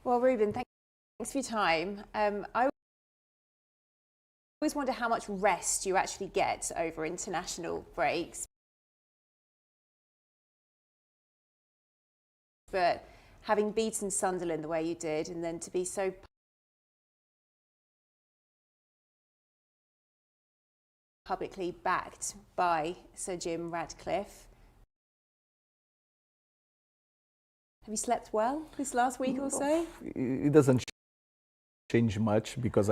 Well, Ruben, thanks for your time. I always wonder how much rest you actually get over international breaks. But having beaten Sunderland the way you did, and then to be so publicly backed by Sir Jim Ratcliffe, have you slept well this last week or so? It doesn't change much because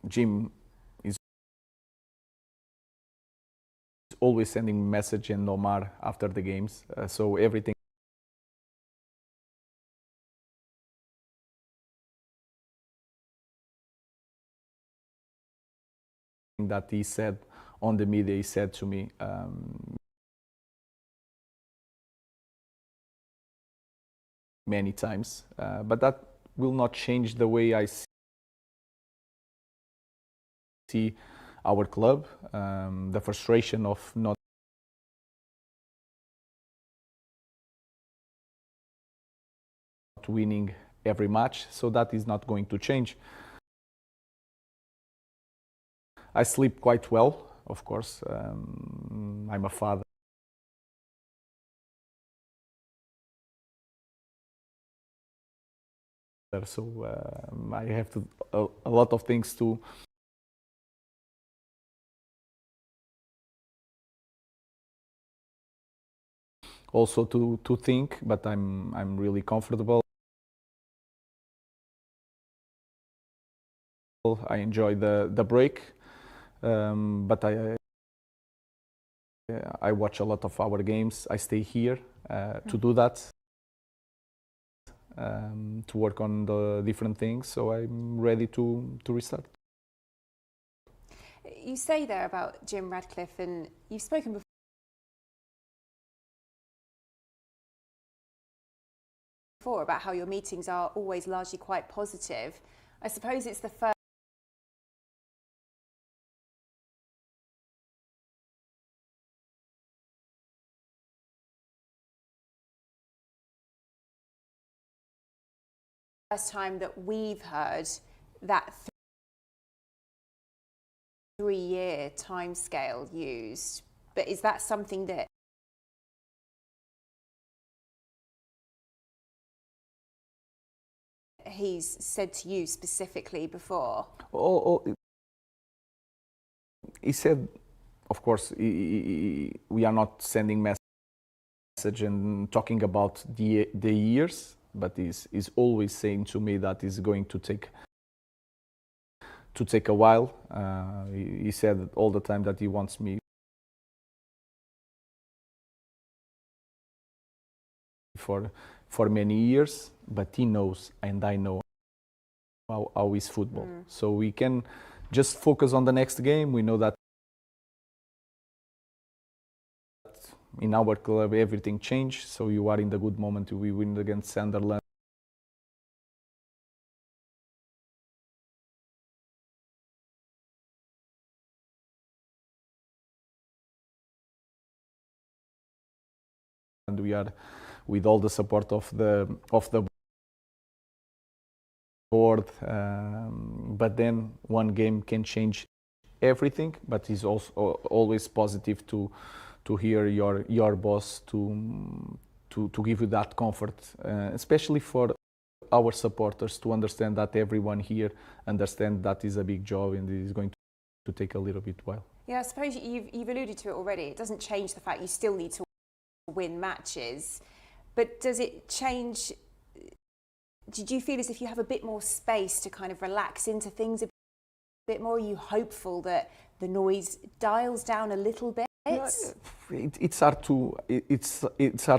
Jim is always sending message and Omar after the games, so everything that he said on the media, he said to me. Many times, but that will not change the way I see our club, the frustration of not winning every match, so that is not going to change. I sleep quite well, of course. I'm a father. So I have a lot of things to also to think, but I'm really comfortable. I enjoy the break, but I watch a lot of our games. I stay here to do that. To work on the different things, so I'm ready to restart. You say there about Jim Ratcliffe, and you've spoken before about how your meetings are always largely quite positive. I suppose it's the first time that we've heard that 3-year timescale used. But is that something that he's said to you specifically before? He said, of course, we are not sending message and talking about the years, but he's always saying to me that it's going to take a while. He said all the time that he wants me for many years, but he knows and I know how is football. So we can just focus on the next game. We know that in our club everything changed, so you are in the good moment. We win against Sunderland. And we are with all the support of the board, but then one game can change everything. But it's also always positive to hear your boss to give you that comfort, especially for our supporters, to understand that everyone here understands that is a big job and it is going to take a little bit while. Yeah, I suppose you've alluded to it already. It doesn't change the fact you still need to win matches, but does it change? Do you feel as if you have a bit more space to kind of relax into things a bit more? Are you hopeful that the noise dials down a little bit? It's hard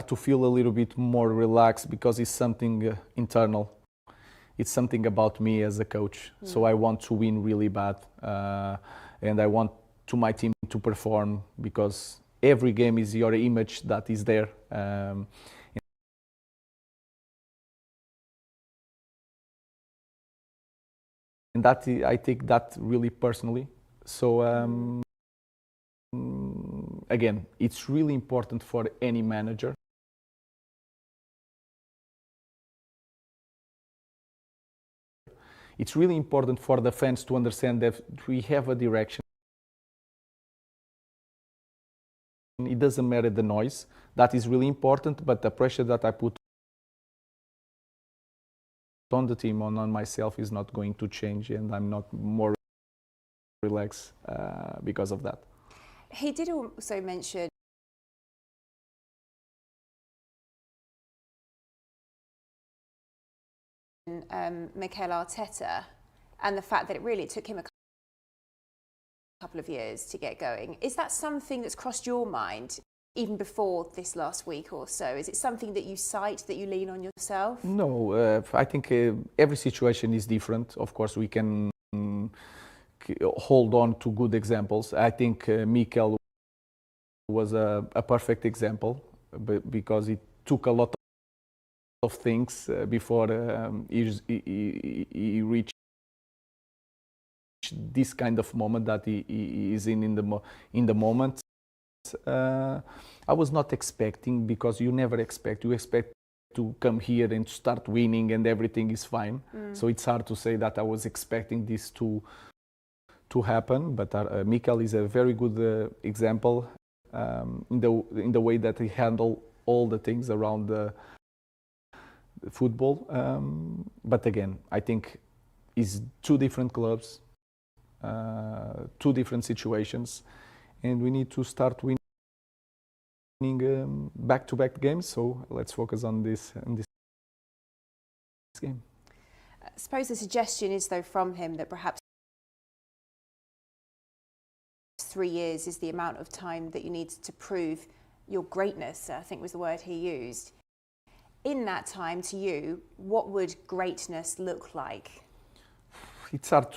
to feel a little bit more relaxed because it's something internal. It's something about me as a coach. So I want to win really bad, and I want my team to perform, because every game is your image that is there. And that I take that really personally. So again, it's really important for any manager it's really important for the fans to understand that we have a direction. It doesn't matter the noise, that is really important, but the pressure that I put on the team, on myself, is not going to change, and I'm not more relaxed because of that. He did also mention Mikel Arteta and the fact that it took him a couple of years to get going. Is that something that's crossed your mind even before this last week or so? Is it something that you cite, that you lean on yourself? No, I think every situation is different. Of course, we can hold on to good examples. I think Mikel was a perfect example because it took a lot of things before he reached this kind of moment that he is in the moment. I was not expecting, because you never expect. You expect to come here and to start winning and everything is fine. So it's hard to say that I was expecting this to happen. But Mikel is a very good example in the way that he handled all the things around the football. But again, I think it's two different clubs, two different situations, and we need to start winning back-to-back games. So let's focus on this game. I suppose the suggestion is, though, from him that perhaps 3 years is the amount of time that you need to prove your greatness, I think was the word he used. In that time, to you, what would greatness look like? It's hard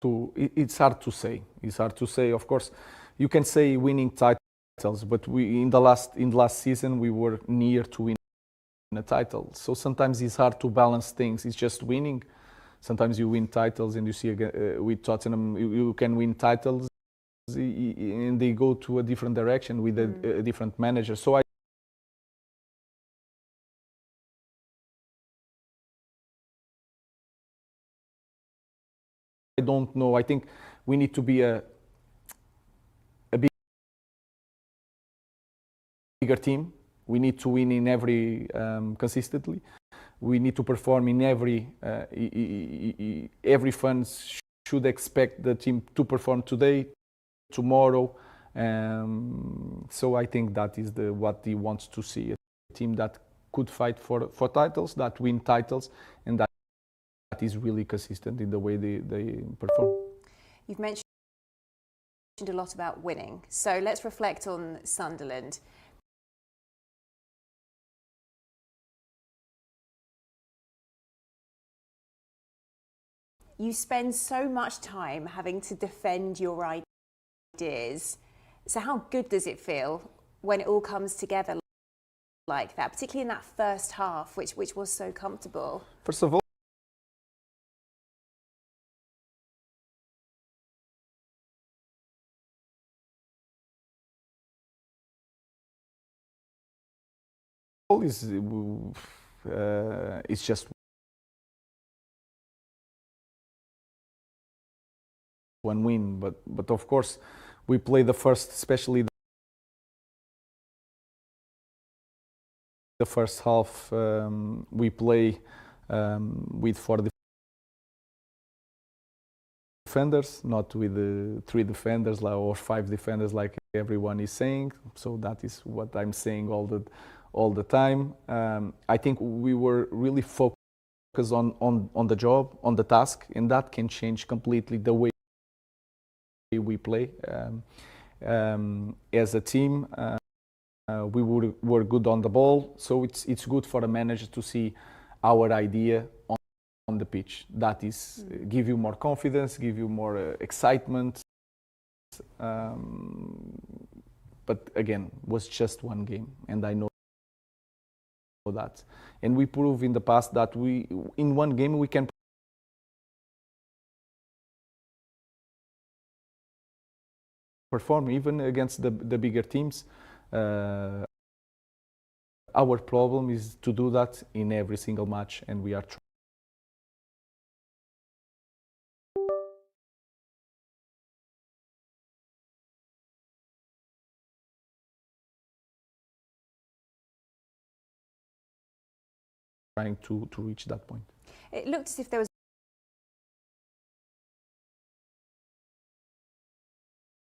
to say. It's hard to say. Of course, you can say winning titles, but in the last season we were near to win a title. So sometimes it's hard to balance things. It's just winning. Sometimes you win titles, and you see with Tottenham, you can win titles, and they go to a different direction with a different manager. So I don't know. I think we need to be a bigger team. We need to win in every consistently. We need to perform in every fans should expect the team to perform today, tomorrow. So I think that is what he wants to see, a team that could fight for titles, that win titles, and that is really consistent in the way they perform. You've mentioned a lot about winning, so let's reflect on Sunderland. You spend so much time having to defend your ideas. So how good does it feel when it all comes together like that, particularly in that first half, which was so comfortable? First of all, it's just one win, but of course we play the first, especially the first half. We play with 4 defenders, not with 3 defenders or 5 defenders like everyone is saying. So that is what I'm saying all the time. I think we were really focused on the job, on the task, and that can change completely the way we play. As a team, we were good on the ball, so it's good for a manager to see our idea on the pitch. That is give you more confidence, give you more excitement. But again, was just one game, and I know that. And we proved in the past that in one game we can perform even against the bigger teams. Our problem is to do that in every single match, and we are trying. trying to reach that point. It looked as if there was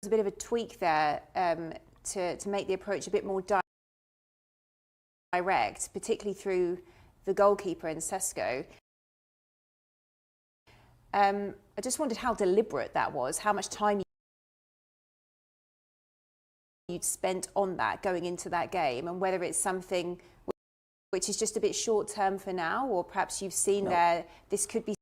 a bit of a tweak there to make the approach a bit more direct, particularly through the goalkeeper in Sesko. I just wondered how deliberate that was, how much time you'd spent on that going into that game, and whether it's something which is just a bit short term for now, or perhaps you've seen there this could be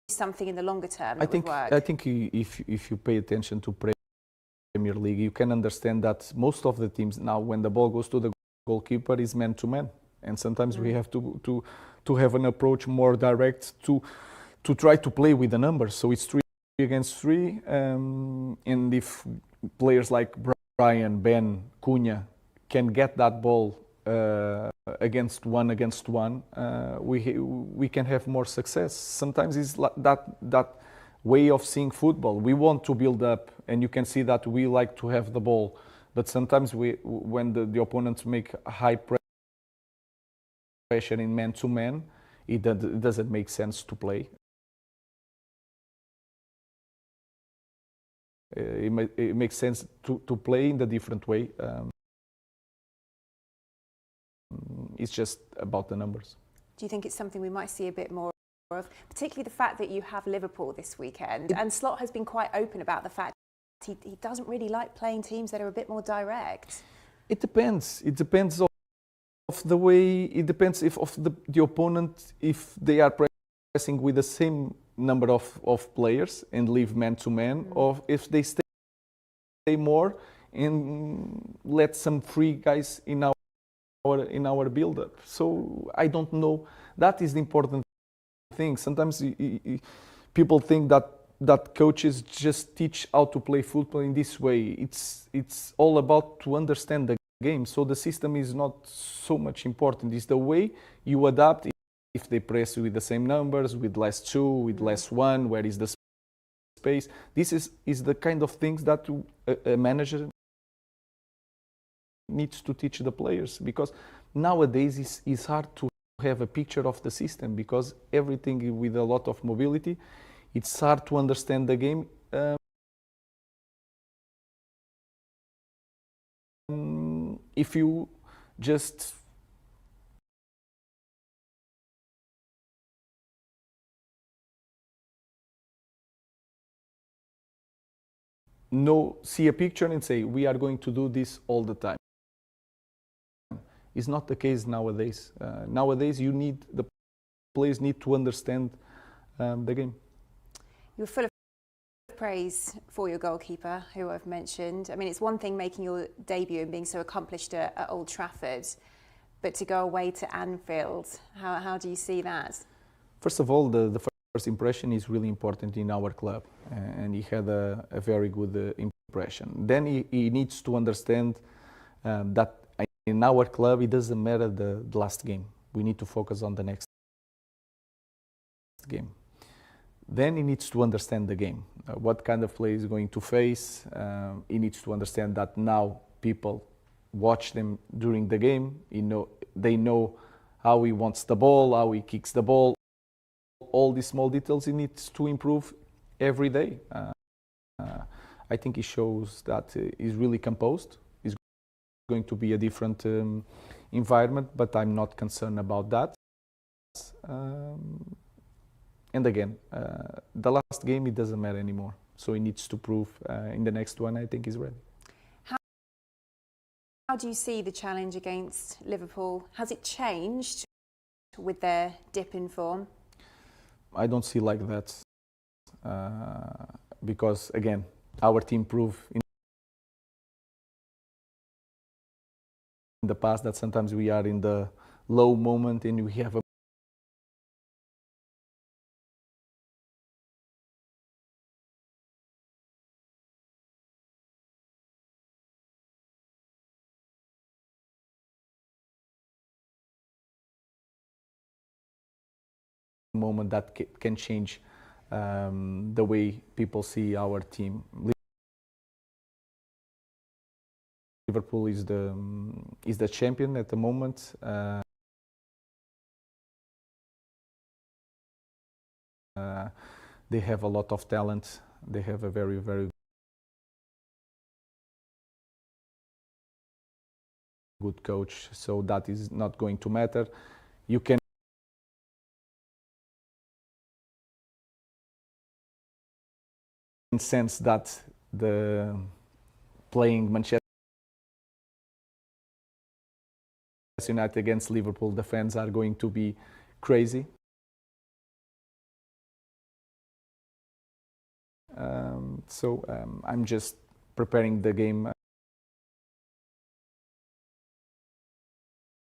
something in the longer term that would work. I think if you pay attention to Premier League, you can understand that most of the teams now, when the ball goes to the goalkeeper, is man to man, and sometimes we have to have an approach more direct to try to play with the numbers. So it's 3 against 3, and if players like Brian, Ben, Cunha can get that ball against one, we can have more success. Sometimes it's like that way of seeing football. We want to build up, and you can see that we like to have the ball, but sometimes when the opponents make high pressure in man to man, it doesn't make sense to play. It makes sense to play in a different way. It's just about the numbers. Do you think it's something we might see a bit more of, particularly the fact that you have Liverpool this weekend? And Slot has been quite open about the fact he doesn't really like playing teams that are a bit more direct. It depends. It depends of the way. It depends of the opponent, if they are pressing with the same number of players and leave man to man, or if they stay more and let some free guys in our build-up. So I don't know. That is the important thing. Sometimes people think that coaches just teach how to play football in this way. It's all about to understand the game. So the system is not so much important. It's the way you adapt. If they press with the same numbers, with less 2, with less 1, where is the space? This is the kind of things that a manager needs to teach the players, because nowadays it's hard to have a picture of the system, because everything with a lot of mobility, it's hard to understand the game. If you just see a picture and say we are going to do this all the time. It's not the case nowadays. Nowadays the players need to understand the game. You're full of praise for your goalkeeper, who I've mentioned. I mean, it's one thing making your debut and being so accomplished at Old Trafford, but to go away to Anfield, how do you see that? First of all, the first impression is really important in our club, and he had a very good impression. Then he needs to understand that in our club, it doesn't matter the last game. We need to focus on the next game. Then he needs to understand the game, what kind of play he's going to face. He needs to understand that now people watch them during the game. They know how he wants the ball, how he kicks the ball. All these small details he needs to improve every day. I think he shows that he's really composed. It's going to be a different environment, but I'm not concerned about that. And again, the last game, it doesn't matter anymore. So he needs to prove in the next one, I think he's ready. How do you see the challenge against Liverpool? Has it changed with their dip in form? I don't see like that. Because, again, our team proved in the past that sometimes we are in the low moment and we have a moment that can change the way people see our team. Liverpool is the champion at the moment. They have a lot of talent. They have a very, very good coach, so that is not going to matter. You can sense that the playing Manchester United against Liverpool, the fans are going to be crazy. I'm just preparing the game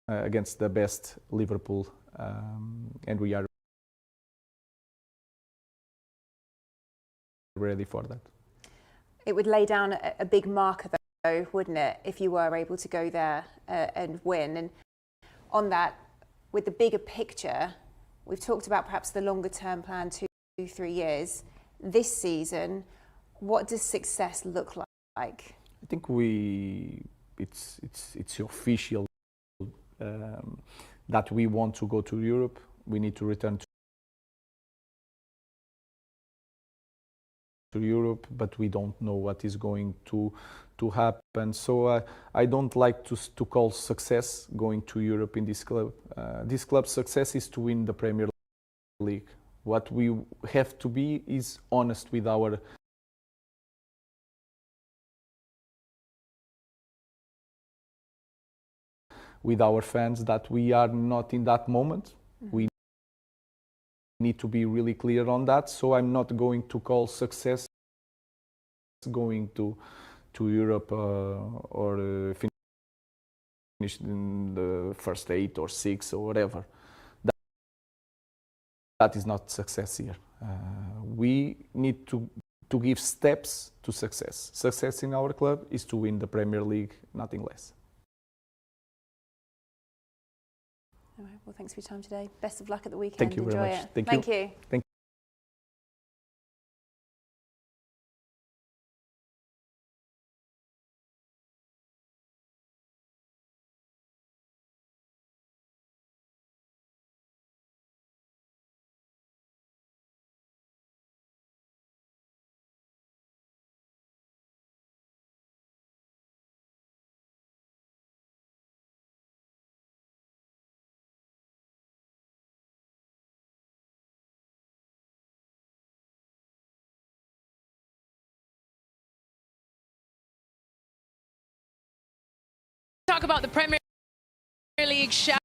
against the best Liverpool, and we are ready for that. It would lay down a big marker, though, wouldn't it, if you were able to go there and win? And on that, with the bigger picture, we've talked about perhaps the longer term plan, 2-3 years. This season, what does success look like? I think it's official that we want to go to Europe. We need to return to Europe, but we don't know what is going to happen. So I don't like to call success going to Europe in this club. This club's success is to win the Premier League. What we have to be is honest with our fans that we are not in that moment. Mm-hmm. We need to be really clear on that. So I'm not going to call success going to Europe or finish in the first 8 or 6 or whatever. That is not success here. We need to give steps to success. Success in our club is to win the Premier League, nothing less. All right, well, thanks for your time today. Best of luck at the weekend. Thank you very much. Thank you. Thank you. Talk about the Premier League, shall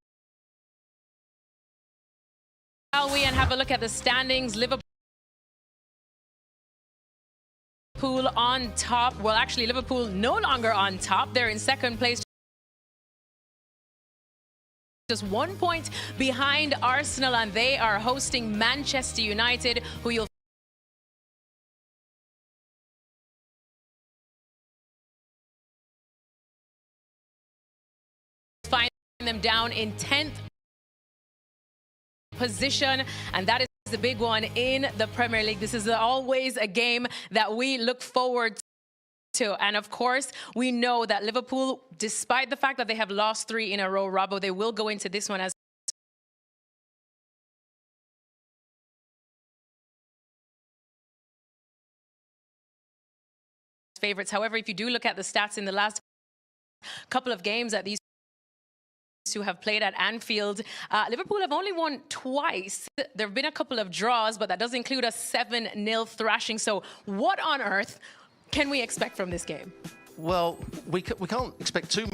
we, and have a look at the standings. Liverpool on top. Well, actually, Liverpool no longer on top. They're in second place, just 1 point behind Arsenal, and they are hosting Manchester United, who you'll find them down in 10th position, and that is the big one in the Premier League. This is always a game that we look forward to, and of course we know that Liverpool, despite the fact that they have lost 3 in a row, Robbo, they will go into this one as favorites. However, if you do look at the stats in the last couple of games that these who have played at Anfield, Liverpool have only won twice. There have been a couple of draws, but that does include a 7-0 thrashing. So what on earth can we expect from this game? Well, we can't expect too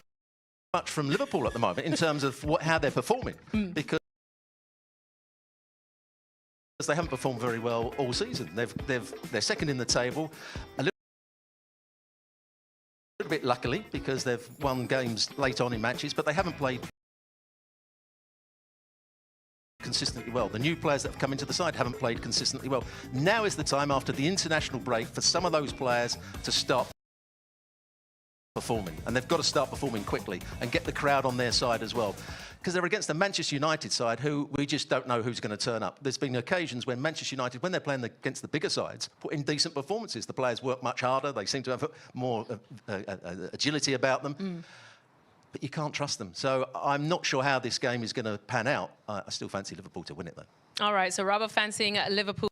much from Liverpool at the moment in terms of how they're performing, because they haven't performed very well all season. They're second in the table. A little bit luckily, because they've won games late on in matches, but they haven't played consistently well. The new players that have come into the side haven't played consistently well. Now is the time, after the international break, for some of those players to stop performing, and they've got to start performing quickly and get the crowd on their side as well, because they're against the Manchester United side, who we just don't know who's going to turn up. There's been occasions when Manchester United, when they're playing against the bigger sides, put in decent performances. The players work much harder. They seem to have more agility about them. But you can't trust them. So I'm not sure how this game is going to pan out. I still fancy Liverpool to win it, though. All right, so Robbo fancying Liverpool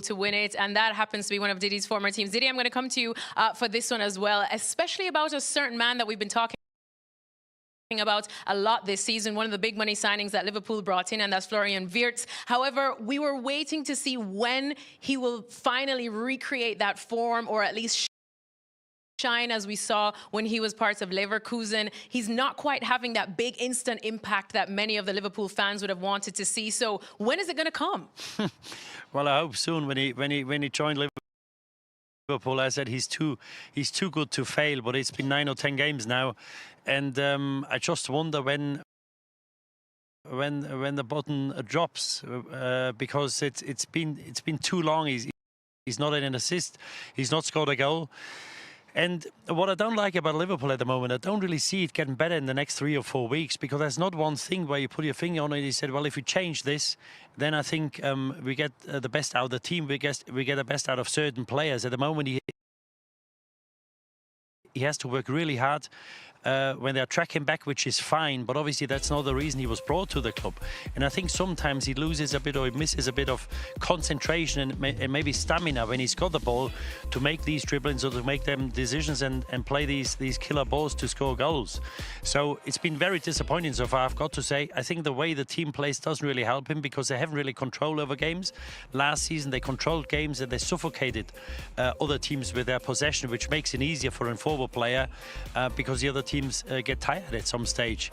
Liverpool to win it, and that happens to be one of Didi's former teams. Didi, I'm going to come to you for this one as well, especially about a certain man that we've been talking about a lot this season, one of the big money signings that Liverpool brought in, and that's Florian Wirtz. However, we were waiting to see when he will finally recreate that form, or at least shine as we saw when he was part of Leverkusen. He's not quite having that big instant impact that many of the Liverpool fans would have wanted to see. So when is it going to come? Well, I hope soon. When he joined Liverpool, I said he's too good to fail. But it's been 9 or 10 games now, and I just wonder when the button drops, because it's been too long. He's not in an assist. He's not scored a goal. And what I don't like about Liverpool at the moment, I don't really see it getting better in the next 3 or 4 weeks, because there's not one thing where you put your finger on it and you said, well, if we change this, then I think we get the best out of the team. We get the best out of certain players. At the moment, he has to work really hard when they're tracking back, which is fine, but obviously that's not the reason he was brought to the club. And I think sometimes he loses a bit, or he misses a bit of concentration and maybe stamina when he's got the ball to make these dribblings or to make them decisions and play these killer balls to score goals. So it's been very disappointing so far, I've got to say. I think the way the team plays doesn't really help him, because they haven't really control over games. Last season they controlled games and they suffocated other teams with their possession, which makes it easier for a forward player because the other teams get tired at some stage.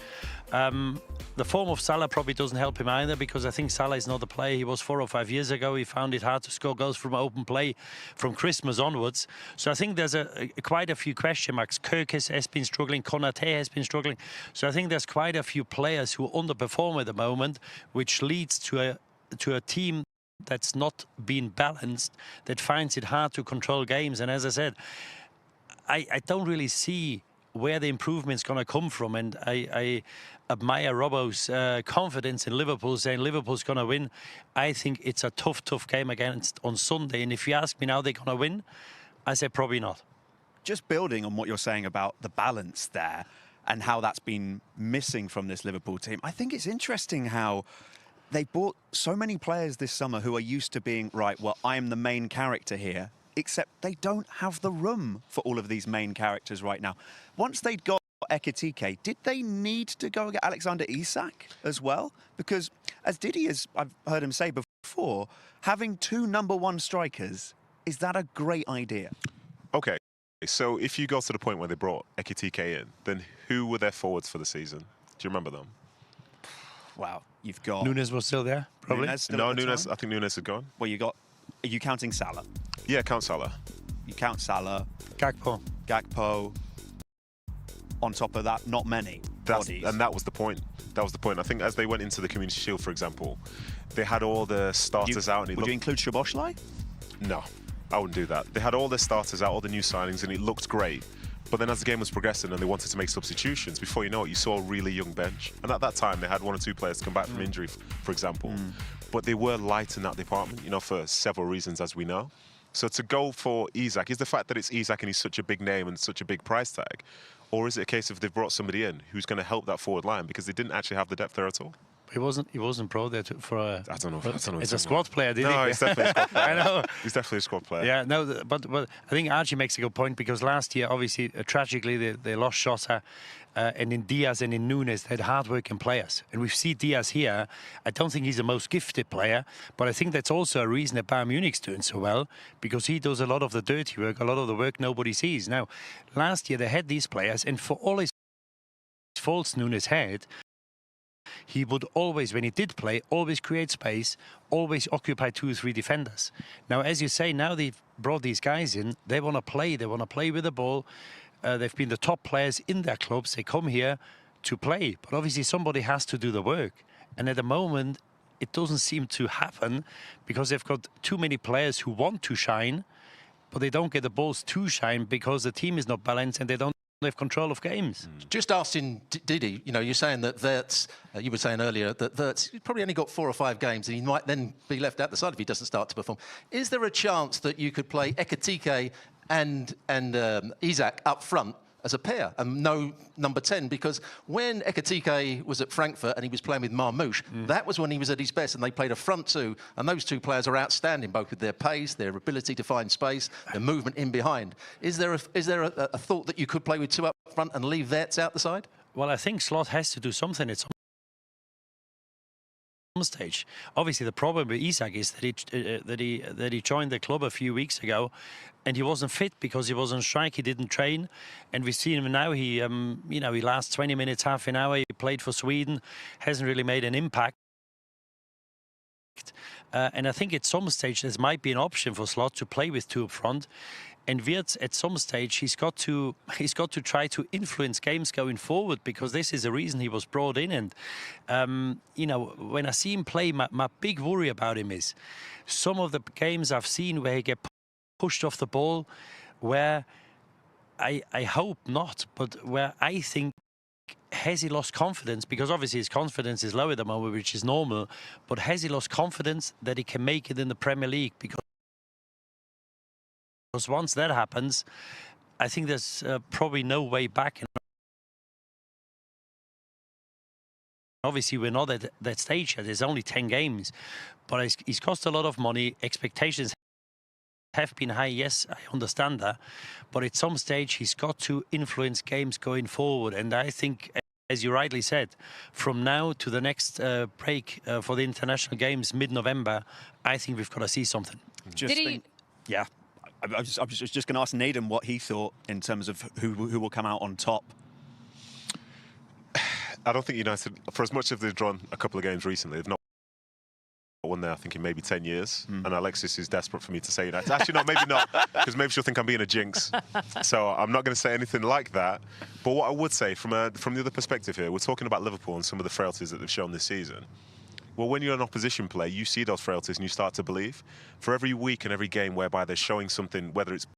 The form of Salah probably doesn't help him either, because I think Salah is not the player he was 4 or 5 years ago. He found it hard to score goals from open play from Christmas onwards. So I think there's quite a few question marks. Kirk has been struggling. Konate has been struggling. So I think there's quite a few players who underperform at the moment, which leads to a team that's not being balanced, that finds it hard to control games. And as I said, I don't really see where the improvement's going to come from, and I admire Robbo's confidence in Liverpool, saying Liverpool's going to win. I think it's a tough game against on Sunday, and if you ask me now they're going to win, I say probably not. Just building on what you're saying about the balance there and how that's been missing from this Liverpool team, I think it's interesting how they bought so many players this summer who are used to being, right, well, I am the main character here, except they don't have the room for all of these main characters right now. Once they'd got Ekitike, did they need to go and get Alexander Isak as well? Because as Didi, as I've heard him say before, having 2 #1 strikers, is that a great idea? Okay, so if you go to the point where they brought Ekitike in, then who were their forwards for the season? Do you remember them? Wow, you've got... Nunes was still there, probably. No, Nunes, I think Nunes had gone. Well, you got... Are you counting Salah? Yeah, count Salah. You count Salah. Gakpo. On top of that, not many bodies. And that was the point. That was the point. I think as they went into the Community Shield, for example, they had all the starters out. And would you include Szoboszlai? No, I wouldn't do that. They had all their starters out, all the new signings, and it looked great. But then as the game was progressing and they wanted to make substitutions, before you know it, you saw a really young bench. And at that time, they had 1 or 2 players come back from injury, for example. But they were light in that department, you know, for several reasons, as we know. So to go for Isak, is the fact that it's Isak and he's such a big name and such a big price tag, or is it a case of they've brought somebody in who's going to help that forward line, because they didn't actually have the depth there at all? He wasn't pro there for a... I don't know. It's a squad player, didn't he? No, he's definitely a squad player. I know. He's definitely a squad player. Yeah, no, but I think Archie makes a good point, because last year, obviously, tragically, they lost Jota, and in Diaz and in Nunes, they had hard-working players. And we see Diaz here. I don't think he's the most gifted player, but I think that's also a reason that Bayern Munich's doing so well, because he does a lot of the dirty work, a lot of the work nobody sees. Now, last year, they had these players, and for all his faults Nunes had, he would always, when he did play, always create space, always occupy 2 or 3 defenders. Now, as you say, now they've brought these guys in, they want to play with the ball. They've been the top players in their clubs. They come here to play, but obviously somebody has to do the work. And at the moment, it doesn't seem to happen, because they've got too many players who want to shine, but they don't get the balls to shine because the team is not balanced and they don't have control of games. Just asking Didi, you know, you're saying that Wirtz, you were saying earlier that Wirtz probably only got 4 or 5 games and he might then be left out the side if he doesn't start to perform. Is there a chance that you could play Ekitike and Isak up front as a pair and no number 10, because when Ekitike was at Frankfurt and he was playing with Marmoush, that was when he was at his best, and they played a front two, and those two players are outstanding, both with their pace, their ability to find space, their movement in behind. Is there a thought that you could play with two up front and leave Wirtz out the side? Well, I think Slot has to do something at some stage. Obviously, the problem with Isak is that he joined the club a few weeks ago, and he wasn't fit because he was on strike. He didn't train, and we see him now. He, you know, he lasts 20 minutes, half an hour. He played for Sweden, hasn't really made an impact. And I think at some stage this might be an option for Slot to play with two up front. And Wirtz, at some stage, he's got to try to influence games going forward, because this is the reason he was brought in. And you know, when I see him play, my big worry about him is some of the games I've seen where he get pushed off the ball, where I hope not, but where I think, has he lost confidence? Because obviously his confidence is low at the moment, which is normal. But has he lost confidence that he can make it in the Premier League? Because once that happens, I think there's probably no way back. And obviously, we're not at that stage yet. There's only 10 games. But he's cost a lot of money. Expectations have been high. Yes, I understand that. But at some stage, he's got to influence games going forward. And I think, as you rightly said, from now to the next break for the international games, mid-November, I think we've got to see something. Yeah. I was just going to ask Naden what he thought in terms of who will come out on top. I don't think United, for as much as they've drawn a couple of games recently, they've not won there, I think, in maybe 10 years. And Alexis is desperate for me to say United. Actually, no, maybe not, because maybe she'll think I'm being a jinx. So I'm not going to say anything like that. But what I would say from the other perspective here, we're talking about Liverpool and some of the frailties that they've shown this season. Well, when you're an opposition player, you see those frailties and you start to believe. For every week and every game whereby they're showing something, whether it's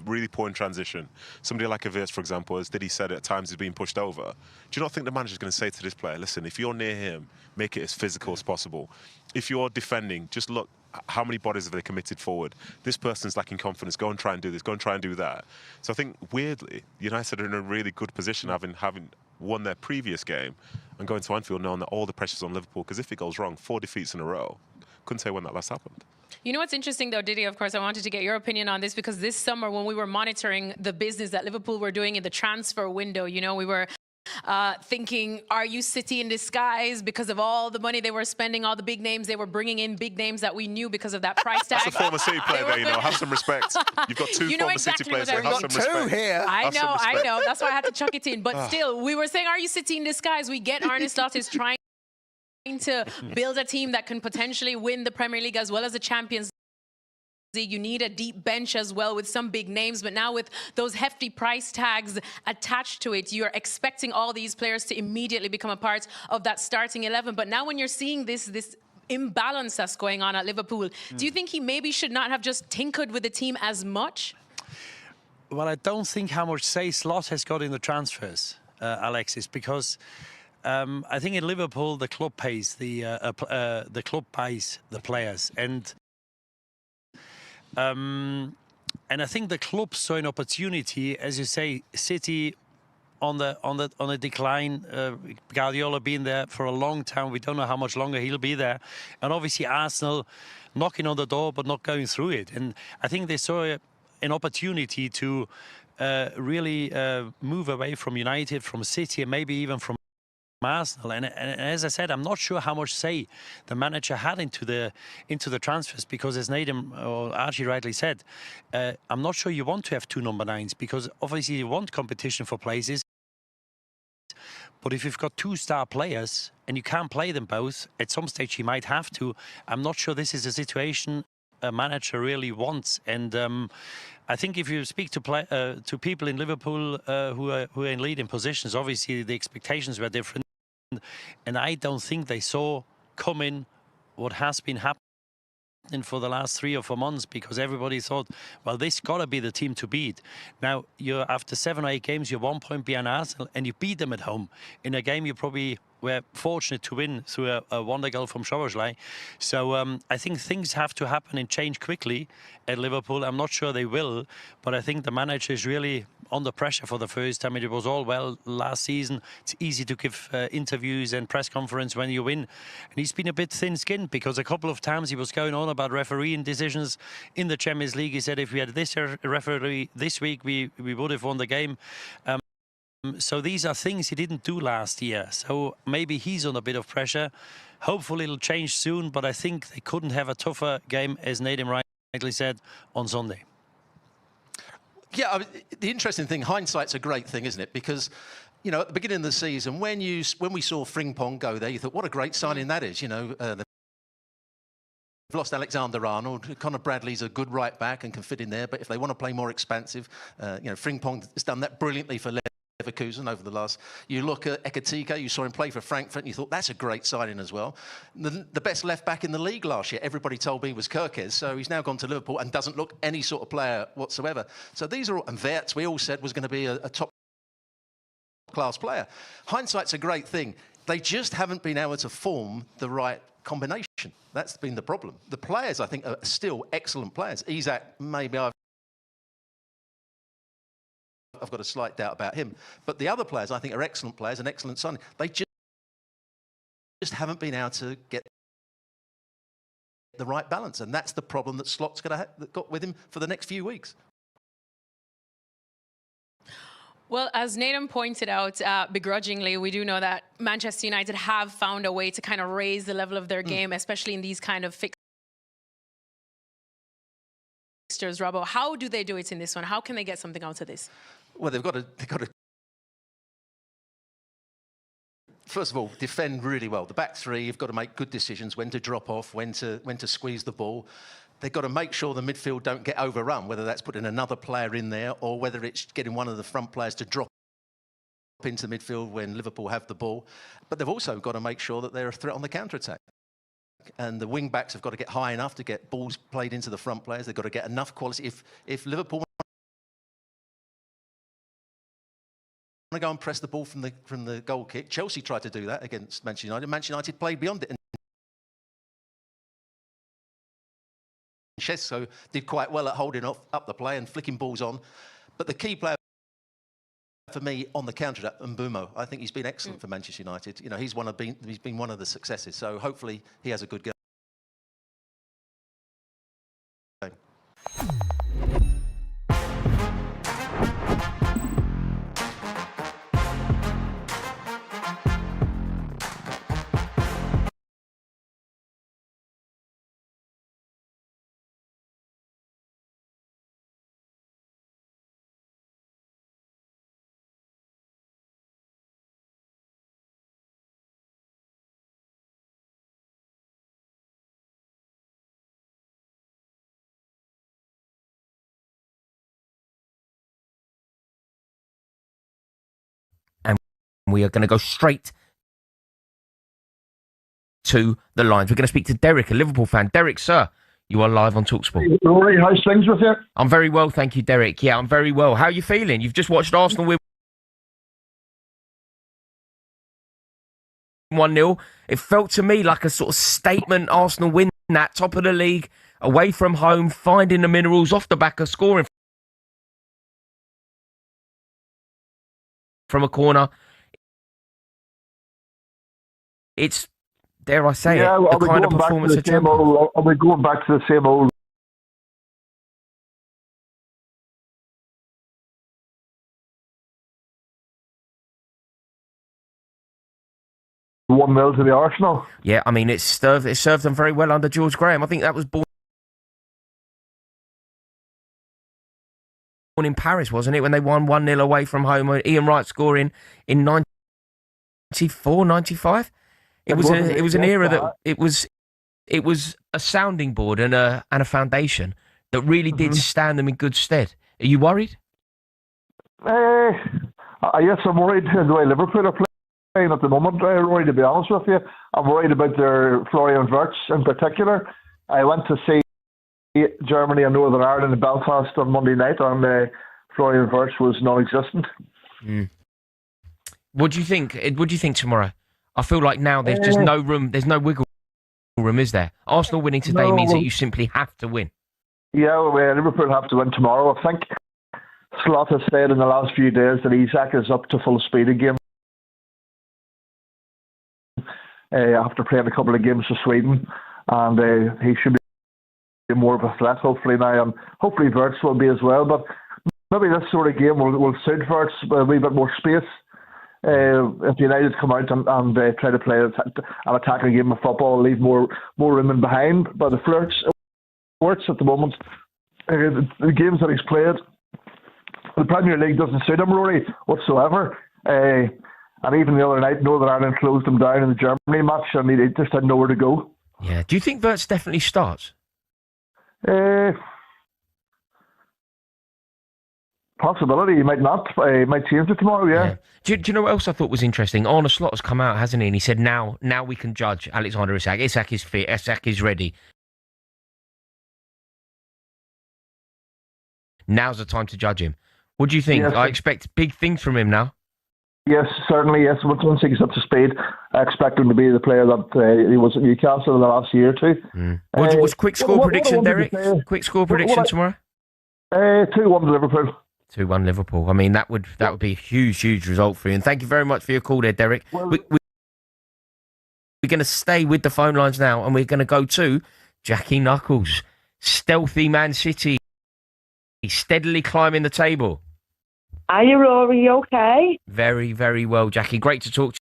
really poor in transition, somebody like Wirtz, for example, as Diddy said, at times he's being pushed over. Do you not think the manager's going to say to this player, listen, if you're near him, make it as physical as possible. If you're defending, just look, how many bodies have they committed forward? This person's lacking confidence. Go and try and do this. Go and try and do that. So I think, weirdly, United are in a really good position, having won their previous game and going to Anfield knowing that all the pressure's on Liverpool, because if it goes wrong, 4 defeats in a row, couldn't say when that last happened. You know what's interesting, though, Didi, of course, I wanted to get your opinion on this, because this summer when we were monitoring the business that Liverpool were doing in the transfer window, you know, we were thinking, are you City in disguise because of all the money they were spending, all the big names they were bringing in, big names that we knew because of that price tag. That's a former City player there, you know, have some respect. You've got two former City players there, have some respect. Here. I know, that's why I had to chuck it in. But still, we were saying, are you City in disguise? We get Arne Slot is trying to build a team that can potentially win the Premier League as well as the Champions League. You need a deep bench as well with some big names, but now with those hefty price tags attached to it, you're expecting all these players to immediately become a part of that starting 11. But now when you're seeing this imbalance that's going on at Liverpool, do you think he maybe should not have just tinkered with the team as much? Well, I don't think how much say Slot has got in the transfers, Alexis, because I think in Liverpool the club pays the club buys the players, and I think the club saw an opportunity, as you say, City on a decline. Guardiola being there for a long time. We don't know how much longer he'll be there, and obviously Arsenal knocking on the door but not going through it. And I think they saw an opportunity to really move away from United, from City, and maybe even from Arsenal. And as I said, I'm not sure how much say the manager had into the transfers, because as Naden or Archie rightly said, I'm not sure you want to have two number 9s, because obviously you want competition for places. But if you've got 2 star players and you can't play them both, at some stage you might have to. I'm not sure this is a situation a manager really wants. And I think if you speak to people in Liverpool who are in leading positions, obviously the expectations were different. And I don't think they saw coming what has been happening for the last 3 or 4 months, because everybody thought, well, this got to be the team to beat. Now, you're after 7 or 8 games, you're 1 point behind Arsenal, and you beat them at home in a game you probably were fortunate to win through a wonder goal from Szoboszlai. So I think things have to happen and change quickly at Liverpool. I'm not sure they will, but I think the manager is really under pressure for the first time. It was all well last season. It's easy to give interviews and press conference when you win. And he's been a bit thin-skinned because a couple of times he was going on about refereeing decisions in the Champions League. He said if we had this referee this week, we would have won the game. So these are things he didn't do last year. So maybe he's on a bit of pressure. Hopefully it'll change soon, but I think they couldn't have a tougher game, as Nathan rightly said, on Sunday. Yeah, I mean, the interesting thing, hindsight's a great thing, isn't it? Because, you know, at the beginning of the season, when we saw Frimpong go there, you thought, what a great signing that is. You know, they've lost Alexander-Arnold. Conor Bradley's a good right back and can fit in there. But if they want to play more expansive, you know, Frimpong has done that brilliantly for Leverkusen over the last. You look at Ekitike, you saw him play for Frankfurt, and you thought that's a great signing as well. The best left back in the league last year, everybody told me was Kirkes, so he's now gone to Liverpool and doesn't look any sort of player whatsoever. So these are all, and Wirtz, we all said was going to be a top class player. Hindsight's a great thing. They just haven't been able to form the right combination. That's been the problem. The players, I think, are still excellent players. Isak, maybe I've got a slight doubt about him. But the other players, I think, are excellent players and excellent signing. They just haven't been able to get the right balance. And that's the problem that Slot's got with him for the next few weeks. Well, as Nathan pointed out, begrudgingly, we do know that Manchester United have found a way to kind of raise the level of their game, especially in these kind of fixtures, Robbo. How do they do it in this one? How can they get something out of this? Well, they've got to first of all defend really well. The back three, you've got to make good decisions when to drop off, when to squeeze the ball. They've got to make sure the midfield don't get overrun, whether that's putting another player in there or whether it's getting one of the front players to drop into the midfield when Liverpool have the ball. But they've also got to make sure that they're a threat on the counter-attack. And the wing-backs have got to get high enough to get balls played into the front players. They've got to get enough quality. If Liverpool want to go and press the ball from the goal kick, Chelsea tried to do that against Manchester United. Manchester United played beyond it. And Chesko did quite well at holding up the play and flicking balls on. But the key player for me on the counter, Mbeumo, I think he's been excellent for Manchester United. You know, he's been one of the successes. So hopefully he has a good game. We are going to go straight to the lines. We're going to speak to Derek, a Liverpool fan. Derek, sir, you are live on TalkSport. Rory, how's things with you? I'm very well, thank you, Derek. Yeah, I'm very well. How are you feeling? You've just watched Arsenal win 1-0. It felt to me like a sort of statement. Arsenal win that, top of the league, away from home, finding the minerals off the back of scoring from a corner. It's, dare I say it, the kind of performance of champions. Are we going back to the same old 1-0 to the Arsenal? Yeah, I mean, it served them very well under George Graham. I think that was born in Paris, wasn't it, when they won 1-0 away from home, Ian Wright scoring in 94, 95? It was an era that it was a sounding board and a foundation that really did stand them in good stead. Are you worried? Yes, I'm worried the way Liverpool are playing at the moment, Rory, to be honest with you. I'm worried about their Florian Wirtz in particular. I went to see Germany and Northern Ireland in Belfast on Monday night, and Florian Wirtz was non-existent. What do you think? What do you think tomorrow? I feel like now there's just no room. There's no wiggle room, is there? Arsenal winning today means that you simply have to win. Yeah, well, Liverpool have to win tomorrow. I think Slot has said in the last few days that Isak is up to full speed again after playing a couple of games for Sweden, and he should be more of a threat hopefully now, and hopefully Wirtz will be as well. But maybe this sort of game will suit Wirtz a wee bit more space. If United come out and try to play an attacking game of football, leave more room in behind. But if Wirtz at the moment, the games that he's played, the Premier League doesn't suit him, Rory, whatsoever. And even the other night, Northern Ireland closed him down in the Germany match, and he just had nowhere to go. Yeah. Do you think Wirtz definitely starts? Possibility. He might not. He might change it tomorrow, yeah. Do you know what else I thought was interesting? Arne Slot has come out, hasn't he? And he said, now we can judge Alexander Isak. Isak is fit. Isak is ready. Now's the time to judge him. What do you think? Yes. I expect big things from him now. Yes, certainly, yes. Once he gets up to speed, I expect him to be the player that he was at Newcastle in the last year or two. What's quick score prediction, Derek? Quick score prediction tomorrow? 2-1 to Liverpool. 2-1 Liverpool. I mean, that would be a huge result for you. And thank you very much for your call there, Derek. Well, we're going to stay with the phone lines now, and we're going to go to Jackie Knuckles. Stealthy Man City. He's steadily climbing the table. Are you, Rory? Okay? Very, very well, Jackie. Great to talk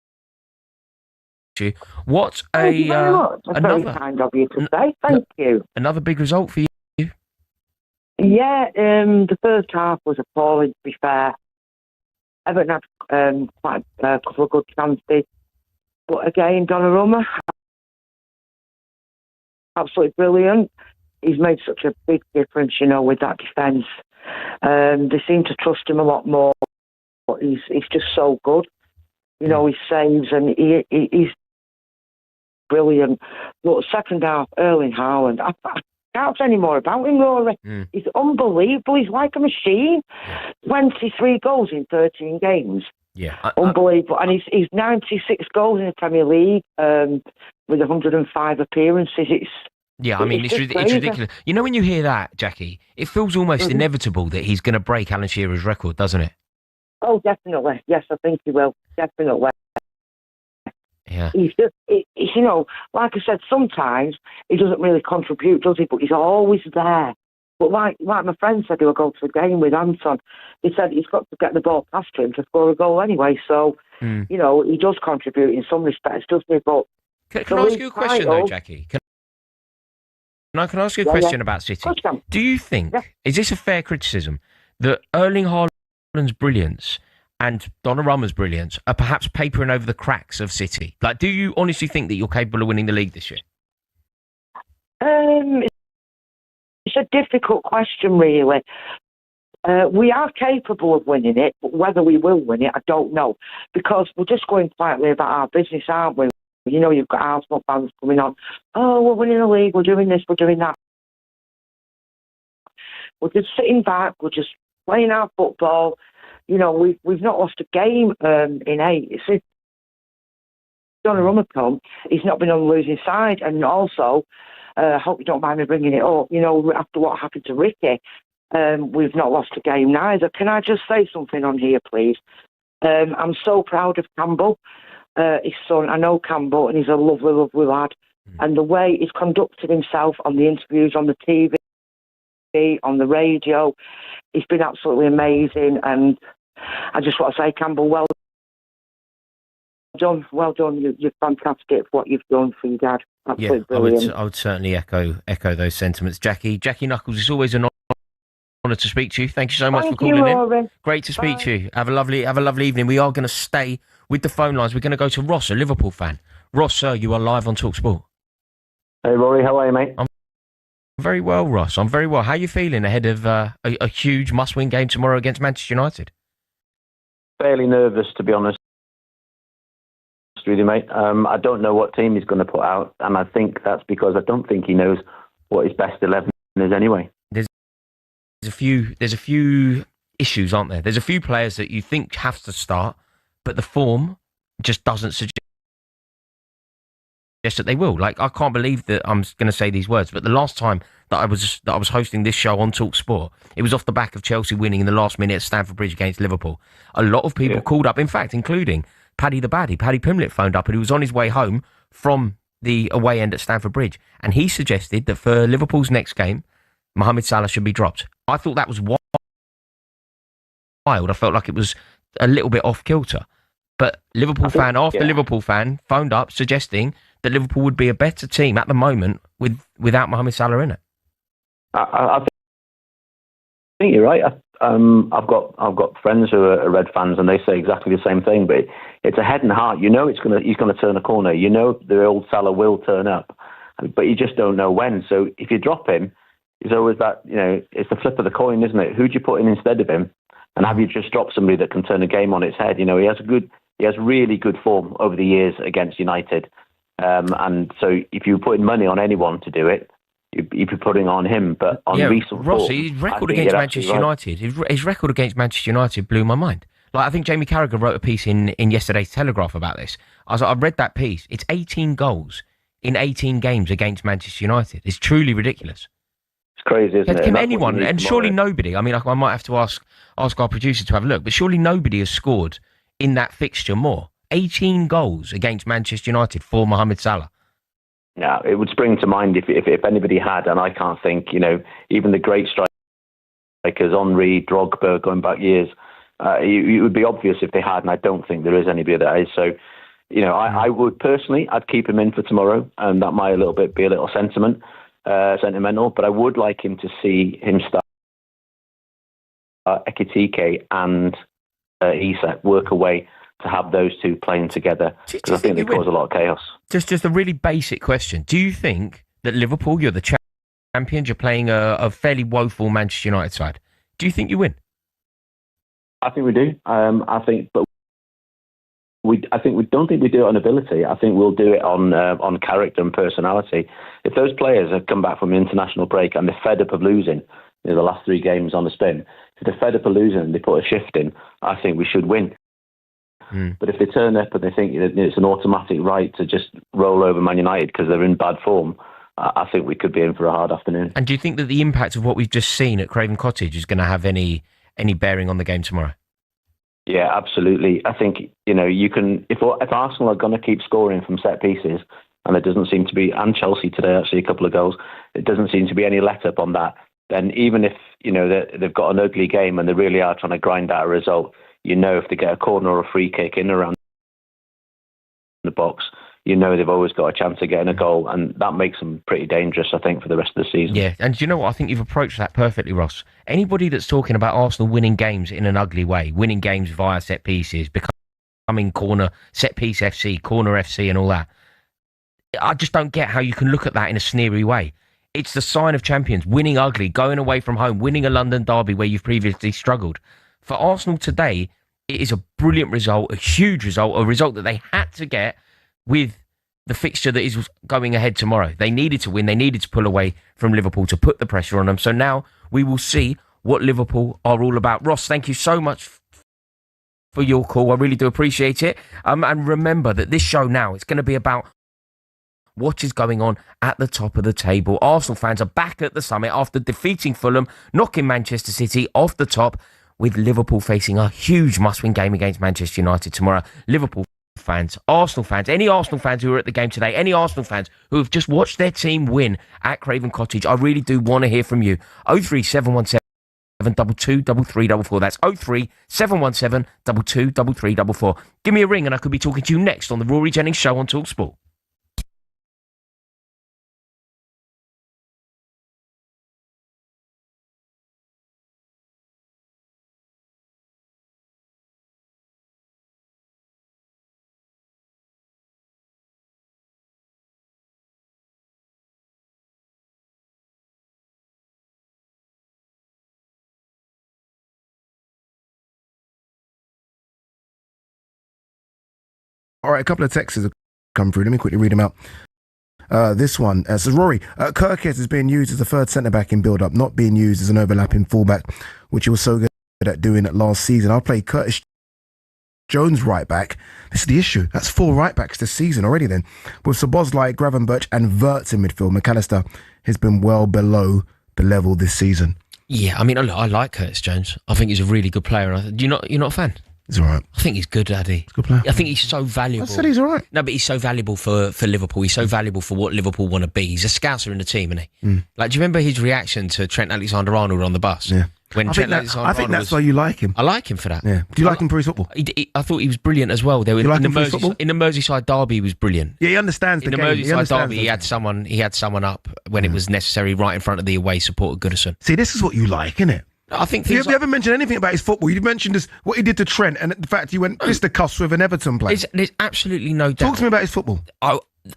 to you. What Thank you very much. That's very kind of you to say. Thank you. Another big result for you. Yeah, the first half was appalling, to be fair. Everton had quite a couple of good chances. But again, Donnarumma, absolutely brilliant. He's made such a big difference, with that defence. They seem to trust him a lot more. But he's just so good. He saves and he's brilliant. But second half, Erling Haaland, I can't say any more about him, Rory. He's unbelievable. He's like a machine. 23 goals in 13 games. Yeah, unbelievable. And he's 96 goals in the Premier League with 105 appearances. It's ridiculous. When you hear that, Jackie, it feels almost inevitable that he's going to break Alan Shearer's record, doesn't it? Oh, definitely. Yes, I think he will. Definitely. Yeah. He's just, like I said, sometimes he doesn't really contribute, does he? But he's always there. But like my friend said, who I go to a game with, Anton, he said he's got to get the ball past him to score a goal anyway. So, he does contribute in some respects, doesn't he? But can I ask you a question, though, Jackie? Can I ask you a question about City? Do you think, is this a fair criticism, that Erling Haaland's brilliance and Donnarumma's brilliance are perhaps papering over the cracks of City? Like, do you honestly think that you're capable of winning the league this year? It's a difficult question, really. We are capable of winning it, but whether we will win it, I don't know. Because we're just going quietly about our business, aren't we? You've got Arsenal fans coming on. Oh, we're winning the league, we're doing this, we're doing that. We're just sitting back, we're just playing our football. We've not lost a game in 8. Since Donnarumma come, he's not been on the losing side. And also, I hope you don't mind me bringing it up, after what happened to Ricky, we've not lost a game neither. Can I just say something on here, please? I'm so proud of Campbell, his son. I know Campbell, and he's a lovely, lovely lad. And the way he's conducted himself on the interviews, on the TV, on the radio, he's been absolutely amazing. And I just want to say, Campbell, well done. You're fantastic for what you've done for your dad. Absolutely brilliant. I would certainly echo those sentiments. Jackie Knuckles, it's always an honour to speak to you. Thank you so much for calling in. Great to speak to you. Have a lovely evening. We are going to stay with the phone lines. We're going to go to Ross, a Liverpool fan. Ross, sir, you are live on TalkSport. Hey, Rory, how are you, mate? I'm very well, Ross. I'm very well. How are you feeling ahead of a huge must-win game tomorrow against Manchester United? Fairly nervous, to be honest with you, mate. I don't know what team he's going to put out, and I think that's because I don't think he knows what his best 11 is anyway. There's a few issues, aren't there? There's a few players that you think have to start, but the form just doesn't suggest that they will. Like, I can't believe that I'm going to say these words, but the last time that I was hosting this show on Talk Sport, it was off the back of Chelsea winning in the last minute at Stamford Bridge against Liverpool. A lot of people called up, in fact, including Paddy the Baddie. Paddy Pimlet phoned up, and he was on his way home from the away end at Stamford Bridge, and he suggested that for Liverpool's next game, Mohamed Salah should be dropped. I thought that was wild. I felt like it was a little bit off kilter. But Liverpool fan phoned up suggesting that Liverpool would be a better team at the moment without Mohamed Salah in it. I think you're right. I've got friends who are Red fans, and they say exactly the same thing. But it's a head and heart. You know, he's going to turn a corner. You know, the old Salah will turn up, but you just don't know when. So if you drop him, it's always that, you know, it's the flip of the coin, isn't it? Who do you put in instead of him? And have you just dropped somebody that can turn a game on its head? You know, he has really good form over the years against United. And so if you're putting money on anyone to do it, you'd be putting on him. But on recent Ross, form, his record against Manchester United, his record against Manchester United blew my mind. Like, I think Jamie Carragher wrote a piece in yesterday's Telegraph about this. I read that piece. It's 18 goals in 18 games against Manchester United. It's truly ridiculous. It's crazy, isn't it? Can anyone, and surely nobody, I mean, I might have to ask our producer to have a look, but surely nobody has scored in that fixture more. 18 goals against Manchester United for Mohamed Salah. Yeah, it would spring to mind if anybody had, and I can't think, you know, even the great strikers, Henry, Drogba, going back years, it would be obvious if they had, and I don't think there is anybody that is. So, you know, I would personally, I'd keep him in for tomorrow, and that might be a little sentimental, but I would like him to see him start Ekitike and Isak work away to have those two playing together, because I think they cause a lot of chaos. Just a really basic question. Do you think that Liverpool, you're the champions, you're playing a fairly woeful Manchester United side? Do you think you win? I think we do. I think we don't think we do it on ability. I think we'll do it on character and personality. If those players have come back from an international break and they're fed up of losing, you know, the last 3 games on the spin, if they're fed up of losing and they put a shift in, I think we should win. But if they turn up and they think that it's an automatic right to just roll over Man United because they're in bad form, I think we could be in for a hard afternoon. And do you think that the impact of what we've just seen at Craven Cottage is going to have any bearing on the game tomorrow? Yeah, absolutely. I think, you know, you can, if Arsenal are going to keep scoring from set pieces, and there doesn't seem to be, and Chelsea today actually a couple of goals, it doesn't seem to be any let up on that, then even if, you know, they've got an ugly game and they really are trying to grind out a result, you know, if they get a corner or a free kick in around the box, you know they've always got a chance of getting a goal, and that makes them pretty dangerous, I think, for the rest of the season. Yeah, and do you know what? I think you've approached that perfectly, Ross. Anybody that's talking about Arsenal winning games in an ugly way, winning games via set pieces, becoming set piece FC, corner FC and all that, I just don't get how you can look at that in a sneery way. It's the sign of champions, winning ugly, going away from home, winning a London derby where you've previously struggled. For Arsenal today, it is a brilliant result, a huge result, a result that they had to get with the fixture that is going ahead tomorrow. They needed to win. They needed to pull away from Liverpool to put the pressure on them. So now we will see what Liverpool are all about. Ross, thank you so much for your call. I really do appreciate it. And remember that this show now, it's going to be about what is going on at the top of the table. Arsenal fans are back at the summit after defeating Fulham, knocking Manchester City off the top, with Liverpool facing a huge must-win game against Manchester United tomorrow. Liverpool fans, Arsenal fans, any Arsenal fans who are at the game today, any Arsenal fans who have just watched their team win at Craven Cottage, I really do want to hear from you. 03717 223344. That's 03717 223344. Give me a ring and I could be talking to you next on the Rory Jennings Show on TalkSport. All right, a couple of texts have come through. Let me quickly read them out. This one says, Rory, Kirkes is being used as a third centre-back in build-up, not being used as an overlapping fullback, which he was so good at doing last season. I'll play Curtis Jones right back. This is the issue. That's 4 right backs this season already then. With Szoboszlai, Gravenberch and Wirtz in midfield, McAllister has been well below the level this season. Yeah, I mean, I like Curtis Jones. I think he's a really good player. You're not a fan? He's all right. I think he's good, Daddy. He's a good player. I think he's so valuable. I said he's all right. No, but he's so valuable for Liverpool. He's so valuable for what Liverpool want to be. He's a scouser in the team, isn't he? Like, do you remember his reaction to Trent Alexander-Arnold on the bus? Yeah. When I Trent think Alexander-Arnold that's why you like him. I like him for that. Yeah. Do you like him for his football? I thought he was brilliant as well. You like him for his football? In the Merseyside derby, he was brilliant. Yeah, he understands the in the game. Merseyside derby, he had someone up when it was necessary, right in front of the away support of Goodison. See, this is what you like, isn't it? I think you ever mentioned anything about his football? You mentioned this, what he did to Trent, and the fact he went fisticuffs with an Everton player. There's absolutely no doubt. Talk to me about his football.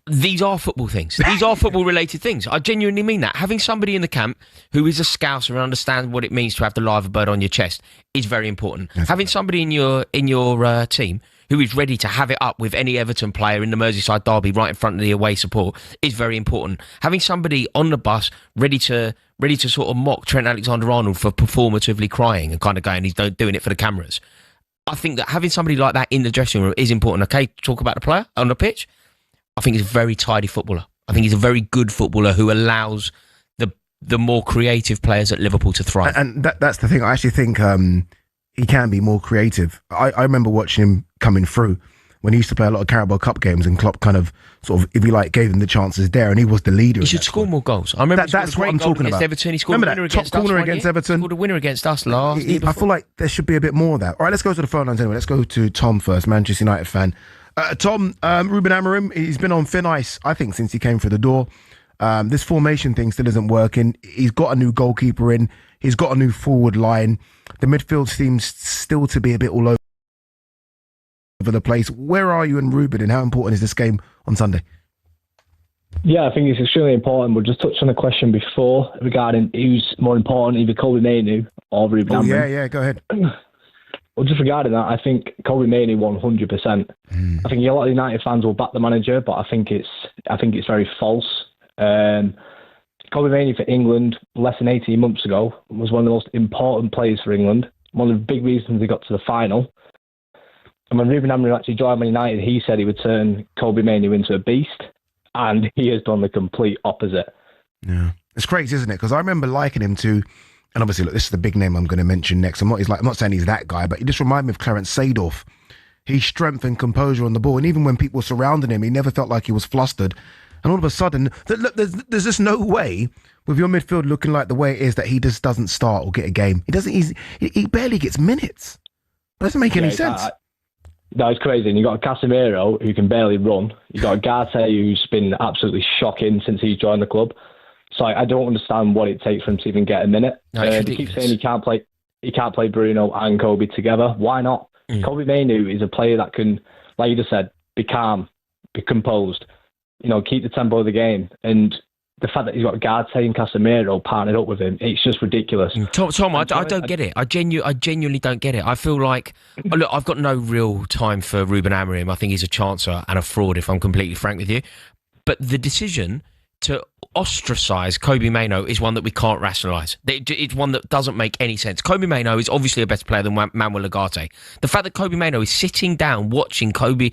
These are football things. These are football-related things. I genuinely mean that. Having somebody in the camp who is a scouser and understands what it means to have the live bird on your chest is very important. That's Having somebody in your team who is ready to have it up with any Everton player in the Merseyside derby right in front of the away support is very important. Having somebody on the bus ready to sort of mock Trent Alexander-Arnold for performatively crying and kind of going, he's doing it for the cameras. I think that having somebody like that in the dressing room is important. Okay, talk about the player on the pitch. I think he's a very tidy footballer. I think he's a very good footballer who allows the more creative players at Liverpool to thrive. And that's the thing. I actually think he can be more creative. I remember watching him coming through when he used to play a lot of Carabao Cup games, and Klopp kind of sort of, if you like, gave him the chances there, and he was the leader. He should score more goals. I remember that's what I'm talking about. Everton. He scored a winner against top corner against Everton. He scored a winner against us last year. I feel like there should be a bit more of that. All right, let's go to the phone lines anyway. Let's go to Tom first, Manchester United fan. Tom, Ruben Amorim, he's been on thin ice, I think, since he came through the door. This formation thing still isn't working. He's got a new goalkeeper in. He's got a new forward line. The midfield seems still to be a bit all over the place. Where are you and Ruben, and how important is this game on Sunday? Yeah, I think it's extremely important. We'll just touch on a question before regarding who's more important, either Kobbie Mainoo or Ruben Amorim. Yeah, go ahead. Well, just regarding that, I think Kobbie Mainoo 100%. I think a lot of United fans will back the manager, but I think it's very false. Kobbie Mainoo for England less than 18 months ago was one of the most important players for England. One of the big reasons they got to the final. And when Ruben Amorim actually joined Man United, he said he would turn Kobbie Mainoo into a beast, and he has done the complete opposite. Yeah, it's crazy, isn't it? Because I remember liking him too. And obviously, look, this is the big name I'm going to mention next. I'm not saying he's that guy, but he just reminded me of Clarence Seedorf. His strength and composure on the ball, and even when people surrounded him, he never felt like he was flustered. And all of a sudden, look, there's just no way with your midfield looking like the way it is that he just doesn't start or get a game. He barely gets minutes. Doesn't make any sense. That is crazy. And you've got a Casemiro who can barely run. You've got a Garte who's been absolutely shocking since he's joined the club. So I don't understand what it takes for him to even get a minute. No, they keep saying he can't play Bruno and Kobe together. Why not? Kobbie Mainoo is a player that can, like you just said, be calm, be composed, keep the tempo of the game. And the fact that he's got Garte and Casemiro partnered up with him, it's just ridiculous. Tom, I don't get it. I genuinely don't get it. I feel like, look, I've got no real time for Ruben Amorim. I think he's a chancer and a fraud, if I'm completely frank with you. But the decision to ostracise Kobbie Mainoo is one that we can't rationalise. It's one that doesn't make any sense. Kobbie Mainoo is obviously a better player than Manuel Ugarte. The fact that Kobbie Mainoo is sitting down watching Manuel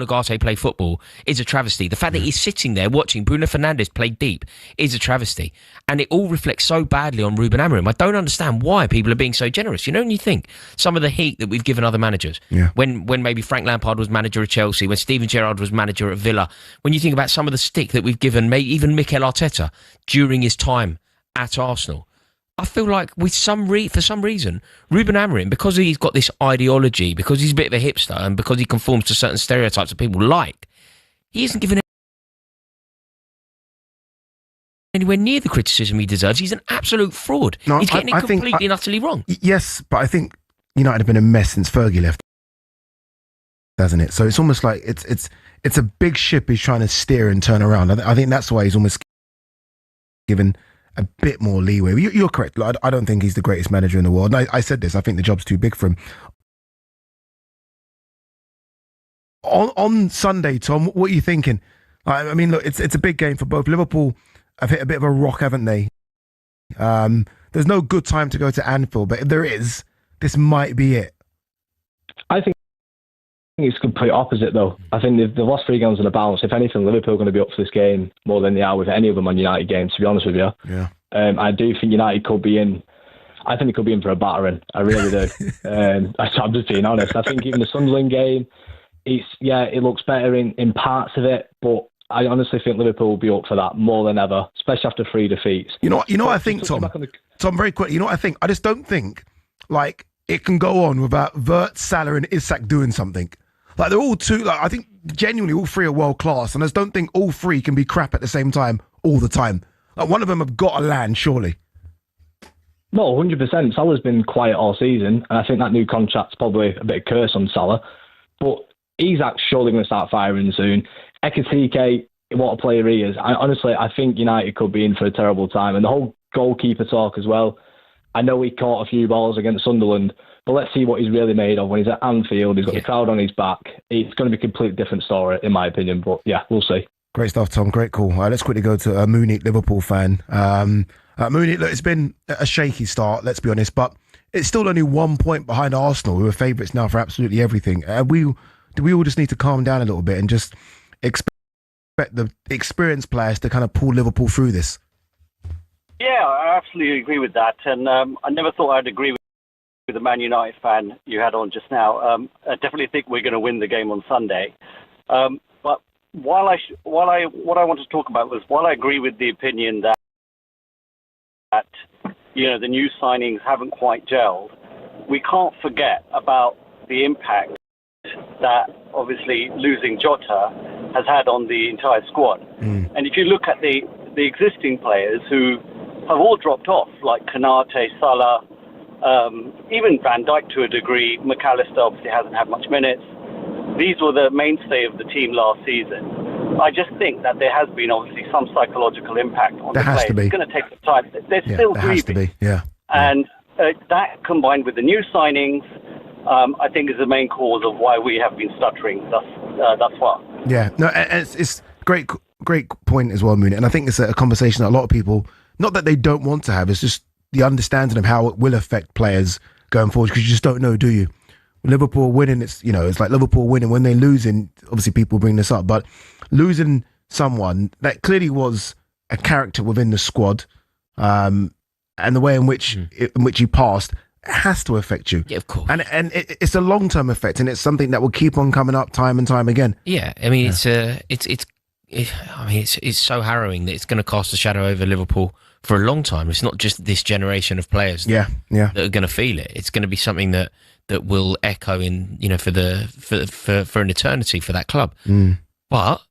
Ugarte play football is a travesty. The fact that he's sitting there watching Bruno Fernandes play deep is a travesty. And it all reflects so badly on Ruben Amorim. I don't understand why people are being so generous. When you think some of the heat that we've given other managers, when maybe Frank Lampard was manager at Chelsea, when Steven Gerrard was manager at Villa, when you think about some of the stick that we've given, maybe even Mikel Arteta during his time at Arsenal, I feel like for some reason, Ruben Amorim, because he's got this ideology, because he's a bit of a hipster, and because he conforms to certain stereotypes that people like, he isn't given anywhere near the criticism he deserves. He's an absolute fraud. No, he's getting it completely and utterly wrong. Yes, but I think United have been a mess since Fergie left, hasn't it? So it's almost like it's a big ship he's trying to steer and turn around. I think that's why he's almost given a bit more leeway. You're correct. I don't think he's the greatest manager in the world. And I said this. I think the job's too big for him. On Sunday, Tom, what are you thinking? I mean, look, it's a big game for both. Liverpool have hit a bit of a rock, haven't they? There's no good time to go to Anfield, but if there is, this might be it. I think it's the complete opposite, though. I think they've lost 3 games on the bounce. If anything, Liverpool are going to be up for this game more than they are with any other Man United games, to be honest with you. Yeah. I do think United could be in. I think they could be in for a battering. I really do. I'm just being honest. I think even the Sunderland game, it looks better in parts of it, but I honestly think Liverpool will be up for that more than ever, especially after 3 defeats. You know what I think, Tom? Tom, very quick. You know what I think? I just don't think like it can go on without Wirtz, Salah, and Isak doing something. Like they're all two. Like I think genuinely all 3 are world class, and I just don't think all 3 can be crap at the same time all the time. Like one of them have got to land, surely. No, 100%. Salah's been quiet all season, and I think that new contract's probably a bit of curse on Salah. But Isak's surely going to start firing soon. Ekitike, what a player he is. Honestly, I think United could be in for a terrible time. And the whole goalkeeper talk as well. I know he caught a few balls against Sunderland, but let's see what he's really made of when he's at Anfield. He's got the crowd on his back. It's going to be a completely different story, in my opinion. But yeah, we'll see. Great stuff, Tom. Great call. Let's quickly go to Mooney, Liverpool fan. Mooney, look, it's been a shaky start, let's be honest, but it's still only 1 point behind Arsenal, who are favourites now for absolutely everything. Do we all just need to calm down a little bit and just expect the experienced players to kind of pull Liverpool through this? Yeah, I absolutely agree with that. And I never thought I'd agree with the Man United fan you had on just now. I definitely think we're going to win the game on Sunday. But what I want to talk about was, while I agree with the opinion that the new signings haven't quite gelled, we can't forget about the impact that obviously losing Jota has had on the entire squad. And if you look at the existing players who have all dropped off, like Konate, Salah, even Van Dijk to a degree, McAllister obviously hasn't had much minutes. These were the mainstay of the team last season. I just think that there has been obviously some psychological impact on the players. It's going to take some time. They're still grieving. Has to be, yeah. And that combined with the new signings, I think is the main cause of why we have been stuttering thus far. Yeah, no, it's great point as well, Mooney. And I think it's a conversation that a lot of people, not that they don't want to have, it's just the understanding of how it will affect players going forward, because you just don't know, do you? Liverpool winning, it's like Liverpool winning. When they're losing, obviously people bring this up, but losing someone that clearly was a character within the squad, and the way in which he passed, has to affect you. Yeah, of course. And it's a long-term effect, and it's something that will keep on coming up time and time again. Yeah, I mean, it's so harrowing that it's going to cast a shadow over Liverpool for a long time. It's not just this generation of players that are going to feel it. It's going to be something that will echo in, for an eternity for that club. But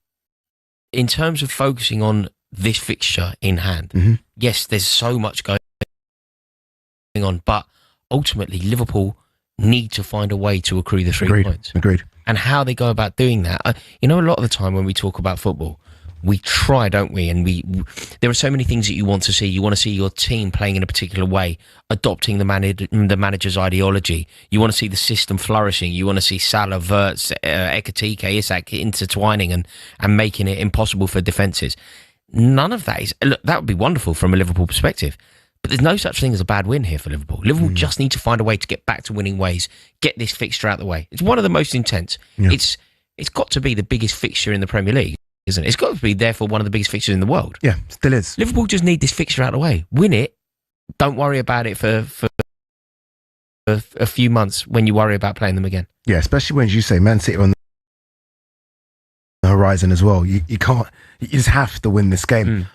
in terms of focusing on this fixture in hand, yes, there's so much going on, but ultimately Liverpool need to find a way to accrue the 3 points. Agreed. And how they go about doing that, a lot of the time when we talk about football, we try, don't we? And there are so many things that you want to see. You want to see your team playing in a particular way, adopting the manager's ideology. You want to see the system flourishing. You want to see Salah, Wirtz, Ekitike, Isak intertwining and making it impossible for defences. None of that that would be wonderful from a Liverpool perspective. But there's no such thing as a bad win here for Liverpool. Liverpool just need to find a way to get back to winning ways, get this fixture out of the way. It's one of the most intense. Yeah. It's got to be the biggest fixture in the Premier League, isn't it? It's got to be, therefore, one of the biggest fixtures in the world. Yeah, still is. Liverpool just need this fixture out of the way. Win it. Don't worry about it for a few months when you worry about playing them again. Yeah, especially when, as you say, Man City are on the horizon as well. You can't. You just have to win this game.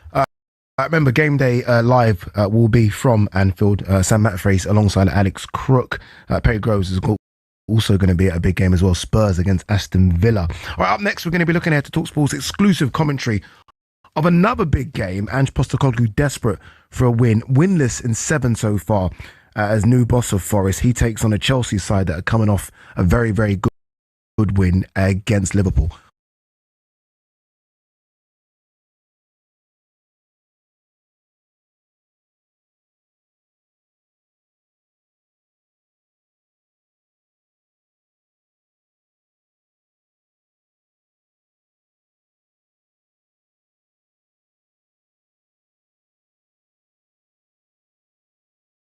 I remember Game Day Live will be from Anfield. Sam Matthews alongside Alex Crook. Perry Groves is also going to be at a big game as well. Spurs against Aston Villa. All right, up next, we're going to be looking at TalkSport's exclusive commentary of another big game. Ange Postecoglou desperate for a win. Winless in 7 so far as new boss of Forest. He takes on a Chelsea side that are coming off a very, very good win against Liverpool.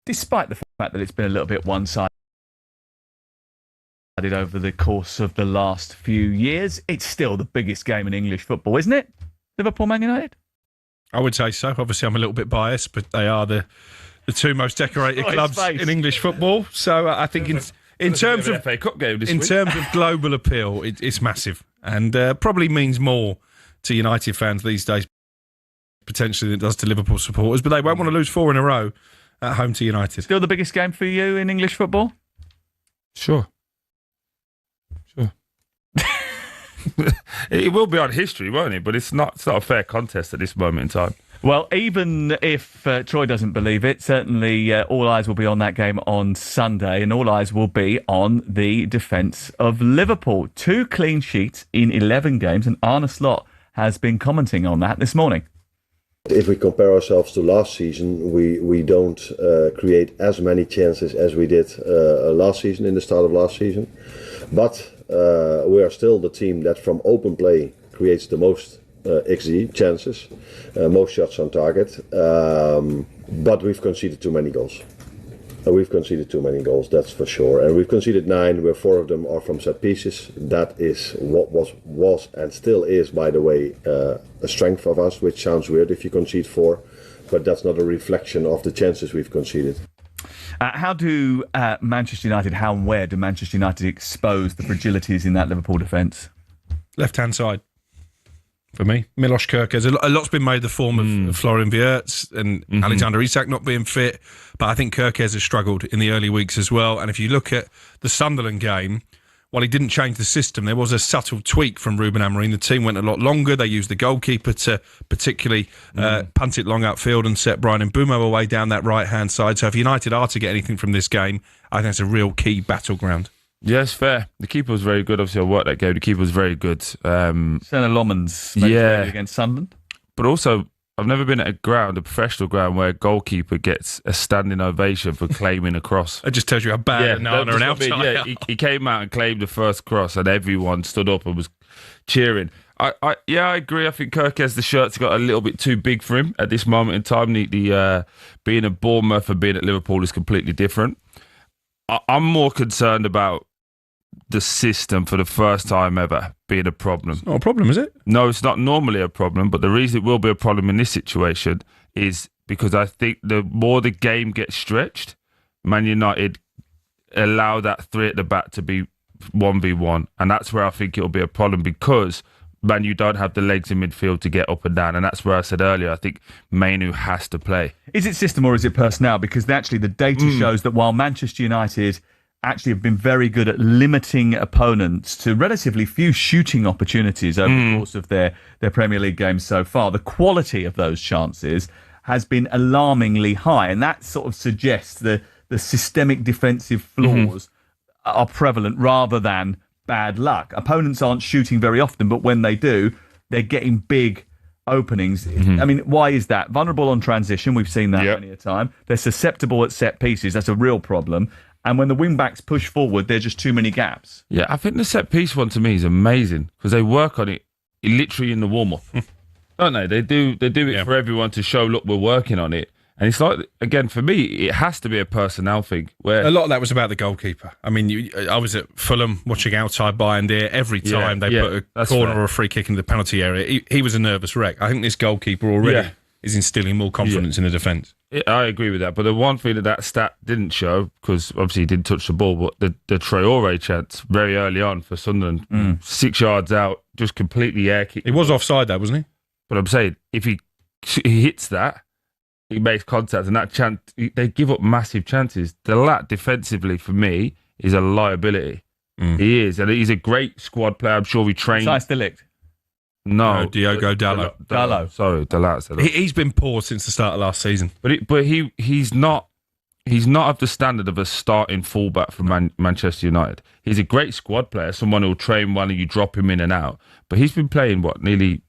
Despite the fact that it's been a little bit one-sided United over the course of the last few years. It's still the biggest game in English football, isn't it? Liverpool Man United? I would say so. Obviously, I'm a little bit biased, but they are the two most decorated clubs in English football. So I think in terms of FA Cup game in terms of global appeal, it's massive, and probably means more to United fans these days, potentially, than it does to Liverpool supporters. But they won't want to lose 4 in a row at home to United. Still the biggest game for you in English football? Sure. It will be on history, won't it? But it's not a fair contest at this moment in time. Well, even if Troy doesn't believe it, certainly all eyes will be on that game on Sunday, and all eyes will be on the defence of Liverpool. 2 clean sheets in 11 games, and Arne Slot has been commenting on that this morning. If we compare ourselves to last season, we don't create as many chances as we did last season, in the start of last season. But we are still the team that from open play creates the most XG chances, most shots on target. But we've conceded too many goals. We've conceded too many goals, that's for sure. And we've conceded 9, where 4 of them are from set pieces. That is what was and still is, by the way, a strength of us, which sounds weird if you concede 4, but that's not a reflection of the chances we've conceded. How do Manchester United, how and where do Manchester United expose the fragilities in that Liverpool defence? Left-hand side, for me. Milos Kerkez. A lot's been made of the form of Florian Wirtz and Alexander Isak not being fit, but I think Kerkez has struggled in the early weeks as well. And if you look at the Sunderland game, while he didn't change the system, there was a subtle tweak from Ruben Amorim. The team went a lot longer. They used the goalkeeper to particularly punt it long upfield and set Brian Mbeumo away down that right-hand side. So if United are to get anything from this game, I think it's a real key battleground. Yeah, it's fair. The keeper was very good. Obviously, I worked that game. The keeper was very good. Senna Lomans against Sunderland. But also, I've never been at a professional ground, where a goalkeeper gets a standing ovation for claiming a cross. It just tells you how bad Nana and outside. He came out and claimed the first cross, and everyone stood up and was cheering. I agree. I think Kerkez, the shirt's got a little bit too big for him at this moment in time. The being at Bournemouth and being at Liverpool is completely different. I'm more concerned about the system for the first time ever being a problem. It's not a problem, is it? No, it's not normally a problem, but the reason it will be a problem in this situation is because I think the more the game gets stretched, Man United allow that 3 at the back to be 1v1, and that's where I think it'll be a problem, because Man, you don't have the legs in midfield to get up and down, and that's where I said earlier, I think Mainu has to play. Is it system or is it personnel? Because actually the data shows that while Manchester United actually have been very good at limiting opponents to relatively few shooting opportunities over the course of their Premier League games so far, the quality of those chances has been alarmingly high, and that sort of suggests the systemic defensive flaws are prevalent rather than bad luck. Opponents aren't shooting very often, but when they do, they're getting big openings. I mean, why is that? Vulnerable on transition, we've seen that many a time. They're susceptible at set pieces, that's a real problem. And when the wing-backs push forward, there are just too many gaps. Yeah, I think the set-piece one to me is amazing, because they work on it literally in the warm-up, don't they? They do it for everyone to show, look, we're working on it. And it's like, again, for me, it has to be a personnel thing. Where a lot of that was about the goalkeeper. I mean, I was at Fulham watching outside Bayern there. Every time they put a corner or a free kick into the penalty area, he was a nervous wreck. I think this goalkeeper already is instilling more confidence in the defence. I agree with that. But the one thing that stat didn't show, because obviously he didn't touch the ball, but the Traore chance very early on for Sunderland, 6 yards out, just completely air kicked. He was offside though, wasn't he? But I'm saying, if he hits that, he makes contact, and that chance, they give up massive chances. Delat, defensively, for me, is a liability. He is, and he's a great squad player. I'm sure we trained. Size Delict. No, Diogo Dalot. Sorry, Delat. He's been poor since the start of last season. But he's not of the standard of a starting fullback for Manchester United. He's a great squad player, someone who'll train one and you drop him in and out. But he's been playing, nearly...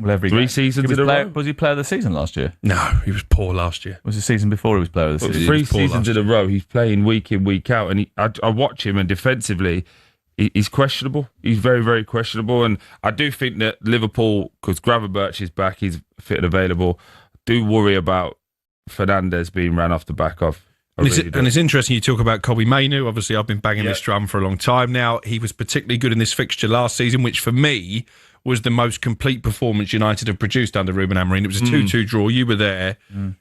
every 3 seasons in a row? Was he player of the season last year? No, he was poor last year. Was the season before he was player of the season? 3 seasons in a row, he's playing week in, week out. And I watch him, and defensively, he's questionable. He's very, very questionable. And I do think that Liverpool, because Gravenberch is back, he's fit and available, do worry about Fernandes being ran off the back of. And it's interesting you talk about Kobbie Mainoo. Obviously, I've been banging this drum for a long time now. He was particularly good in this fixture last season, which for me was the most complete performance United have produced under Ruben Amorim. It was a 2-2 draw. You were there.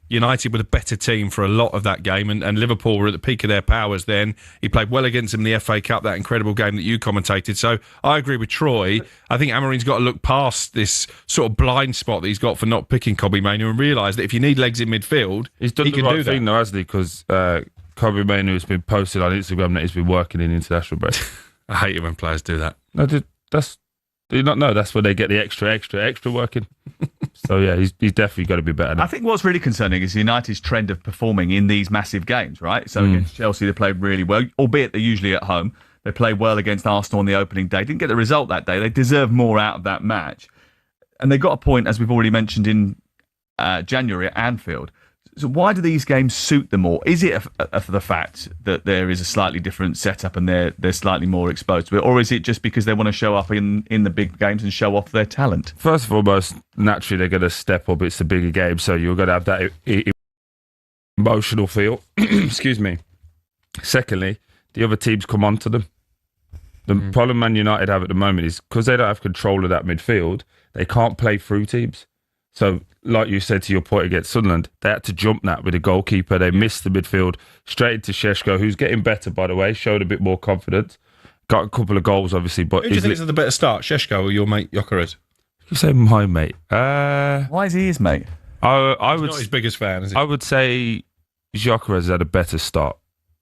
United were the better team for a lot of that game, and Liverpool were at the peak of their powers then. He played well against them in the FA Cup, that incredible game that you commentated. So I agree with Troy. I think Amorim's got to look past this sort of blind spot that he's got for not picking Kobbie Mainoo and realise that if you need legs in midfield, he's done he the can right do thing that. though, hasn't he? Because Kobbie Mainoo has been posted on Instagram that he's been working in international break. I hate it when players do that. No, do you not know that's where they get the extra working? So yeah, he's definitely got to be better now. I think what's really concerning is United's trend of performing in these massive games, right? So against Chelsea, they played really well, albeit they're usually at home. They played well against Arsenal on the opening day. Didn't get the result that day. They deserve more out of that match. And they got a point, as we've already mentioned, in January at Anfield. So why do these games suit them more? Is it for the fact that there is a slightly different setup and they're slightly more exposed to it? Or is it just because they want to show up in the big games and show off their talent? First of all, most naturally they're going to step up. It's a bigger game, so you're going to have that emotional feel. Excuse me. Secondly, the other teams come on to them. The problem Man United have at the moment is because they don't have control of that midfield, they can't play through teams. So, like you said to your point against Sunderland, they had to jump that with the goalkeeper. They missed the midfield straight into Šeško, who's getting better, by the way, showed a bit more confidence. Got a couple of goals, obviously. But who do you think is the better start, Šeško or your mate Gyökeres? You say my mate. Why is he his mate? I would not his biggest fan, is he? I would say Gyökeres had a better start.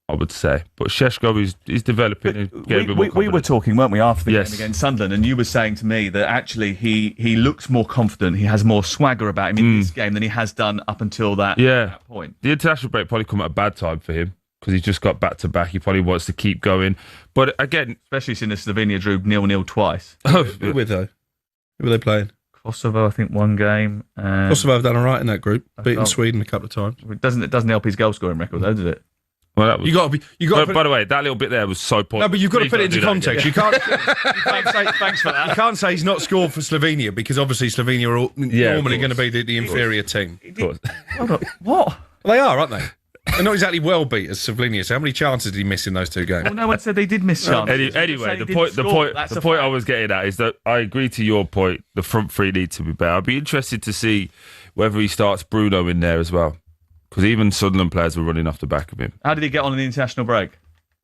I would say, but Šeško is developing. And getting a bit more we were talking, weren't we, after the Yes. game against Sunderland, and you were saying to me that actually he looks more confident, he has more swagger about him in this game than he has done up until that point. The international break probably come at a bad time for him because he's just got back to back. He probably wants to keep going, but again, especially since Slovenia drew 0-0 twice. Who were they? Who were they playing? Kosovo, I think, one game. Kosovo have done all right in that group, beaten Sweden a couple of times. It doesn't help his goal scoring record, though, does it? Well, that was, you got to be. By the way, that little bit there was so poor. No, but you've got to put it into context. You can't. Thanks for that. You can't say he's not scored for Slovenia because obviously Slovenia are normally going to be the inferior team. Of course. What? Well, they are, aren't they? They're not exactly well beat as Slovenia. So how many chances did he miss in those two games? Well, no one said they did miss chances. Anyway, the point I was getting at is that I agree to your point. The front three need to be better. I'd be interested to see whether he starts Bruno in there as well. Because even Sunderland players were running off the back of him. How did he get on in the international break?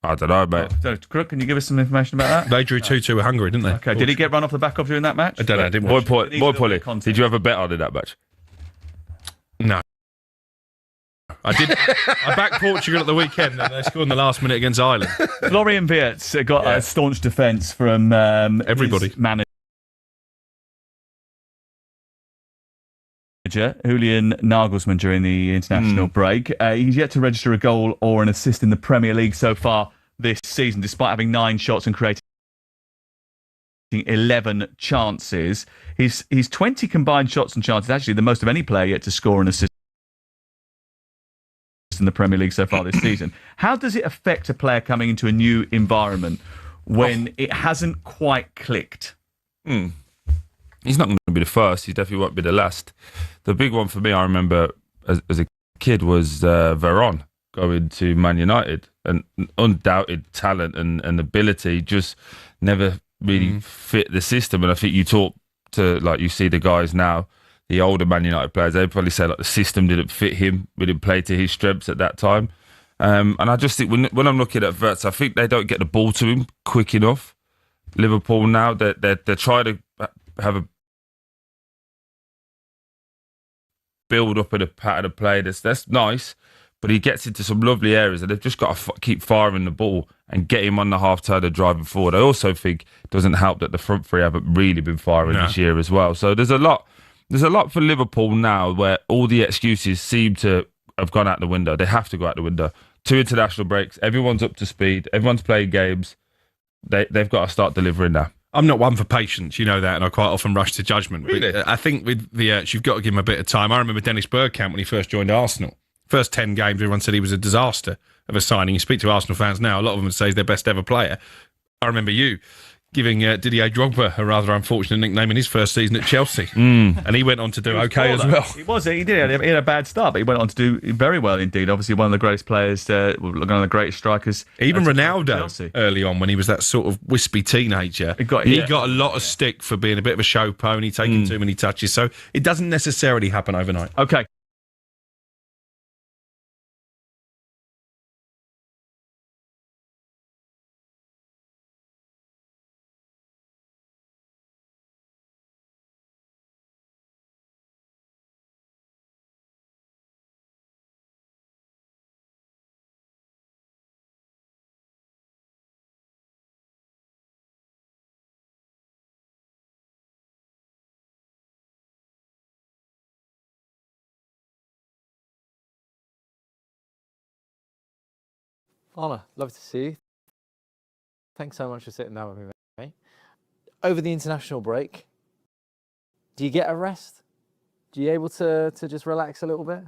I don't know, mate. Crook, can you give us some information about that? They drew 2-2 with Hungary, didn't they? Okay, did he get run off the back of during that match? I don't know, I didn't watch Boy Polly, did you have a bet on in that match? No. I did. I backed Portugal at the weekend and they scored in the last minute against Ireland. Florian Wirtz got a staunch defence from everybody. His manager, Julian Nagelsmann, during the international break. He's yet to register a goal or an assist in the Premier League so far this season, despite having 9 shots and creating 11 chances. His 20 combined shots and chances, actually the most of any player yet to score an assist in the Premier League so far this season. How does it affect a player coming into a new environment when it hasn't quite clicked? He's not going to be the first. He definitely won't be the last. The big one for me, I remember as a kid, was Veron going to Man United. And undoubted talent and ability, just never really fit the system. And I think you talk to, like, you see the guys now, the older Man United players, they probably say like the system didn't fit him, we didn't play to his strengths at that time. And I just think when I'm looking at Wirtz, I think they don't get the ball to him quick enough. Liverpool now, they're trying to have a build up in a pattern of play that's nice, but he gets into some lovely areas and they've just got to keep firing the ball and get him on the half-turner driving forward. I also think it doesn't help that the front three haven't really been firing this year as well. So there's a lot for Liverpool now where all the excuses seem to have gone out the window. They have to go out the window. 2 international breaks, everyone's up to speed, everyone's playing games. They've got to start delivering now. I'm not one for patience, you know that, and I quite often rush to judgment. Really? But I think with Wirtz, you've got to give him a bit of time. I remember Dennis Bergkamp when he first joined Arsenal. First 10 games, everyone said he was a disaster of a signing. You speak to Arsenal fans now, a lot of them would say he's their best ever player. I remember you giving Didier Drogba a rather unfortunate nickname in his first season at Chelsea. And he went on to do okay as well. He did. He had a bad start, but he went on to do very well indeed. Obviously, one of the greatest players, one of the greatest strikers. Even Ronaldo, early on, when he was that sort of wispy teenager, he got a lot of stick for being a bit of a show pony, taking too many touches. So it doesn't necessarily happen overnight. Okay. Honor, love to see you. Thanks so much for sitting down with me, mate. Over the international break, do you get a rest? Do you able to just relax a little bit?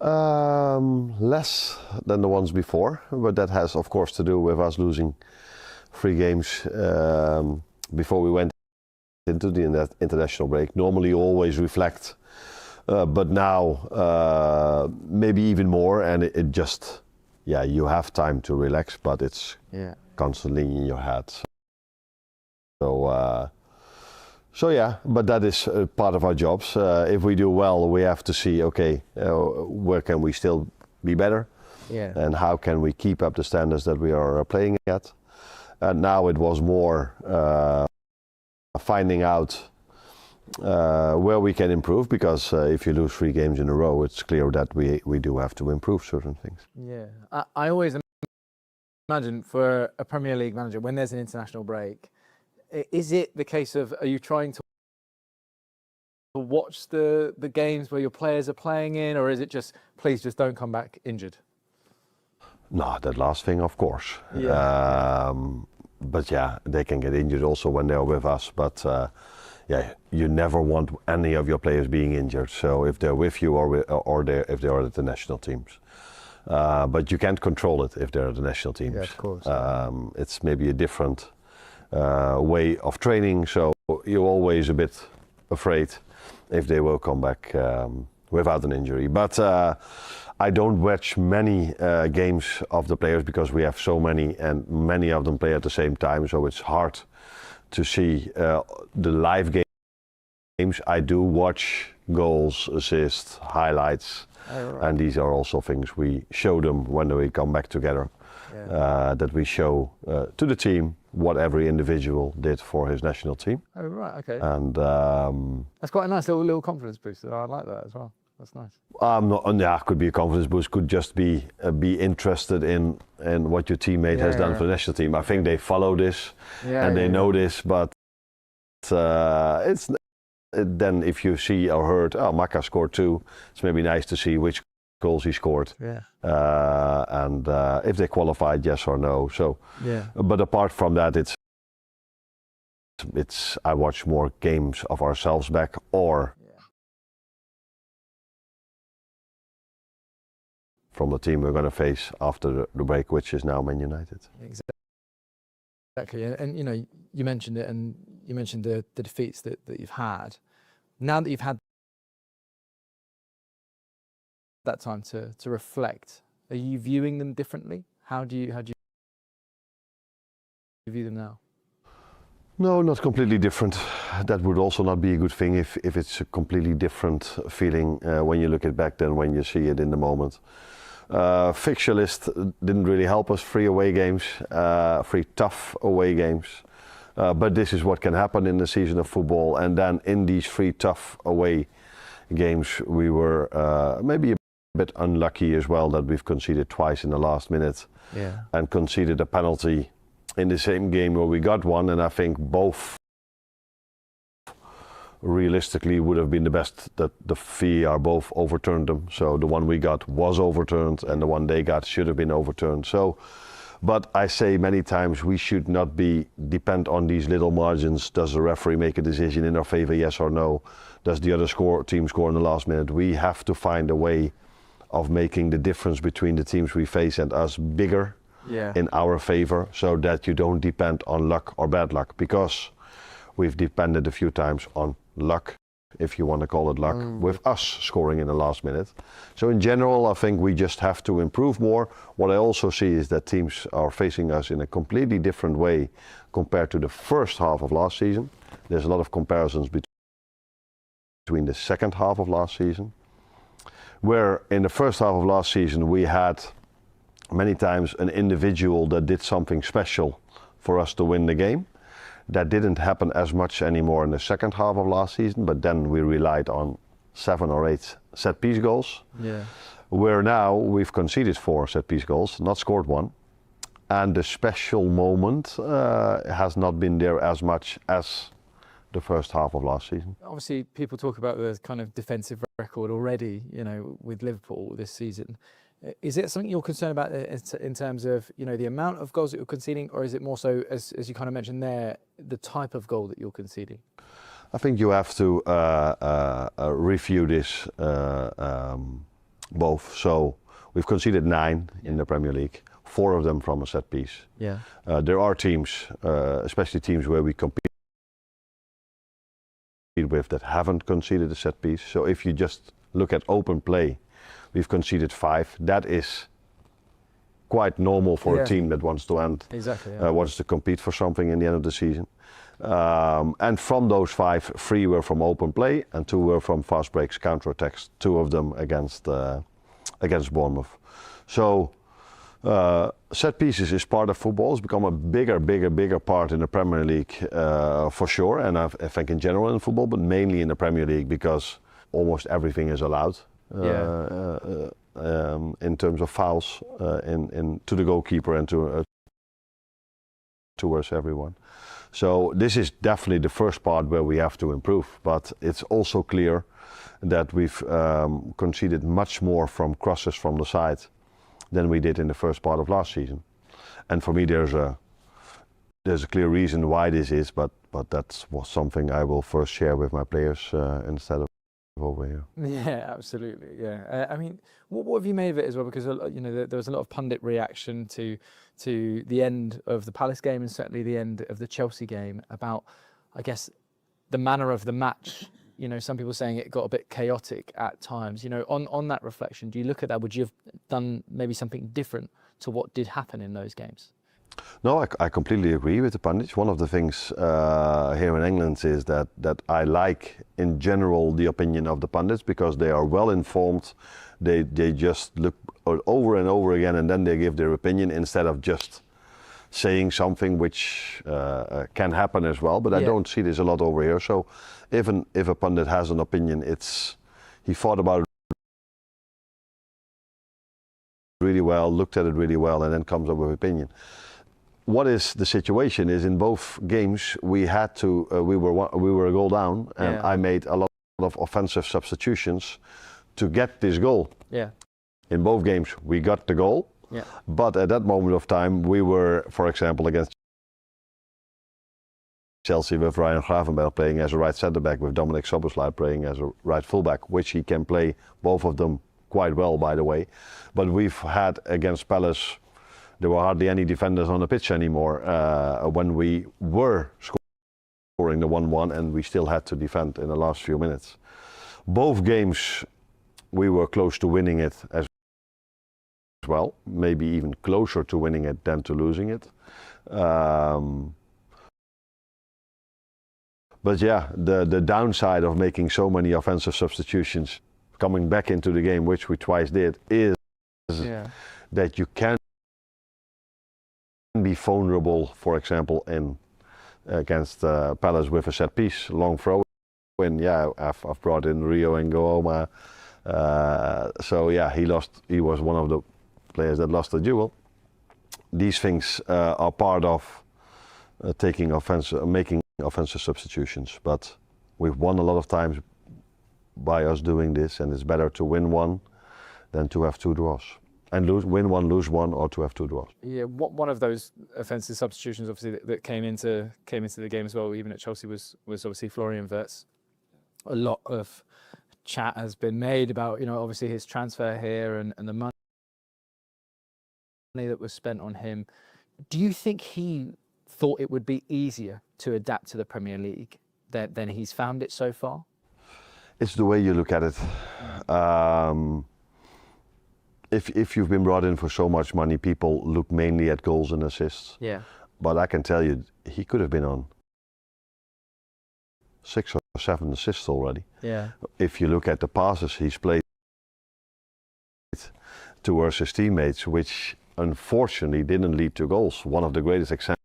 Less than the ones before, but that has of course to do with us losing 3 games before we went into the international break. Normally you always reflect, but now maybe even more, and it just, you have time to relax, but it's constantly in your head. So yeah, but that is part of our jobs. If we do well, we have to see, okay, where can we still be better? And how can we keep up the standards that we are playing at? And now it was more finding out where we can improve, because if you lose 3 games in a row, it's clear that we do have to improve certain things. Yeah, I always imagine for a Premier League manager, when there's an international break, is it the case of, are you trying to watch the games where your players are playing in, or is it just, please just don't come back injured? No, that last thing, of course. But yeah, they can get injured also when they're with us. But you never want any of your players being injured. So if they're with you or if they are at the national teams. But you can't control it if they're at the national teams. Yeah, of course. It's maybe a different way of training, so you're always a bit afraid if they will come back without an injury. But I don't watch many games of the players, because we have so many and many of them play at the same time, so it's hard to see the live games. I do watch goals, assists, highlights, and these are also things we show them when we come back together. That we show to the team what every individual did for his national team. Oh, right, okay. And that's quite a nice little confidence booster. I like that as well. That's nice. Could be a confidence boost, could just be interested in what your teammate has done for the national team. I think they follow this and they know this, but then if you see or heard, Maka scored 2, it's maybe nice to see which goals he scored, and if they qualified, yes or no. So, but apart from that, it's I watch more games of ourselves back, or from the team we're going to face after the break, which is now Man United. Exactly, and you mentioned it, and you mentioned the defeats that you've had. Now that you've had that time to reflect, are you viewing them differently? How do you view them now? No, not completely different. That would also not be a good thing if it's a completely different feeling when you look it back than when you see it in the moment. Fixture list didn't really help us. 3 away games, 3 tough away games. But this is what can happen in the season of football. And then in these 3 tough away games, we were maybe a bit unlucky as well, that we've conceded twice in the last minute and conceded a penalty in the same game where we got one, and I think both realistically would have been the best. That the VAR both overturned them, so the one we got was overturned and the one they got should have been overturned. So, but I say many times, we should not depend on these little margins. Does the referee make a decision in our favor, yes or no? Does the other team score in the last minute? We have to find a way of making the difference between the teams we face and us bigger in our favor, so that you don't depend on luck or bad luck, because we've depended a few times on luck, if you want to call it luck, with us scoring in the last minute. So in general, I think we just have to improve more. What I also see is that teams are facing us in a completely different way compared to the first half of last season. There's a lot of comparisons between the second half of last season, where in the first half of last season we had many times an individual that did something special for us to win the game. That didn't happen as much anymore in the second half of last season, but then we relied on 7 or 8 set-piece goals. Yeah. Where now we've conceded 4 set-piece goals, not scored 1. And the special moment has not been there as much as the first half of last season. Obviously, people talk about the kind of defensive record already, you know, with Liverpool this season. Is it something you're concerned about in terms of, you know, the amount of goals that you're conceding, or is it more so, as you kind of mentioned there, the type of goal that you're conceding? I think you have to review this both. So we've conceded 9 in the Premier League, 4 of them from a set piece. Yeah. There are teams, especially teams where we compete with, that haven't conceded a set piece. So if you just look at open play, we've conceded 5. That is quite normal for a team that wants to wants to compete for something in the end of the season. And from those 5, 3 were from open play and 2 were from fast breaks, counter attacks. 2 of them against Bournemouth. So set pieces is part of football. It's become a bigger part in the Premier League for sure, and I think in general in football, but mainly in the Premier League, because almost everything is allowed. In terms of fouls to the goalkeeper and towards everyone. So this is definitely the first part where we have to improve, but it's also clear that we've conceded much more from crosses from the side than we did in the first part of last season. And for me there's a clear reason why this is, but that's something I will first share with my players instead of over here. Yeah, absolutely. Yeah, I mean, what have you made of it as well? Because you know, there was a lot of pundit reaction to the end of the Palace game and certainly the end of the Chelsea game about, I guess, the manner of the match. You know, some people saying it got a bit chaotic at times. You know, on that reflection, do you look at that? Would you have done maybe something different to what did happen in those games? No, I completely agree with the pundits. One of the things here in England is that I like in general the opinion of the pundits, because they are well informed. They just look over and over again and then they give their opinion instead of just saying something, which can happen as well. But I don't see this a lot over here. So even if a pundit has an opinion, he thought about it really well, looked at it really well, and then comes up with an opinion. What is the situation is in both games we had to we were a goal down, and I made a lot of offensive substitutions to get this goal. Yeah. In both games we got the goal. Yeah. But at that moment of time we were, for example, against Chelsea with Ryan Gravenberch playing as a right centre back, with Dominic Szoboszlai playing as a right full back, which he can play both of them quite well, by the way. But we've had against Palace, there were hardly any defenders on the pitch anymore when we were scoring the 1-1, and we still had to defend in the last few minutes. Both games we were close to winning it as well, maybe even closer to winning it than to losing it. But yeah, the downside of making so many offensive substitutions coming back into the game, which we twice did, is that you can be vulnerable, for example, against Palace with a set piece, long throw in. Yeah, I've brought in Rio and Ngoma. So yeah, he was one of the players that lost the duel. These things are part of making offensive substitutions, but we've won a lot of times by us doing this, and it's better to win one than to have 2 draws. And win one, lose one, or to have 2 draws. Yeah, one of those offensive substitutions, obviously, that came into the game as well, even at Chelsea, was obviously Florian Wirtz. A lot of chat has been made about, you know, obviously his transfer here and the that was spent on him. Do you think he thought it would be easier to adapt to the Premier League than he's found it so far? It's the way you look at it. If you've been brought in for so much money, people look mainly at goals and assists. Yeah. But I can tell you, he could have been on 6 or 7 assists already. Yeah. If you look at the passes he's played towards his teammates, which unfortunately didn't lead to goals. One of the greatest examples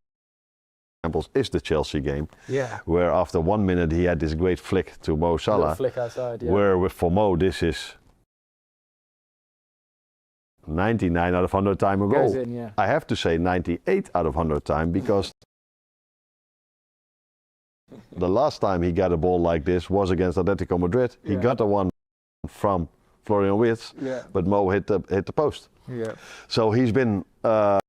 is the Chelsea game, where after 1 minute he had this great flick to Mo Salah, flick outside, yeah. where for Mo this is 99 out of 100 time a goal. Goes in, yeah. I have to say 98 out of 100 time, because the last time he got a ball like this was against Atletico Madrid. He got the one from Florian Wirtz, but Mo hit the post. Yeah. So he's been a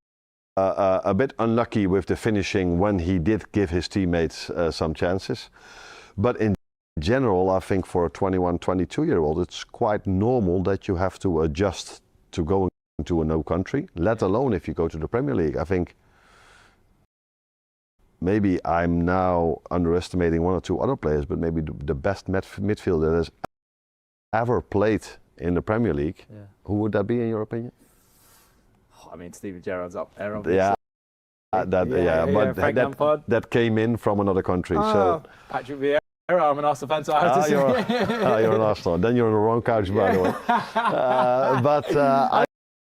bit unlucky with the finishing when he did give his teammates some chances. But in general, I think for a 21, 22-year-old, it's quite normal that you have to adjust to going to a no country, let alone if you go to the Premier League. I think maybe I'm now underestimating 1 or 2 other players, but maybe the best midfielder that has ever played in the Premier League. Yeah. Who would that be in your opinion? I mean, Steven Gerrard's up there, obviously. Yeah, but Frank Lampard. that came in from another country. So Patrick Vieira, I'm an Arsenal fan, so I have to say. you're an Arsenal. Then you're on the wrong couch, by the way.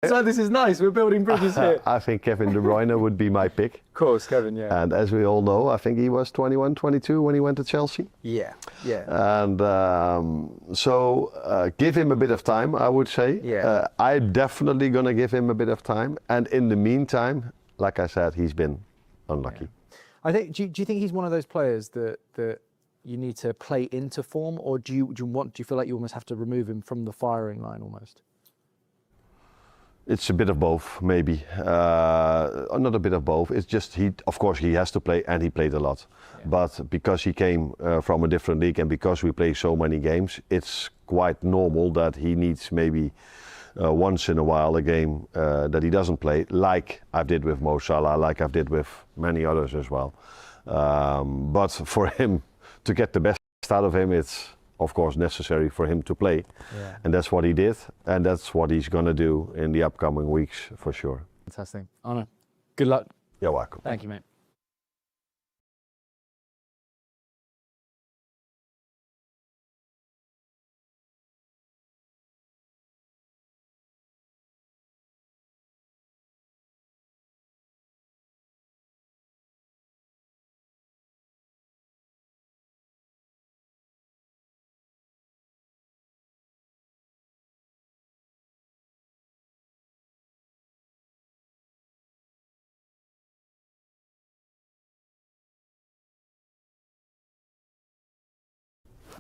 So this is nice. We're building bridges here. I think Kevin De Bruyne would be my pick. Of course, Kevin, yeah. And as we all know, I think he was 21, 22 when he went to Chelsea. Yeah. And so give him a bit of time, I would say. Yeah. I'm definitely going to give him a bit of time. And in the meantime, like I said, he's been unlucky. Yeah. I think. Do you think he's one of those players that you need to play into form, or do you feel like you almost have to remove him from the firing line almost? It's a bit of both, maybe. Not a bit of both. It's just of course, he has to play, and he played a lot. Yeah. But because he came from a different league, and because we play so many games, it's quite normal that he needs maybe once in a while a game that he doesn't play, like I did with Mo Salah, like I did with many others as well. But for him to get the best out of him, it's of course necessary for him to play, and that's what he did, and that's what he's going to do in the upcoming weeks for sure. Fantastic. Arno, good luck. You're welcome. Thank you, mate.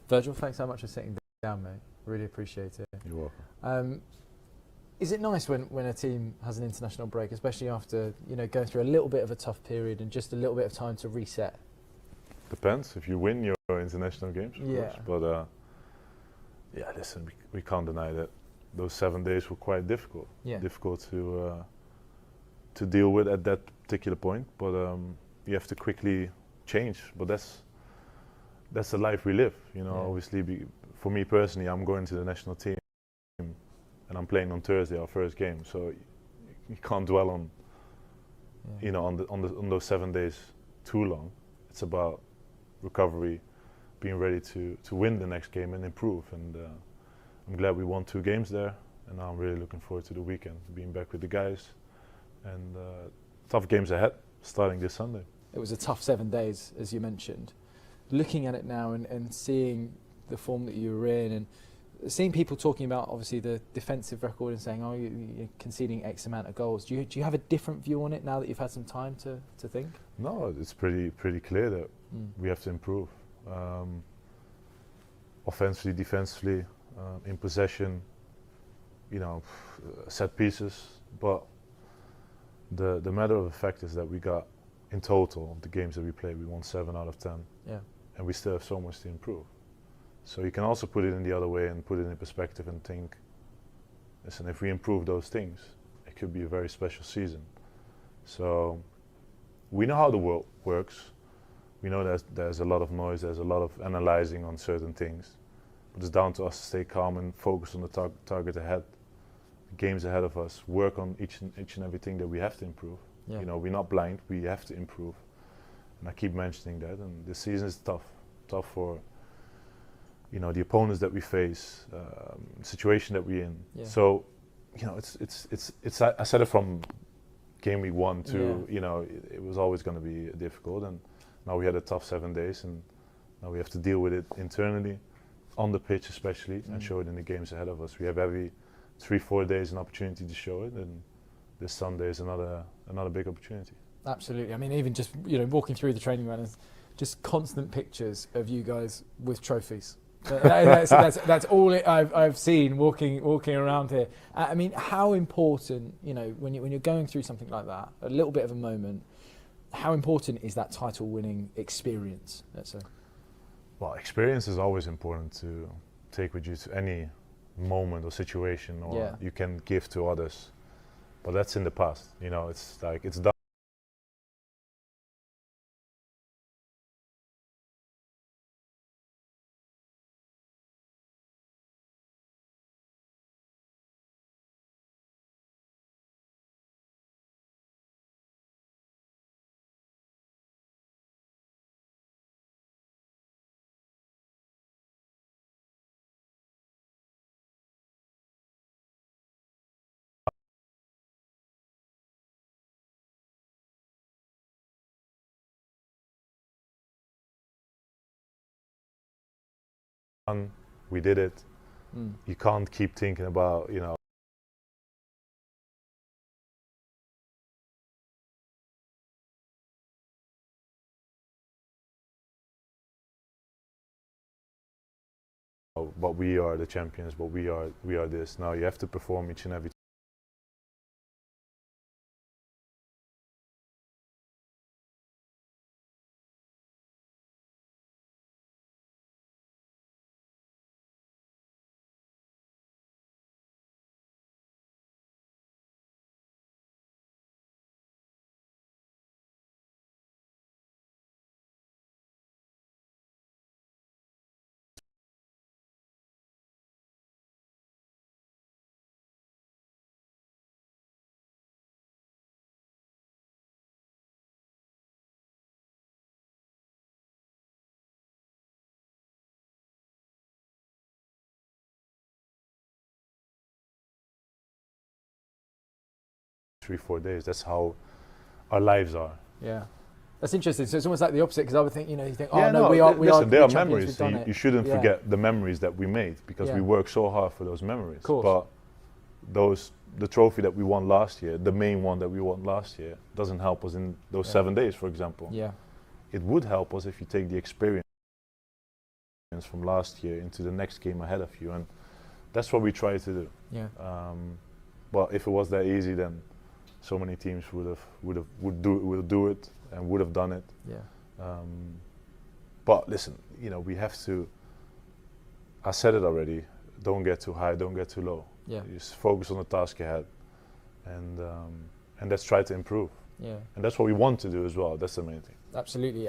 Virgil, thanks so much for sitting down, mate. Really appreciate it. You're welcome. Is it nice when a team has an international break, especially after going through a little bit of a tough period and just a little bit of time to reset? Depends if you win your international games, of Yeah. course. But listen, we can't deny that those 7 days were quite difficult. Yeah. Difficult to deal with at that particular point. But you have to quickly change. But that's the life we live, Obviously, for me personally, I'm going to the national team, and I'm playing on Thursday, our first game. So you can't dwell on, on those 7 days too long. It's about recovery, being ready to win the next game and improve. And I'm glad we won 2 games there, and now I'm really looking forward to the weekend, being back with the guys, and tough games ahead, starting this Sunday. It was a tough 7 days, as you mentioned. Looking at it now and seeing the form that you were in, and seeing people talking about obviously the defensive record and saying, oh, you're conceding X amount of goals. Do you have a different view on it now that you've had some time to think? No, it's pretty clear that we have to improve. Offensively, defensively, in possession, set pieces. But the matter of the fact is that we got, in total, the games that we played, we won 7 out of 10. Yeah. And we still have so much to improve. So you can also put it in the other way and put it in perspective and think, listen, if we improve those things, could be a very special season. So we know how the world works. We know there's a lot of noise, there's a lot of analyzing on certain things. But it's down to us to stay calm and focus on the target ahead, the games ahead of us, work on each and everything that we have to improve. Yeah. You know, we're not blind, we have to improve. And I keep mentioning that, and this season is tough for, you know, the opponents that we face, situation that we're in. Yeah. So, you know, I said it from game week 1 to, you know, it was always going to be difficult, and now we had a tough 7 days, and now we have to deal with it internally, on the pitch especially, and show it in the games ahead of us. We have every 3-4 days an opportunity to show it, and this Sunday is another big opportunity. Absolutely. I mean, even just, you know, walking through the training ground, is just constant pictures of you guys with trophies. That's all I've seen walking around here. I mean, how important, you know, when you're going through something like that, a little bit of a moment, how important is that title-winning experience, let's say? Well, experience is always important to take with you to any moment or situation, or you can give to others. But that's in the past, you know, it's like, it's done. We did it. You can't keep thinking about, you know, but we are the champions, but we are this. Now you have to perform each and every three, 4 days. That's how our lives are. Yeah. That's interesting. So it's almost like the opposite, because I would think, you know, you think, oh Yeah, no, we are there are champions, memories. we've done it. You shouldn't forget the memories that we made, because we worked so hard for those memories. Of course. But the trophy that we won last year, the main one that we won last year, doesn't help us in those 7 days, for example. Yeah. It would help us if you take the experience from last year into the next game ahead of you, and that's what we try to do. Yeah. But if it was that easy, then so many teams would do it and would have done it. Yeah. But listen, you know, we have to. I said it already. Don't get too high. Don't get too low. Yeah. Just focus on the task ahead, and let's try to improve. Yeah. And that's what we want to do as well. That's the main thing. Absolutely.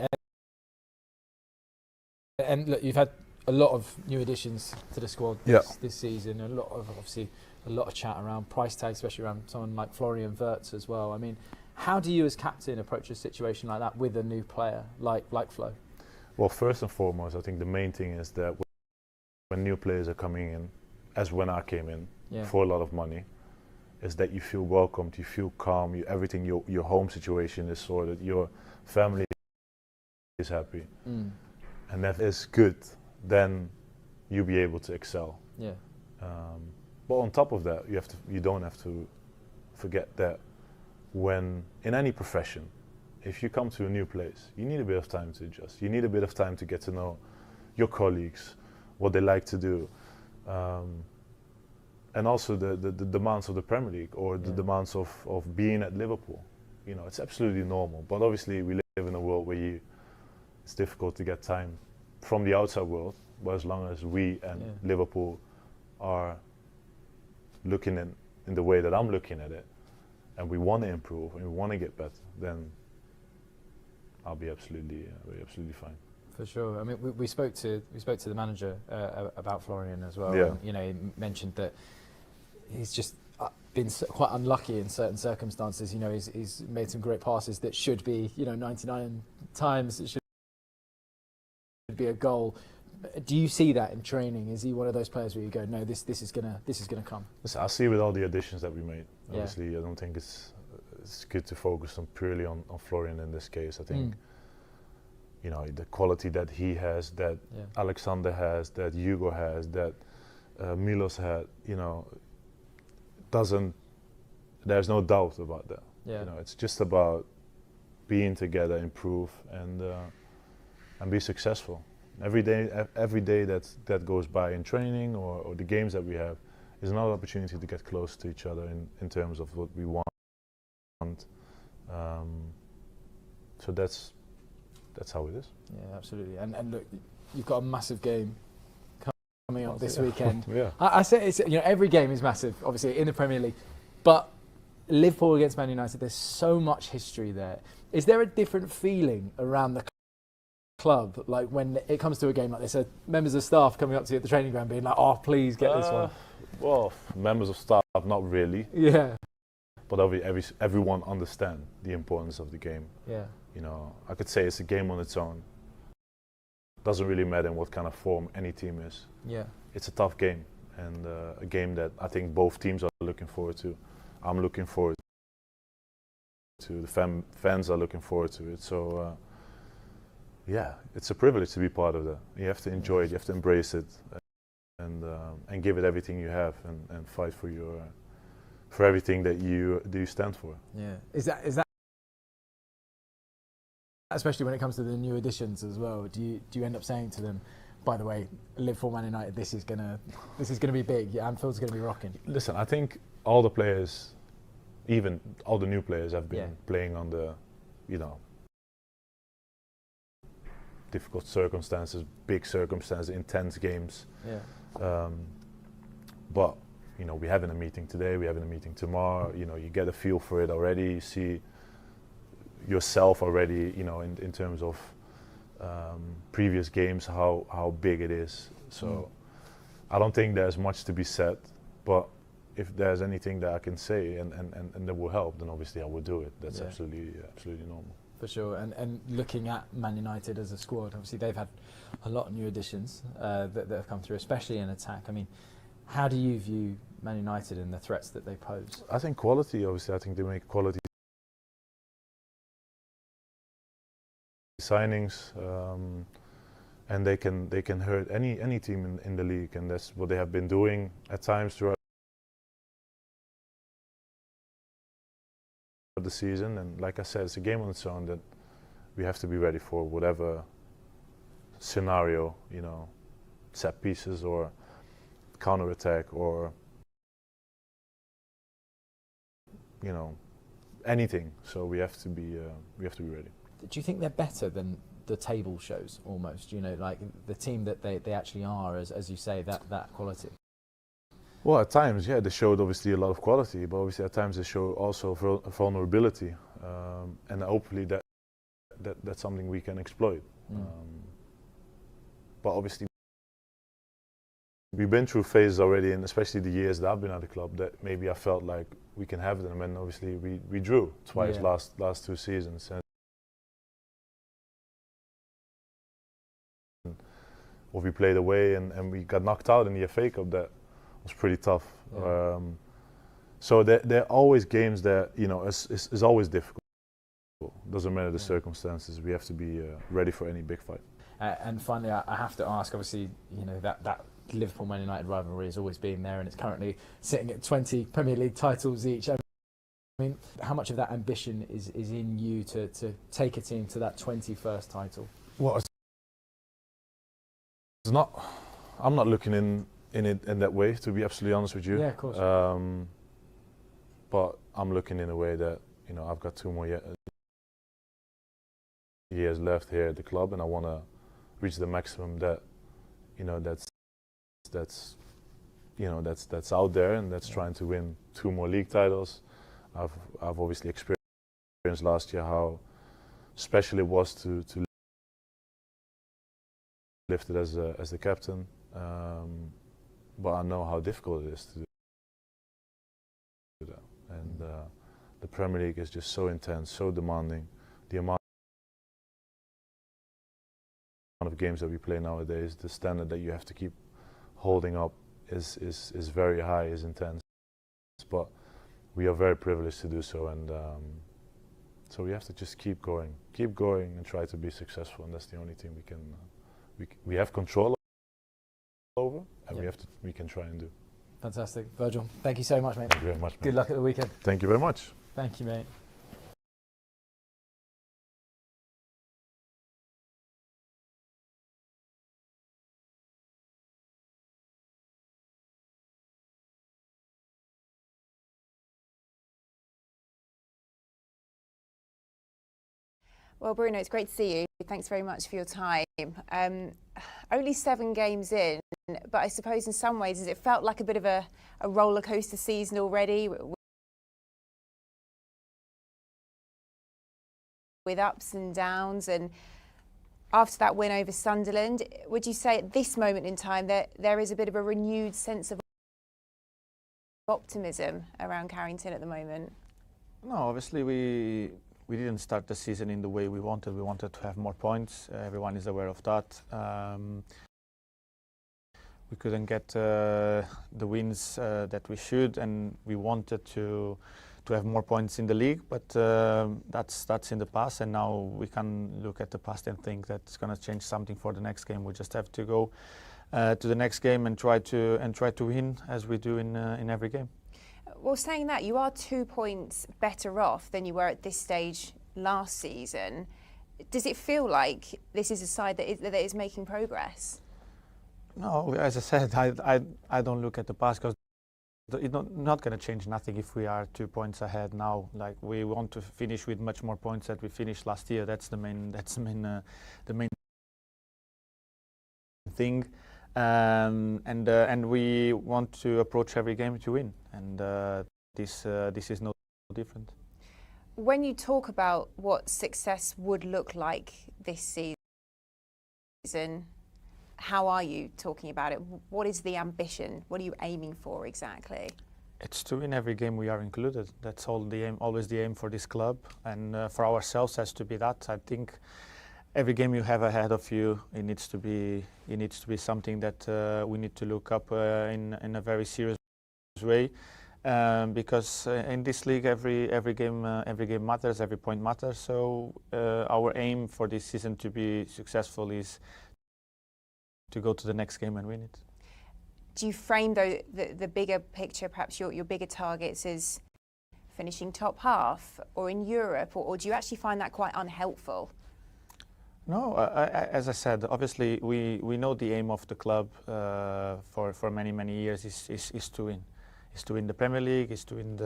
And look, you've had a lot of new additions to the squad this season. A lot of chat around price tag, especially around someone like Florian Wirtz as well. I mean, how do you as captain approach a situation like that with a new player like Flo? Well, first and foremost, I think the main thing is that when new players are coming in, as when I came in for a lot of money, is that you feel welcomed, you feel calm, everything, your home situation is sorted, your family is happy, and that is good. Then you'll be able to excel. Yeah. But on top of that, you don't have to forget that when in any profession, if you come to a new place, you need a bit of time to adjust. You need a bit of time to get to know your colleagues, what they like to do, and also the demands of the Premier League or the demands of being at Liverpool. You know, it's absolutely normal. But obviously, we live in a world where it's difficult to get time from the outside world. But as long as we and Liverpool are looking in the way that I'm looking at it, and we want to improve and we want to get better, then I'll be absolutely fine. For sure. I mean, we spoke to the manager about Florian as well. Yeah. And, you know, he mentioned that he's just been quite unlucky in certain circumstances. You know, he's made some great passes that should be, you know, 99 times it should be a goal. Do you see that in training? Is he one of those players where you go, no, this is gonna come? Listen, I see with all the additions that we made. Yeah. Obviously, I don't think it's good to focus purely on Florian in this case. I think you know the quality that he has, that Alexander has, that Hugo has, that Milos had. You know, there's no doubt about that. Yeah. You know, it's just about being together, improve, and be successful. Every day that goes by in training or the games that we have is another opportunity to get close to each other in terms of what we want. So that's how it is. Yeah, absolutely. And look, you've got a massive game coming up this weekend. Yeah. I say it's, you know, every game is massive, obviously in the Premier League, but Liverpool against Man United, there's so much history there. Is there a different feeling around the club, like when it comes to a game like this? Are members of staff coming up to you at the training ground being like, "Oh, please get this one"? Well, members of staff, not really. Yeah. But everyone understand the importance of the game. Yeah. You know, I could say it's a game on its own. Doesn't really matter in what kind of form any team is. Yeah. It's a tough game, and a game that I think both teams are looking forward to. I'm looking forward to. The fans are looking forward to it. So. Yeah, it's a privilege to be part of that. You have to enjoy it, you have to embrace it, and give it everything you have, and fight for everything that you stand for. Yeah, is that especially when it comes to the new additions as well? Do you end up saying to them, by the way, Liverpool, Man United, this is gonna be big. Yeah, Anfield's gonna be rocking. Listen, I think all the players, even all the new players, have been playing under, you know, difficult circumstances, big circumstances, intense games. Yeah. But you know, we're having a meeting today, we're having a meeting tomorrow. You know, you get a feel for it already. You see yourself already. You know, in terms of previous games, how big it is. So I don't think there's much to be said. But if there's anything that I can say and that will help, then obviously I will do it. That's absolutely normal. For sure, and looking at Man United as a squad, obviously they've had a lot of new additions that have come through, especially in attack. I mean, how do you view Man United and the threats that they pose? I think quality, obviously, I think they make quality signings, and they can hurt any team in the league, and that's what they have been doing at times throughout the season. And like I said, it's a game on its own that we have to be ready for whatever scenario, you know, set pieces or counter attack or, you know, anything. So we have to be ready. Do you think they're better than the table shows almost? You know, like the team that they actually are, as you say, that quality? Well, at times, yeah, they showed obviously a lot of quality, but obviously at times they show also vulnerability, and hopefully that's something we can exploit. But obviously, we've been through phases already, and especially the years that I've been at the club, that maybe I felt like we can have them, and obviously we drew twice last 2 seasons. Or we played away and we got knocked out in the FA Cup. That was pretty tough. Yeah. So there are always games that, you know, is always difficult. Doesn't matter the circumstances. We have to be ready for any big fight. And finally, I have to ask. Obviously, you know that Liverpool Man United rivalry has always been there, and it's currently sitting at 20 Premier League titles each. I mean, how much of that ambition is in you to take a team to that 21st title? Well, it's not. I'm not looking in it in that way, to be absolutely honest with you. Yeah, of course. But I'm looking in a way that, you know, I've got 2 more years left here at the club, and I want to reach the maximum that, you know, that's out there, and that's trying to win 2 more league titles. I've obviously experienced last year how special it was to lift it as the captain, but I know how difficult it is to do that. And the Premier League is just so intense, so demanding. The amount of games that we play nowadays, the standard that you have to keep holding up is very high, is intense. But we are very privileged to do so, and so we have to just keep going and try to be successful, and that's the only thing we have control over, and we can try and do. Fantastic. Virgil, thank you so much, mate. Thank you very much, mate. Good luck at the weekend. Thank you very much. Thank you, mate. Well, Bruno, it's great to see you. Thanks very much for your time. Only 7 games in, but I suppose in some ways it felt like a bit of a roller coaster season already, with ups and downs. And after that win over Sunderland, would you say at this moment in time that there is a bit of a renewed sense of optimism around Carrington at the moment? No, obviously we didn't start the season in the way we wanted. We wanted to have more points. Everyone is aware of that. We couldn't get the wins that we should, and we wanted to have more points in the league. But that's in the past, and now we can look at the past and think that it's going to change something for the next game. We just have to go to the next game and try to win as we do in every game. Well, saying that, you are 2 points better off than you were at this stage last season. Does it feel like this is a side that is making progress? No, as I said, I don't look at the past because it's not going to change nothing if we are 2 points ahead now. Like, we want to finish with much more points than we finished last year. That's the main thing. And we want to approach every game to win, and this is no different. When you talk about what success would look like this season, how are you talking about it? What is the ambition? What are you aiming for exactly? It's to win every game we are included. That's all the aim, always the aim for this club, and for ourselves has to be that. I think every game you have ahead of you, it needs to be something that we need to look up in a very serious way, because in this league every game matters, every point matters. So our aim for this season to be successful is to go to the next game and win it. Do you frame the bigger picture, perhaps your bigger targets, as finishing top half or in Europe, or do you actually find that quite unhelpful? No, as I said, obviously we know the aim of the club for many years is to win. Is to win the Premier League, is to win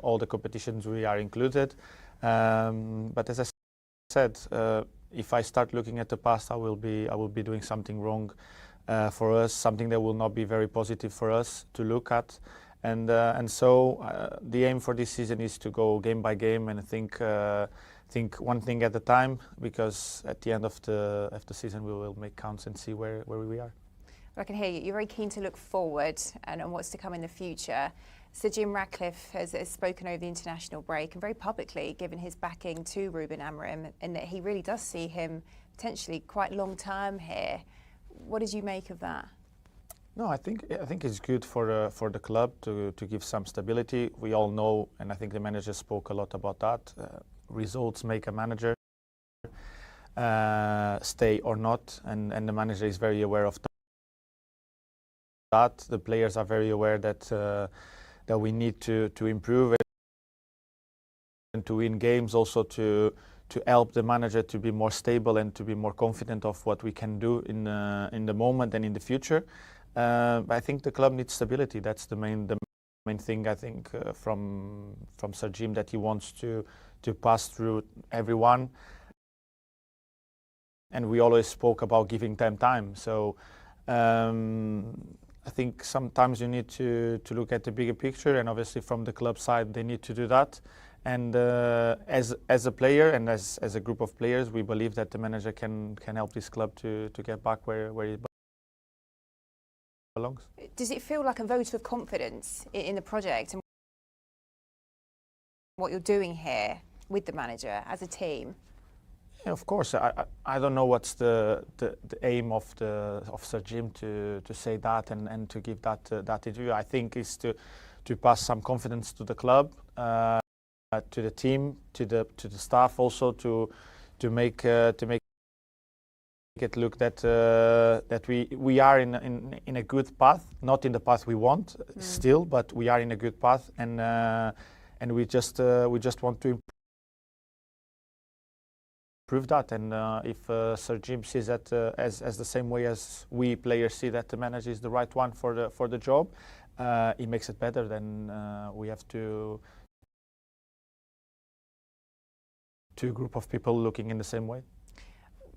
all the competitions we are included. But as I said, if I start looking at the past, I will be doing something wrong for us, something that will not be very positive for us to look at. And so the aim for this season is to go game by game and think one thing at a time, because at the end of the season we will make counts and see where we are. I can hear you. You're very keen to look forward and on what's to come in the future. Sir Jim Ratcliffe has spoken over the international break and very publicly given his backing to Ruben Amorim, and that he really does see him potentially quite long term here. What did you make of that? No, I think it's good for the club to give some stability. We all know, and I think the manager spoke a lot about that. Results make a manager, stay or not, and the manager is very aware of that. The players are very aware that we need to improve and to win games, also to help the manager to be more stable and to be more confident of what we can do in the moment and in the future. But I think the club needs stability. That's the main thing, I think, from Sir Jim, that he wants to pass through everyone. And we always spoke about giving them time. So I think sometimes you need to look at the bigger picture, and obviously from the club side they need to do that. And as a player and as a group of players, we believe that the manager can help this club to get back where it belongs. Does it feel like a vote of confidence in the project and what you're doing here with the manager as a team? Yeah, of course. I don't know what's the aim of Sir Jim to say that and to give that interview. I think is to pass some confidence to the club, to the team, to the staff, also to make it look that we are in a good path, not in the path we want still, but we are in a good path, and we just want to improve that. And if Sir Jim sees that as the same way as we players see that the manager is the right one for the job, he makes it better. Then we have two group of people looking in the same way.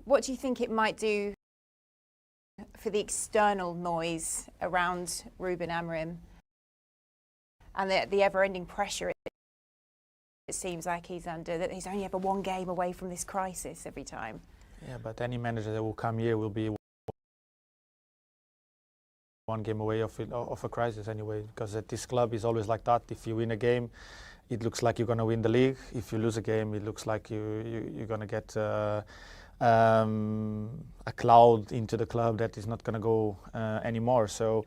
What do you think it might do for the external noise around Ruben Amorim and the ever-ending pressure it seems like he's under, that he's only ever one game away from this crisis every time? Yeah, but any manager that will come here will be one game away of a crisis anyway, because at this club is always like that. If you win a game, it looks like you're going to win the league. If you lose a game, it looks like you're going to get a cloud into the club that is not going to go anymore. So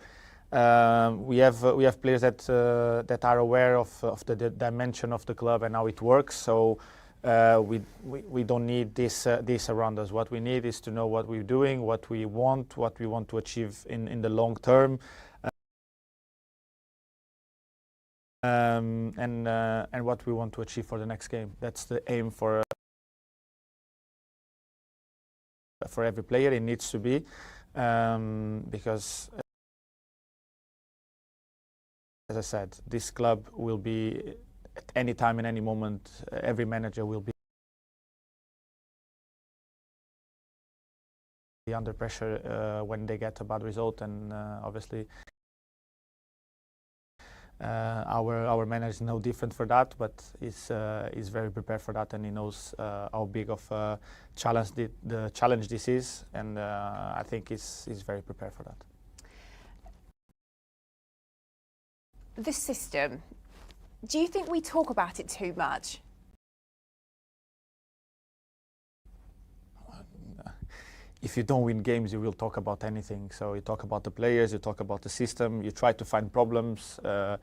we have players that are aware of the dimension of the club and how it works. So we don't need this around us. What we need is to know what we're doing, what we want to achieve in the long term. And what we want to achieve for the next game. That's the aim for every player. It needs to be, because, as I said, this club will be at any time, in any moment, every manager will be under pressure when they get a bad result, and obviously our manager is no different for that, but is very prepared for that, and he knows how big of a challenge the challenge this is, and I think he's very prepared for that. The system, do you think we talk about it too much? If you don't win games, you will talk about anything. So you talk about the players, you talk about the system, you try to find problems. Is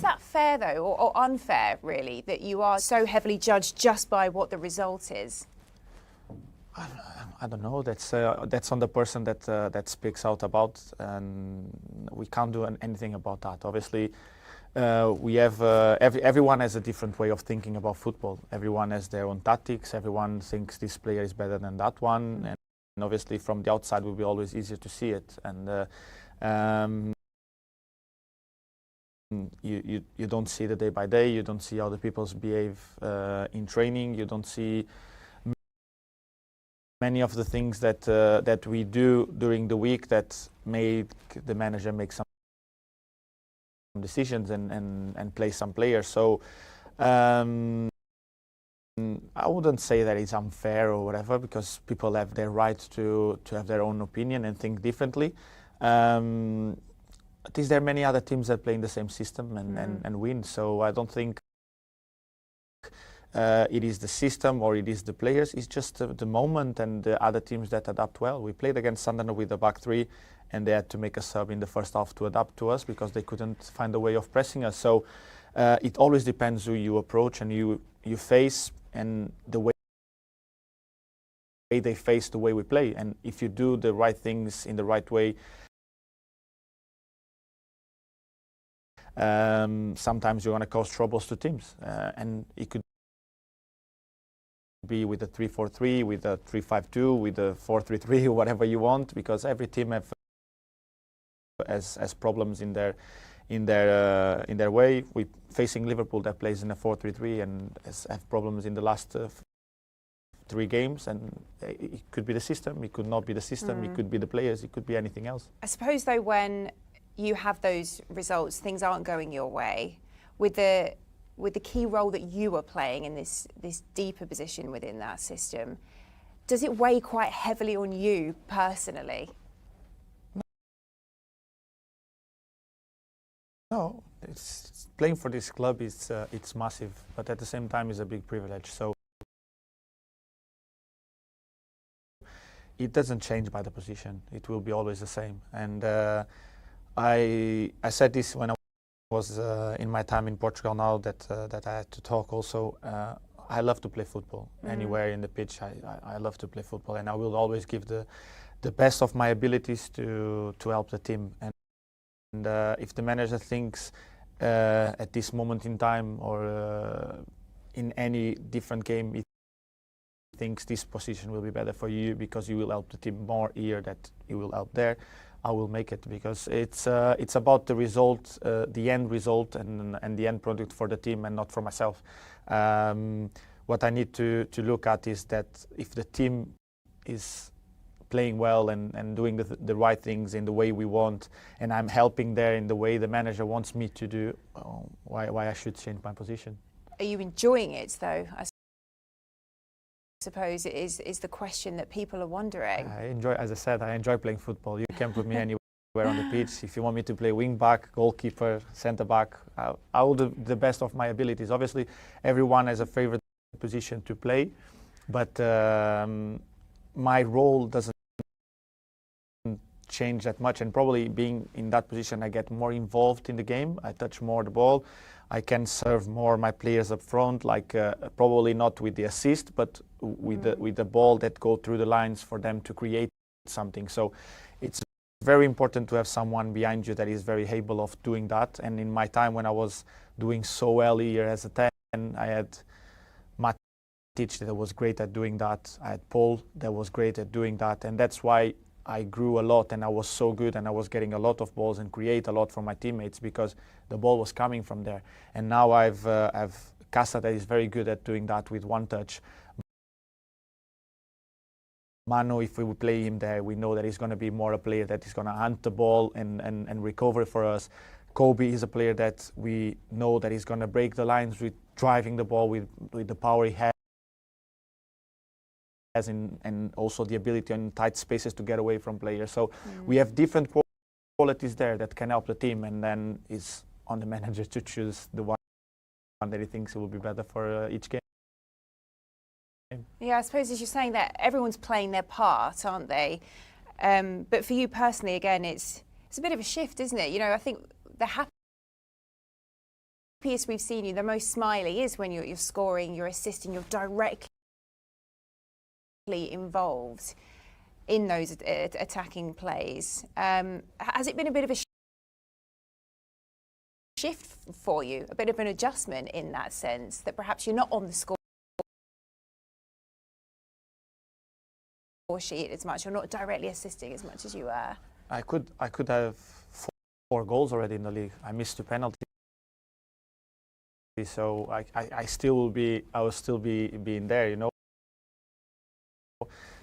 that fair though, or unfair really, that you are so heavily judged just by what the result is? I don't know. That's on the person that speaks out about, and we can't do anything about that. Obviously, we have everyone has a different way of thinking about football. Everyone has their own tactics. Everyone thinks this player is better than that one, and obviously from the outside it will be always easier to see it. And you don't see the day by day. You don't see how the people behave in training. You don't see many of the things that we do during the week that make the manager make some decisions and play some players. So I wouldn't say that it's unfair or whatever, because people have their right to have their own opinion and think differently. But is there many other teams that play in the same system and win? So I don't think it is the system or it is the players. It's just the moment and the other teams that adapt well. We played against Sunderland with a back three, and they had to make a sub in the first half to adapt to us because they couldn't find a way of pressing us. So it always depends who you approach and you face, and the way they face the way we play. And if you do the right things in the right way, sometimes you're going to cause troubles to teams, and it could be with a 3-4-3, with a 3-5-2, with a 4-3-3, whatever you want, because every team has problems in their way. We facing Liverpool that plays in a 4-3-3 and have problems in the last 3 games, and it could be the system, it could not be the system, it could be the players, it could be anything else. I suppose though, when you have those results, things aren't going your way, with the key role that you are playing in this deeper position within that system, does it weigh quite heavily on you personally? No, it's playing for this club is it's massive, but at the same time it's a big privilege. So it doesn't change by the position; it will be always the same. And I said this when I was in my time in Portugal. Now that I had to talk also, I love to play football. Anywhere in the pitch, I love to play football, and I will always give the best of my abilities to help the team. And if the manager thinks at this moment in time or in any different game, he thinks this position will be better for you because you will help the team more here, that you will help there, I will make it, because it's about the result, the end result and the end product for the team and not for myself. What I need to look at is that if the team is playing well and doing the right things in the way we want, and I'm helping there in the way the manager wants me to do, why I should change my position. Are you enjoying it though? I suppose it is the question that people are wondering. I enjoy, as I said, I enjoy playing football. You can put me anywhere on the pitch. If you want me to play wing back, goalkeeper, centre back, I will do the best of my abilities. Obviously, everyone has a favorite position to play, but my role doesn't change that much, and probably being in that position I get more involved in the game. I touch more the ball, I can serve more my players up front, like probably not with the assist, but with the ball that go through the lines for them to create something. So it's very important to have someone behind you that is very able of doing that. And in my time when I was doing so well here as a 10, I had Matic that was great at doing that, I had Paul that was great at doing that, and that's why I grew a lot and I was so good and I was getting a lot of balls and create a lot for my teammates because the ball was coming from there. And now I've Casa that is very good at doing that with one touch. Mano, if we would play him there, we know that he's going to be more a player that is going to hunt the ball and recover for us. Kobe is a player that we know that he's going to break the lines with driving the ball with the power he has. And also the ability in tight spaces to get away from players. So we have different qualities there that can help the team, and then it's on the manager to choose the one that he thinks will be better for each game. Yeah, I suppose as you're saying that everyone's playing their part, aren't they? But for you personally, again, it's a bit of a shift, isn't it? You know, I think the happiest we've seen you, the most smiley, is when you're scoring, you're assisting, you're directly involved in those attacking plays. Has it been a bit of a shift for you, a bit of an adjustment in that sense, that perhaps you're not on the score sheet as much, you're not directly assisting as much as you were? I could have 4 goals already in the league. I missed 2 penalties, so I will still be in there, you know.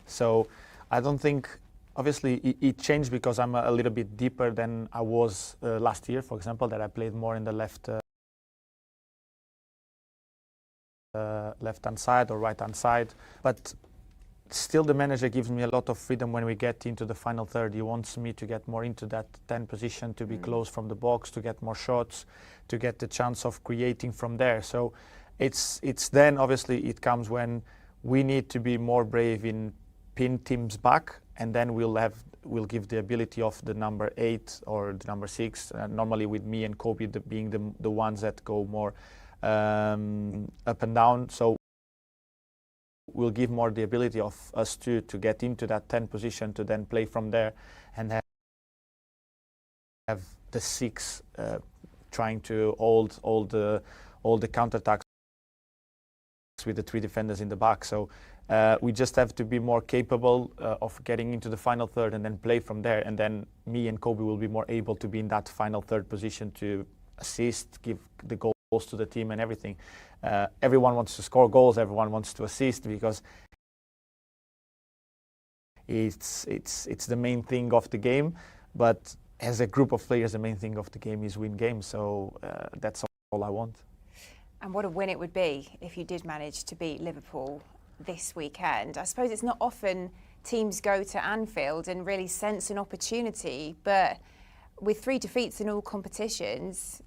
So I don't think, obviously it changed because I'm a little bit deeper than I was last year, for example, that I played more in the left hand side or right hand side, but still the manager gives me a lot of freedom when we get into the final third. He wants me to get more into that 10 position, to be close from the box, to get more shots, to get the chance of creating from there. So it's then obviously it comes when we need to be more brave in pin teams back, and then we'll give the ability of the number 8 or the number 6, normally with me and Kobe being the ones that go more up and down. So we'll give more the ability of us to get into that 10 position, to then play from there and have the 6 trying to hold all the counterattacks with the 3 defenders in the back. So we just have to be more capable of getting into the final third and then play from there. And then me and Kobe will be more able to be in that final third position to assist, give the goals to the team and everything. Everyone wants to score goals, everyone wants to assist, because it's the main thing of the game. But as a group of players, the main thing of the game is win games. So that's all I want. And what a win it would be if you did manage to beat Liverpool this weekend. I suppose it's not often teams go to Anfield and really sense an opportunity, but with 3 defeats in all competitions,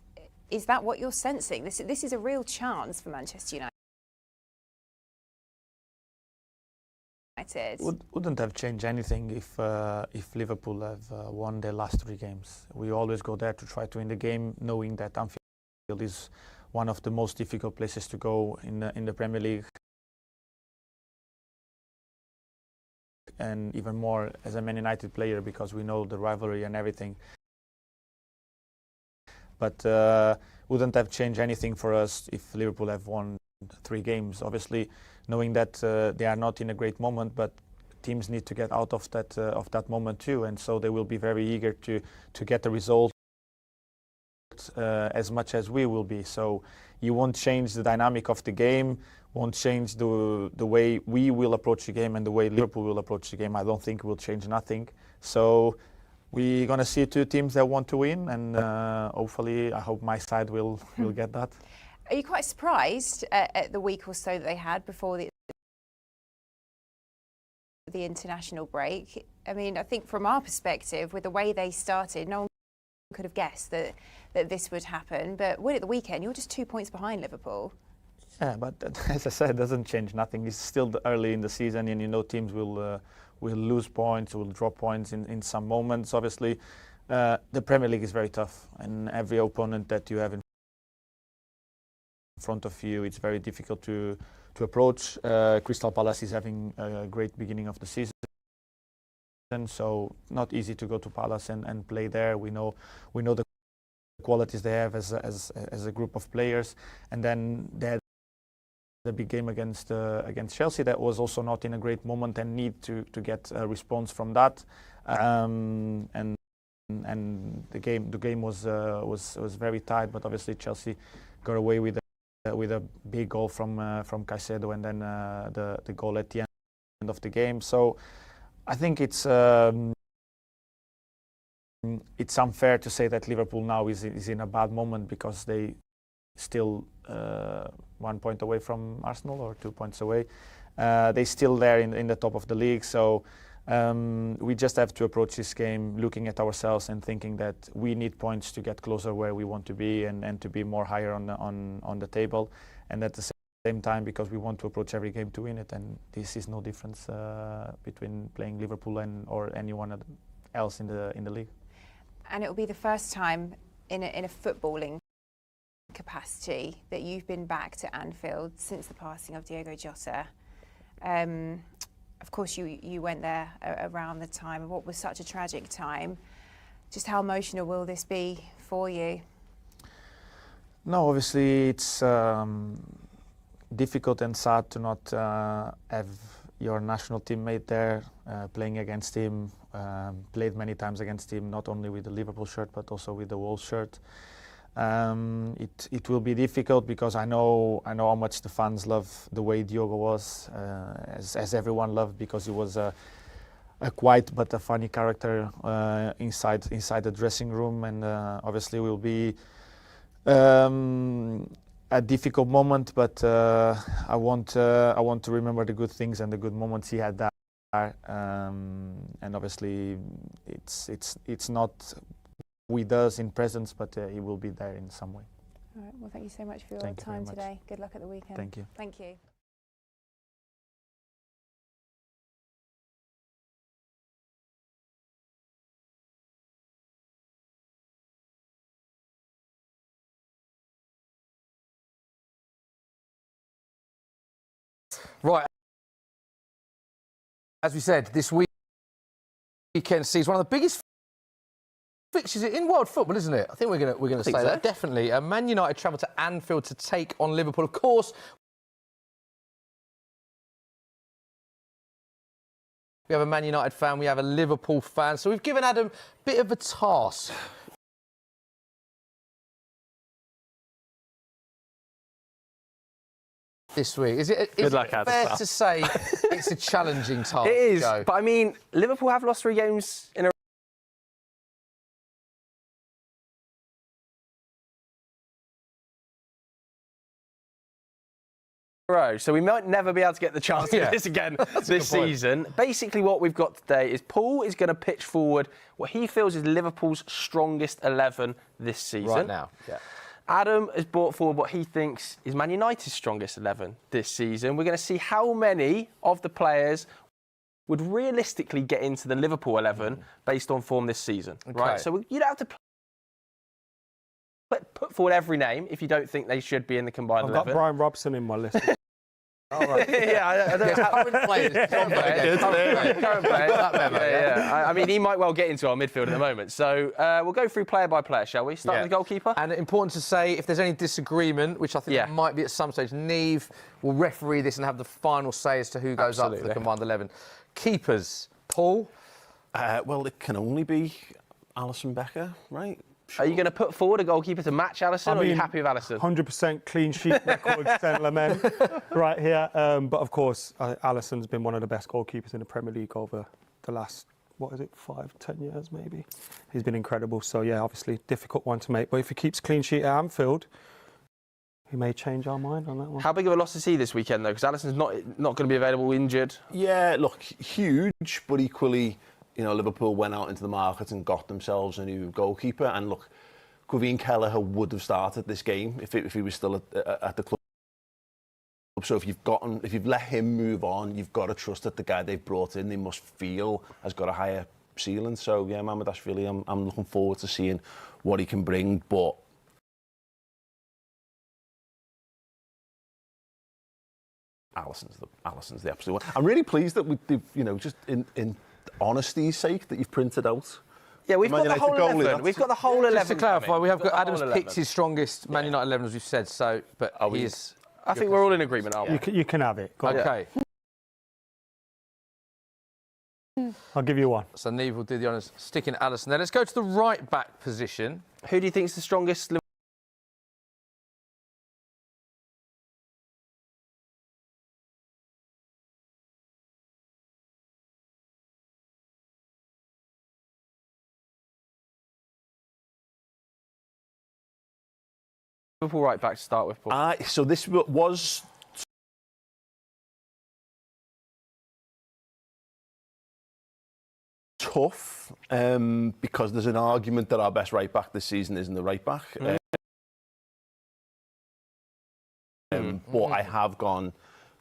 is that what you're sensing? This is a real chance for Manchester United. Wouldn't have changed anything if Liverpool have won their last 3 games. We always go there to try to win the game, knowing that Anfield is one of the most difficult places to go in the Premier League, and even more as a Man United player, because we know the rivalry and everything. But wouldn't have changed anything for us if Liverpool have won 3 games. Obviously, knowing that they are not in a great moment, but teams need to get out of that moment too, and so they will be very eager to get the result as much as we will be. So you won't change the dynamic of the game, won't change the way we will approach the game and the way Liverpool will approach the game. I don't think will change nothing. So we're going to see 2 teams that want to win, and hopefully, I hope my side will get that. Are you quite surprised at the week or so that they had before the international break? I mean, I think from our perspective, with the way they started, no one could have guessed that this would happen. But win at the weekend, you're just 2 points behind Liverpool. Yeah, but as I said, it doesn't change nothing. It's still early in the season, and you know teams will lose points, will drop points in some moments. Obviously, the Premier League is very tough, and every opponent that you have in front of you, it's very difficult to approach. Crystal Palace is having a great beginning of the season, so not easy to go to Palace and play there. We know the qualities they have as a group of players, and then they had the big game against Chelsea that was also not in a great moment and need to get a response from that, and the game was very tight, but obviously Chelsea got away with a big goal from Caicedo, and then the goal at the end of the game. So I think it's unfair to say that Liverpool now is in a bad moment, because they still 1 point away from Arsenal, or 2 points away. They're still there in the top of the league. So we just have to approach this game looking at ourselves and thinking that we need points to get closer where we want to be, and to be more higher on the table. And at the same time, because we want to approach every game to win it, and this is no difference between playing Liverpool or anyone else in the league. And it will be the first time in a footballing capacity that you've been back to Anfield since the passing of Diogo Jota. Of course, you went there around the time of what was such a tragic time. Just how emotional will this be for you? No, obviously it's difficult and sad to not have your national teammate there, playing against him. Played many times against him, not only with the Liverpool shirt but also with the Wolves shirt. It will be difficult, because I know how much the fans love the way Diogo was, as everyone loved, because he was a quiet but a funny character inside the dressing room, and obviously will be a difficult moment. But I want to remember the good things and the good moments he had there, and obviously it's not with us in presence, but he will be there in some way. All right. Well, thank you so much for your time today. Good luck at the weekend. Thank you. Thank you. Right. As we said, this weekend sees one of the biggest fixtures in world football, isn't it? I think we're going to say that. Definitely. Man United travel to Anfield to take on Liverpool. Of course, we have a Man United fan, we have a Liverpool fan, so we've given Adam a bit of a task. This week. Is it fair to say It's a challenging task. It is, Joe. but I mean, Liverpool have lost 3 games in a row, so we might never be able to get the chance to do this again this season. Basically, what we've got today is Paul is going to pitch forward what he feels is Liverpool's strongest 11 this season. Right now, yeah. Adam has brought forward what he thinks is Man United's strongest 11 this season. We're going to see how many of the players would realistically get into the Liverpool 11 based on form this season. Okay. Right? So you don't have to put forward every name if you don't think they should be in the combined 11. I've got Brian Robson in my list. All right. Yeah, current players. Current players. I mean, he might well get into our midfield at the moment. So we'll go through player by player, shall we? Start with the goalkeeper. And important to say, if there's any disagreement, which I think there might be at some stage, Neve will referee this and have the final say as to who goes up for the combined 11. Keepers, Paul? Well, it can only be Alisson Becker, right? Are you going to put forward a goalkeeper to match Alisson, or are you happy with Alisson? 100% clean sheet record, Saint-Lemaire, right here. But of course, Alisson's been one of the best goalkeepers in the Premier League over the last, 5-10 years maybe. He's been incredible. So yeah, obviously difficult one to make. But if he keeps clean sheet at Anfield, he may change our mind on that one. How big of a loss is he this weekend though? Because Alisson's not going to be available, injured. Yeah, look, huge, but equally, you know, Liverpool went out into the market and got themselves a new goalkeeper. And look, Gavin Kelleher would have started this game if he was still at the club. So if you've let him move on, you've got to trust that the guy they've brought in, they must feel has got a higher ceiling. So yeah, Mamardashvili, I'm looking forward to seeing what he can bring. But Alisson's the absolute one. I'm really pleased that we've, you know, just in honesty's sake, that you've printed out. Yeah, we've got the whole 11. We've got the whole 11. Just to clarify, we have got Adam's picked picked his strongest Man United 11, as we've said. So, but he's. I think we're all in agreement, aren't we? You can have it. Go on. Okay. I'll give you one. So Neve will do the honours, sticking Alisson there. Let's go to the right back position. Who do you think is the strongest? Liverpool right back to start with, Paul. So this was tough because there's an argument that our best right back this season isn't the right back. But I have gone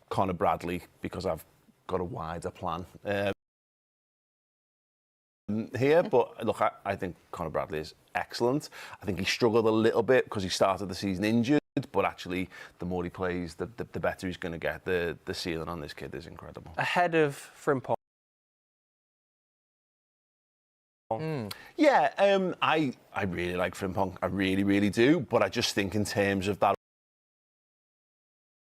Conor Bradley because I've got a wider plan here. But look, I think Conor Bradley is excellent. I think he struggled a little bit because he started the season injured, but actually the more he plays, the better he's going to get. The ceiling on this kid is incredible. Ahead of Frimpong. Yeah, I really like Frimpong. I really, really do. But I just think in terms of that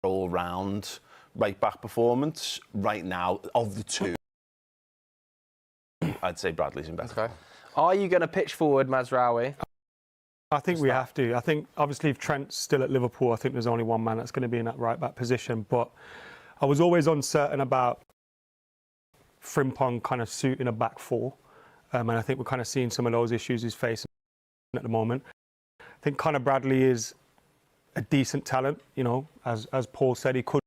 all-round right-back performance, right now, of the two, I'd say Bradley's in better. Okay. Are you going to pitch forward Mazraoui? I think we have to. I think, obviously, if Trent's still at Liverpool, I think there's only one man that's going to be in that right-back position. But I was always uncertain about Frimpong kind of suiting a back four. And I think we're kind of seeing some of those issues he's facing at the moment. I think Conor Bradley is a decent talent. You know, as Paul said, he could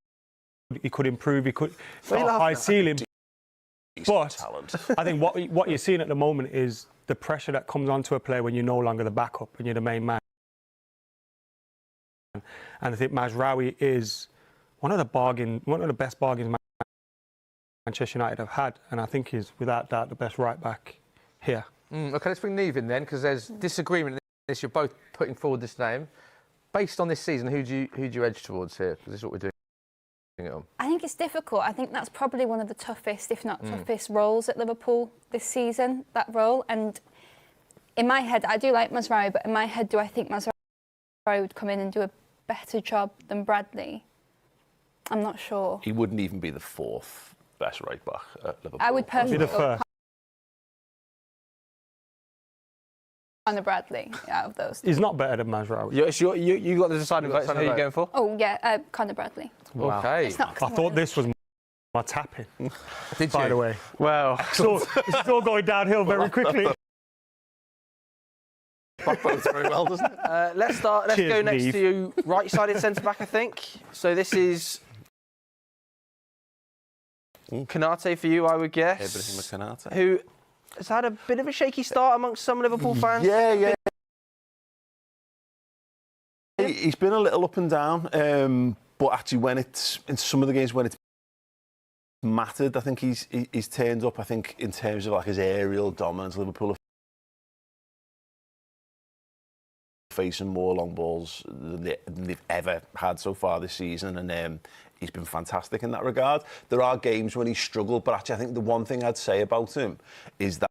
improve. He could got a high ceiling. But I think what you're seeing at the moment is the pressure that comes onto a player when you're no longer the backup and you're the main man. And I think Mazraoui is one of the best bargains Manchester United have had, and I think he's without doubt the best right back here. Okay, let's bring Neve in then, because there's disagreement in this. You're both putting forward this name. Based on this season, who do you edge towards here? Because this is what we're doing it on. I think it's difficult. I think that's probably one of the toughest, if not toughest, roles at Liverpool this season, that role. And in my head, I do like Mazraoui, but in my head, do I think Mazraoui would come in and do a better job than Bradley? I'm not sure. He wouldn't even be the fourth best right back at Liverpool. I would personally be the first. Conor Bradley out of those. He's not better than Mazraoui. You got the deciding vote. Who are you going for? Oh yeah, Conor Bradley. Wow. Okay. It's not I thought this was my my tapping. Did by you? the way. Well, it's all going downhill very quickly. That bodes very well, doesn't it? Let's go Cheers, next Neve. to right-sided centre-back, I think. So this is Konate for you, I would guess. Ibrahim Konate. Who has had a bit of a shaky start amongst some Liverpool fans. Yeah. He's been a little up and down, but actually when it's in some of the games when it's mattered, I think he's turned up. I think in terms of like his aerial dominance, Liverpool are facing more long balls than they've ever had so far this season, and he's been fantastic in that regard. There are games when he's struggled, but actually I think the one thing I'd say about him is that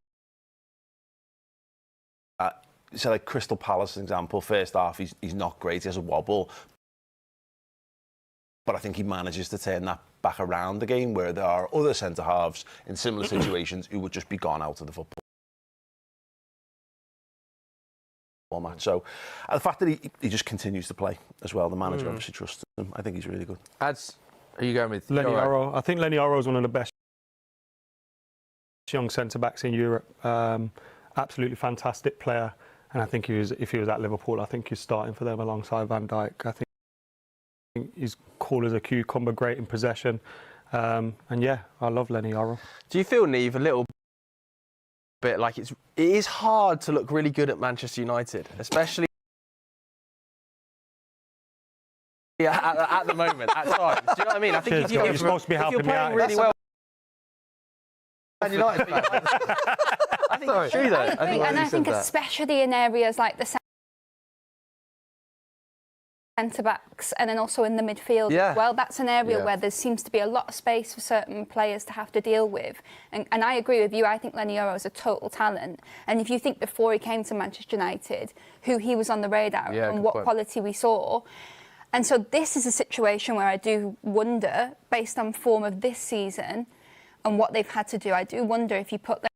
so like Crystal Palace, for example, first half he's not great, he has a wobble, but I think he manages to turn that back around the game, where there are other centre halves in similar situations who would just be gone out of the football match. So the fact that he just continues to play as well, the manager obviously trusts him. I think he's really good. Ads, are you going with Lenny Oro? I think Lenny Oro is one of the best young centre backs in Europe. Absolutely fantastic player. And I think if he was at Liverpool, I think he's starting for them alongside Van Dijk. I think he's cool as a cucumber, great in possession. And yeah, I love Lenny Oro. Do you feel, Neve, a little bit like it is hard to look really good at Manchester United, especially at the moment, at times? Do you know what I mean? I think if you're supposed to be helping if you're playing me out. really well, Man United. I think it's true, though. I think especially in areas like the centre-backs and then also in the midfield as well. That's an area where there seems to be a lot of space for certain players to have to deal with. And I agree with you. I think Lenny Oro is a total talent. And if you think before he came to Manchester United, who he was on the radar and what quality we saw. And so this is a situation where I do wonder, based on form of this season and what they've had to do, I do wonder if you put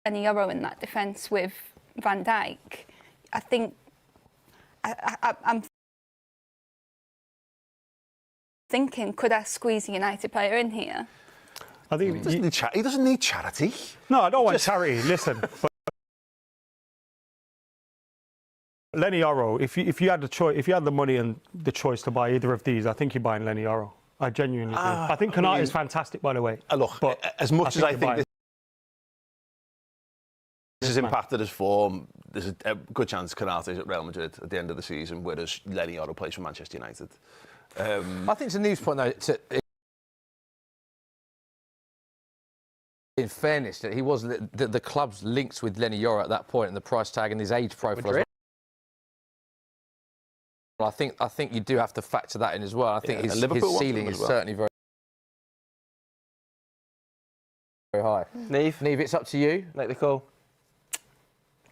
Lenny Oro in that defence with Van Dijk, I think I'm thinking, could I squeeze a United player in here? I think he doesn't need charity. No, I don't want charity. Listen, Lenny Oro. If you had the choice, if you had the money and the choice to buy either of these, I think you're buying Lenny Oro. I genuinely do. I think Konate is fantastic, by the way. Look, but as much as I think this has impacted his form, there's a good chance Konate is at Real Madrid at the end of the season, whereas Lenny Oro plays for Manchester United. I think it's a news point, though, in fairness, that he was the club's links with Lenny Oro at that point, and the price tag and his age profile as well. I think you do have to factor that in as well. I think his ceiling is certainly very, very high. Neve, it's up to you. Make the call.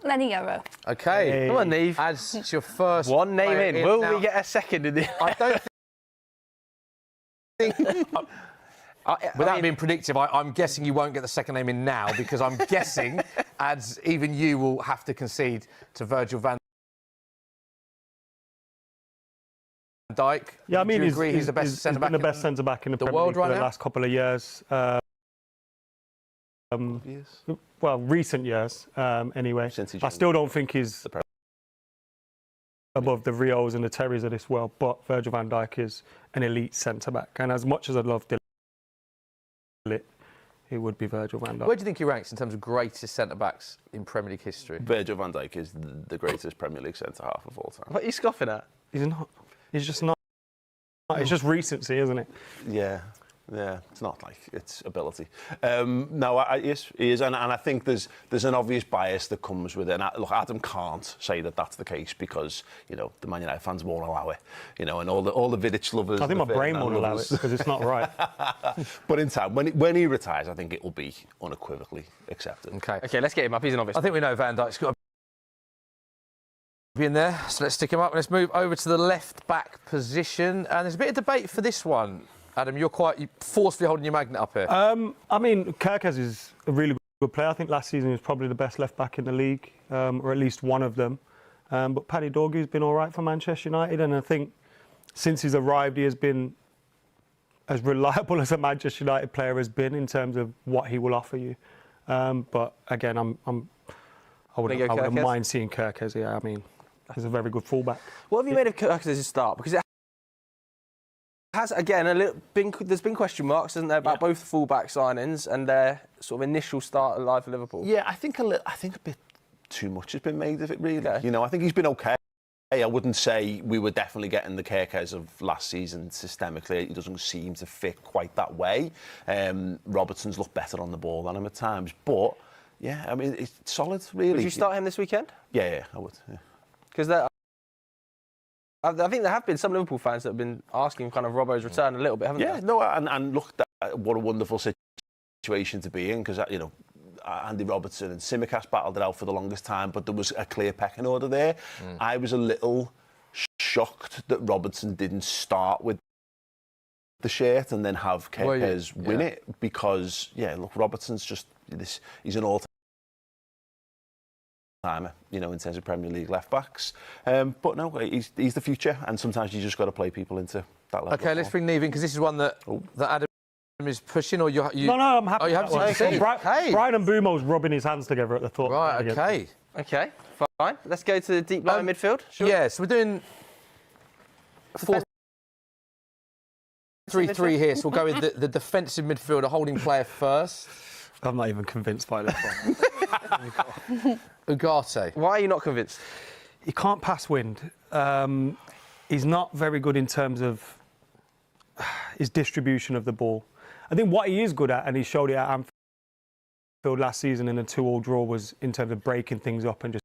Lenny Oro. Okay. Hey. Come on, Neve. It's your first one name in. Will now, we get a second in the... I don't think... Without being predictive, I'm guessing you won't get the second name in now, because I'm guessing, as even you will have to concede to Virgil van Dijk. Yeah, I mean, he's the best centre-back. He's been the best centre-back in the Premier League for the last couple of years. Well, recent years, anyway. I still don't think he's above the Rios and the Terrys of this world, but Virgil van Dijk is an elite centre-back. And as much as I'd love it would be Virgil van Dijk. Where do you think he ranks in terms of greatest centre-backs in Premier League history? Virgil van Dijk is the greatest Premier League centre-half of all time. What are you scoffing at? He's not. He's just not. It's just recency, isn't it? Yeah. It's not like it's ability. No, yes, he is, and I think there's an obvious bias that comes with it. And look, Adam can't say that that's the case because the Man United fans won't allow it. And all the Vidic lovers. I think my brain won't allow it because it's not right. But in time, when he retires, I think it will be unequivocally accepted. Okay, let's get him up. He's an obvious. I think we know Van Dijk's got to be in there, so let's stick him up. Let's move over to the left-back position, and there's a bit of debate for this one. Adam, you're forcefully holding your magnet up here. I mean, Kerkez is a really good player. I think last season he was probably the best left-back in the league, or at least one of them. But Paddy Dorgu's been all right for Manchester United, and I think since he's arrived, he has been as reliable as a Manchester United player has been in terms of what he will offer you. But again, I wouldn't mind seeing Kerkez. Yeah, I mean, he's a very good fullback. What have you made of Kerkez as a start? Because it has, again, there's been question marks, hasn't there, about both fullback signings and their sort of initial start of life for Liverpool? Yeah, I think a bit too much has been made of it, really. Okay. You know, I think he's been okay. I wouldn't say we were definitely getting the Kerkez of last season systemically. He doesn't seem to fit quite that way. Robertson's looked better on the ball than him at times. But, yeah, I mean, it's solid, really. Would you start him this weekend? Yeah, I would. Because I think there have been some Liverpool fans that have been asking kind of Robbo's return a little bit, haven't they? Yeah, no, and look, what a wonderful situation to be in, because, you know, Andy Robertson and Tsimikas battled it out for the longest time, but there was a clear pecking order there. I was a little shocked that Robertson didn't start with the shirt and then have Kerkez win it, because, yeah, look, Robertson's just this. He's an all-timer, you know, in terms of Premier League left-backs. But no, he's the future, and sometimes you just got to play people into that level. OK, let's bring Neve in, because this is one that Adam is pushing, or you No, I'm happy. Oh, you happy to see? Brian and Mbumo's rubbing his hands together at the thought. Right, OK. OK, fine. Let's go to the deep line midfield. Sure. Yes, we're doing 4-3-3 here, so we'll go with the defensive midfielder, holding player first. I'm not even convinced by this one. Ugarte. Why are you not convinced? He can't pass wind. He's not very good in terms of his distribution of the ball. I think what he is good at, and he showed it at Anfield last season in a 2-2 draw, was in terms of breaking things up and just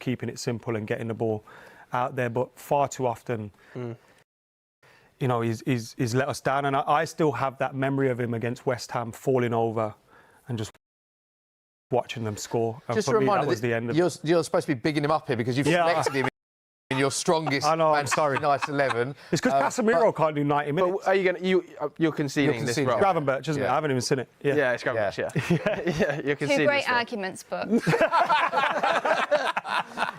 keeping it simple and getting the ball out there. But far too often, you know, he's let us down. And I still have that memory of him against West Ham falling over and just watching them score. And just for a me, reminder, that was the end of you're supposed to be bigging him up here, because you've selected him in your strongest Manchester United 11. It's because Casemiro can't do 90 minutes. But are you going? You're conceding this role. Gravenberch, isn't it? I haven't even seen it. Yeah, it's Gravenberch. Yeah, you're conceding. Two great arguments, but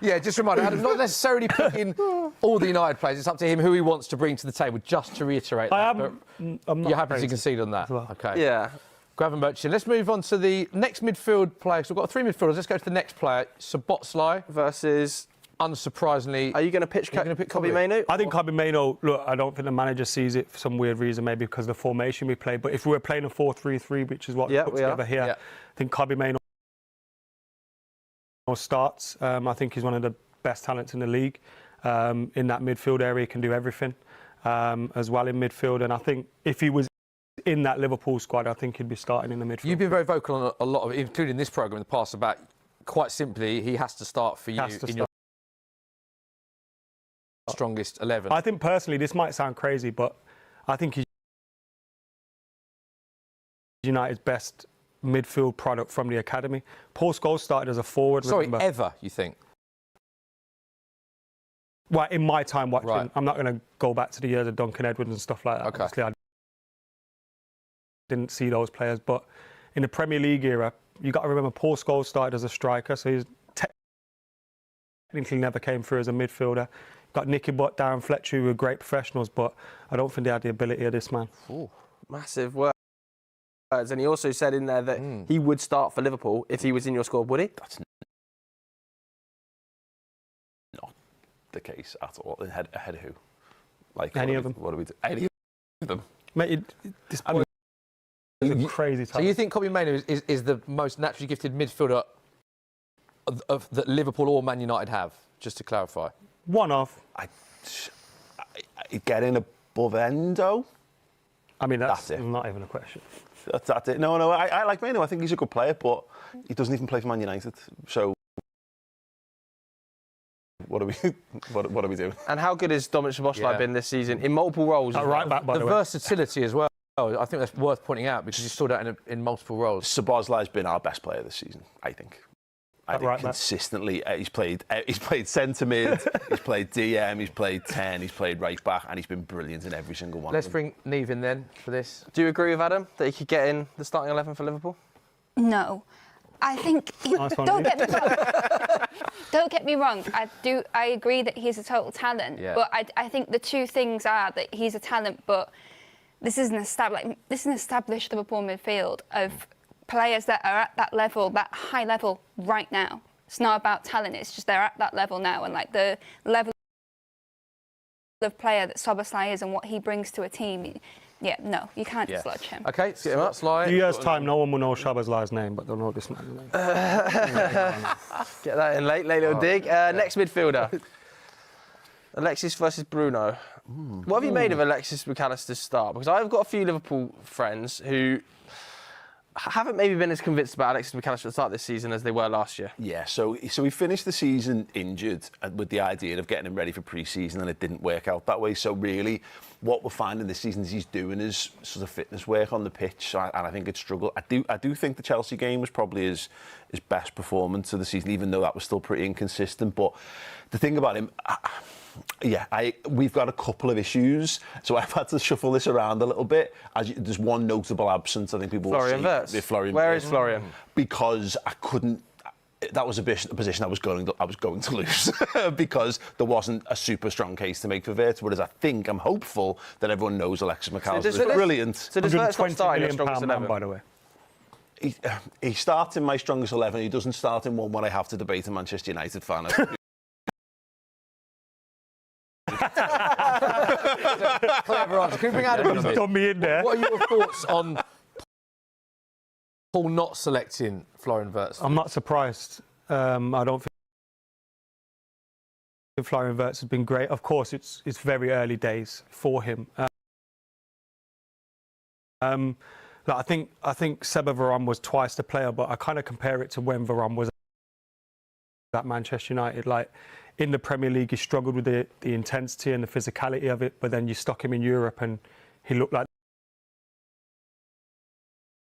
yeah, just a reminder, Adam, not necessarily picking all the United players. It's up to him who he wants to bring to the table. Just to reiterate, I'm not you're happy to concede on that. Well. Okay. Yeah. Gravenberch. Let's move on to the next midfield player. So we've got 3 midfielders. Let's go to the next player. Szoboszlai versus. Unsurprisingly, are you going to pick Kobbie Mainoo? I think Kobbie Mainoo, look, I don't think the manager sees it for some weird reason, maybe because of the formation we play. But if we were playing a 4-3-3, which is what we put together here, I think Kobbie Mainoo starts. I think he's one of the best talents in the league. In that midfield area, he can do everything as well in midfield. And I think if he was in that Liverpool squad, I think he'd be starting in the midfield. You've been very vocal on a lot of, including this programme in the past, about quite simply, he has to start for you in your strongest 11. I think personally, this might sound crazy, but I think he's United's best midfield product from the academy. Paul Scholes started as a forward. Sorry, remember? ever, you think? Well, in my time watching, right. I'm not going to go back to the years of Duncan Edwards and stuff like that. Okay. Obviously, I didn't see those players, but in the Premier League era, you got to remember Paul Scholes started as a striker, so he's technically never came through as a midfielder. Got Nicky Butt, Darren Fletcher, who were great professionals, but I don't think they had the ability of this man. Ooh, massive words. And he also said in there that he would start for Liverpool if he was in your squad, would he? That's not the case at all. Ahead of who? Like any of them? What do we do? Any of them? Mate, this boy is a crazy talent. So you think Kobbie Mainoo is the most naturally gifted midfielder that Liverpool or Man United have? Just to clarify. One of. I getting above Endo. I mean, that's not even a question. That's it. No, I like Mainoo. I think he's a good player, but he doesn't even play for Man United. So what are we doing? And how good has Dominik Szoboszlai been this season in multiple roles? Right back, by the way. Versatility as well. I think that's worth pointing out because he's stood out in multiple roles. Szoboszlai's been our best player this season, I think. I think consistently he's played centre mid, he's played DM, he's played 10, he's played right back, and he's been brilliant in every single one. Let's bring Neve in then for this. Do you agree with Adam that he could get in the starting 11 for Liverpool? No. I think don't get me wrong. Don't get me wrong. I agree that he's a total talent. Yeah. But I think the two things are that he's a talent, but this is an established Liverpool midfield of players that are at that level, that high level right now. It's not about talent, it's just they're at that level now, and like the level of player that Szoboszlai is and what he brings to a team, yeah, no, you can't dislodge him. Okay, let's get him up. In a year's time, no one will know Szoboszlai's name, but they'll know this man's name. Get that in late little dig. Next midfielder. Alexis versus Bruno. What have you made of Alexis McAllister's start? Because I've got a few Liverpool friends who haven't maybe been as convinced about Alexis McAllister at the start of this season as they were last year. Yeah, so he finished the season injured with the idea of getting him ready for pre-season, and it didn't work out that way. So really, what we're finding this season is he's doing his sort of fitness work on the pitch, and I think it struggled. I do think the Chelsea game was probably his best performance of the season, even though that was still pretty inconsistent. But the thing about him, we've got a couple of issues, so I've had to shuffle this around a little bit. There's one notable absence. I think people Florian will say. Wirtz. Where is Florian? Because I couldn't. That was a position I was going to lose because there wasn't a super strong case to make for Wirtz. Whereas I'm hopeful that everyone knows Alexis McAllister is brilliant. So does Wirtz not start in your strongest 11? By the way. He starts in my strongest 11. He doesn't start in one where I have to debate a Manchester United fan. Clever answer. Can we bring Adam in? Done me in there. What are your thoughts on Paul not selecting Florian Wirtz? I'm not surprised. I don't think Florian Wirtz has been great. Of course, it's very early days for him. I think Seba Varane was twice the player, but I kind of compare it to when Varane was at Manchester United. Like in the Premier League, he struggled with the intensity and the physicality of it, but then you stuck him in Europe and he looked like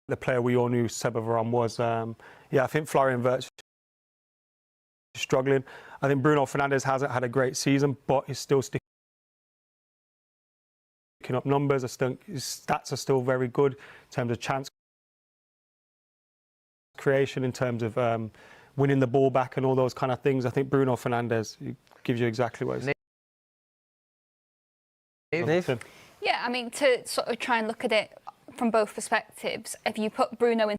the player we all knew Seba Varane was. I think Florian Wirtz is struggling. I think Bruno Fernandes hasn't had a great season, but he's still sticking up numbers. His stats are still very good in terms of chance creation, in terms of winning the ball back and all those kind of things. I think Bruno Fernandes gives you exactly what he's saying. Yeah, I mean, to sort of try and look at it from both perspectives, if you put Bruno into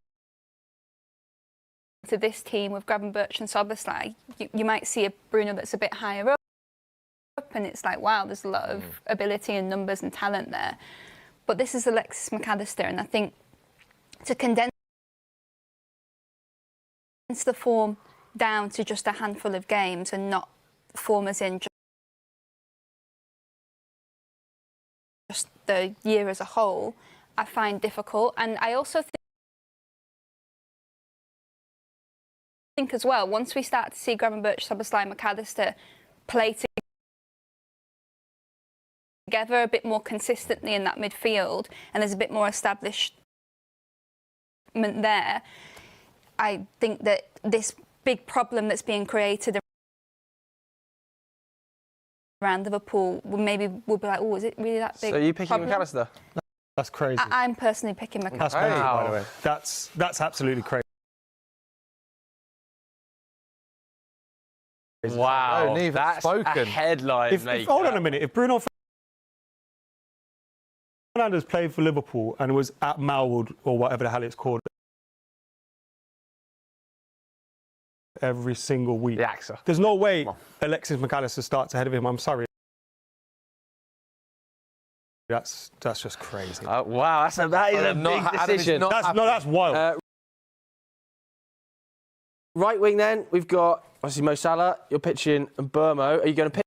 this team with Gravenberch and Szoboszlai, you might see a Bruno that's a bit higher up, and it's like, wow, there's a lot of ability and numbers and talent there. But this is Alexis McAllister, and I think to condense the form down to just a handful of games and not form as in just the year as a whole, I find difficult. And I also think as well, once we start to see Gravenberch, Szoboszlai, McAllister play together a bit more consistently in that midfield, and there's a bit more establishment there, I think that this big problem that's being created around Liverpool will be like, oh, is it really that big? So are you picking problem? McAllister? That's crazy. I'm personally picking McAllister. That's crazy, by the way. That's absolutely crazy. Wow, that's a headline. Hold on a minute. If Bruno Fernandes played for Liverpool and was at Malwood or whatever the hell it's called every single week, there's no way Alexis McAllister starts ahead of him. I'm sorry. That's just crazy. Wow, that is a big decision. That's wild. Right wing then, we've got obviously Mo Salah, you're pitching Mbeumo. Are you going to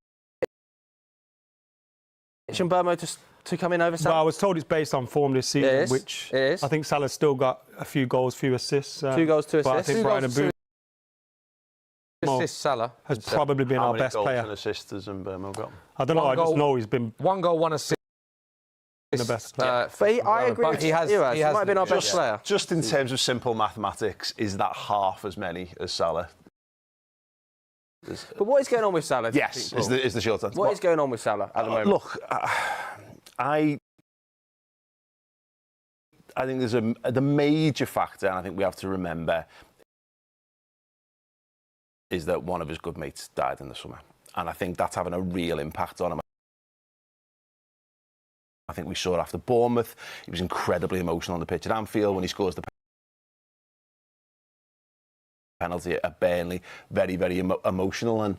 pitch Mbeumo to come in over Salah? Well, I was told it's based on form this season, which I think Salah's still got a few goals, few assists. 2 goals, 2 assists. But I think Brian Mbeumo Salah has probably been our best player. How many goals and assists has Mbeumo got? I don't know, I just know he's been 1 goal, 1 assist. The best player. But I agree with you. He might have been our best player. Just in terms of simple mathematics, is that half as many as Salah? But what is going on with Salah? Yes, is the short answer. What is going on with Salah at the moment? Look, I think there's the major factor, and I think we have to remember, is that one of his good mates died in the summer, and I think that's having a real impact on him. I think we saw after Bournemouth. He was incredibly emotional on the pitch at Anfield when he scores the penalty at Burnley. Very, very emotional, and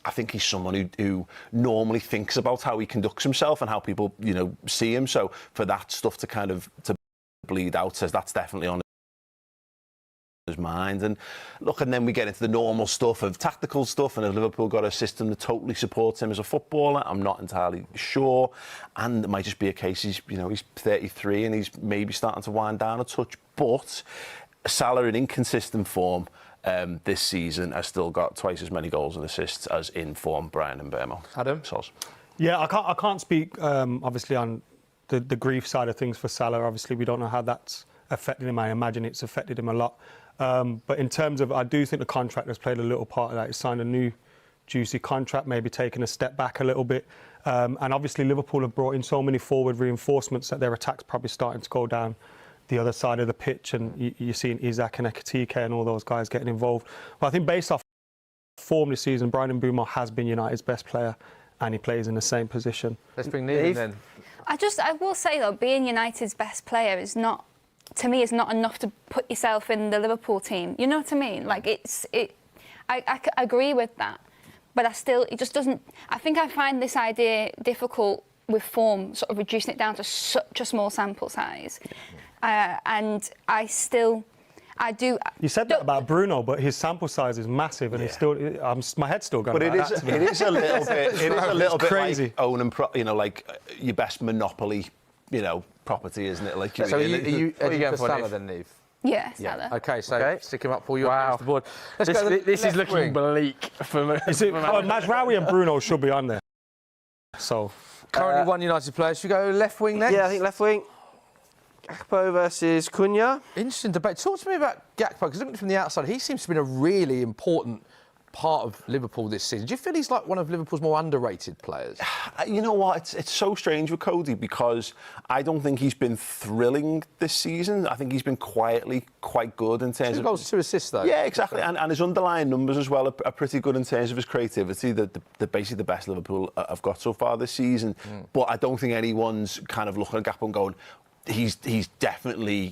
I think he's someone who normally thinks about how he conducts himself and how people, you know, see him. So for that stuff to kind of to bleed out, says that's definitely on his mind. And look, and then we get into the normal stuff of tactical stuff, and has Liverpool got a system that totally supports him as a footballer? I'm not entirely sure, and it might just be a case he's 33 and he's maybe starting to wind down a touch. But Salah in inconsistent form this season has still got twice as many goals and assists as in form Brian and Bermo. Adam? Yeah, I can't speak obviously on the grief side of things for Salah. Obviously, we don't know how that's affected him. I imagine it's affected him a lot. But in terms of, I do think the contract has played a little part of that. He signed a new juicy contract, maybe taking a step back a little bit. And obviously Liverpool have brought in so many forward reinforcements that their attack's probably starting to go down the other side of the pitch, and you're seeing Isak and Ekitike and all those guys getting involved. But I think based off form this season, Brian Mbeumo has been United's best player, and he plays in the same position. Let's bring Neve in then. I will say though, being United's best player is not, to me, is not enough to put yourself in the Liverpool team. You know what I mean? Like I agree with that, but it just doesn't. I think I find this idea difficult with form, sort of reducing it down to such a small sample size. And I do. You said that about Bruno, but his sample size is massive, and it's still. My head's still going. But it is a little bit. It is a little bit crazy. Like own and like your best monopoly, property, isn't it? Like. So are you going for Salah then, Neve? Yeah, Salah. Okay, so stick him up for you across the board. This is looking bleak for me. Mazraoui and Bruno should be on there. So currently one United player. Should we go left wing next? Yeah, I think left wing. Gakpo versus Cunha. Interesting debate. Talk to me about Gakpo, because looking from the outside, he seems to have been a really important part of Liverpool this season. Do you feel he's like one of Liverpool's more underrated players? You know what? It's so strange with Cody, because I don't think he's been thrilling this season. I think he's been quietly quite good in terms of... 2 goals, 2 assists, though. Yeah, exactly. And his underlying numbers as well are pretty good in terms of his creativity. They're basically the best Liverpool have got so far this season. But I don't think anyone's kind of looking at Gakpo and going, he's definitely,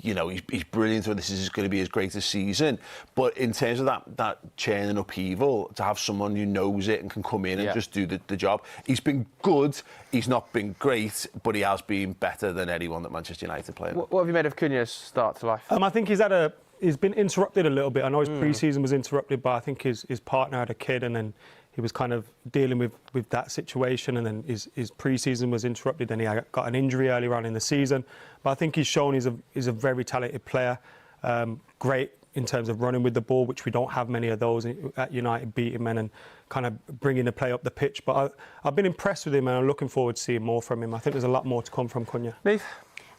he's brilliant, or this is going to be his greatest season. But in terms of that churn and upheaval, to have someone who knows it and can come in and just do the job, he's been good. He's not been great, but he has been better than anyone that Manchester United played. What have you made of Cunha's start to life? I think he's been interrupted a little bit. I know his pre-season was interrupted, but I think his partner had a kid, and then he was kind of dealing with that situation, and then his pre-season was interrupted. Then he got an injury earlier on in the season. But I think he's shown he's a very talented player. Great in terms of running with the ball, which we don't have many of those at United, beating men and kind of bringing the play up the pitch. But I've been impressed with him, and I'm looking forward to seeing more from him. I think there's a lot more to come from Cunha. Neve?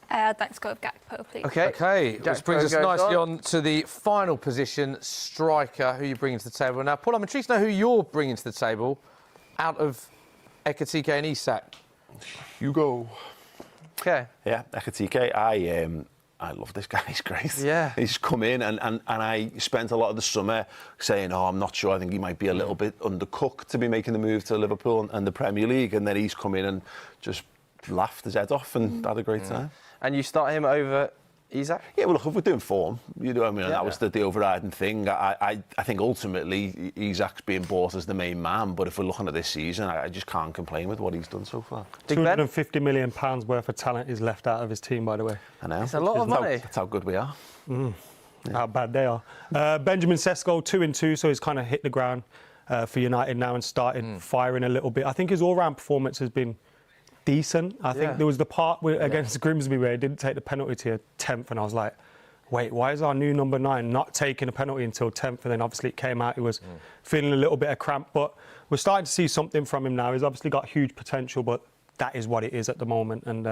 I'd like to go with Gakpo, please. Okay. Which brings us nicely on to the final position, striker, who you're bringing to the table. Now, Paul, I'm intrigued to know who you're bringing to the table out of Ekitike and Isak. Hugo. Okay. Yeah, Ekitike. I love this guy. He's great. Yeah. He's come in, and I spent a lot of the summer saying, I'm not sure. I think he might be a little bit undercooked to be making the move to Liverpool and the Premier League. And then he's come in and just laughed his head off and had a great time. And you start him over Isak? Yeah, well, look, if we're doing form, you know what I mean? That was the overriding thing. I think ultimately Isak's being bought as the main man, but if we're looking at this season, I just can't complain with what he's done so far. £250 million worth of talent is left out of his team, by the way. I know. It's a lot of money. That's how good we are. How bad they are. Benjamin Sesko, 2-2, so he's kind of hit the ground for United now and started firing a little bit. I think his all-round performance has been decent. I think there was the part against Grimsby where he didn't take the penalty to 10th, and I was like, wait, why is our new number 9 not taking a penalty until 10th? And then obviously it came out, he was feeling a little bit of cramp, but we're starting to see something from him now. He's obviously got huge potential, but that is what it is at the moment, and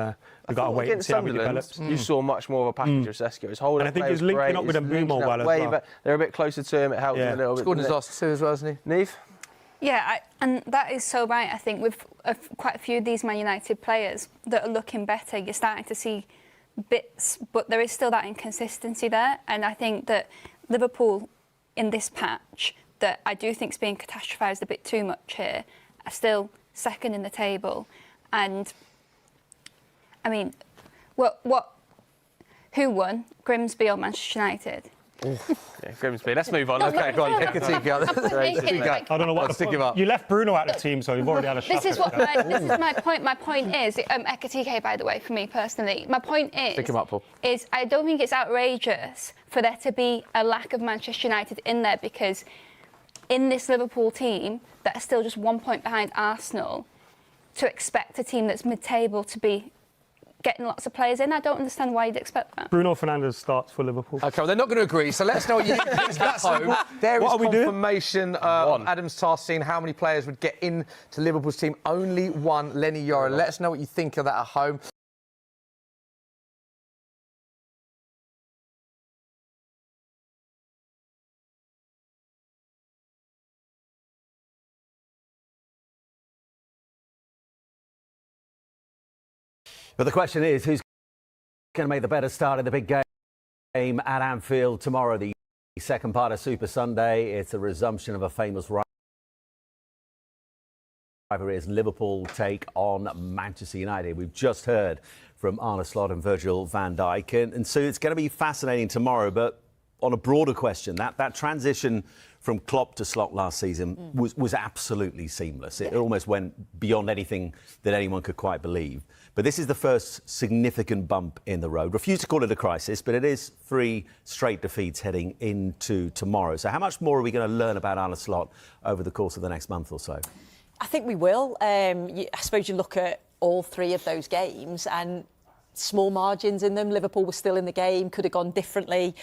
we've got to wait and see how he develops. You saw much more of a package of Sesko. His whole and I think he's linking up with Mbeumo well as well. They're a bit closer to him, it helps him a little bit. Scored in his last 2 as well, hasn't he? Neve? Yeah, and that is so right. I think with quite a few of these Man United players that are looking better, you're starting to see bits, but there is still that inconsistency there. And I think that Liverpool in this patch, that I do think is being catastrophised a bit too much here, are still second in the table. And I mean, who won? Grimsby or Manchester United? Yeah, Grimsby. Let's move on. No, Okay, go on. no, Ekatike. I don't know what stick him up. You left Bruno out of the team, so you've already had a shot. This is my point. My point is, Ekatike, by the way, for me personally, my point is, Stick him up, Paul. is I don't think it's outrageous for there to be a lack of Manchester United in there, because in this Liverpool team that are still just 1 point behind Arsenal, to expect a team that's mid-table to be getting lots of players in, I don't understand why you'd expect that. Bruno Fernandes starts for Liverpool. Okay, well, they're not going to agree, so let's know what you think at home. There is confirmation on Adam's task scene how many players would get into Liverpool's team. Only one, Lenny Yoro. Let us know what you think of that at home. But the question is, who's going to make the better start in the big game at Anfield tomorrow, the second part of Super Sunday? It's a resumption of a famous rivalry as Liverpool take on Manchester United. We've just heard from Arne Slot and Virgil van Dijk, and so it's going to be fascinating tomorrow. But on a broader question, that transition from Klopp to Slot last season was absolutely seamless. It almost went beyond anything that anyone could quite believe. But this is the first significant bump in the road. Refuse to call it a crisis, but it is 3 straight defeats heading into tomorrow. So how much more are we going to learn about Arne Slot over the course of the next month or so? I think we will. I suppose you look at all 3 of those games and small margins in them. Liverpool was still in the game, could have gone differently.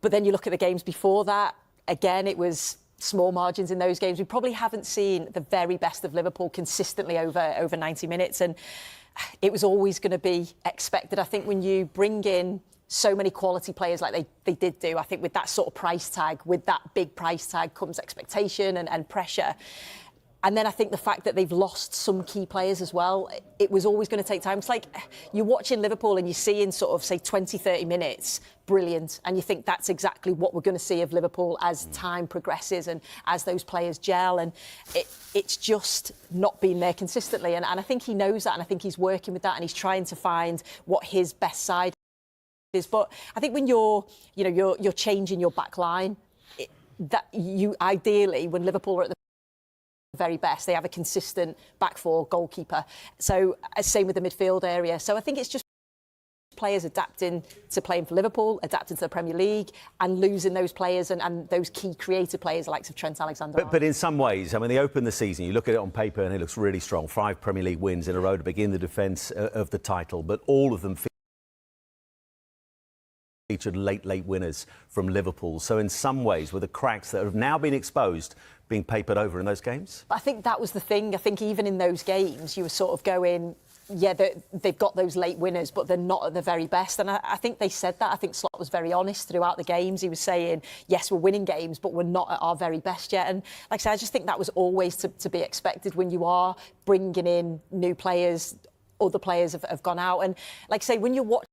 But then you look at the games before that, again, it was small margins in those games. We probably haven't seen the very best of Liverpool consistently over 90 minutes. And it was always going to be expected. I think when you bring in so many quality players like they did do, I think with that sort of price tag, with that big price tag comes expectation and pressure. And then I think the fact that they've lost some key players as well, it was always going to take time. It's like you're watching Liverpool and you see in sort of, say, 20, 30 minutes, brilliant. And you think that's exactly what we're going to see of Liverpool as time progresses and as those players gel. And it's just not been there consistently. And I think he knows that, and I think he's working with that, and he's trying to find what his best side is. But I think when you're changing your back line, that you ideally, when Liverpool are at the very best, they have a consistent back four goalkeeper. So same with the midfield area. So I think it's just players adapting to playing for Liverpool, adapting to the Premier League, and losing those players and those key creative players, the likes of Trent Alexander-Arnold. But in some ways, I mean, they opened the season, you look at it on paper and it looks really strong. 5 Premier League wins in a row to begin the defence of the title, but all of them featured late winners from Liverpool. So in some ways, were the cracks that have now been exposed being papered over in those games? I think that was the thing. I think even in those games, you were sort of going, yeah, they've got those late winners, but they're not at the very best. And I think they said that. I think Slot was very honest throughout the games. He was saying, yes, we're winning games, but we're not at our very best yet. And like I said, I just think that was always to be expected when you are bringing in new players. Other players have gone out. And like I say, when you're watching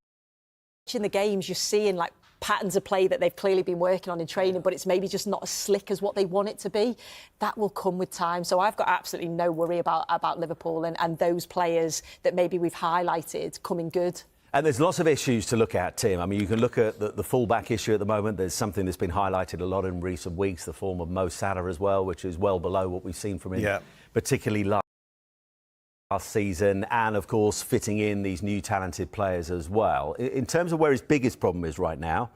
the games, you're seeing like patterns of play that they've clearly been working on in training, but it's maybe just not as slick as what they want it to be. That will come with time. So I've got absolutely no worry about Liverpool and those players that maybe we've highlighted coming good. And there's lots of issues to look at, Tim. I mean, you can look at the fullback issue at the moment. There's something that's been highlighted a lot in recent weeks, the form of Mo Salah as well, which is well below what we've seen from him, particularly last season, and of course fitting in these new talented players as well. In terms of where his biggest problem is right now,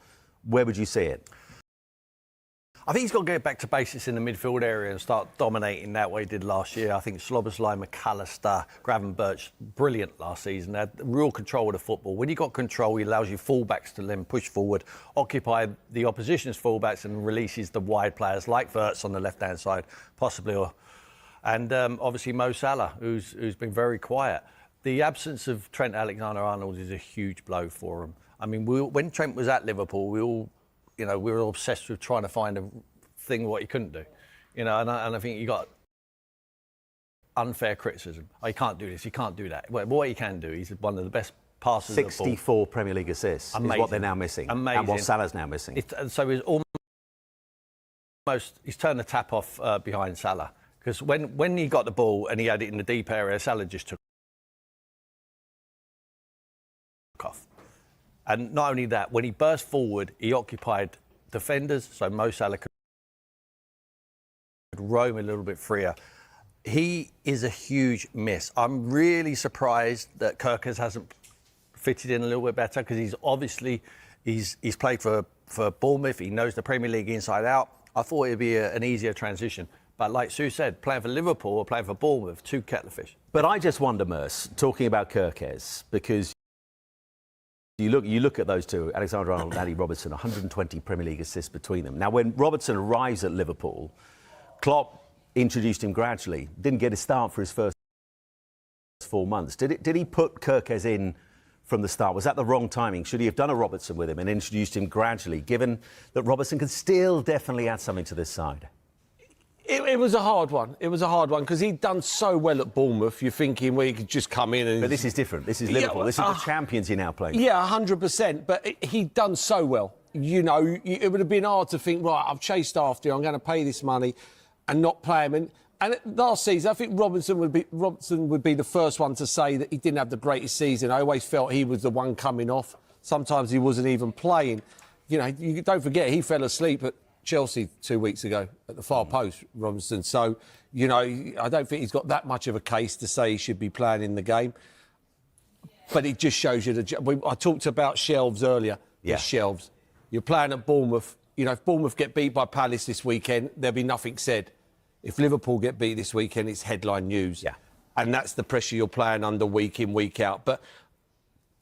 where would you see it? I think he's got to get back to basics in the midfield area and start dominating that way he did last year. I think Szoboszlai, McAllister, Gravenberch, brilliant last season. They had real control of the football. When you've got control, he allows you fullbacks to then push forward, occupy the opposition's fullbacks and releases the wide players like Wirtz on the left-hand side, possibly, and obviously Mo Salah, who's been very quiet. The absence of Trent Alexander-Arnold is a huge blow for him. I mean, when Trent was at Liverpool, we were obsessed with trying to find a thing what he couldn't do. And I think you got unfair criticism. Oh, he can't do this, he can't do that. Well, what he can do, he's one of the best passers 64 of the ball. Premier League assists Amazing. Is what they're now missing. Amazing. And what Salah's now missing. So he's he's turned the tap off behind Salah. Because when he got the ball and he had it in the deep area, Salah just took And not only that, when he burst forward, he occupied defenders, so Mo Salah could roam a little bit freer. He is a huge miss. I'm really surprised that Kirkers hasn't fitted in a little bit better, because he's played for Bournemouth. He knows the Premier League inside out. I thought it'd be an easier transition. But like Sue said, playing for Liverpool or playing for Bournemouth, two kettle of fish. But I just wonder, Merce, talking about Kirkes, because you look at those two, Alexander-Arnold and Andy Robertson, 120 Premier League assists between them. Now, when Robertson arrives at Liverpool, Klopp introduced him gradually, didn't get a start for his first 4 months. Did he put Kirkes in from the start? Was that the wrong timing? Should he have done a Robertson with him and introduced him gradually, given that Robertson can still definitely add something to this side? It was a hard one. It was a hard one because he'd done so well at Bournemouth. You're thinking, well, he could just come in and... But this is different. This is Liverpool. This is the champions he now plays. Yeah, 100%. But he'd done so well. You know, it would have been hard to think, right, I've chased after you, I'm going to pay this money and not play him. And last season, I think Robertson would be the first one to say that he didn't have the greatest season. I always felt he was the one coming off. Sometimes he wasn't even playing. You know, you don't forget, he fell asleep at Chelsea 2 weeks ago at the far post, Robinson. So, you know, I don't think he's got that much of a case to say he should be playing in the game. But it just shows you I talked about shelves earlier. Yeah. The shelves. You're playing at Bournemouth. You know, if Bournemouth get beat by Palace this weekend, there'll be nothing said. If Liverpool get beat this weekend, it's headline news. Yeah. And that's the pressure you're playing under week in, week out. But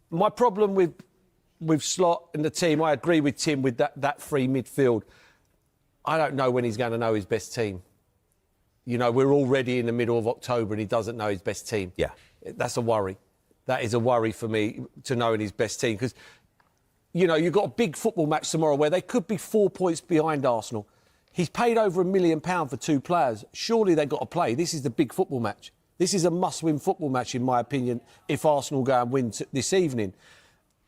my problem with Slot and the team, I agree with Tim with that free midfield. I don't know when he's going to know his best team. You know, we're already in the middle of October and he doesn't know his best team. Yeah. That's a worry. That is a worry for me, to knowing his best team. Because, you know, you've got a big football match tomorrow where they could be 4 points behind Arsenal. He's paid over £1 million for two players. Surely they've got to play. This is the big football match. This is a must-win football match, in my opinion, if Arsenal go and win this evening.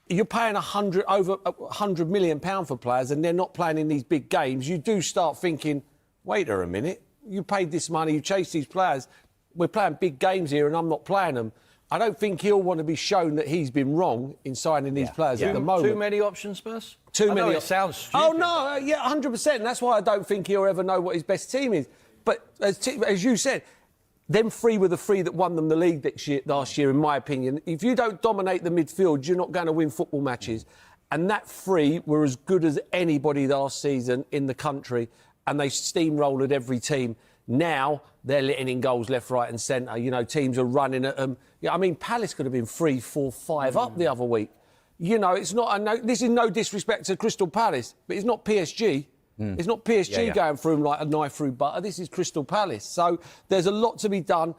You're paying over £100 million for players and they're not playing in these big games. You do start thinking, wait a minute, you paid this money, you chased these players. We're playing big games here and I'm not playing them. I don't think he'll want to be shown that he's been wrong in signing these players at the moment. Too many options, Spurs? Too many. I know it sounds stupid. Oh, no, yeah, 100%. That's why I don't think he'll ever know what his best team is. But as you said, them three were the three that won them the league last year, in my opinion. If you don't dominate the midfield, you're not going to win football matches. And that three were as good as anybody last season in the country, and they steamrolled every team. Now they're letting in goals left, right and centre. You know, teams are running at them. Yeah, I mean, Palace could have been 3, 4, 5 up the other week. You know, it's not. This is no disrespect to Crystal Palace, but it's not PSG. It's not PSG going through them like a knife through butter. This is Crystal Palace. So there's a lot to be done.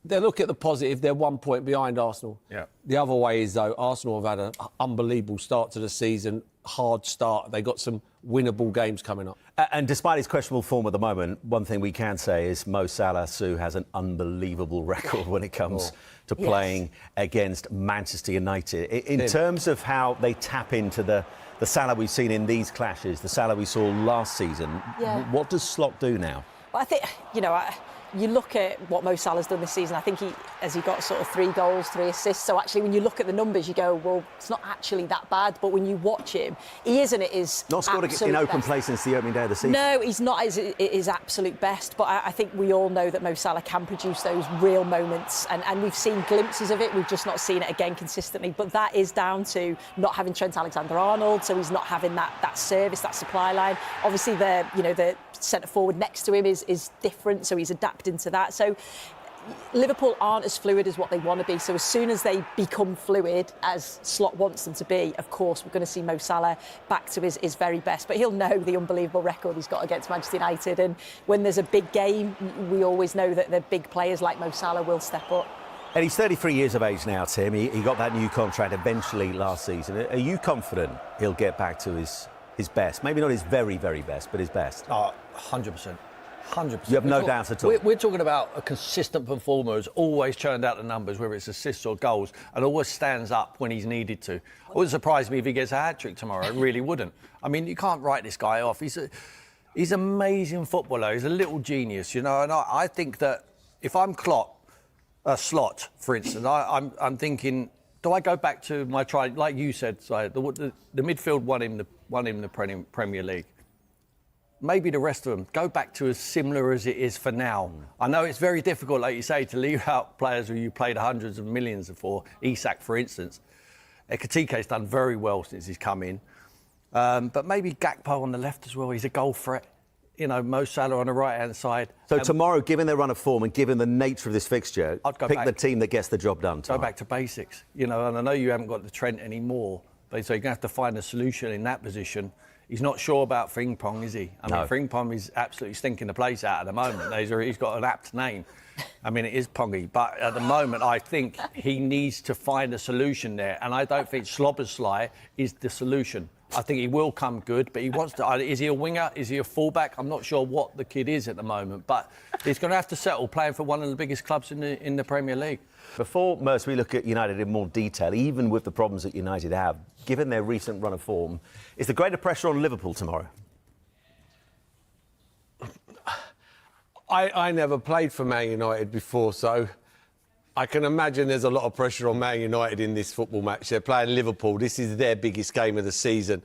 They look at the positive. They're 1 point behind Arsenal. Yeah. The other way is, though, Arsenal have had an unbelievable start to the season. Hard start. They got some winnable games coming up. And despite his questionable form at the moment, one thing we can say is Mo Salah, Sue, has an unbelievable record when it comes to playing against Manchester United. In terms of how they tap into the Salah we've seen in these clashes, the Salah we saw last season, what does Slot do now? Well, I think, you know, you look at what Mo Salah's done this season. I think he got sort of 3 goals, 3 assists. So actually, when you look at the numbers, you go, well, it's not actually that bad. But when you watch him, he isn't at his not scored in open play since the opening day of the season. No, he's not at his absolute best. But I think we all know that Mo Salah can produce those real moments, and we've seen glimpses of it. We've just not seen it again consistently. But that is down to not having Trent Alexander-Arnold, so he's not having that service, that supply line. Obviously, the centre forward next to him is different, so he's adapting to that. So Liverpool aren't as fluid as what they want to be. So as soon as they become fluid, as Slot wants them to be, of course, we're going to see Mo Salah back to his very best. But he'll know the unbelievable record he's got against Manchester United. And when there's a big game, we always know that the big players like Mo Salah will step up. And he's 33 years of age now, Tim. He got that new contract eventually last season. Are you confident he'll get back to his best? Maybe not his very, very best, but his best. 100%. 100%. You have no doubt at all. We're talking about a consistent performer who's always churned out the numbers, whether it's assists or goals, and always stands up when he's needed to. It wouldn't surprise me if he gets a hat-trick tomorrow. It really wouldn't. I mean, you can't write this guy off. He's an amazing footballer. He's a little genius, you know. And I think that if I'm Slot, for instance, I'm thinking do I go back to my try, like you said, so the midfield won him the Premier League. Maybe the rest of them go back to as similar as it is for now. I know it's very difficult, like you say, to leave out players who you played hundreds of millions for. Isak, for instance. Ekitike's done very well since he's come in. But maybe Gakpo on the left as well. He's a goal threat. You know, Mo Salah on the right-hand side. So tomorrow, given their run of form and given the nature of this fixture, I'd go pick back. the team that gets the job done tomorrow. Go back to basics. You know, and I know you haven't got the Trent anymore, but so you're going to have to find a solution in that position. He's not sure about Frimpong, is he? I mean, Frimpong is absolutely stinking the place out at the moment. He's got an apt name. I mean, it is Pongy. But at the moment, I think he needs to find a solution there. And I don't think Slobosly is the solution. I think he will come good, but he wants to... Is he a winger? Is he a fullback? I'm not sure what the kid is at the moment. But he's going to have to settle playing for one of the biggest clubs in the Premier League. Before, Merce, we look at United in more detail, even with the problems that United have, given their recent run of form, is there greater pressure on Liverpool tomorrow? I never played for Man United before, so I can imagine there's a lot of pressure on Man United in this football match. They're playing Liverpool. This is their biggest game of the season.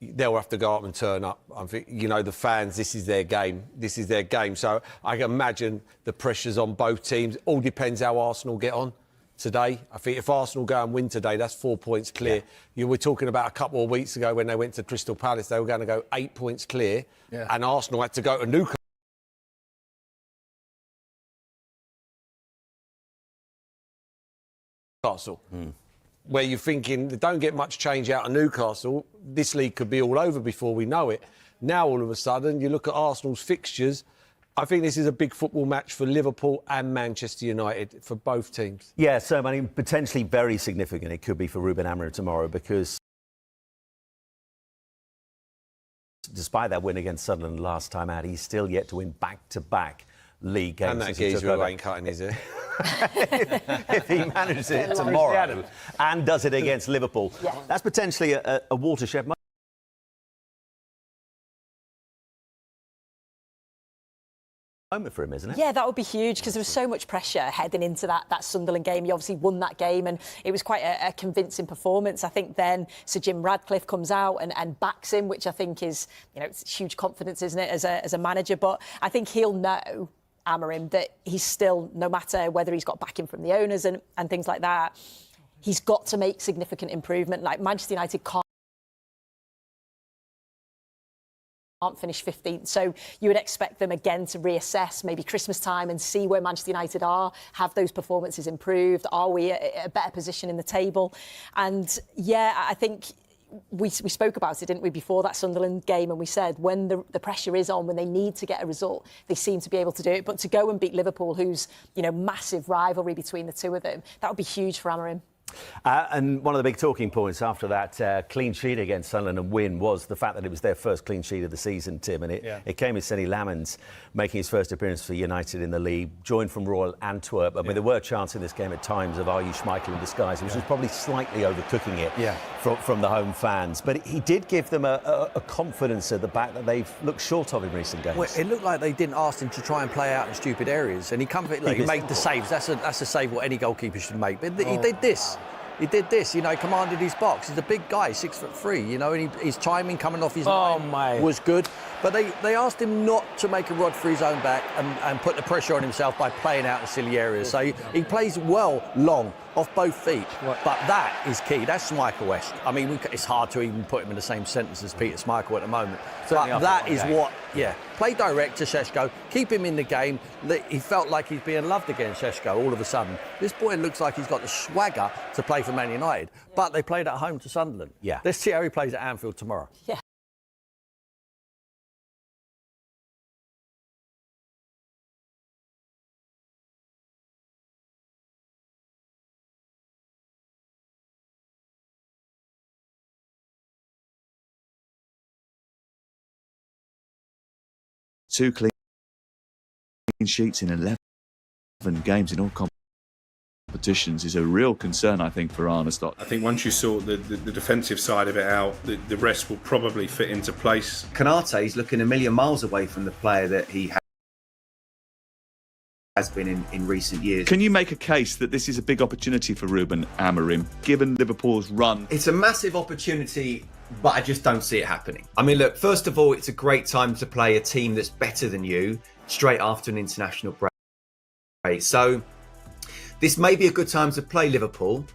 They'll have to go up and turn up. I think, you know, the fans, this is their game. This is their game. So I can imagine the pressure's on both teams. All depends how Arsenal get on today. I think if Arsenal go and win today, that's 4 points clear. Yeah. You were talking about a couple of weeks ago when they went to Crystal Palace, they were going to go 8 points clear, and Arsenal had to go to Newcastle. Where you're thinking, don't get much change out of Newcastle, this league could be all over before we know it. Now, all of a sudden, you look at Arsenal's fixtures, I think this is a big football match for Liverpool and Manchester United, for both teams. Yeah, so, I mean, potentially very significant it could be for Ruben Amorim tomorrow, because despite that win against Sunderland last time out, he's still yet to win back-to-back league games. And that geezer who ain't cutting his hair. If he manages it tomorrow and does it against Liverpool, that's potentially a watershed moment for him, isn't it? Yeah, that would be huge, because there was so much pressure heading into that Sunderland game. He obviously won that game and it was quite a convincing performance. I think then Sir Jim Radcliffe comes out and backs him, which I think is, you know, it's huge confidence, isn't it, as a manager. But I think he'll know, Amorim, that he's still, no matter whether he's got backing from the owners and things like that, he's got to make significant improvement. Like, Manchester United can't finish 15th, so you would expect them again to reassess maybe Christmas time and see where Manchester United are. Have those performances improved? Are we at a better position in the table? And yeah, I think we spoke about it, didn't we, before that Sunderland game, and we said when the pressure is on, when they need to get a result, they seem to be able to do it. But to go and beat Liverpool, who's, you know, massive rivalry between the two of them, that would be huge for Amorim. And one of the big talking points after that clean sheet against Sunderland and win was the fact that it was their first clean sheet of the season, Tim. And it came with Sonny Lamans making his first appearance for United in the league, joined from Royal Antwerp. I mean, there were chances in this game at times of are you Schmeichel in disguise, which was probably slightly overcooking it from the home fans. But he did give them a confidence at the back that they've looked short of in recent games. Well, it looked like they didn't ask him to try and play out in stupid areas. And he made the saves. That's a save what any goalkeeper should make. But he did this. He did this, you know, he commanded his box. He's a big guy, 6'3", you know, and his timing coming off his line was good. But they asked him not to make a rod for his own back and put the pressure on himself by playing out in silly areas. So he plays well, long, off both feet. But that is key. That's Schmeichel-esque. I mean, it's hard to even put him in the same sentence as Peter Schmeichel at the moment. But that is what, play direct to Šeško, keep him in the game. He felt like he's being loved against Šeško all of a sudden. This boy looks like he's got the swagger to play for Man United. But they played at home to Sunderland. Yeah. Let's see how he plays at Anfield tomorrow. Yeah. Two clean sheets in 11 games in all competitions is a real concern, I think, for Arne Slot. I think once you sort the defensive side of it out, the rest will probably fit into place. Konate is looking a million miles away from the player that he has been in recent years. Can you make a case that this is a big opportunity for Ruben Amorim, given Liverpool's run? It's a massive opportunity, but I just don't see it happening. I mean, look, first of all, it's a great time to play a team that's better than you straight after an international break. So this may be a good time to play Liverpool,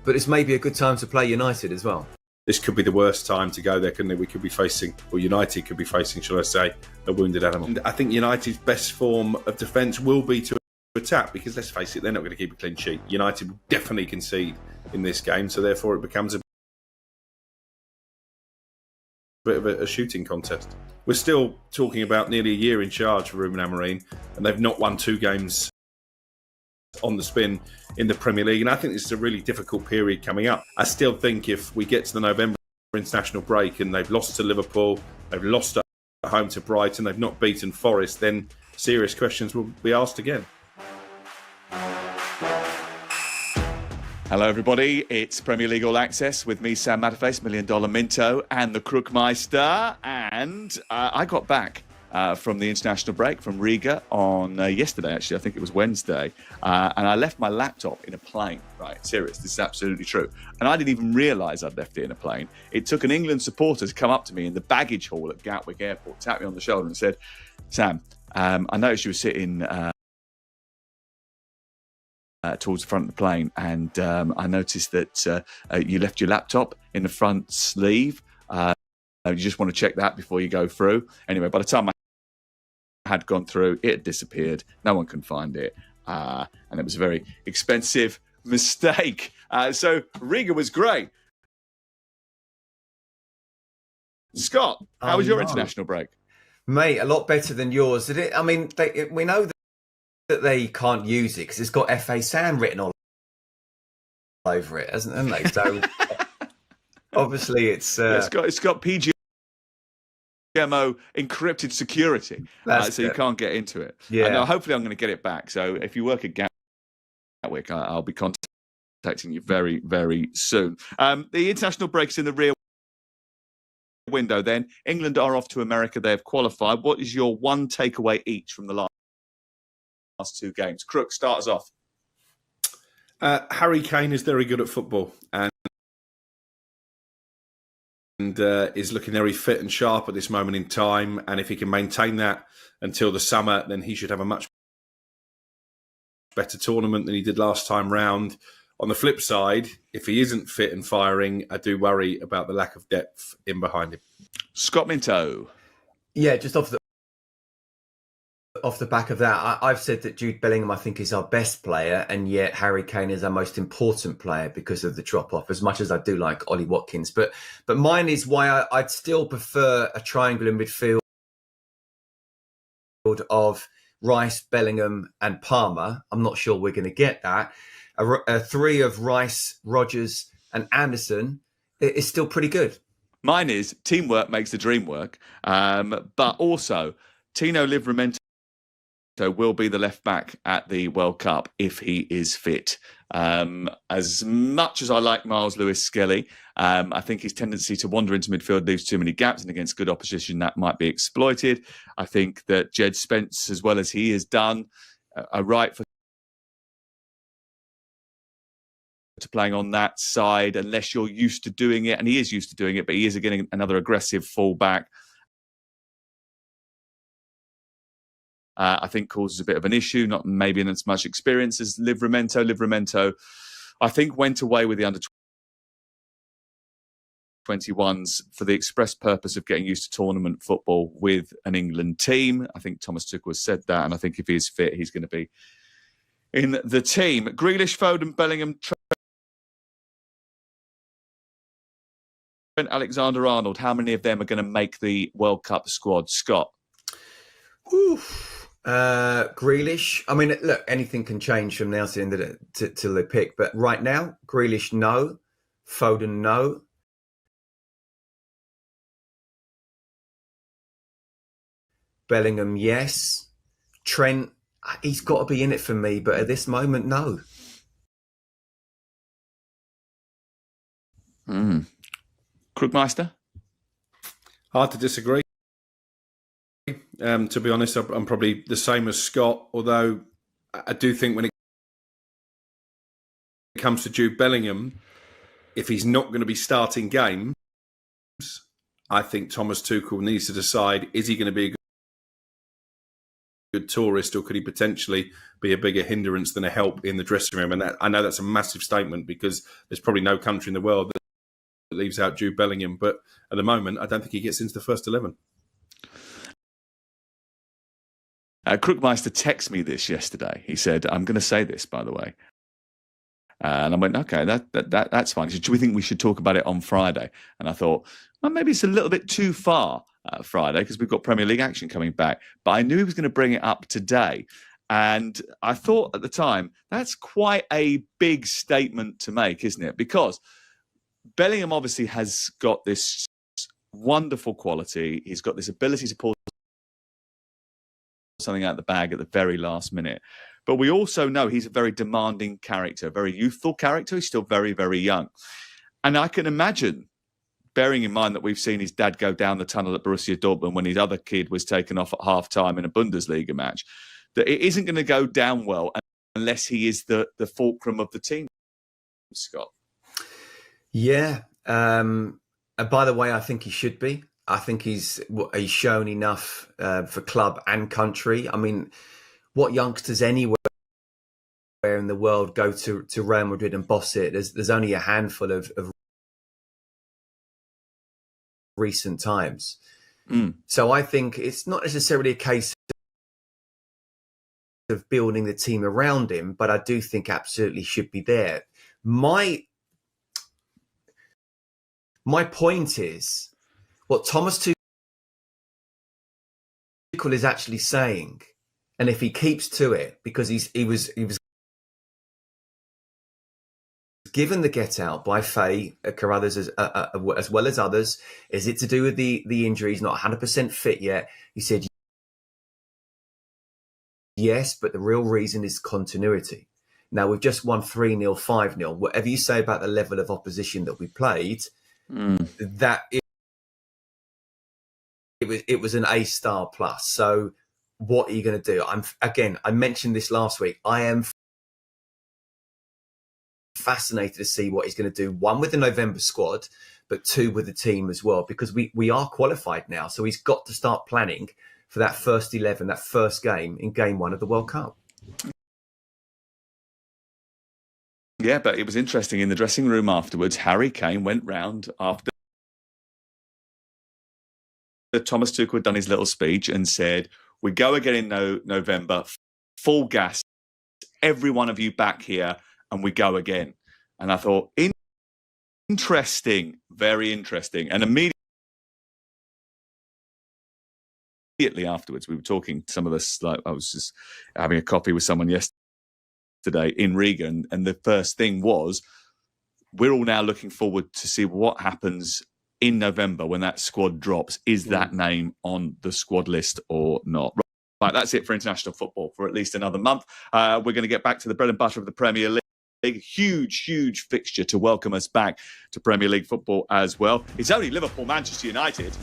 but this may be a good time to play United as well. This could be the worst time to go there, couldn't it? We could be facing, or United could be facing, shall I say, a wounded animal. And I think United's best form of defence will be to attack, because let's face it, they're not going to keep a clean sheet. United will definitely concede in this game, so therefore it becomes a bit of a shooting contest. We're still talking about nearly a year in charge for Ruben Amorim, and they've not won 2 games on the spin in the Premier League, and I think this is a really difficult period coming up. I still think if we get to the November international break and they've lost to Liverpool, they've lost at home to Brighton, they've not beaten Forest, then serious questions will be asked again. Hello everybody, it's Premier League All Access with me, Sam Matterface, $1 Million Minto and the Crookmeister, and I got back from the international break from Riga on yesterday, actually. I think it was Wednesday. And I left my laptop in a plane. Right, serious. This is absolutely true. And I didn't even realise I'd left it in a plane. It took an England supporter to come up to me in the baggage hall at Gatwick Airport, tapped me on the shoulder and said, Sam, I noticed you were sitting towards the front of the plane, and I noticed that you left your laptop in the front sleeve. You just want to check that before you go through. Anyway, by the time I had gone through, it had disappeared. No one can find it. And it was a very expensive mistake. So Riga was great. Scott, how was your international break? Mate, a lot better than yours. Did it? I mean, we know that they can't use it because it's got FA Sam written all over it, hasn't they? So obviously it's got PGMO encrypted security, so you can't get into it. Yeah. And hopefully I'm going to get it back. So if you work at Gatwick, I'll be contacting you very, very soon. The international break's in the rear window then. England are off to America. They have qualified. What is your one takeaway each from the last 2 games? Crook, start us off. Harry Kane is very good at football and is looking very fit and sharp at this moment in time. And if he can maintain that until the summer, then he should have a much better tournament than he did last time round. On the flip side, if he isn't fit and firing, I do worry about the lack of depth in behind him. Scott Minto. Yeah, just off the back of that, I've said that Jude Bellingham, I think, is our best player, and yet Harry Kane is our most important player because of the drop-off, as much as I do like Ollie Watkins. But mine is why I'd still prefer a triangular midfield of Rice, Bellingham and Palmer. I'm not sure we're going to get that. A 3 of Rice, Rodgers and Anderson is still pretty good. Mine is teamwork makes the dream work, but also Tino Livramento will be the left back at the World Cup if he is fit. As much as I like Miles Lewis-Skelly, I think his tendency to wander into midfield leaves too many gaps, and against good opposition that might be exploited. I think that Jed Spence, as well as he has done, are right for to playing on that side unless you're used to doing it, and he is used to doing it, but he is again another aggressive fullback. I think causes a bit of an issue, not maybe in as much experience as Livramento. Livramento, I think, went away with the under-21s for the express purpose of getting used to tournament football with an England team. I think Thomas Tuchel has said that, and I think if he is fit, he's going to be in the team. Grealish, Foden, Bellingham, Trent Alexander-Arnold, how many of them are going to make the World Cup squad? Scott? Grealish. I mean, look, anything can change from now to the end of till they pick. But right now, Grealish, no. Foden, no. Bellingham, yes. Trent, he's got to be in it for me, but at this moment, no. Krugmeister? Hard to disagree. To be honest, I'm probably the same as Scott, although I do think when it comes to Jude Bellingham, if he's not going to be starting games, I think Thomas Tuchel needs to decide, is he going to be a good tourist, or could he potentially be a bigger hindrance than a help in the dressing room? And I know that's a massive statement, because there's probably no country in the world that leaves out Jude Bellingham. But at the moment, I don't think he gets into the first 11. Crookmeister texted me this yesterday. He said, I'm going to say this, by the way. And I went, okay, that's fine. He said, do we think we should talk about it on Friday? And I thought, well, maybe it's a little bit too far Friday, because we've got Premier League action coming back. But I knew he was going to bring it up today. And I thought at the time, that's quite a big statement to make, isn't it? Because Bellingham obviously has got this wonderful quality. He's got this ability to pull something out of the bag at the very last minute. But we also know he's a very demanding character, a very youthful character. He's still very, very young. And I can imagine, bearing in mind that we've seen his dad go down the tunnel at Borussia Dortmund when his other kid was taken off at half-time in a Bundesliga match, that it isn't going to go down well unless he is the fulcrum of the team, Scott. Yeah. And by the way, I think he should be. I think he's shown enough for club and country. I mean, what youngsters anywhere in the world go to Real Madrid and boss it? There's only a handful of recent times. So I think it's not necessarily a case of building the team around him, but I do think absolutely should be there. My point is, what Thomas Tuchel is actually saying, and if he keeps to it, because he was given the get out by Faye Carruthers as well as others. Is it to do with the injury? He's not 100% fit yet. He said yes, but the real reason is continuity. Now, we've just won 3-0, 5-0. Whatever you say about the level of opposition that we played, that it was an A-star plus. So what are you going to do? I mentioned this last week. I am fascinated to see what he's going to do, one with the November squad, but two with the team as well, because we are qualified now. So he's got to start planning for that first 11, that first game in game one of the World Cup. Yeah, but it was interesting in the dressing room afterwards. Harry Kane went round after Thomas Tuchel had done his little speech and said, we go again in November, full gas, every one of you back here, and we go again. And I thought, interesting, very interesting. And immediately afterwards, we were talking, some of us, like I was just having a coffee with someone yesterday in Riga, and the first thing was, we're all now looking forward to see what happens in November when that squad drops. Is that name on the squad list or not? Right, that's it for international football for at least another month. We're going to get back to the bread and butter of the Premier League. Huge fixture to welcome us back to Premier League football as well. It's only Liverpool, Manchester United.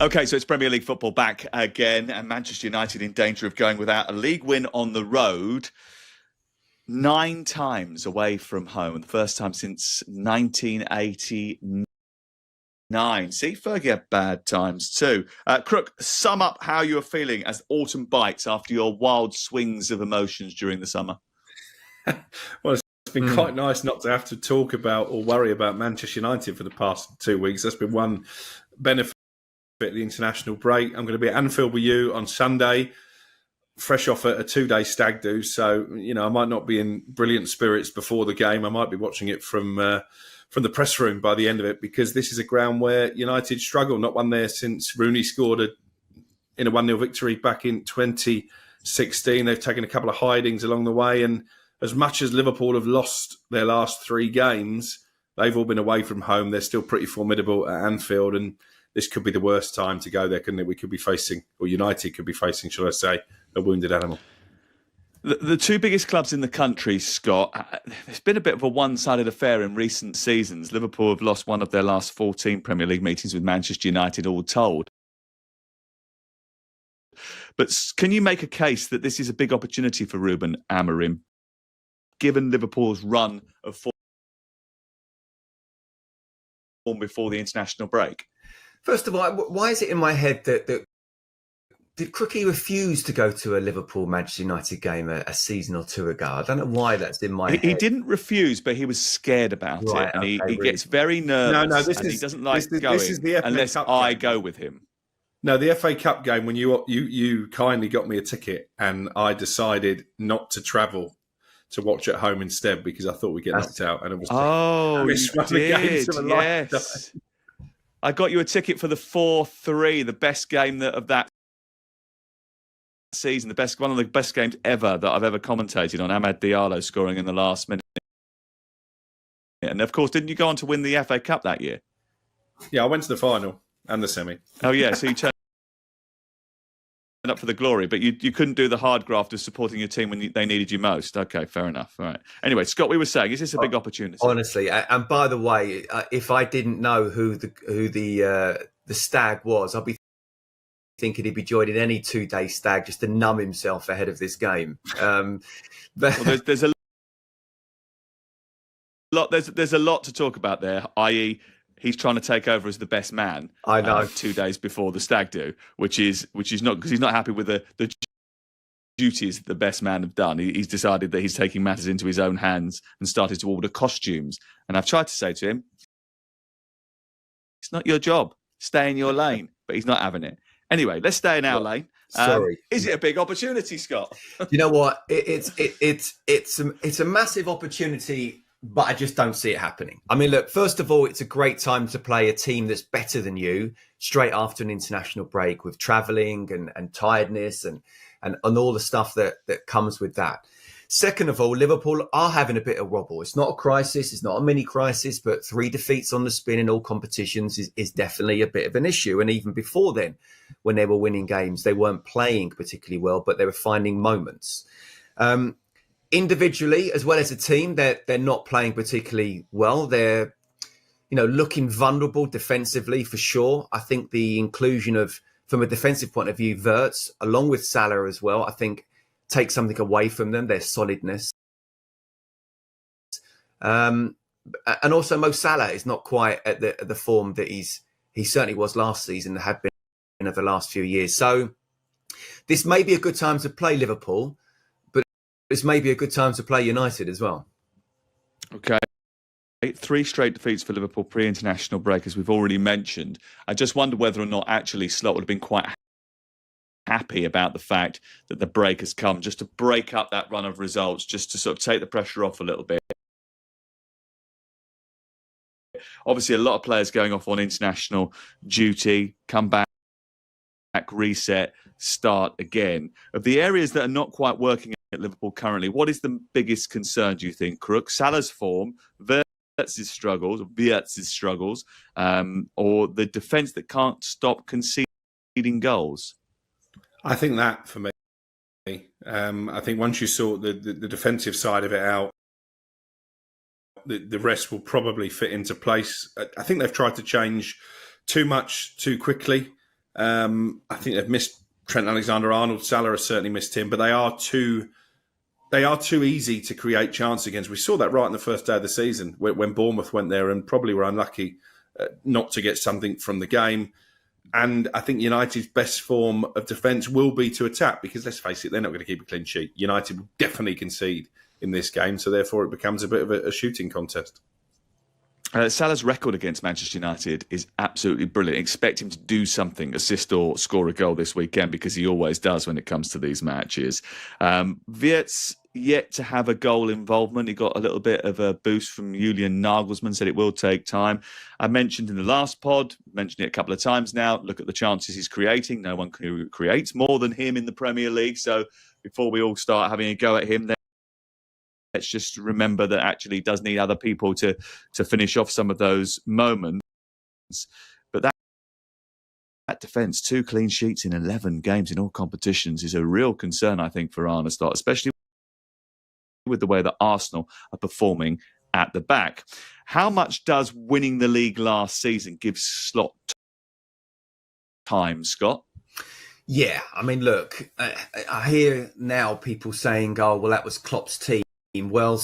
Okay, so it's Premier League football back again, and Manchester United in danger of going without a league win on the road. 9 times away from home, the first time since 1989. See, Fergie had bad times too. Crook, sum up how you are feeling as autumn bites after your wild swings of emotions during the summer. Well, it's been quite nice not to have to talk about or worry about Manchester United for the past 2 weeks. That's been one benefit of the international break. I'm going to be at Anfield with you on Sunday, fresh off a 2-day stag do. So, I might not be in brilliant spirits before the game. I might be watching it from the press room by the end of it, because this is a ground where United struggle. Not won there since Rooney scored in a 1-0 victory back in 2016. They've taken a couple of hidings along the way. And as much as Liverpool have lost their last 3 games, they've all been away from home. They're still pretty formidable at Anfield. And this could be the worst time to go there, couldn't it? We could be facing, or United could be facing, shall I say, a wounded animal. The 2 biggest clubs in the country, Scott, it's been a bit of a one-sided affair in recent seasons. Liverpool have lost one of their last 14 Premier League meetings with Manchester United, all told. But can you make a case that this is a big opportunity for Ruben Amorim, given Liverpool's run of form before the international break? First of all, why is it in my head that did Crookie refuse to go to a Liverpool-Manchester United game a season or two ago? I don't know why that's in my head. He didn't refuse, but he was scared about it, and he gets very nervous, and he doesn't like going this is the FA unless Cup I game. go with him. No, the FA Cup game when you kindly got me a ticket, and I decided not to travel to watch at home instead because I thought we'd get knocked out, and it was you did, yes. I got you a ticket for the 4-3, the best game of that season, one of the best games ever that I've ever commentated on. Amad Diallo scoring in the last minute, and of course, didn't you go on to win the FA Cup that year? Yeah, I went to the final and the semi. Oh yeah, so you turned up for the glory, but you couldn't do the hard graft of supporting your team when they needed you most. Okay, fair enough. All right. Anyway, Scott, we were saying, is this a big opportunity? Honestly, and by the way, if I didn't know who the stag was, I'd be thinking he'd be joining any 2-day stag just to numb himself ahead of this game. But well, there's a lot. There's a lot to talk about there. I.e., he's trying to take over as the best man. I know 2 days before the stag do, which is not because he's not happy with the duties that the best man have done. He's decided that he's taking matters into his own hands and started to order costumes. And I've tried to say to him, it's not your job. Stay in your lane. But he's not having it. Anyway, let's stay in our lane. Sorry. Is it a big opportunity, Scott? You know what? It's a massive opportunity, but I just don't see it happening. I mean, look, first of all, it's a great time to play a team that's better than you straight after an international break with travelling and tiredness and all the stuff that comes with that. Second of all, Liverpool are having a bit of wobble. It's not a crisis. It's not a mini crisis, but 3 defeats on the spin in all competitions is definitely a bit of an issue. And even before then, when they were winning games, they weren't playing particularly well, but they were finding moments. Individually, as well as a team, they're not playing particularly well. They're, looking vulnerable defensively for sure. I think the inclusion of, from a defensive point of view, Wirtz, along with Salah as well, I think take something away from them, their solidness. And also Mo Salah is not quite at the form that he certainly was last season, had been over the last few years. So this may be a good time to play Liverpool, but this may be a good time to play United as well. Okay. 3 straight defeats for Liverpool pre-international break, as we've already mentioned. I just wonder whether or not actually Slot would have been quite happy about the fact that the break has come, just to break up that run of results, just to sort of take the pressure off a little bit. Obviously, a lot of players going off on international duty, come back, reset, start again. Of the areas that are not quite working at Liverpool currently, what is the biggest concern, do you think, Crook? Salah's form, Wirtz's struggles, or the defence that can't stop conceding goals? I think that, for me, I think once you sort the defensive side of it out, the rest will probably fit into place. I think they've tried to change too much too quickly. I think they've missed Trent Alexander-Arnold. Salah has certainly missed him, but they are too easy to create chance against. We saw that right on the first day of the season when Bournemouth went there and probably were unlucky not to get something from the game. And I think United's best form of defence will be to attack, because let's face it, they're not going to keep a clean sheet. United will definitely concede in this game, so therefore it becomes a bit of a shooting contest. Salah's record against Manchester United is absolutely brilliant. Expect him to do something, assist or score a goal this weekend, because he always does when it comes to these matches. Wirtz yet to have a goal involvement. He got a little bit of a boost from Julian Nagelsmann, said it will take time. I mentioned in the last pod, mentioned it a couple of times now, look at the chances he's creating. No one creates more than him in the Premier League. So before we all start having a go at him, let's just remember that actually he does need other people to finish off some of those moments. But that defence, 2 clean sheets in 11 games in all competitions, is a real concern, I think, for Arne Slot, especially with the way that Arsenal are performing at the back. How much does winning the league last season give Slot time, Scott? Yeah, I mean, look, I hear now people saying, "Oh, well, that was Klopp's team." Well,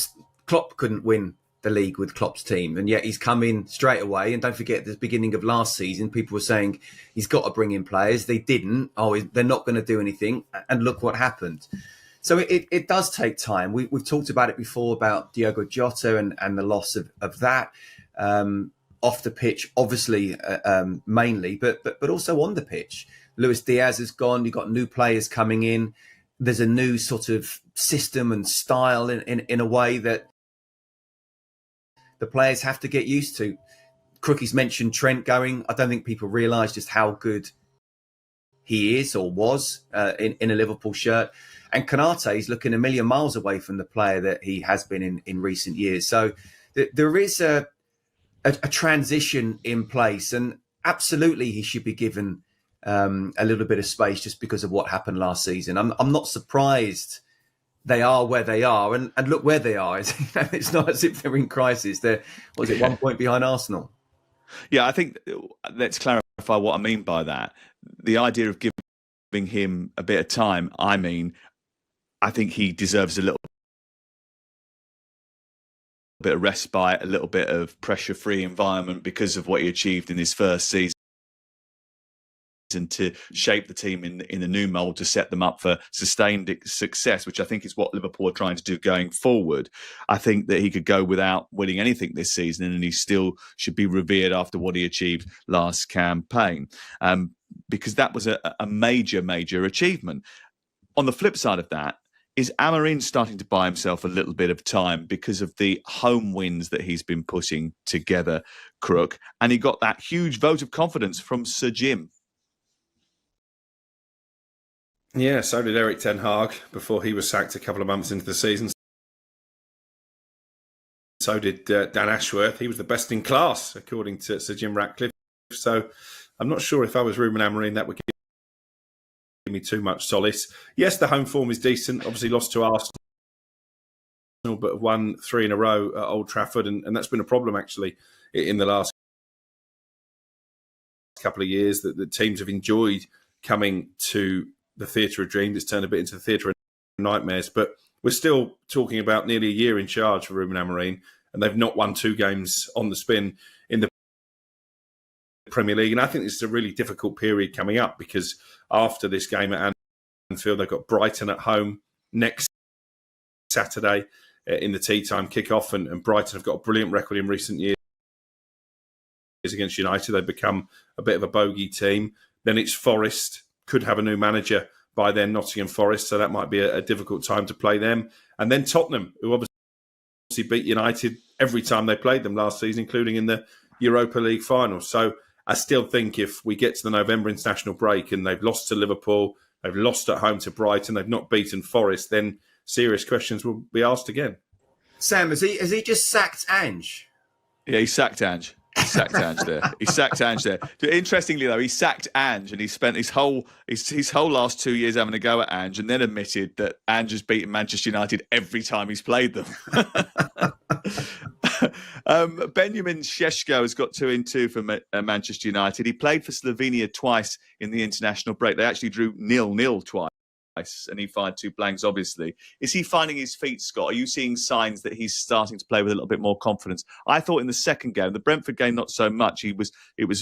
Klopp couldn't win the league with Klopp's team, and yet he's come in straight away. And don't forget, at the beginning of last season, people were saying he's got to bring in players. They didn't. Oh, they're not going to do anything. And look what happened. So it does take time. We've talked about it before about Diogo Jota and the loss of that. Off the pitch, obviously, mainly, but also on the pitch. Luis Diaz is gone. You've got new players coming in. There's a new sort of system and style in a way that the players have to get used to. Crookie's mentioned Trent going. I don't think people realise just how good he is or was in a Liverpool shirt. And Konate is looking a million miles away from the player that he has been in recent years. So there is a transition in place, and absolutely he should be given a little bit of space just because of what happened last season. I'm not surprised they are where they are, and look where they are. It's not as if they're in crisis. They're 1 point behind Arsenal. Yeah, I think let's clarify what I mean by that. The idea of giving him a bit of time, I think he deserves a little bit of respite, a little bit of pressure-free environment because of what he achieved in his first season, to shape the team in the new mould, to set them up for sustained success, which I think is what Liverpool are trying to do going forward. I think that he could go without winning anything this season, and he still should be revered after what he achieved last campaign, because that was a major, major achievement. On the flip side of that, is Amorim starting to buy himself a little bit of time because of the home wins that he's been putting together, Crook? And he got that huge vote of confidence from Sir Jim. Yeah, so did Eric Ten Hag before he was sacked a couple of months into the season. So did Dan Ashworth. He was the best in class, according to Sir Jim Ratcliffe. So I'm not sure if I was Ruben Amorim that would give me too much solace. Yes, the home form is decent. Obviously lost to Arsenal, but won 3 in a row at Old Trafford, and that's been a problem actually in the last couple of years, that the teams have enjoyed coming to the theatre of dreams. It's turned a bit into the theatre of nightmares, but we're still talking about nearly a year in charge for Ruben Amorim, and they've not won 2 games on the spin in the Premier League. And I think this is a really difficult period coming up, because after this game at Anfield, they've got Brighton at home next Saturday in the tea time kickoff, and Brighton have got a brilliant record in recent years against United. They've become a bit of a bogey team. Then it's Forest, could have a new manager by then, Nottingham Forest, so that might be a difficult time to play them. And then Tottenham, who obviously beat United every time they played them last season, including in the Europa League final. So I still think if we get to the November international break and they've lost to Liverpool, they've lost at home to Brighton, they've not beaten Forest, then serious questions will be asked again. Sam, has he just sacked Ange? Yeah, he sacked Ange. He sacked Ange there. He sacked Ange there. Interestingly, though, he sacked Ange, and he spent his whole last 2 years having a go at Ange, and then admitted that Ange has beaten Manchester United every time he's played them. Benjamin Šeško has got 2-2 for Manchester United. He played for Slovenia twice in the international break. They actually drew 0-0 twice, and he fired 2 blanks, obviously. Is he finding his feet, Scott? Are you seeing signs that he's starting to play with a little bit more confidence? I thought in the second game, the Brentford game, not so much. It was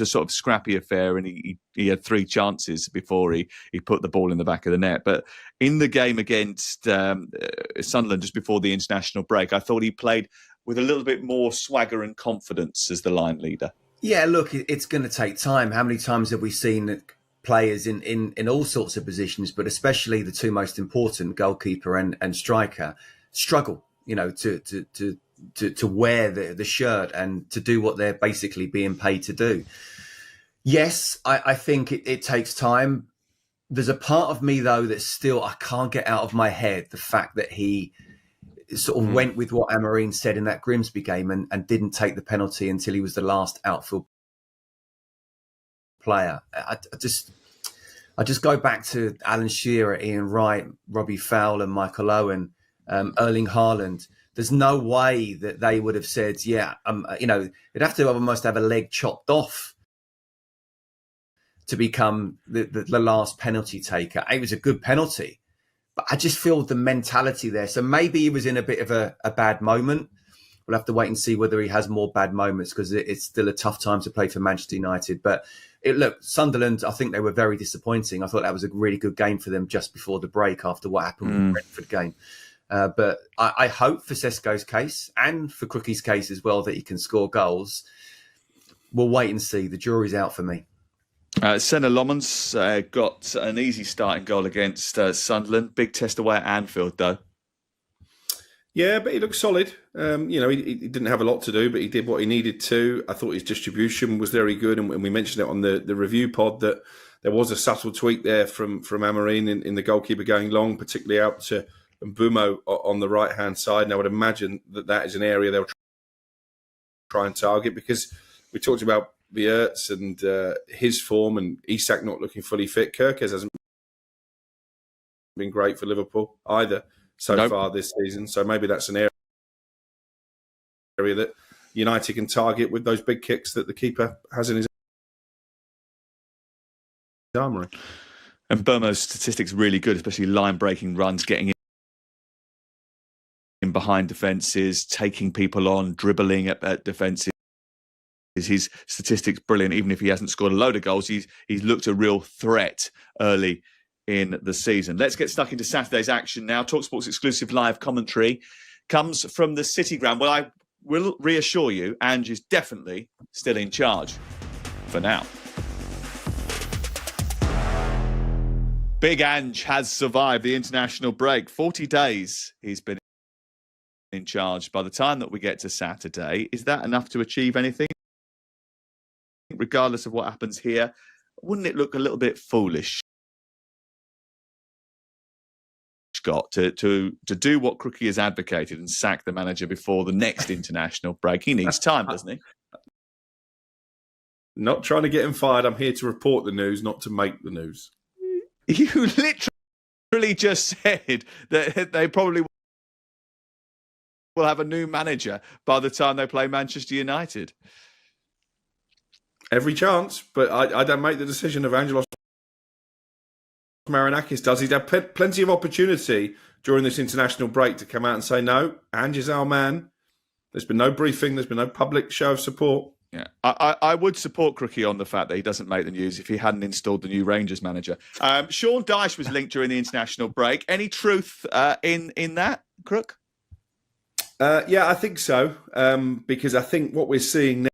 a sort of scrappy affair, and he had 3 chances before he put the ball in the back of the net. But in the game against Sunderland just before the international break, I thought he played with a little bit more swagger and confidence as the line leader. Yeah, look, it's going to take time. How many times have we seen players in all sorts of positions, but especially the 2 most important, goalkeeper and striker, struggle, to wear the shirt and to do what they're basically being paid to do. Yes, I think it takes time. There's a part of me, though, that still I can't get out of my head the fact that he sort of went with what Amorim said in that Grimsby game and didn't take the penalty until he was the last outfield player. I just go back to Alan Shearer, Ian Wright, Robbie Fowler, Michael Owen, Erling Haaland. There's no way that they would have said, they'd have to almost have a leg chopped off to become the last penalty taker. It was a good penalty, but I just feel the mentality there. So maybe he was in a bit of a bad moment. We'll have to wait and see whether he has more bad moments, because it's still a tough time to play for Manchester United. But look, Sunderland, I think they were very disappointing. I thought that was a really good game for them just before the break after what happened with the Brentford game. But I hope for Sesko's case and for Crookie's case as well that he can score goals. We'll wait and see. The jury's out for me. Senna Lomans got an easy starting goal against Sunderland. Big test away at Anfield, though. Yeah, but he looked solid. He didn't have a lot to do, but he did what he needed to. I thought his distribution was very good, and we mentioned it on the review pod that there was a subtle tweak there from Amorim in the goalkeeper going long, particularly out to Mbumo on the right-hand side. And I would imagine that is an area they'll try and target, because we talked about Vierts and his form, and Isak not looking fully fit. Kerkez hasn't been great for Liverpool either so far this season. So maybe that's an area that United can target with those big kicks that the keeper has in his armoury. And Burmo's statistics really good, especially line-breaking runs, getting in behind defences, taking people on, dribbling at defences. His statistics brilliant. Even if he hasn't scored a load of goals, he's looked a real threat early in the season. Let's get stuck into Saturday's action now. TalkSport's exclusive live commentary comes from the City Ground. Well, I will reassure you, Ange is definitely still in charge for now. Big Ange has survived the international break. 40 days he's been in charge. By the time that we get to Saturday, is that enough to achieve anything? Regardless of what happens here, wouldn't it look a little bit foolish, Scott, to do what Crookie has advocated and sack the manager before the next international break? He needs time, doesn't he? Not trying to get him fired. I'm here to report the news, not to make the news. You literally just said that they probably will have a new manager by the time they play Manchester United. Every chance, but I don't make the decision. Of Angelos Marinakis does. He'd have plenty of opportunity during this international break to come out and say, no, Ange is our man. There's been no briefing. There's been no public show of support. Yeah, I would support Crookie on the fact that he doesn't make the news if he hadn't installed the new Rangers manager. Sean Dyche was linked during the international break. Any truth in that, Crook? Yeah, I think so, because I think what we're seeing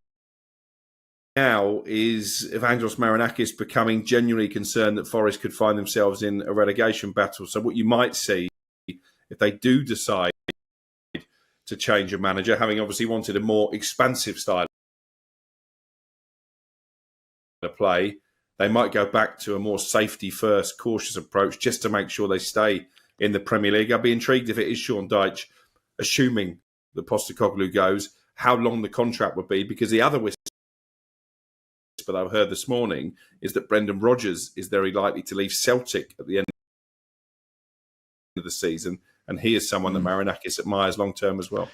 now is Evangelos Marinakis becoming genuinely concerned that Forest could find themselves in a relegation battle. So what you might see, if they do decide to change a manager, having obviously wanted a more expansive style of play, they might go back to a more safety-first, cautious approach just to make sure they stay in the Premier League. I'd be intrigued if it is Sean Dyche, assuming that Postecoglou goes, how long the contract would be, because the other whisper that I've heard this morning is that Brendan Rodgers is very likely to leave Celtic at the end of the season, and he is someone that Marinakis admires long term as well.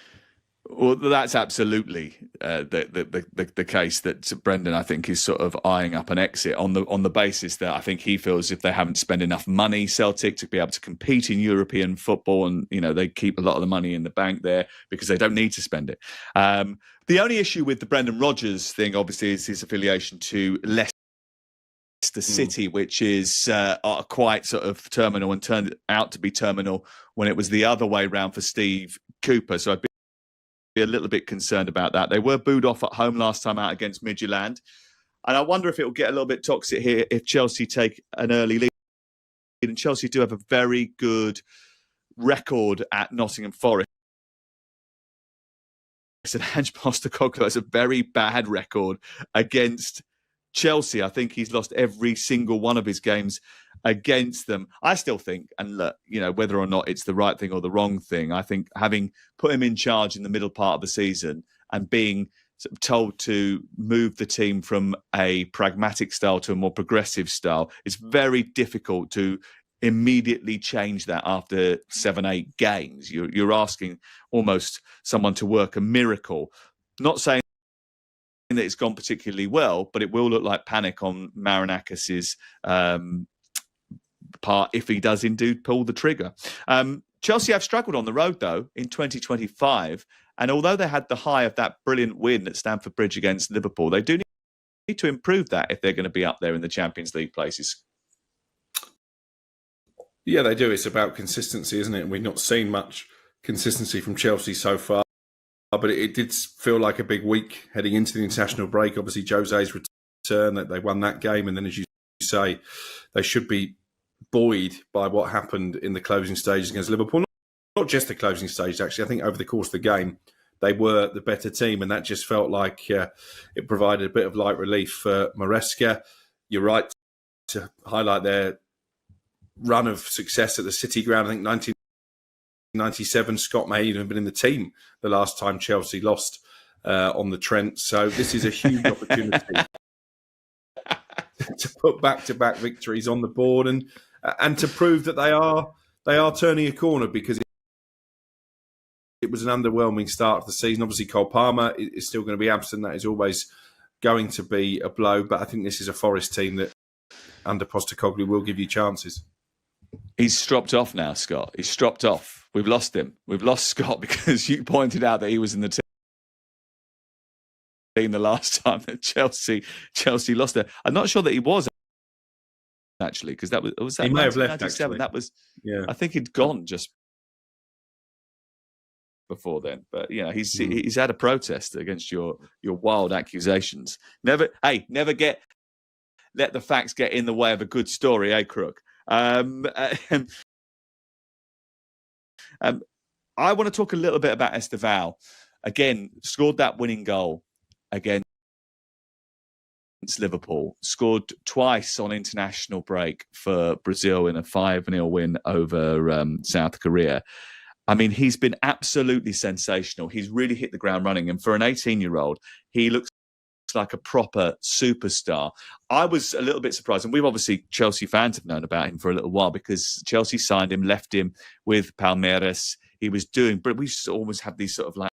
Well, that's absolutely the case that Brendan, I think, is sort of eyeing up an exit on the basis that I think he feels if they haven't spent enough money, Celtic, to be able to compete in European football, and they keep a lot of the money in the bank there because they don't need to spend it. The only issue with the Brendan Rodgers thing, obviously, is his affiliation to Leicester City, which is quite sort of terminal and turned out to be terminal when it was the other way round for Steve Cooper. So I'd be a little bit concerned about that. They were booed off at home last time out against Midtjylland, and I wonder if it will get a little bit toxic here if Chelsea take an early lead. And Chelsea do have a very good record at Nottingham Forest. And Ange Postecoglou has a very bad record against Chelsea. I think he's lost every single one of his games against them. I still think, and look, whether or not it's the right thing or the wrong thing, I think having put him in charge in the middle part of the season and being sort of told to move the team from a pragmatic style to a more progressive style, it's very difficult to immediately change that after 7-8 games. You're asking almost someone to work a miracle. Not saying that it's gone particularly well, but it will look like panic on Marinakis's part if he does indeed pull the trigger. Chelsea have struggled on the road, though, in 2025. And although they had the high of that brilliant win at Stamford Bridge against Liverpool, they do need to improve that if they're going to be up there in the Champions League places. Yeah, they do. It's about consistency, isn't it? And we've not seen much consistency from Chelsea so far. But it did feel like a big week heading into the international break. Obviously, Jose's return, that they won that game. And then, as you say, they should be buoyed by what happened in the closing stages against Liverpool. Not just the closing stage, actually. I think over the course of the game, they were the better team, and that just felt like it provided a bit of light relief for Maresca. You're right to highlight their run of success at the City Ground. I think 1997, Scott may even have been in the team the last time Chelsea lost on the Trent. So this is a huge opportunity to put back-to-back victories on the board and to prove that they are turning a corner, because it was an underwhelming start of the season. Obviously, Cole Palmer is still going to be absent. That is always going to be a blow. But I think this is a Forest team that, under Postecoglou, will give you chances. He's stropped off now, Scott. He's stropped off. We've lost him. We've lost Scott because you pointed out that he was in the team the last time that Chelsea lost it. I'm not sure that he was, actually, because that was that he may have left, actually. That was, yeah. I think he'd gone just before then. But yeah, he's had a protest against your wild accusations. Never let the facts get in the way of a good story, eh, Crook? I want to talk a little bit about Esteval. Again, scored that winning goal against Liverpool. Scored twice on international break for Brazil in a 5-0 win over South Korea. I mean, he's been absolutely sensational. He's really hit the ground running. And for an 18-year-old, he looks like a proper superstar. I was a little bit surprised, and we've obviously, Chelsea fans have known about him for a little while because Chelsea signed him, left him with Palmeiras. He was doing, but we used to almost have these sort of like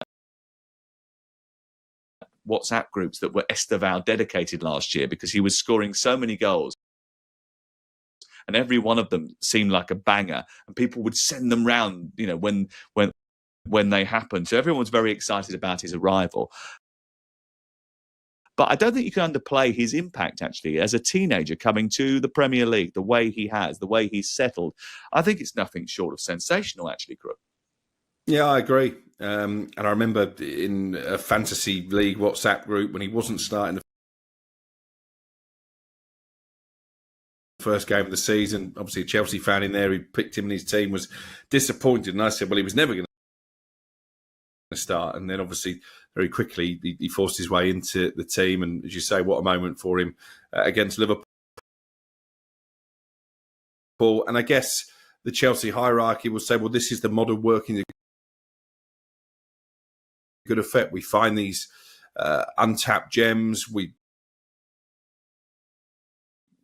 WhatsApp groups that were Esteval dedicated last year because he was scoring so many goals. And every one of them seemed like a banger, and people would send them round, you know, when they happened. So everyone was very excited about his arrival. But I don't think you can underplay his impact, actually, as a teenager coming to the Premier League, the way he has, the way he's settled. I think it's nothing short of sensational, actually, Crook. Yeah, I agree. And I remember in a fantasy league WhatsApp group when he wasn't starting the first game of the season, obviously a Chelsea fan in there who picked him in his team was disappointed. And I said, well, he was never going to start. And then obviously very quickly he forced his way into the team. And as you say, what a moment for him against Liverpool. And I guess the Chelsea hierarchy will say, well, this is the model working to good effect. We find these untapped gems. We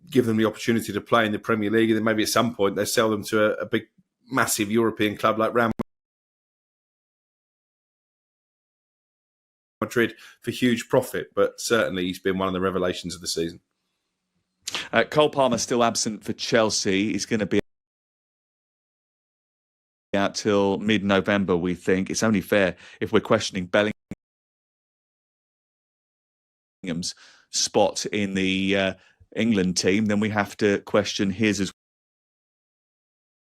give them the opportunity to play in the Premier League, and then maybe at some point they sell them to a big, massive European club like Real Madrid for huge profit. But certainly he's been one of the revelations of the season. Cole Palmer still absent for Chelsea. He's going to be out till mid-November, we think. It's only fair if we're questioning Bellingham's spot in the England team, then we have to question his as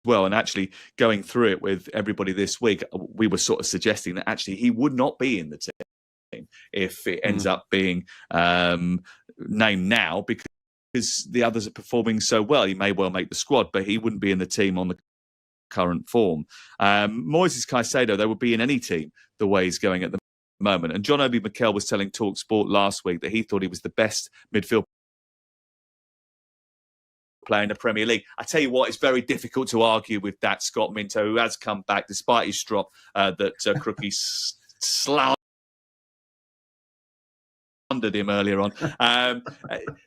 well. And actually, going through it with everybody this week, we were sort of suggesting that actually he would not be in the team if it ends up being named now, because the others are performing so well. He may well make the squad, but he wouldn't be in the team on the current form. Moises Caicedo, they would be in any team the way he's going at the moment. And John Obi Mikel was telling TalkSport last week that he thought he was the best midfield player in the Premier League. I tell you what, it's very difficult to argue with that. Scott Minto, who has come back despite his drop that Crookie slandered him earlier on.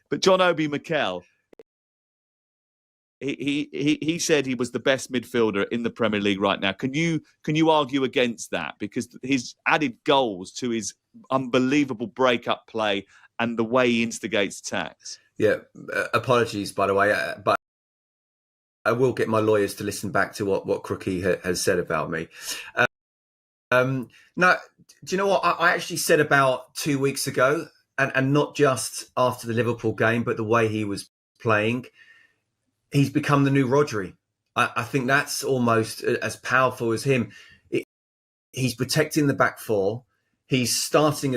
But John Obi Mikel, he said he was the best midfielder in the Premier League right now. Can you argue against that? Because he's added goals to his unbelievable break-up play and the way he instigates attacks. Yeah, apologies, by the way, but I will get my lawyers to listen back to what Crookie has said about me. Now, do you know what I actually said about 2 weeks ago, and not just after the Liverpool game, but the way he was playing? He's become the new Rodri. I think that's almost as powerful as him. He's protecting the back four. He's starting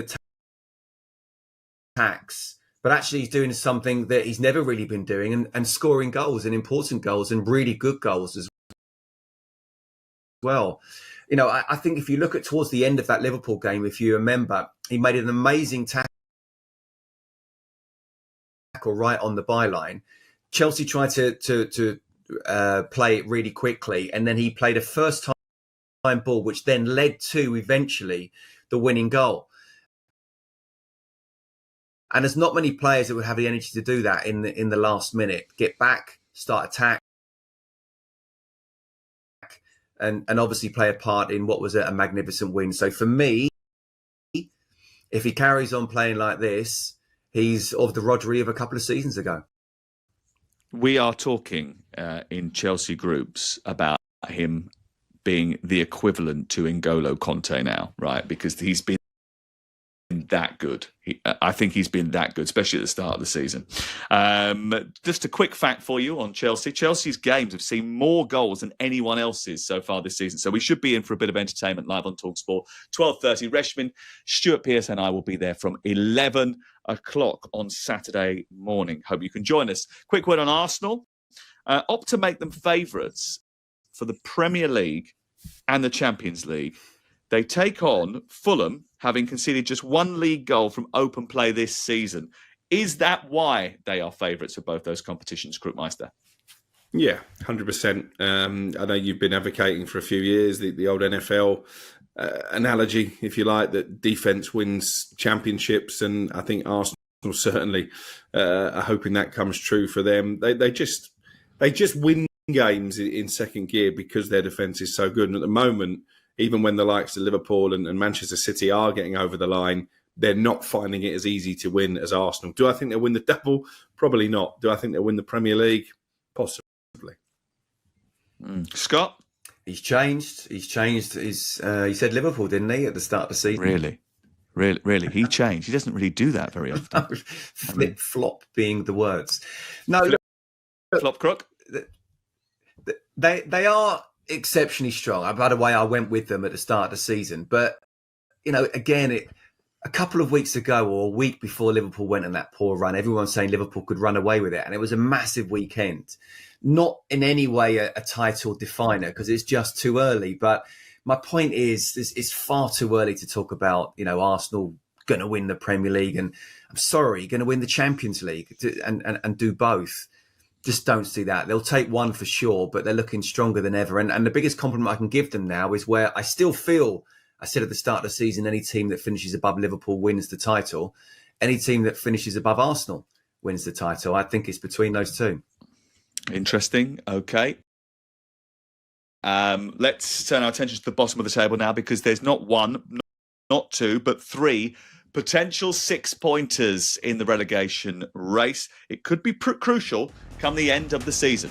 attacks, but actually he's doing something that he's never really been doing, and scoring goals, and important goals, and really good goals as well. You know, I think if you look at towards the end of that Liverpool game, if you remember, he made an amazing tackle right on the byline. Chelsea tried to play it really quickly, and then he played a first-time ball, which then led to eventually the winning goal. And there's not many players that would have the energy to do that in the last minute. Get back, start attack, and obviously play a part in what was a magnificent win. So for me, if he carries on playing like this, he's of the Rodri of a couple of seasons ago. We are talking in Chelsea groups about him being the equivalent to N'Golo Conte now, right? Because he's been that good. I think he's been that good, especially at the start of the season. Just a quick fact for you on Chelsea. Chelsea's games have seen more goals than anyone else's so far this season. So we should be in for a bit of entertainment live on TalkSport. 12:30, Reshman, Stuart Pearce and I will be there from 11 o'clock on Saturday morning. Hope you can join us. Quick word on Arsenal. Opt to make them favourites for the Premier League and the Champions League. They take on Fulham, having conceded just one league goal from open play this season. Is that why they are favourites for both those competitions, Krukmeister? Yeah, 100%. I know you've been advocating for a few years the old NFL analogy, if you like, that defence wins championships, and I think Arsenal certainly are hoping that comes true for them. They just win games in second gear because their defence is so good, and at the moment, even when the likes of Liverpool and Manchester City are getting over the line, they're not finding it as easy to win as Arsenal. Do I think they'll win the double? Probably not. Do I think they'll win the Premier League? Possibly. Scott? He's changed. He said Liverpool, didn't he, at the start of the season? Really? He changed. He doesn't really do that very often. Flip-flop being the words. No, Flop crook? They are exceptionally strong. By the way, I went with them at the start of the season. But, you know, again, a couple of weeks ago or a week before Liverpool went on that poor run, everyone was saying Liverpool could run away with it. And it was a massive weekend. Not in any way a title definer, because it's just too early. But my point is, it's far too early to talk about, you know, Arsenal going to win the Premier League. And I'm sorry, going to win the Champions League and do both. Just don't see that. They'll take one for sure, but they're looking stronger than ever. And the biggest compliment I can give them now is where I still feel, I said at the start of the season, any team that finishes above Liverpool wins the title. Any team that finishes above Arsenal wins the title. I think it's between those two. Interesting. Okay. Let's turn our attention to the bottom of the table now, because there's not one, not two, but three potential 6-pointers in the relegation race. It could be crucial come the end of the season.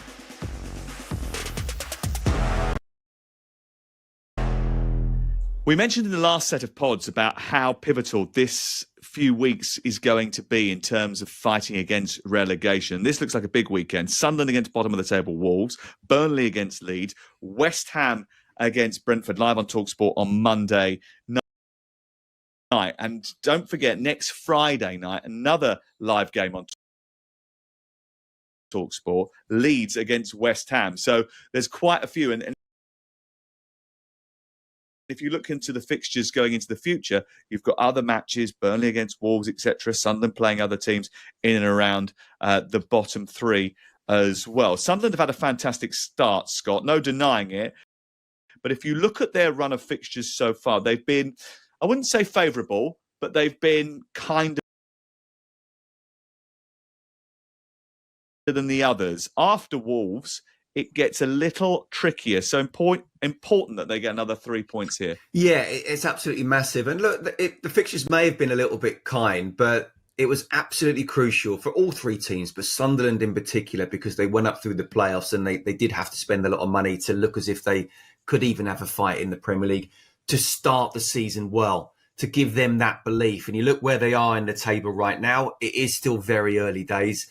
We mentioned in the last set of pods about how pivotal this few weeks is going to be in terms of fighting against relegation. This looks like a big weekend. Sunderland against bottom of the table Wolves, Burnley against Leeds, West Ham against Brentford, live on TalkSport on Monday night. And don't forget, next Friday night, another live game on TalkSport, Leeds against West Ham. So there's quite a few. And if you look into the fixtures going into the future, you've got other matches, Burnley against Wolves, etc. Sunderland playing other teams in and around the bottom three as well. Sunderland have had a fantastic start, Scott, no denying it. But if you look at their run of fixtures so far, they've been, I wouldn't say favourable, but they've been kind than the others. After Wolves, it gets a little trickier. So important that they get another 3 points here. Yeah, it's absolutely massive. And look, the fixtures may have been a little bit kind, but it was absolutely crucial for all three teams, but Sunderland in particular, because they went up through the playoffs and they did have to spend a lot of money to look as if they could even have a fight in the Premier League, to start the season well, to give them that belief. And you look where they are in the table right now, it is still very early days.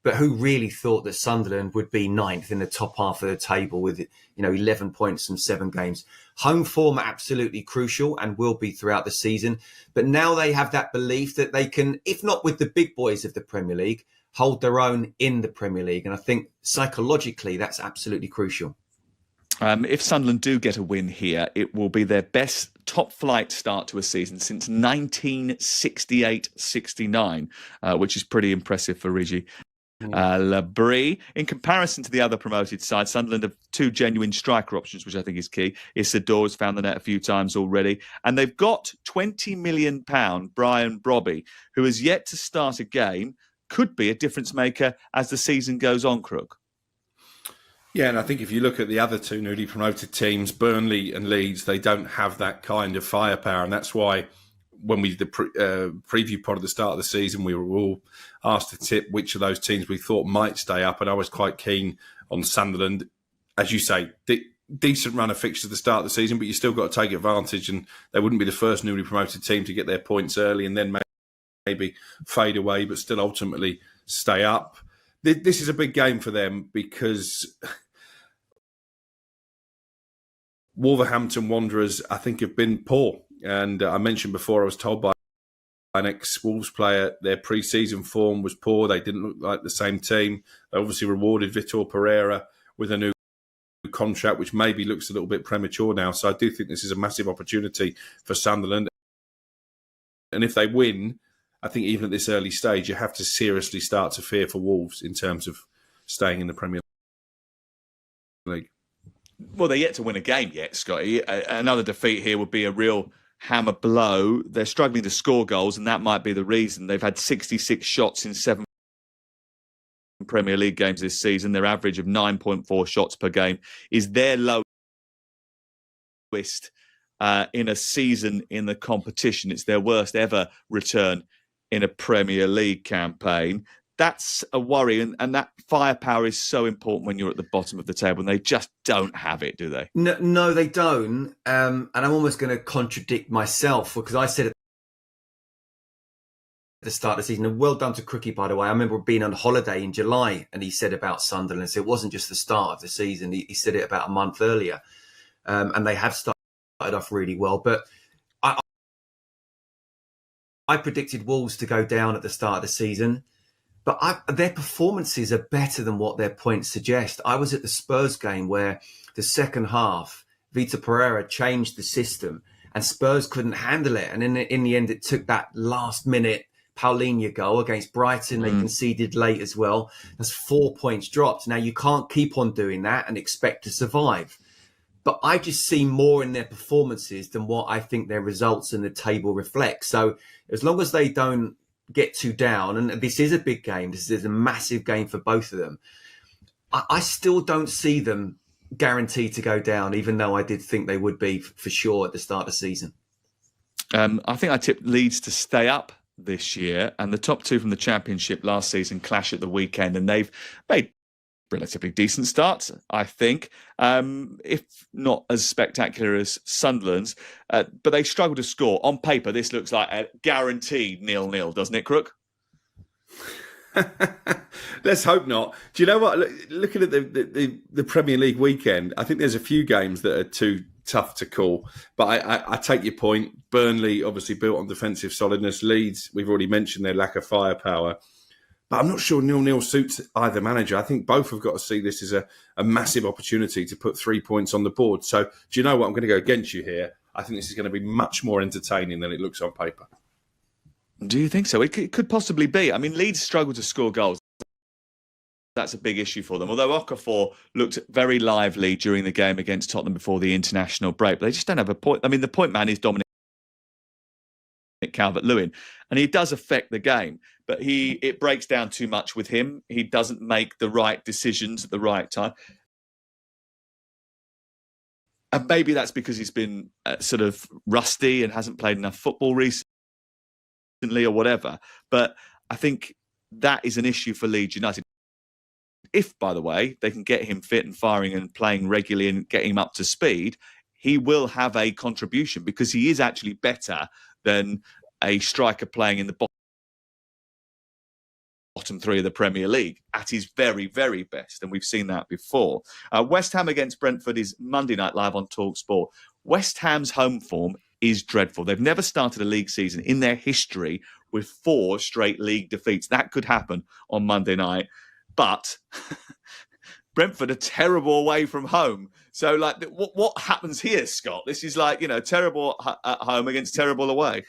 But who really thought that Sunderland would be ninth in the top half of the table with 11 points from 7 games? Home form absolutely crucial and will be throughout the season. But now they have that belief that they can, if not with the big boys of the Premier League, hold their own in the Premier League. And I think psychologically that's absolutely crucial. If Sunderland do get a win here, it will be their best top-flight start to a season since 1968-69, which is pretty impressive for Rigi Labrie. In comparison to the other promoted side, Sunderland have 2 genuine striker options, which I think is key. Isidore has found the net a few times already. And they've got £20 million Brian Brobby, who has yet to start a game, could be a difference maker as the season goes on, Crook. Yeah, and I think if you look at the other 2 newly promoted teams, Burnley and Leeds, they don't have that kind of firepower. And that's why when we did the preview pod at the start of the season, we were all asked to tip which of those teams we thought might stay up. And I was quite keen on Sunderland. As you say, decent run of fixtures at the start of the season, but you still got to take advantage. And they wouldn't be the first newly promoted team to get their points early and then maybe fade away, but still ultimately stay up. This is a big game for them because Wolverhampton Wanderers, I think, have been poor. And I mentioned before, I was told by an ex-Wolves player, their pre-season form was poor. They didn't look like the same team. They obviously rewarded Vitor Pereira with a new contract, which maybe looks a little bit premature now. So I do think this is a massive opportunity for Sunderland. And if they win, I think even at this early stage, you have to seriously start to fear for Wolves in terms of staying in the Premier League. Well, they're yet to win a game yet, Scotty. Another defeat here would be a real hammer blow. They're struggling to score goals, and that might be the reason. They've had 66 shots in 7 Premier League games this season. Their average of 9.4 shots per game is their lowest in a season in the competition. It's their worst ever return in a Premier League campaign. That's a worry, and that firepower is so important when you're at the bottom of the table, and they just don't have it, do they? No, they don't. And I'm almost going to contradict myself, because I said at the start of the season, and well done to Crookie, by the way. I remember being on holiday in July, and he said about Sunderland, so it wasn't just the start of the season. He said it about a month earlier. And they have started off really well. But I predicted Wolves to go down at the start of the season. But their performances are better than what their points suggest. I was at the Spurs game where the second half, Vitor Pereira changed the system and Spurs couldn't handle it. And in the end, it took that last minute Paulinho goal against Brighton. They conceded late as well. That's 4 points dropped. Now, you can't keep on doing that and expect to survive. But I just see more in their performances than what I think their results in the table reflect. So as long as they don't get too down, and this is a big game, this is a massive game for both of them, I still don't see them guaranteed to go down, even though I did think they would be for sure at the start of the season. I think I tipped Leeds to stay up this year, and the top 2 from the Championship last season clash at the weekend, and they've made relatively decent starts, I think, if not as spectacular as Sunderland's, but they struggle to score. On paper, this looks like a guaranteed 0-0, doesn't it, Crook? Let's hope not. Do you know what? Looking at the Premier League weekend, I think there's a few games that are too tough to call. But I take your point. Burnley, obviously built on defensive solidness. Leeds, we've already mentioned their lack of firepower. But I'm not sure 0-0 suits either manager. I think both have got to see this as a massive opportunity to put 3 points on the board. So, do you know what? I'm going to go against you here. I think this is going to be much more entertaining than it looks on paper. Do you think so? It could possibly be. I mean, Leeds struggle to score goals. That's a big issue for them. Although Okafor looked very lively during the game against Tottenham before the international break, but they just don't have a point. I mean, the point man is Dominic Calvert-Lewin, and he does affect the game. but it breaks down too much with him. He doesn't make the right decisions at the right time. And maybe that's because he's been sort of rusty and hasn't played enough football recently or whatever. But I think that is an issue for Leeds United. If, by the way, they can get him fit and firing and playing regularly and get him up to speed, he will have a contribution because he is actually better than a striker playing in the bottom three of the Premier League at his very, very best. And we've seen that before. West Ham against Brentford is Monday night live on TalkSport. West Ham's home form is dreadful. They've never started a league season in their history with 4 straight league defeats. That could happen on Monday night. But Brentford are terrible away from home. So, like, what happens here, Scott? This is like, terrible at home against terrible away.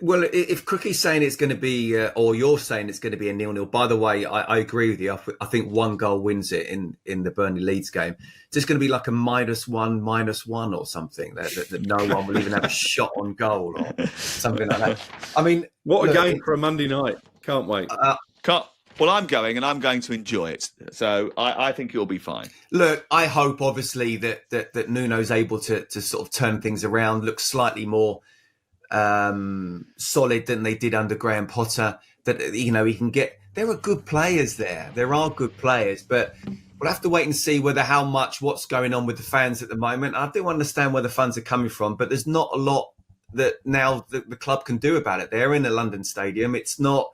Well, if Crookie's saying it's going to be, or you're saying it's going to be a 0-0, by the way, I agree with you. I think 1 goal wins it in the Burnley-Leeds game. It's just going to be like a -1 or something, that no one will even have a shot on goal or something like that. I mean... What a game for a Monday night. Can't wait. Well, I'm going, and I'm going to enjoy it. So I think it'll be fine. Look, I hope, obviously, that Nuno's able to sort of turn things around, look slightly more solid than they did under Graham Potter. That, he can get... There are good players there. There are good players, but we'll have to wait and see what's going on with the fans at the moment. I do understand where the funds are coming from, but there's not a lot that now the club can do about it. They're in a London stadium. It's not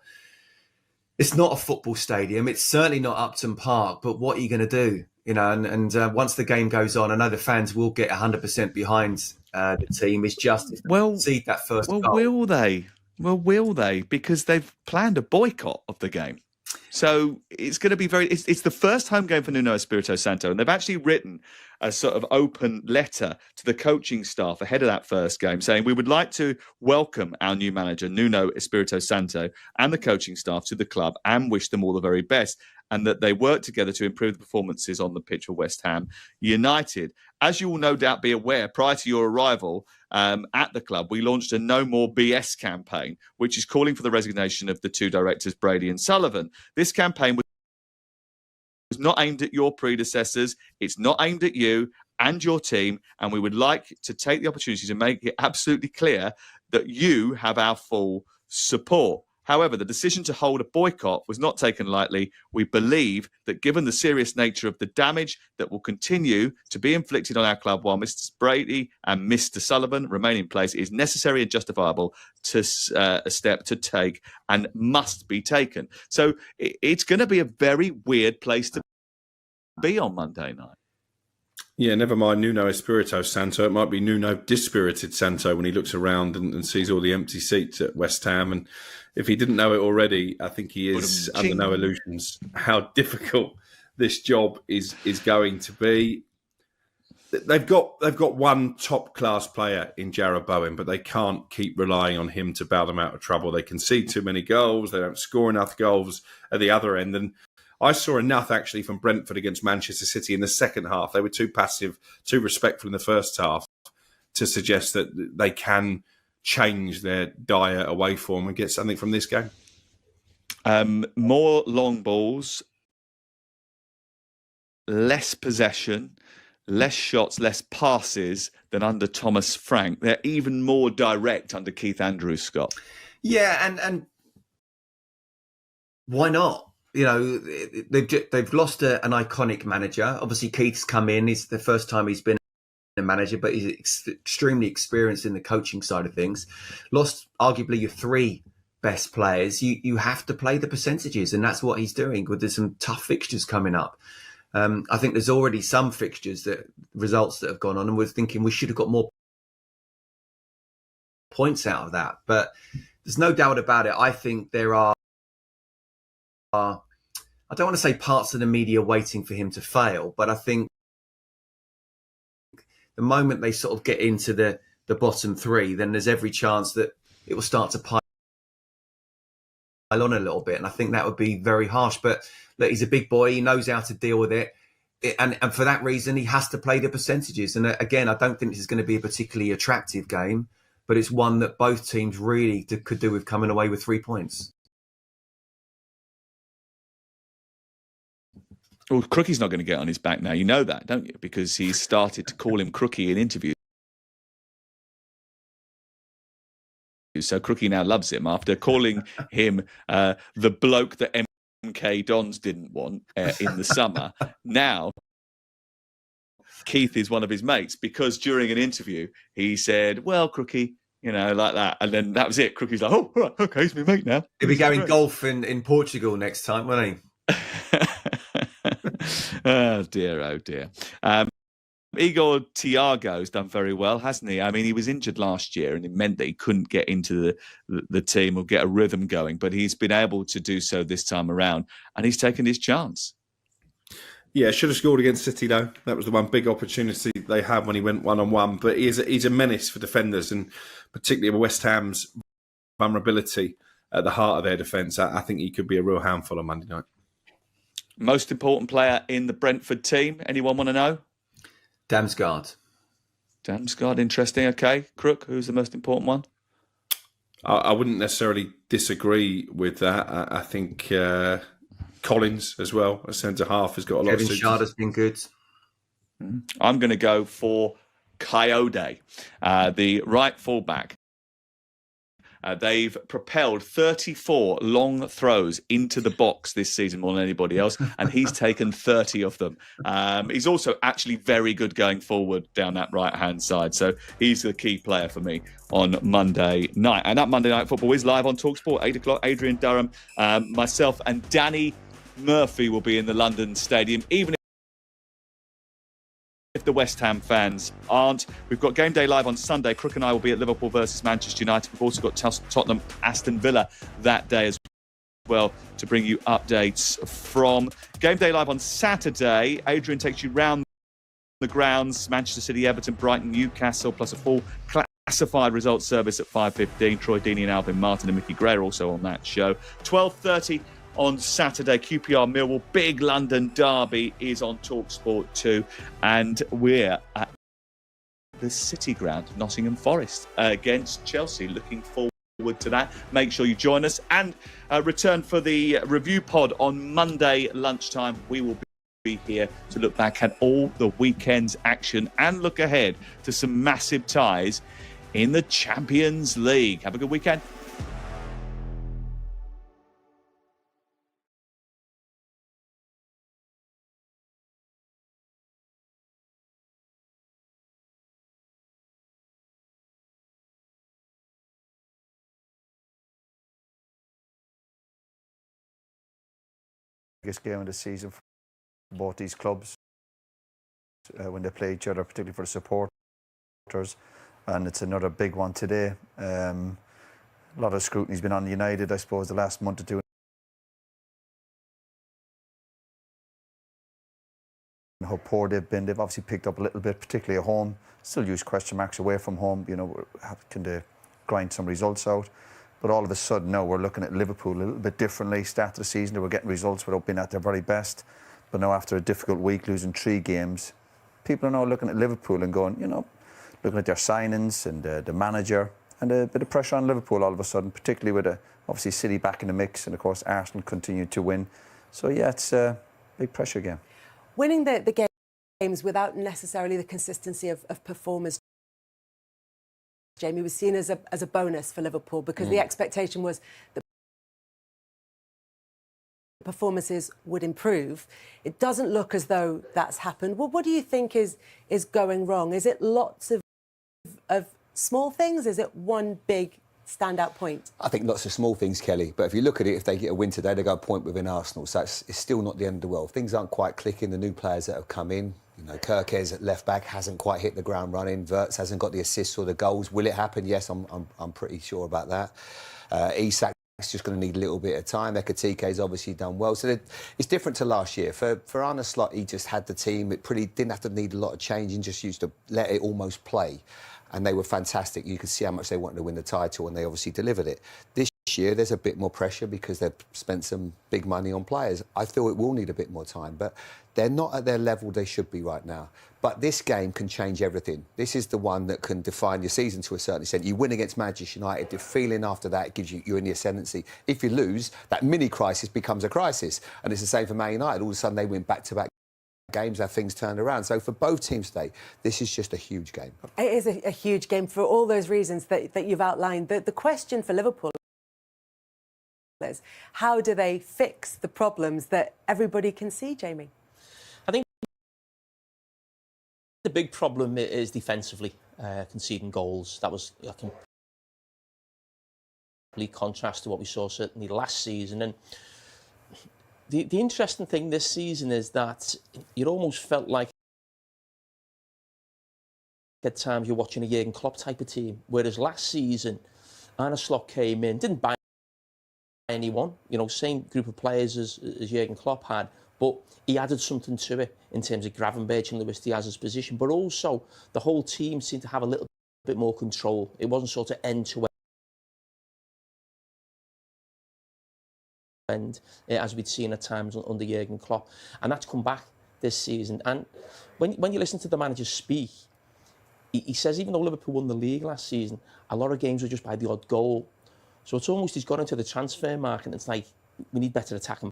a football stadium. It's certainly not Upton Park. But what are you going to do? And once the game goes on, I know the fans will get 100% behind the team. It's just see that first goal. Will they? Well, will they? Because they've planned a boycott of the game. So it's going to be it's the first home game for Nuno Espirito Santo, and they've actually written a sort of open letter to the coaching staff ahead of that first game saying, we would like to welcome our new manager, Nuno Espirito Santo, and the coaching staff to the club and wish them all the very best, and that they work together to improve the performances on the pitch for West Ham United. As you will no doubt be aware, prior to your arrival at the club, we launched a No More BS campaign, which is calling for the resignation of the 2 directors, Brady and Sullivan. This campaign was not aimed at your predecessors. It's not aimed at you and your team. And we would like to take the opportunity to make it absolutely clear that you have our full support. However, the decision to hold a boycott was not taken lightly. We believe that given the serious nature of the damage that will continue to be inflicted on our club while Mr. Brady and Mr. Sullivan remain in place, it is necessary and justifiable to a step to take and must be taken. So it's going to be a very weird place to be on Monday night. Yeah, never mind Nuno Espirito Santo. It might be Nuno Dispirited Santo when he looks around and sees all the empty seats at West Ham. And if he didn't know it already, I think he is under no illusions how difficult this job is going to be. They've got one top class player in Jarrod Bowen, but they can't keep relying on him to bail them out of trouble. They concede too many goals. They don't score enough goals at the other end. And I saw enough actually from Brentford against Manchester City in the second half. They were too passive, too respectful in the first half to suggest that they can change their dire away form and get something from this game. More long balls, less possession, less shots, less passes than under Thomas Frank. They're even more direct under Keith Andrews, Scott. Yeah, and why not? They've lost an iconic manager. Obviously, Keith's come in. It's the first time he's been a manager, but he's extremely experienced in the coaching side of things. Lost arguably your 3 best players. You have to play the percentages, and that's what he's doing. There's some tough fixtures coming up. I think there's already some results that have gone on, and we're thinking we should have got more points out of that. But there's no doubt about it. I think there are, I don't want to say parts of the media waiting for him to fail, but I think the moment they sort of get into the bottom 3, then there's every chance that it will start to pile on a little bit. And I think that would be very harsh. But look, he's a big boy. He knows how to deal with it. And for that reason, he has to play the percentages. And again, I don't think this is going to be a particularly attractive game, but it's one that both teams really could do with coming away with 3 points. Well, Crookie's not going to get on his back now. You know that, don't you? Because he's started to call him Crookie in interviews. So Crookie now loves him after calling him the bloke that MK Dons didn't want in the summer. Now, Keith is one of his mates because during an interview, he said, well, Crookie, you know, like that. And then that was it. Crookie's like, oh, all right, okay, he's my mate now. He'll be going golf in Portugal next time, won't he? Oh, dear, oh, dear. Igor Thiago's done very well, hasn't he? I mean, he was injured last year and it meant that he couldn't get into the team or get a rhythm going, but he's been able to do so this time around and he's taken his chance. Yeah, should have scored against City though. That was the one big opportunity they had when he went one-on-one. But he's a menace for defenders, and particularly West Ham's vulnerability at the heart of their defence. I think he could be a real handful on Monday night. Most important player in the Brentford team? Anyone want to know? Damsgaard. Damsgaard, interesting. Okay, Crook, who's the most important one? I wouldn't necessarily disagree with that. I think Collins as well, a centre half, has got a lot Kevin of Shard has been good. I'm going to go for Coyote, the right fullback. They've propelled 34 long throws into the box this season more than anybody else, and he's taken 30 of them. He's also actually very good going forward down that right-hand side, so he's the key player for me on Monday night. And that Monday Night Football is live on TalkSport, 8 o'clock. Adrian Durham, myself and Danny Murphy will be in the London Stadium, even if the West Ham fans aren't. We've got Game Day Live on Sunday. Crook and I will be at Liverpool versus Manchester United. We've also got Tottenham, Aston Villa that day as well to bring you updates from. Game Day Live on Saturday. Adrian takes you round the grounds. Manchester City, Everton, Brighton, Newcastle, plus a full classified results service at 5:15. Troy Deeney and Alvin Martin and Mickey Gray are also on that show. 12:30 on Saturday, QPR Millwall, big London derby is on TalkSport 2, and we're at the City Ground, Nottingham Forest, against Chelsea. Looking forward to that. Make sure you join us and return for the review pod on Monday lunchtime. We will be here to look back at all the weekend's action and look ahead to some massive ties in the Champions League. Have a good weekend. Biggest game of the season for both these clubs when they play each other, particularly for the supporters, and it's another big one today. A lot of scrutiny's been on United, I suppose, the last month or two. How poor they've been. They've obviously picked up a little bit, particularly at home. Still use question marks away from home. You know, can they grind some results out? But all of a sudden now we're looking at Liverpool a little bit differently. Start of the season they were getting results without being at their very best. But now after a difficult week, losing 3 games, people are now looking at Liverpool and going, you know, looking at their signings and the manager, and a bit of pressure on Liverpool all of a sudden, particularly with obviously City back in the mix, and of course Arsenal continued to win. So yeah, it's a big pressure game. Winning the games without necessarily the consistency of performers, Jamie, was seen as a bonus for Liverpool, because the expectation was that performances would improve. It doesn't look as though that's happened. Well, what do you think is going wrong? Is it lots of small things? Is it one big standout point? I think lots of small things, Kelly. But if you look at it, if they get a win today, they go a point within Arsenal. So it's still not the end of the world. Things aren't quite clicking. The new players that have come in, you know, Kirkes at left back hasn't quite hit the ground running. Wirtz hasn't got the assists or the goals. Will it happen? Yes, I'm pretty sure about that. Isak's just going to need a little bit of time. Ekatike's obviously done well. So it's different to last year. For Arne Slot, he just had the team. It didn't have to need a lot of changing, just used to let it almost play. And they were fantastic. You could see how much they wanted to win the title, and they obviously delivered it. This year there's a bit more pressure because they've spent some big money on players. I feel it will need a bit more time, but they're not at their level they should be right now. But this game can change everything. This is the one that can define your season to a certain extent. You win against Manchester United, the feeling after that gives you're in the ascendancy. If you lose, that mini crisis becomes a crisis. And it's the same for Man United. All of a sudden they win back-to-back games, how things turned around. So for both teams today, this is just a huge game. It is a huge game for all those reasons that you've outlined. The question for Liverpool is, how do they fix the problems that everybody can see, Jamie? I think the big problem is defensively, conceding goals. That was a complete contrast to what we saw certainly last season. And the interesting thing this season is that it almost felt like at times you're watching a Jurgen Klopp type of team, whereas last season Arne Slot came in, didn't buy anyone, you know, same group of players as Jurgen Klopp had, but he added something to it in terms of Gravenberch and Luis Diaz's position, but also the whole team seemed to have a little bit more control. It wasn't sort of end to end as we'd seen at times under Jurgen Klopp, and that's come back this season. And when you listen to the manager speak, he says even though Liverpool won the league last season, a lot of games were just by the odd goal. So it's almost he's got into the transfer market and it's like, we need better attacking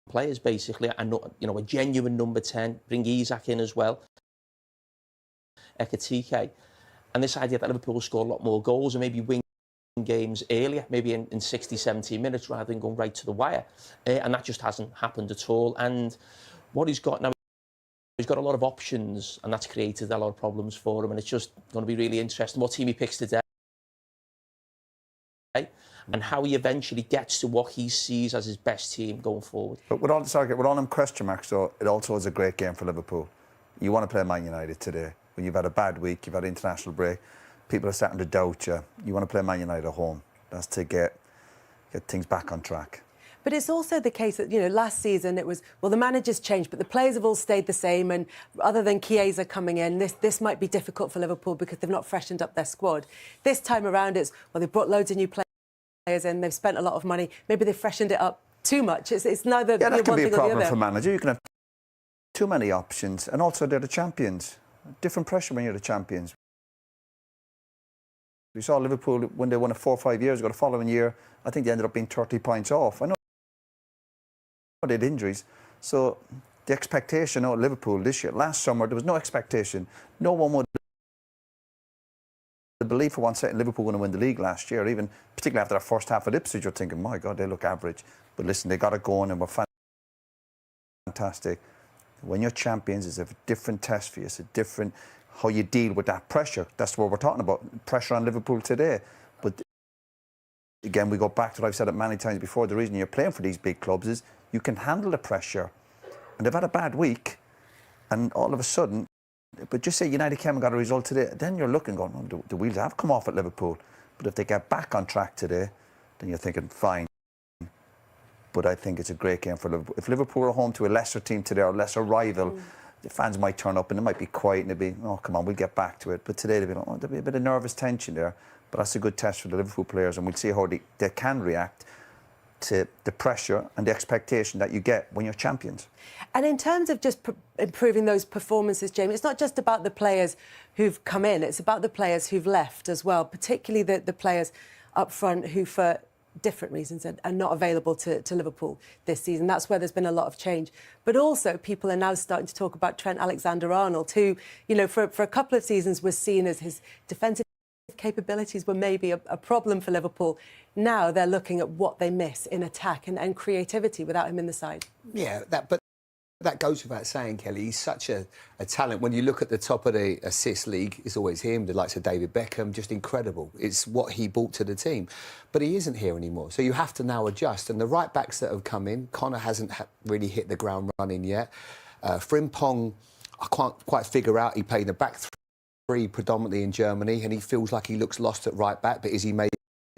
players, basically, and, you know, a genuine number 10, bring Isak in as well, Ekitike. And this idea that Liverpool will score a lot more goals and maybe win games earlier, maybe in 60, 70 minutes rather than going right to the wire. And that just hasn't happened at all. And what he's got now, he's got a lot of options, and that's created a lot of problems for him. And it's just going to be really interesting what team he picks today, and how he eventually gets to what he sees as his best team going forward. But with all them question marks, though, it also is a great game for Liverpool. You want to play Man United today. When you've had a bad week, you've had an international break, people are starting to doubt you. You want to play Man United at home. That's to get things back on track. But it's also the case that, you know, last season it was, well, the manager's changed, but the players have all stayed the same. And other than Chiesa coming in, this might be difficult for Liverpool because they've not freshened up their squad. This time around, it's, well, they've brought loads of new players in, they've spent a lot of money. Maybe they've freshened it up too much. It's neither yeah, that can one be a thing or the problem other. for manager. You can have too many options, and also they're the champions. Different pressure when you're the champions. We saw Liverpool when they won it 4 or 5 years ago. The following year, I think they ended up being 30 points off. I know they had injuries, so the expectation of Liverpool this year, last summer, there was no expectation. No one would believe for 1 second Liverpool were going to win the league last year, even particularly after that first half at Ipswich. You're thinking, my God, they look average. But listen, they got it going and were fantastic. When you're champions, it's a different test for you. It's a different how you deal with that pressure. That's what we're talking about, pressure on Liverpool today. But again, we go back to what I've said it many times before. The reason you're playing for these big clubs is you can handle the pressure. And they've had a bad week, and all of a sudden, but just say United came and got a result today, then you're looking, going, oh, the wheels have come off at Liverpool. But if they get back on track today, then you're thinking, fine. But I think it's a great game for Liverpool. If Liverpool are home to a lesser team today, or a lesser rival, the fans might turn up and it might be quiet and they'll be, oh, come on, we'll get back to it. But today there'll be a bit of nervous tension there. But that's a good test for the Liverpool players, and we'll see how they can react to the pressure and the expectation that you get when you're champions. And in terms of just improving those performances, Jamie, it's not just about the players who've come in, it's about the players who've left as well, particularly the players up front who, for different reasons, are not available to Liverpool this season. That's where there's been a lot of change. But also, people are now starting to talk about Trent Alexander-Arnold, who, you know, for a couple of seasons was seen as his defensive capabilities were maybe a problem for Liverpool. Now they're looking at what they miss in attack and creativity without him in the side. Yeah, but that goes without saying, Kelly. He's such a talent. When you look at the top of the assist league, it's always him, the likes of David Beckham, just incredible. It's what he brought to the team. But he isn't here anymore, so you have to now adjust. And the right-backs that have come in, Connor hasn't really hit the ground running yet. Frimpong, I can't quite figure out. He played in the back three predominantly in Germany, and he feels like he looks lost at right-back, but is he maybe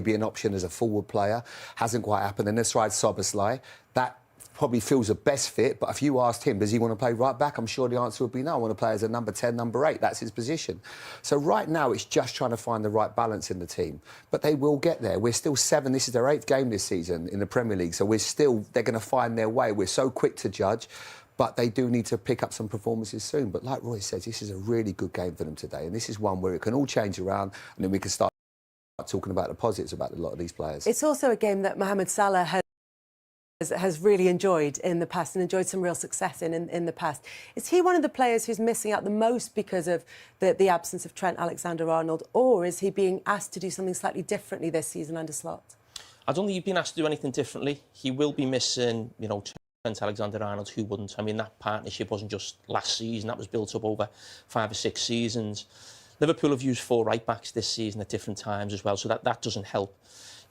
an option as a forward player? Hasn't quite happened. And this side, Soboslai, that probably feels the best fit, but if you asked him, does he want to play right back? I'm sure the answer would be no. I want to play as a number 10, number 8. That's his position. So right now, it's just trying to find the right balance in the team. But they will get there. We're still 7. This is their 8th game this season in the Premier League. So they're going to find their way. We're so quick to judge. But they do need to pick up some performances soon. But like Roy says, this is a really good game for them today. And this is one where it can all change around and then we can start talking about the positives about a lot of these players. It's also a game that Mohamed Salah has really enjoyed in the past and enjoyed some real success in the past. Is he one of the players who's missing out the most because of the absence of Trent Alexander-Arnold, or is he being asked to do something slightly differently this season under Slot? I don't think he's been asked to do anything differently. He will be missing, you know, Trent Alexander-Arnold, who wouldn't? I mean, that partnership wasn't just last season, that was built up over 5 or 6 seasons. Liverpool have used 4 right-backs this season at different times as well, so that doesn't help.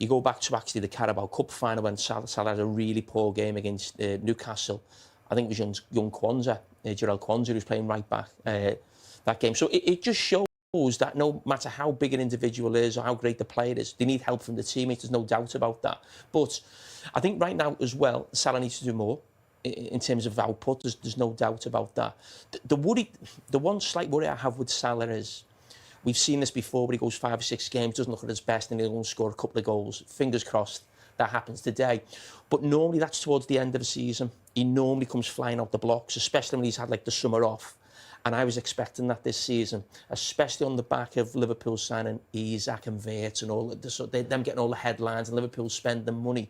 You go back to actually the Carabao Cup final when Salah had a really poor game against Newcastle. I think it was young Kwanzaa, Jarell Kwanzaa, who was playing right-back that game. So it just shows that no matter how big an individual is or how great the player is, they need help from the teammates, there's no doubt about that. But I think right now as well, Salah needs to do more in terms of output, there's no doubt about that. The one slight worry I have with Salah is, we've seen this before where he goes 5 or 6 games, doesn't look at his best and he'll only score a couple of goals. Fingers crossed that happens today. But normally that's towards the end of the season. He normally comes flying out the blocks, especially when he's had like the summer off. And I was expecting that this season, especially on the back of Liverpool signing Isak and Wirtz and all them getting all the headlines and Liverpool spending money.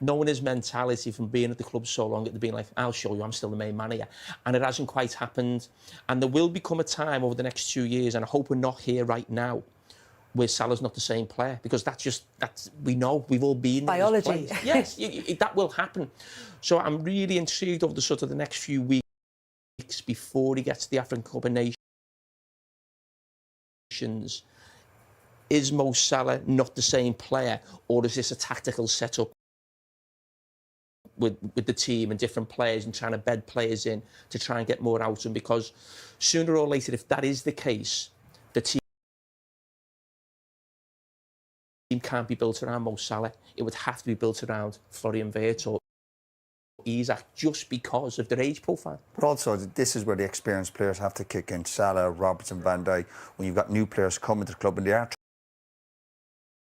Knowing his mentality from being at the club so long, at being like, I'll show you, I'm still the main manager. And it hasn't quite happened. And there will become a time over the next 2 years, and I hope we're not here right now, where Salah's not the same player. Because we know, we've all been there. Biology. Yes, that will happen. So I'm really intrigued over the next few weeks before he gets to the African Cup of Nations. Is Mo Salah not the same player, or is this a tactical setup with the team and different players and trying to bed players in to try and get more out of them? Because sooner or later, if that is the case, the team can't be built around Mo Salah. It would have to be built around Florian Wirtz or Isak, just because of their age profile. But also, this is where the experienced players have to kick in. Salah, Robertson, Van Dijk. When you've got new players coming to the club and they are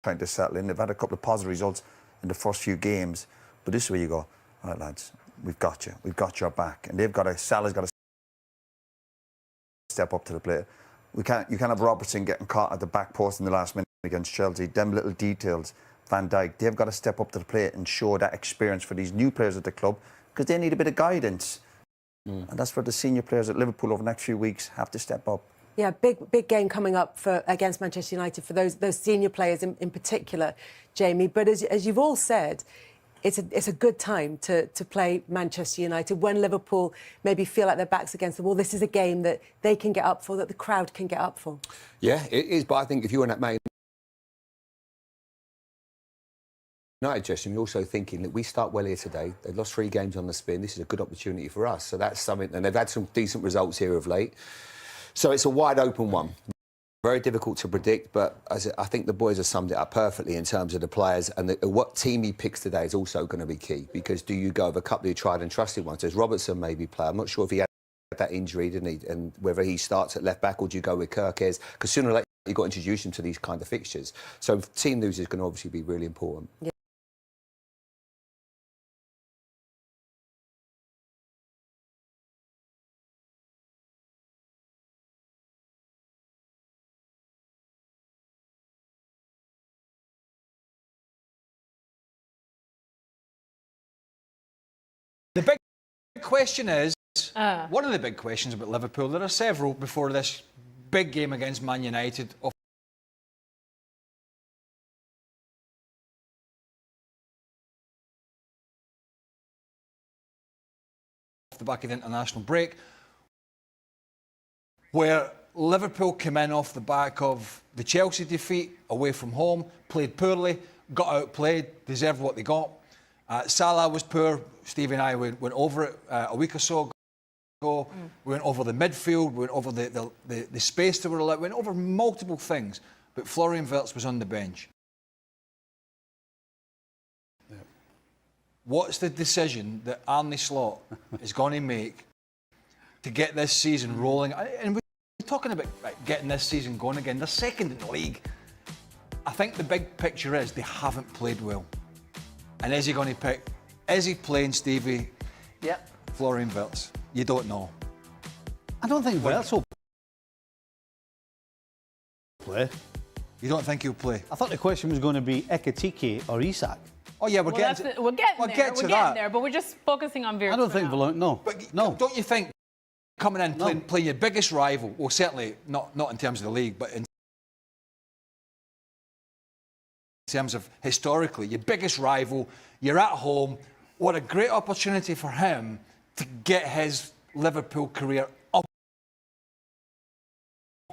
trying to settle in, they've had a couple of positive results in the first few games. But this is where you go, all right, lads, we've got you. We've got your back. And Salah's got to step up to the plate. You can't have Robertson getting caught at the back post in the last minute against Chelsea. Them little details. Van Dijk, they've got to step up to the plate and show that experience for these new players at the club, because they need a bit of guidance. And that's where the senior players at Liverpool over the next few weeks have to step up. Yeah, big game coming up against Manchester United for those senior players in particular, Jamie. But as you've all said, it's a good time to play Manchester United when Liverpool maybe feel like their backs against the wall. This is a game that they can get up for, that the crowd can get up for. Yeah, it is. But I think if you're in that Man United, Justin, you're also thinking that we start well here today. They've lost 3 games on the spin. This is a good opportunity for us. So that's something, and they've had some decent results here of late. So it's a wide open one. Very difficult to predict, but I think the boys have summed it up perfectly in terms of the players, and what team he picks today is also going to be key, because do you go with a couple of tried and trusted ones? Does Robertson maybe play? I'm not sure if he had that injury, didn't he? And whether he starts at left back, or do you go with Kirkes? Because sooner or later you've got to introduce him to these kind of fixtures. So team news is going to obviously be really important. Yeah. The big question is, one of the big questions about Liverpool, there are several before this big game against Man United, off the back of the international break, where Liverpool came in off the back of the Chelsea defeat away from home, played poorly, got outplayed, deserved what they got. Salah was poor. Stevie and I went over it a week or so ago. We went over the midfield, we went over the space that were allowed, we went over multiple things. But Florian Wirtz was on the bench. what's the decision that Arne Slot is going to make to get this season rolling? And we're talking about getting this season going again. They're second in the league. I think the big picture is they haven't played well. And is he going to pick? Is he playing Stevie? Yep. Florian Wirtz? You don't know. I don't think Wirtz will play. You don't think he'll play? I thought the question was going to be Ekitike or Isak. Oh yeah, we're getting there, but we're just focusing on Wirtz. I don't think no. But no. Don't you think coming in playing your biggest rival? Well, certainly not in terms of the league, but in terms of historically, your biggest rival. You're at home. What a great opportunity for him to get his Liverpool career up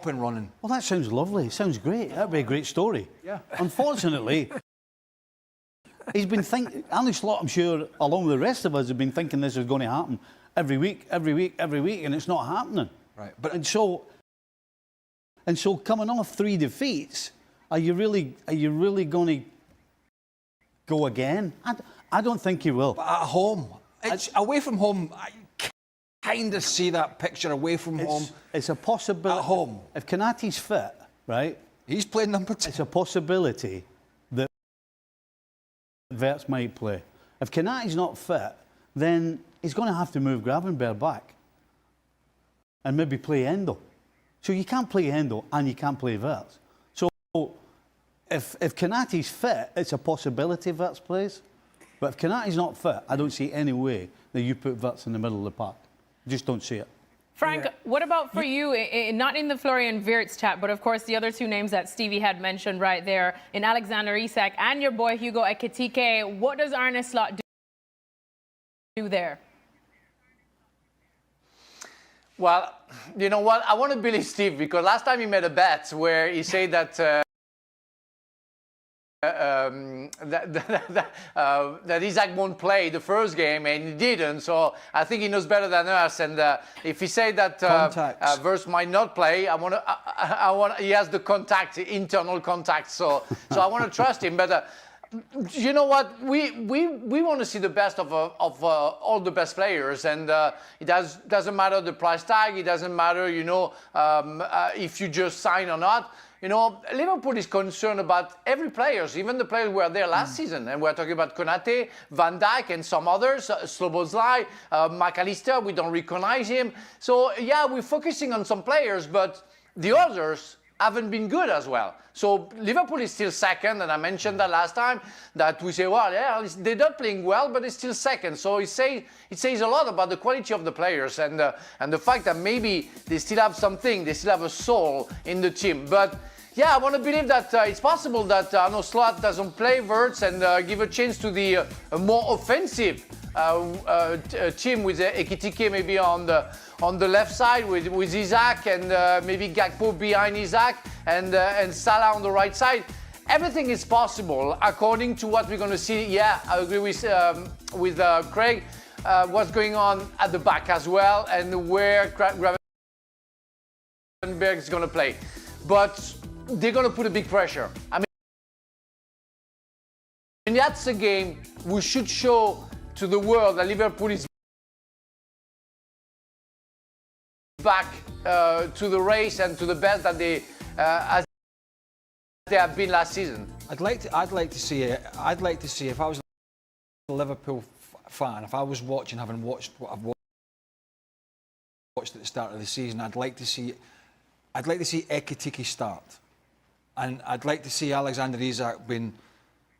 and running. Well, that sounds lovely. It sounds great. That'd be a great story. Yeah. Unfortunately, he's been thinking. Arne Slot, I'm sure, along with the rest of us, have been thinking this is going to happen every week, and it's not happening. Right. And so coming off 3 defeats, are you really going to go again? I don't think he will. But at home, away from home, I kind of see that picture away from home. It's a possibility. At home. If Konaté's fit, right? He's playing number 10. It's a possibility that Wirtz might play. If Konaté's not fit, then he's going to have to move Gravenberg back and maybe play Endo. So you can't play Endo and you can't play Wirtz. So if Konaté's fit, it's a possibility Wirtz plays. But if Konaté's not fit, I don't see any way that you put Wirtz in the middle of the park. Just don't see it. Frank, what about for you, not in the Florian Wirtz chat, but of course the other 2 names that Stevie had mentioned right there, in Alexander Isak and your boy Hugo Ekitike, what does Arne Slot do there? Well, you know what? I want to believe Steve, because last time he made a bet where he said that that Isak won't play the first game, and he didn't. So I think he knows better than us. And if he said that Wirtz might not play, he has the contact, internal contact. So I want to trust him. But you know what? We want to see the best of all the best players, and it doesn't matter the price tag. It doesn't matter, if you just sign or not. Liverpool is concerned about every player, even the players who were there last season. And we're talking about Konaté, Van Dijk, and some others, Szoboszlai, McAllister, we don't recognize him. So, yeah, we're focusing on some players, but the others haven't been good as well. So Liverpool is still second, and I mentioned that last time, that we say, well, yeah, they're not playing well, but it's still second. So it says a lot about the quality of the players and the fact that maybe they still have something, they still have a soul in the team. But yeah, I want to believe that it's possible that Arne Slot doesn't play Wirtz and give a chance to the more offensive team with Ekitike maybe on the left side with Isak and maybe Gakpo behind Isak and Salah on the right side. Everything is possible according to what we're going to see. Yeah, I agree with Craig. What's going on at the back as well, and where Gravenberg is going to play. But they're going to put a big pressure. I mean, that's a game we should show to the world that Liverpool is back to the race and to the best that as they have been last season. I'd like to see it. I'd like to see, if I was a Liverpool fan, if I was watching, having watched what I've watched at the start of the season, I'd like to see Ekitike start. And I'd like to see Alexander Isak being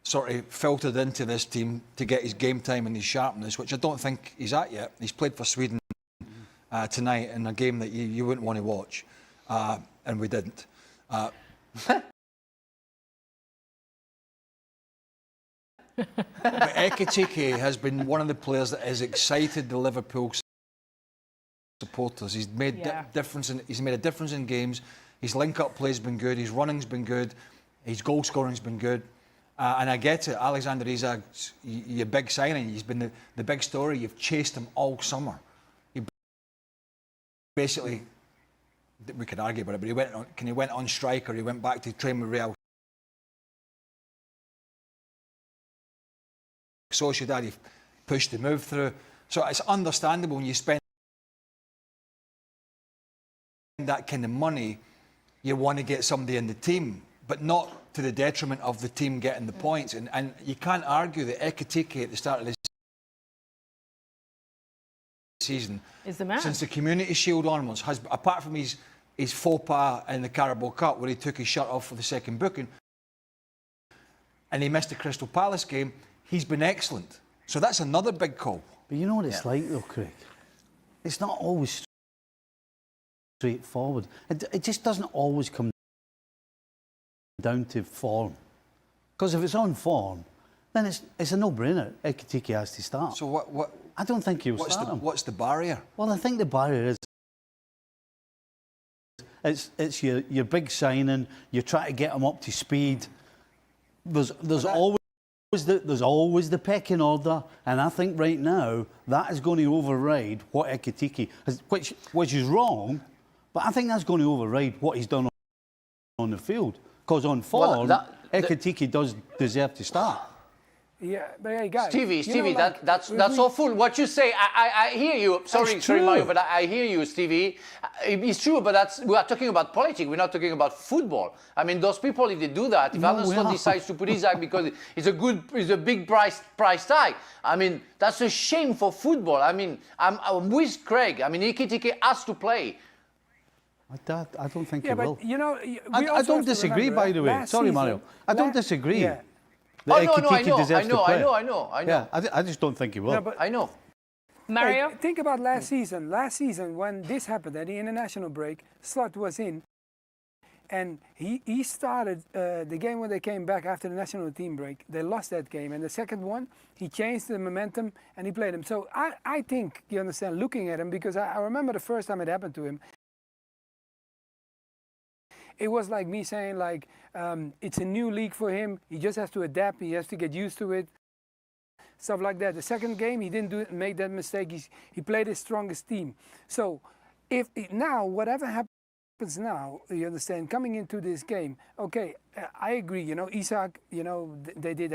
sort of filtered into this team to get his game time and his sharpness, which I don't think he's at yet. He's played for Sweden tonight in a game that you wouldn't want to watch, and we didn't. But Ekitike has been one of the players that has excited the Liverpool supporters. He's made he's made a difference in games. His link-up play's been good. His running's been good. His goal scoring's been good. And I get it. Alexander Isak's your big signing. He's been the big story. You've chased him all summer. He basically, we could argue about it, but he went on strike, or he went back to train with Real Sociedad. push the move through. So it's understandable when you spend that kind of money, you want to get somebody in the team, but not to the detriment of the team getting the points. And you can't argue that Ekitike at the start of this season, is the man. Since the Community Shield onwards, has, apart from his faux pas in the Carabao Cup where he took his shirt off for the second booking and he missed the Crystal Palace game, he's been excellent. So that's another big call. But you know what it's like though, Craig? It's not always straightforward. It just doesn't always come down to form. Because if it's on form, then it's a no-brainer. Ekitike has to start. So what? I don't think he'll start him. What's the barrier? Well, I think the barrier is it's your big signing. You try to get him up to speed. There's always the pecking order, and I think right now that is going to override what Ekitike has, which is wrong, but I think that's going to override what he's done on the field. Because on form, Ekitike does deserve to start. Yeah, but hey, guys. Stevie, that's awful. What you say, I hear you. Sorry, Mario, but I hear you, Stevie. It's true, but we are talking about politics. We're not talking about football. I mean, those people, if they do that, if Arne Slot decides to put Isak because it's a big price tag. I mean, that's a shame for football. I mean, I'm with Craig. I mean, Ekitike has to play. I don't think he will. But, you know, I don't disagree, by the way. Sorry, Mario. I don't disagree. Yeah. I know. Yeah, I just don't think he will. No, but I know. Mario? Like, think about last season. Last season, when this happened at the international break, Slot was in, and he started the game when they came back after the national team break. They lost that game, and the second one, he changed the momentum and he played him. So I think, you understand, looking at him, because I remember the first time it happened to him, it was like me saying, like, it's a new league for him. He just has to adapt. He has to get used to it. Stuff like that. The second game, he didn't make that mistake. He played his strongest team. So now, whatever happens now, you understand, coming into this game, okay, I agree. You know, Isak, you know, they did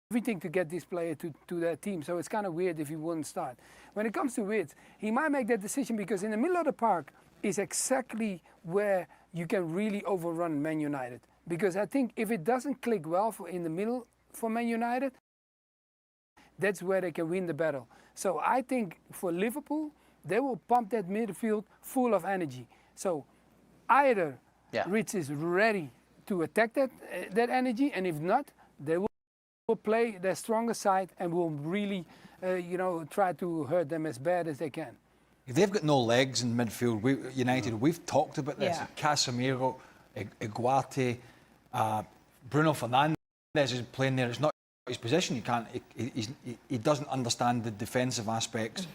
everything to get this player to their team. So it's kind of weird if he wouldn't start. When it comes to Wirtz, he might make that decision because in the middle of the park, is exactly where you can really overrun Man United. Because I think if it doesn't click well in the middle for Man United, that's where they can win the battle. So I think for Liverpool, they will pump that midfield full of energy. So either Rich is ready to attack that energy, and if not, they will play their stronger side and will really try to hurt them as bad as they can. If they've got no legs in midfield, United, we've talked about this. Yeah. Casemiro, Iguarte, Bruno Fernandes is playing there. It's not his position. He doesn't understand the defensive aspects,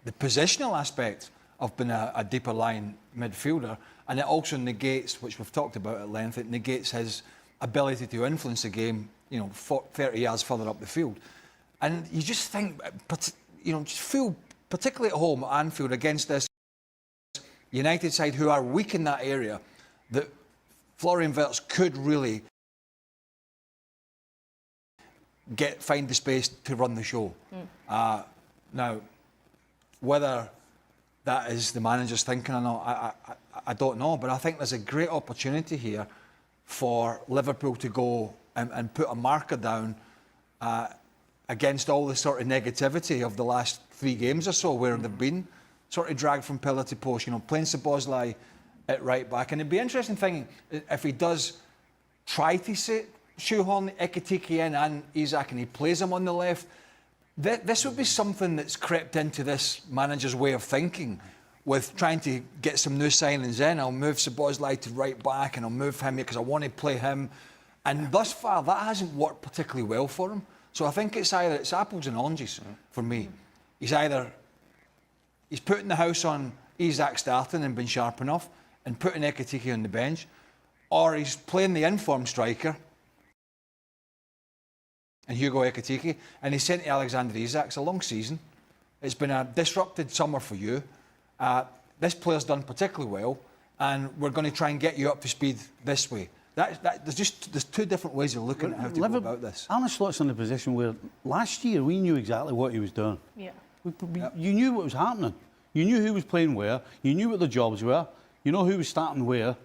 the positional aspects of being a deeper line midfielder. And it also negates, which we've talked about at length, it negates his ability to influence the game, 30 yards further up the field. And you just think, just feel, particularly at home at Anfield against this United side who are weak in that area, that Florian Wirtz could really find the space to run the show. Now, whether that is the manager's thinking or not, I don't know, but I think there's a great opportunity here for Liverpool to go and put a marker down against all the sort of negativity of the last 3 games or so where they've been sort of dragged from pillar to post, playing Szoboszlai at right back. And it'd be interesting thing if he does try to shoehorn Ekitike in and Isak and he plays him on the left. This would be something that's crept into this manager's way of thinking with trying to get some new signings in. I'll move Szoboszlai to right back and I'll move him here because I want to play him. And thus far, that hasn't worked particularly well for him. So I think it's apples and oranges for me. He's putting the house on Isak starting and been sharp enough and putting Ekitike on the bench, or he's playing the informed striker and Hugo Ekitike, and he's sent to Alexander Isak. It's a long season. It's been a disrupted summer for you. This player's done particularly well, and we're going to try and get you up to speed this way. there's two different ways of looking at how to go about this. Arne Slot's in a position where last year we knew exactly what he was doing. Yeah. You knew what was happening. You knew who was playing where. You knew what the jobs were. You know who was starting where.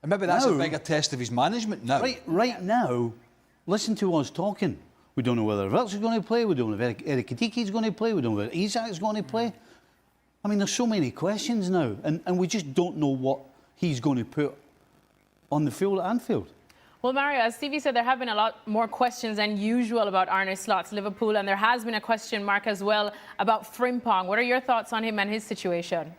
And maybe that's a bigger test of his management now. Right now, listen to us talking. We don't know whether Wirtz is going to play. We don't know if Eric Kitike is going to play. We don't know whether Isak is going to play. I mean, there's so many questions now, and we just don't know what he's going to put on the field at Anfield. Well, Mario, as Stevie said, there have been a lot more questions than usual about Arne Slot's Liverpool, and there has been a question mark as well about Frimpong. What are your thoughts on him and his situation?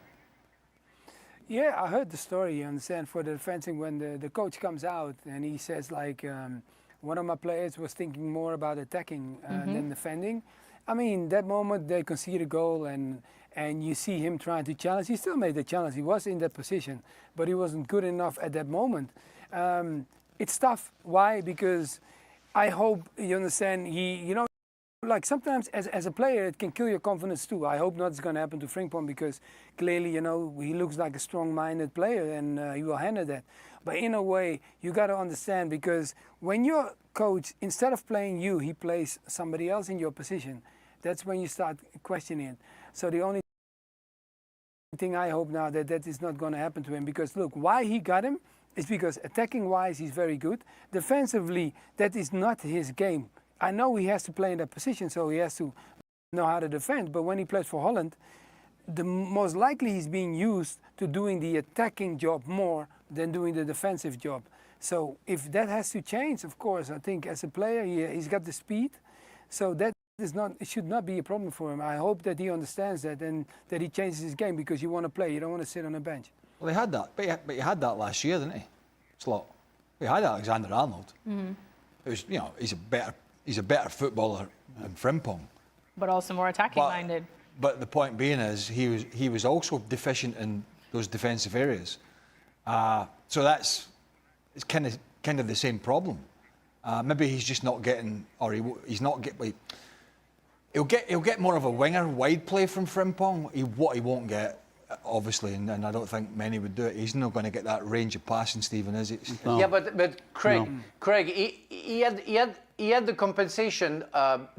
Yeah, I heard the story, you understand, for the defending when the coach comes out and he says, like, one of my players was thinking more about attacking than defending. I mean, that moment they concede a goal and you see him trying to challenge. He still made the challenge. He was in that position, but he wasn't good enough at that moment. It's tough. Why? Because I hope, you understand, like sometimes as a player, it can kill your confidence too. I hope not it's going to happen to Frimpong because clearly, he looks like a strong-minded player and he will handle that. But in a way, you got to understand because when your coach, instead of playing you, he plays somebody else in your position, that's when you start questioning it. So the only thing I hope now that is not going to happen to him because look, why he got him is because attacking-wise he's very good. Defensively, that is not his game. I know he has to play in that position, so he has to know how to defend. But when he plays for Holland, the most likely he's being used to doing the attacking job more than doing the defensive job. So if that has to change, of course, I think as a player he's got the speed. So that it should not be a problem for him. I hope that he understands that and that he changes his game because you want to play. You don't want to sit on a bench. Well, he had that, but he had that last year, didn't he? Slot. He had Alexander-Arnold. Who's he's a better footballer than Frimpong. But also more attacking-minded. But the point being is he was also deficient in those defensive areas. So it's kind of the same problem. Maybe he's just not getting, or he's not getting. He'll get more of a winger wide play from Frimpong. What he won't get, obviously, and I don't think many would do it. He's not going to get that range of passing, Stephen, is it? No. Yeah, but Craig, he had the compensation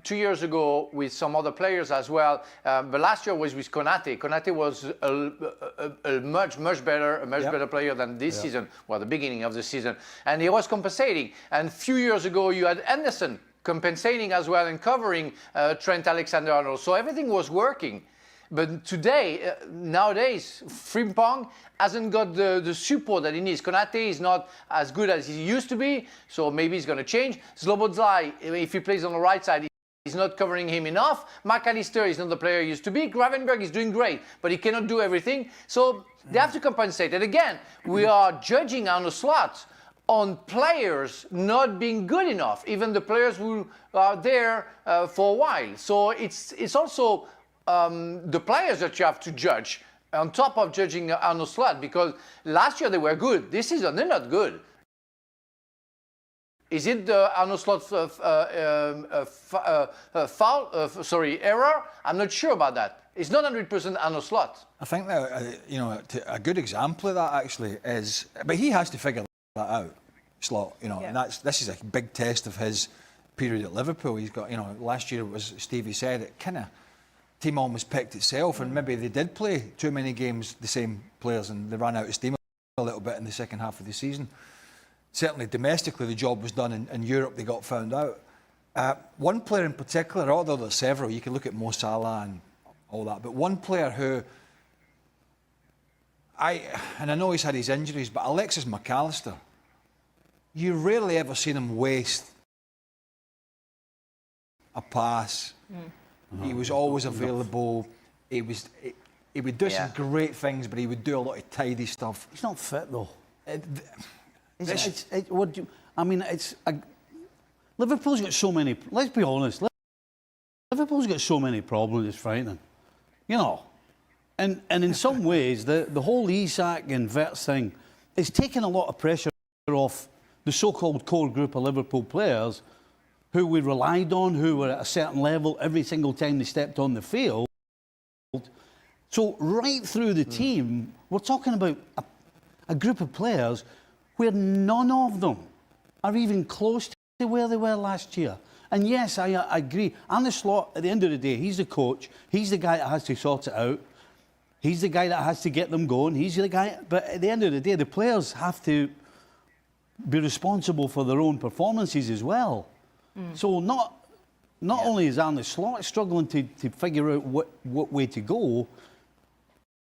2 years ago with some other players as well. But last year was with Konate. Konate was a much better player than this season. Well, the beginning of the season, and he was compensating. And a few years ago, you had Anderson compensating as well and covering Trent Alexander-Arnold. So everything was working. But today, nowadays, Frimpong hasn't got the support that he needs. Konate is not as good as he used to be, so maybe he's going to change. Szoboszlai, if he plays on the right side, he's not covering him enough. McAllister is not the player he used to be. Gravenberch is doing great, but he cannot do everything. So they have to compensate. And again, we are judging Arne Slot on players not being good enough, even the players who are there for a while. So it's also the players that you have to judge on top of judging Arne Slot, because last year they were good. This season they're not good. Is it the Arne Slot error? I'm not sure about that. It's not 100% Arne Slot. I think that a good example of that actually is, but he has to figure that out, Slot. And this is a big test of his period at Liverpool. He's got, last year it was, Stevie said, it kind of team almost picked itself, and maybe they did play too many games the same players, and they ran out of steam a little bit in the second half of the season. Certainly domestically the job was done. In Europe they got found out. One player in particular, although there's several, you can look at Mo Salah and all that, but one player who I know he's had his injuries, but Alexis McAllister, you rarely ever seen him waste a pass. He was always available. He would do some great things, but he would do a lot of tidy stuff. He's not fit though. Liverpool's got so many. Let's be honest. Liverpool's got so many problems. It's frightening, And in some ways, the whole Isak and Wirtz thing is taking a lot of pressure off the so-called core group of Liverpool players who we relied on, who were at a certain level every single time they stepped on the field. So right through the team, we're talking about a group of players where none of them are even close to where they were last year. And yes, I agree. Arne Slot, at the end of the day, he's the coach. He's the guy that has to sort it out. He's the guy that has to get them going. He's the guy. But at the end of the day, the players have to be responsible for their own performances as well. So not only is Arne Slot struggling to figure out what way to go,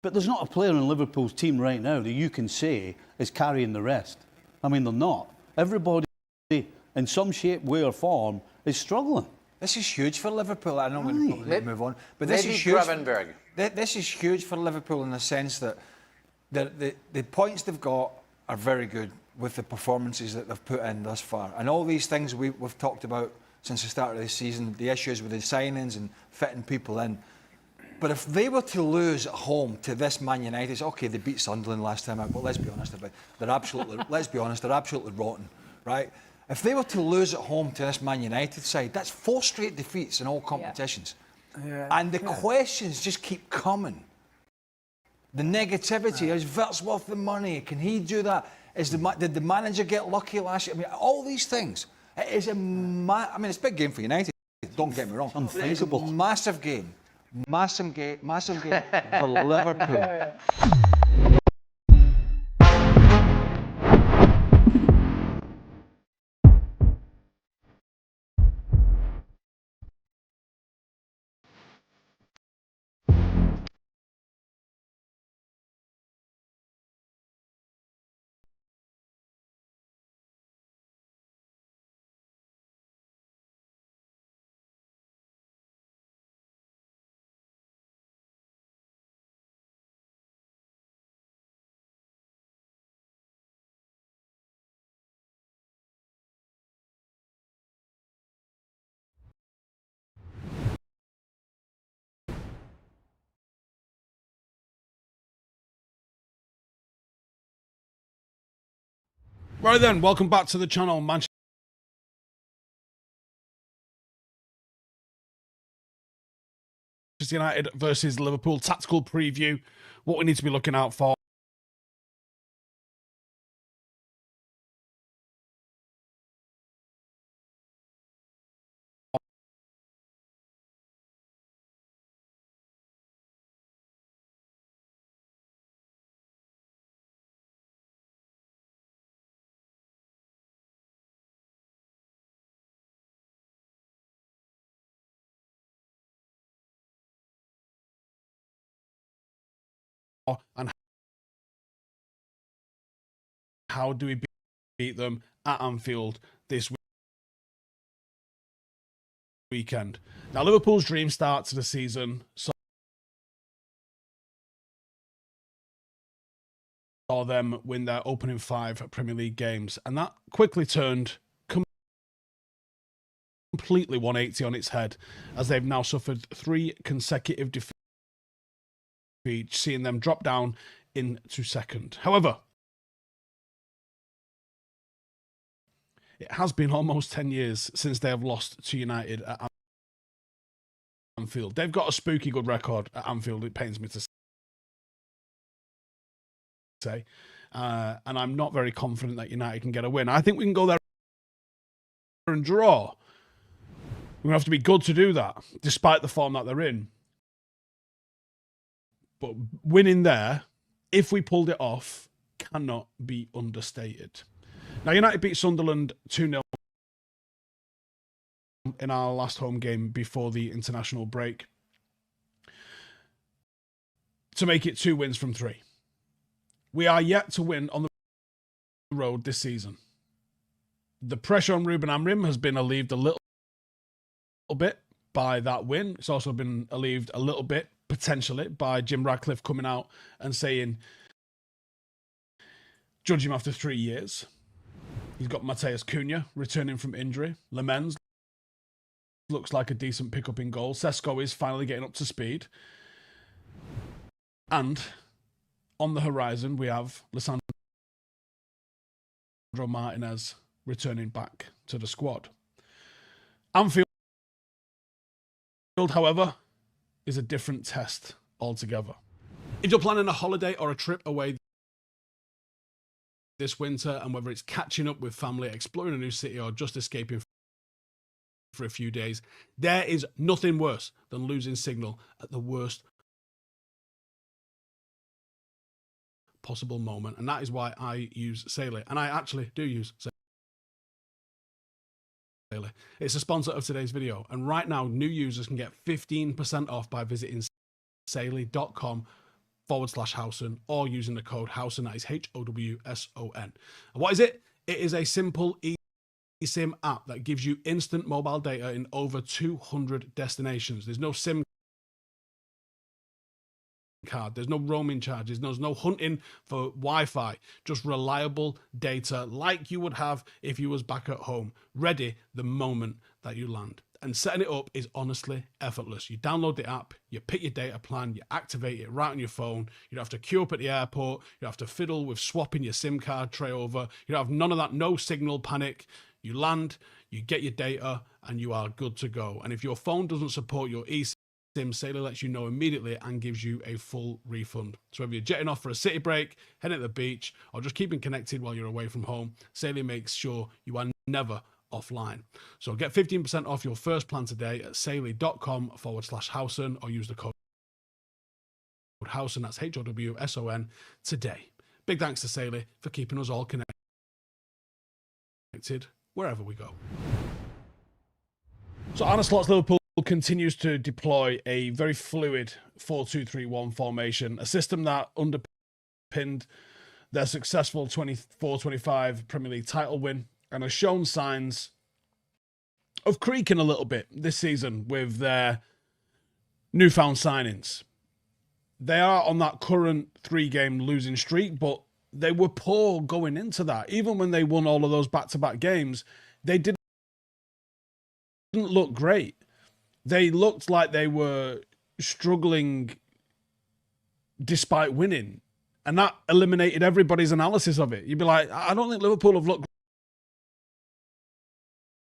but there's not a player in Liverpool's team right now that you can say is carrying the rest. I mean, they're not. Everybody, in some shape, way or form, is struggling. This is huge for Liverpool. I know we're going to move on, but this Maybe is huge. Gravenberg. This is huge for Liverpool in the sense that the points they've got are very good with the performances that they've put in thus far, and all these things we've talked about since the start of the season, the issues with the signings and fitting people in. But if they were to lose at home to this Man United, okay, they beat Sunderland last time out, but let's be honest about it, they're absolutely they're absolutely rotten, right? If they were to lose at home to this Man United side, that's 4 straight defeats in all competitions. Yeah. And the questions just keep coming. The negativity, is Wirtz worth the money? Can he do that? Did the manager get lucky last year? I mean, all these things. It is it's a big game for United, don't get me wrong. Unthinkable. It's a massive game. Massive game for Liverpool. Right then, welcome back to the channel. Manchester United versus Liverpool. Tactical preview. What we need to be looking out for. And how do we beat them at Anfield this weekend? Now, Liverpool's dream start to the season saw them win their opening 5 Premier League games, and that quickly turned completely 180 on its head, as they've now suffered 3 consecutive defeats, seeing them drop down into second. However, it has been almost 10 years since they have lost to United at Anfield. They've got a spooky good record at Anfield, it pains me to say. And I'm not very confident that United can get a win. I think we can go there and draw. We're going to have to be good to do that, despite the form that they're in. But winning there, if we pulled it off, cannot be understated. Now, United beat Sunderland 2-0 in our last home game before the international break to make it 2 wins from 3. We are yet to win on the road this season. The pressure on Ruben Amorim has been alleviated a little bit by that win. It's also been alleviated a little bit, potentially, by Jim Ratcliffe coming out and saying, judge him after 3 years. He's got Mateus Cunha returning from injury. Lemens looks like a decent pickup in goal. Sesko is finally getting up to speed. And on the horizon, we have Lisandro Martinez returning back to the squad. Anfield, however, is a different test altogether. If you're planning a holiday or a trip away this winter, and whether it's catching up with family, exploring a new city, or just escaping for a few days, there is nothing worse than losing signal at the worst possible moment. And that is why I use Saily. And I actually do use Saily. It's a sponsor of today's video. And right now, new users can get 15% off by visiting saily.com/Howson or using the code Howson. That is HOWSON. And what is it? It is a simple eSIM app that gives you instant mobile data in over 200 destinations. There's no SIM card, there's no roaming charges, there's no hunting for Wi-Fi, just reliable data like you would have if you was back at home, ready the moment that you land. And setting it up is honestly effortless. You download the app, you pick your data plan, you activate it right on your phone. You don't have to queue up at the airport, you don't have to fiddle with swapping your SIM card tray over, you don't have none of that, no signal panic. You land, you get your data, and you are good to go. And if your phone doesn't support your eSIM, Saily lets you know immediately and gives you a full refund. So whether you're jetting off for a city break, heading to the beach, or just keeping connected while you're away from home, Saily makes sure you are never offline. So get 15% off your first plan today at saily.com/Howson or use the code Howson, that's HOWSON, today. Big thanks to Saily for keeping us all connected wherever we go. So Arne Slot's Liverpool continues to deploy a very fluid 4-2-3-1 formation, a system that underpinned their successful 24-25 Premier League title win and has shown signs of creaking a little bit this season with their newfound signings. They are on that current 3-game losing streak, but they were poor going into that. Even when they won all of those back-to-back games, they didn't look great. They looked like they were struggling despite winning. And that eliminated everybody's analysis of it. You'd be like, I don't think Liverpool have looked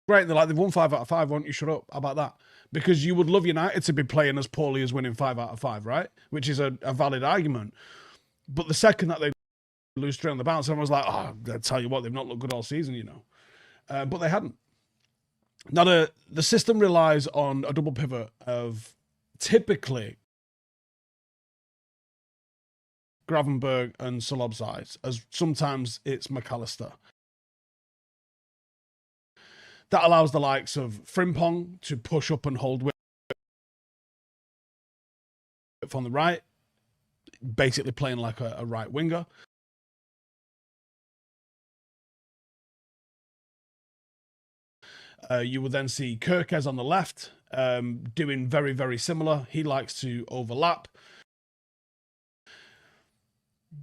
great. And they're like, they've won 5 out of 5. Why don't you shut up? How about that? Because you would love United to be playing as poorly as winning 5 out of 5, right? Which is a valid argument. But the second that they lose 3 on the bounce, everyone was like, oh, I tell you what, they've not looked good all season, you know. But they hadn't. Now, the system relies on a double pivot of typically Gravenberg and Solobzai, as sometimes it's McAllister. That allows the likes of Frimpong to push up and hold width on the right, basically playing like a right winger. You will then see Kerkez on the left doing very, very similar. He likes to overlap.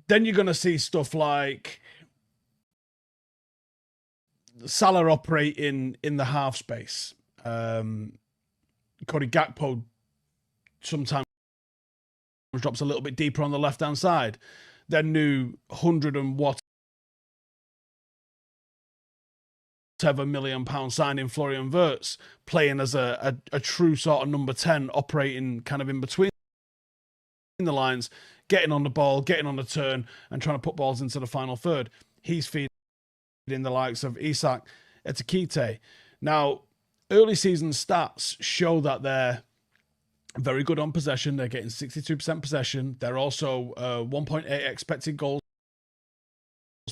Then you're going to see stuff like Salah operating in the half space. Cody Gakpo sometimes drops a little bit deeper on the left-hand side. Their new 100 and whatever £1 million signing Florian Wirtz playing as a true sort of number 10, operating kind of in between the lines, getting on the ball, getting on the turn, and trying to put balls into the final third. He's feeding the likes of Isak Etikite. Now, early season stats show that they're very good on possession. They're getting 62% possession. They're also 1.8 expected goals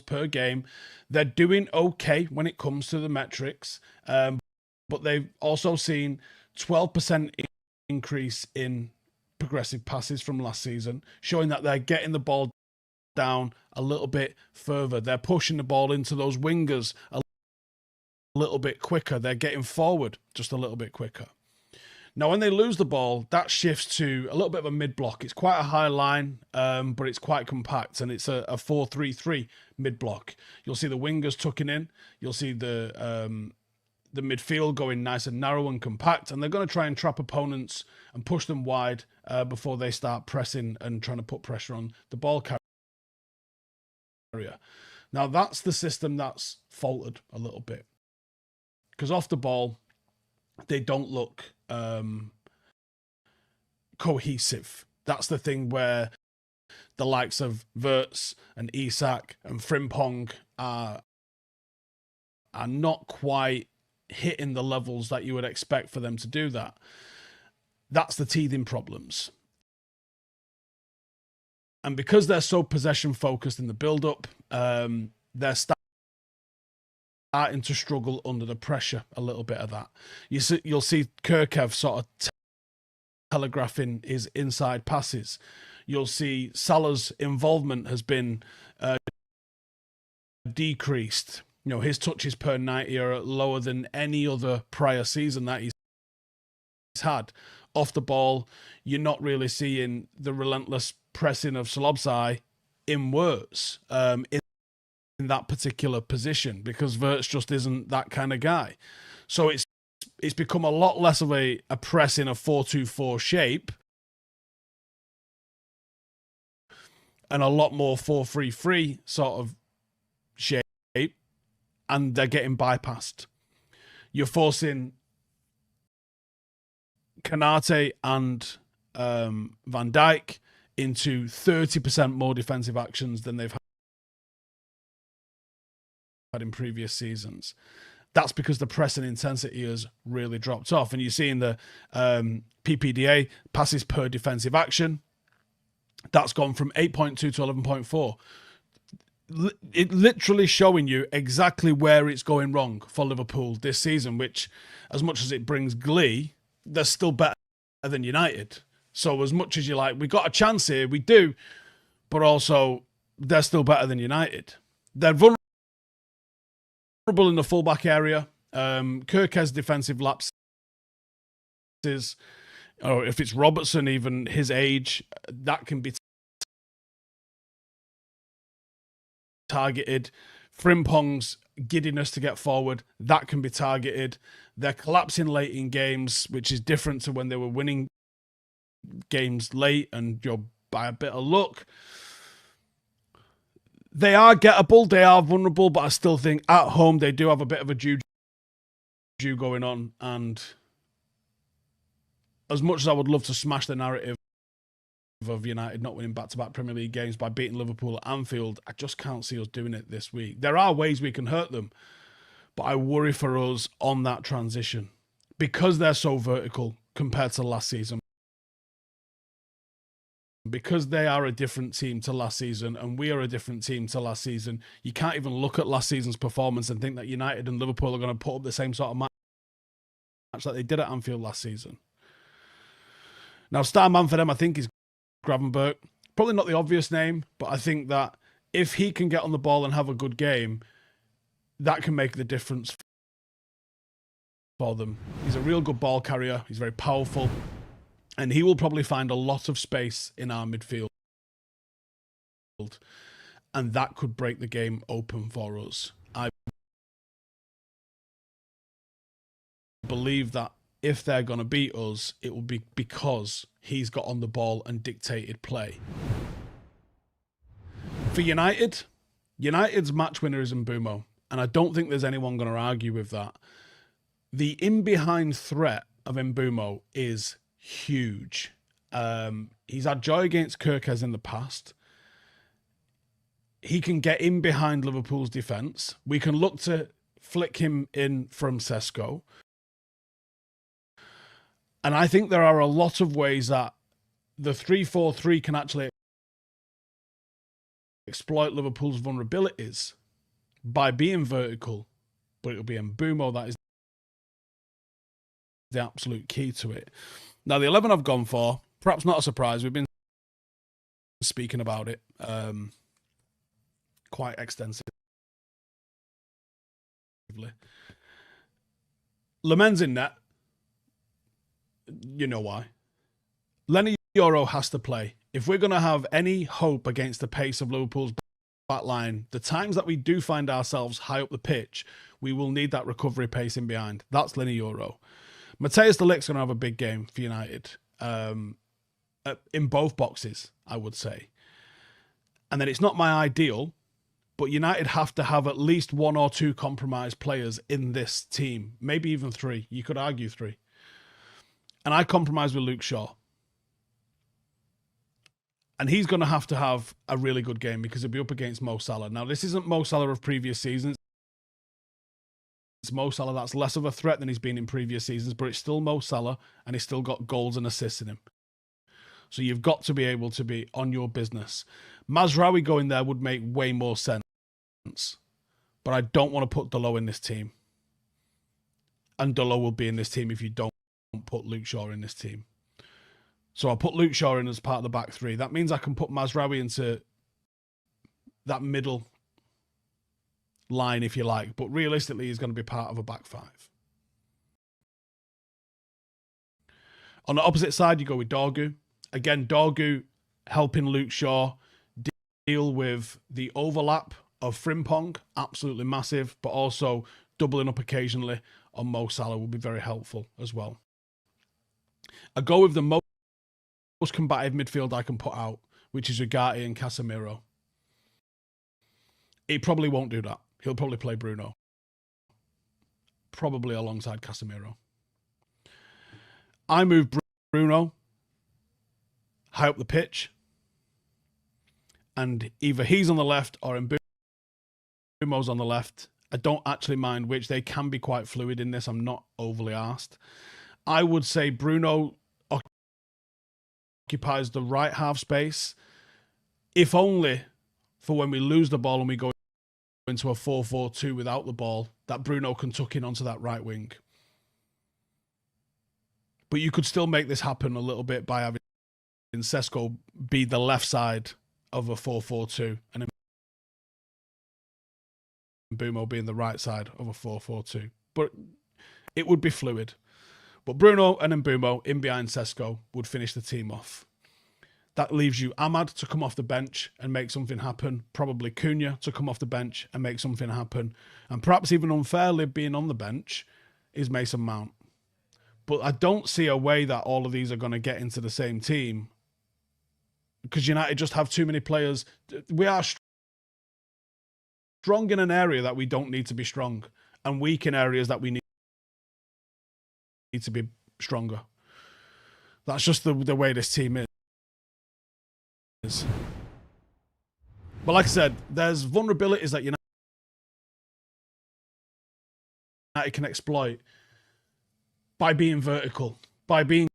per game. They're doing okay when it comes to the metrics, but they've also seen 12% increase in progressive passes from last season, showing that they're getting the ball down a little bit further. They're pushing the ball into those wingers a little bit quicker. They're getting forward just a little bit quicker. Now, when they lose the ball, that shifts to a little bit of a mid-block. It's quite a high line, but it's quite compact, and it's a 4-3-3 mid-block. You'll see the wingers tucking in. You'll see the midfield going nice and narrow and compact, and they're going to try and trap opponents and push them wide before they start pressing and trying to put pressure on the ball carrier. Now, that's the system that's faltered a little bit, because off the ball, they don't look cohesive. That's the thing where the likes of Wirtz and Isak and Frimpong are not quite hitting the levels that you would expect for them to do that. That's the teething problems. And because they're so possession focused in the build-up, they're starting to struggle under the pressure, a little bit of that. You'll see Kirkev sort of telegraphing his inside passes. You'll see Salah's involvement has been decreased. You know, his touches per 90 are lower than any other prior season that he's had. Off the ball, you're not really seeing the relentless pressing of Solobsai in Wirtz in that particular position, because Wirtz just isn't that kind of guy. So it's become a lot less of a press in a 4-2-4 shape and a lot more 4-3-3 sort of shape, and they're getting bypassed. You're forcing Kanate and Van Dijk into 30% more defensive actions than they've had in previous seasons. That's because the pressing intensity has really dropped off. And you're seeing the PPDA, passes per defensive action, that's gone from 8.2 to 11.4. It literally showing you exactly where it's going wrong for Liverpool this season, which, as much as it brings glee, they're still better than United. So as much as you're like, we got a chance here, we do, but also they're still better than United. They're vulnerable in the fullback area. Kirke's defensive lapses, or if it's Robertson, even his age, that can be targeted. Frimpong's giddiness to get forward, that can be targeted. They're collapsing late in games, which is different to when they were winning games late and by a bit of luck. They are gettable, they are vulnerable, but I still think at home they do have a bit of a juju going on. And as much as I would love to smash the narrative of United not winning back-to-back Premier League games by beating Liverpool at Anfield, I just can't see us doing it this week. There are ways we can hurt them, but I worry for us on that transition because they're so vertical compared to last season. Because they are a different team to last season and we are a different team to last season, you can't even look at last season's performance and think that United and Liverpool are going to put up the same sort of match that they did at Anfield last season. Now, star man for them, I think, is Gravenberch. Probably not the obvious name, but I think that if he can get on the ball and have a good game, that can make the difference for them. He's a real good ball carrier. He's very powerful. And he will probably find a lot of space in our midfield. And that could break the game open for us. I believe that if they're going to beat us, it will be because he's got on the ball and dictated play. For United, United's match winner is Mbeumo. And I don't think there's anyone going to argue with that. The in-behind threat of Mbeumo is huge. He's had joy against Kirkes in the past. He can get in behind Liverpool's defence. We can look to flick him in from Sesko. And I think there are a lot of ways that the 3-4-3 can actually exploit Liverpool's vulnerabilities by being vertical. But it'll be Mbeumo that is the absolute key to it. Now, the 11 I've gone for, perhaps not a surprise. We've been speaking about it quite extensively. Lemen's in net. You know why. Lenny Yoro has to play. If we're going to have any hope against the pace of Liverpool's back line, the times that we do find ourselves high up the pitch, we will need that recovery pace in behind. That's Lenny Yoro. Matthijs de Ligt's going to have a big game for United in both boxes, I would say. And then it's not my ideal, but United have to have at least one or two compromised players in this team. Maybe even three. You could argue three. And I compromise with Luke Shaw. And he's going to have a really good game because he'll be up against Mo Salah. Now, this isn't Mo Salah of previous seasons. It's Mo Salah that's less of a threat than he's been in previous seasons, but it's still Mo Salah, and he's still got goals and assists in him. So you've got to be able to be on your business. Mazraoui going there would make way more sense. But I don't want to put Dalot in this team. And Dalot will be in this team if you don't put Luke Shaw in this team. So I'll put Luke Shaw in as part of the back three. That means I can put Mazraoui into that middle line, if you like. But realistically, he's going to be part of a back five. On the opposite side, you go with Dorgu. Again, Dorgu helping Luke Shaw deal with the overlap of Frimpong, absolutely massive, but also doubling up occasionally on Mo Salah will be very helpful as well. I go with the most combative midfield I can put out, which is Ugarte and Casemiro. He probably won't do that. He'll probably play Bruno. Probably alongside Casemiro. I move Bruno high up the pitch. And either he's on the left or Mbeumo's on the left. I don't actually mind which. They can be quite fluid in this. I'm not overly arsed. I would say Bruno occupies the right half space, if only for when we lose the ball and we go into a 4-4-2 without the ball, that Bruno can tuck in onto that right wing. But you could still make this happen a little bit by having Sesko be the left side of a 4-4-2 and Mbeumo being the right side of a 4-4-2. But it would be fluid. But Bruno and Mbeumo in behind Sesko would finish the team off. That leaves you Ahmad to come off the bench and make something happen. Probably Cunha to come off the bench and make something happen. And perhaps even unfairly being on the bench is Mason Mount. But I don't see a way that all of these are going to get into the same team because United just have too many players. We are strong in an area that we don't need to be strong and weak in areas that we need to be stronger. That's just the way this team is. But like I said, there's vulnerabilities that United can exploit by being vertical, by being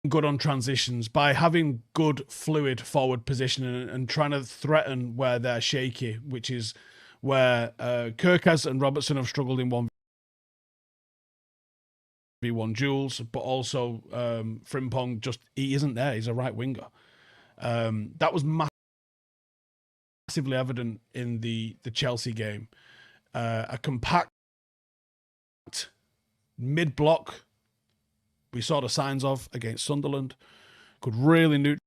good on transitions, by having good fluid forward positioning and trying to threaten where they're shaky, which is where Kirkaz and Robertson have struggled in 1v1 duels, but also Frimpong he isn't there. He's a right winger. That was massively evident in the Chelsea game. A compact mid-block we saw the signs of against Sunderland could really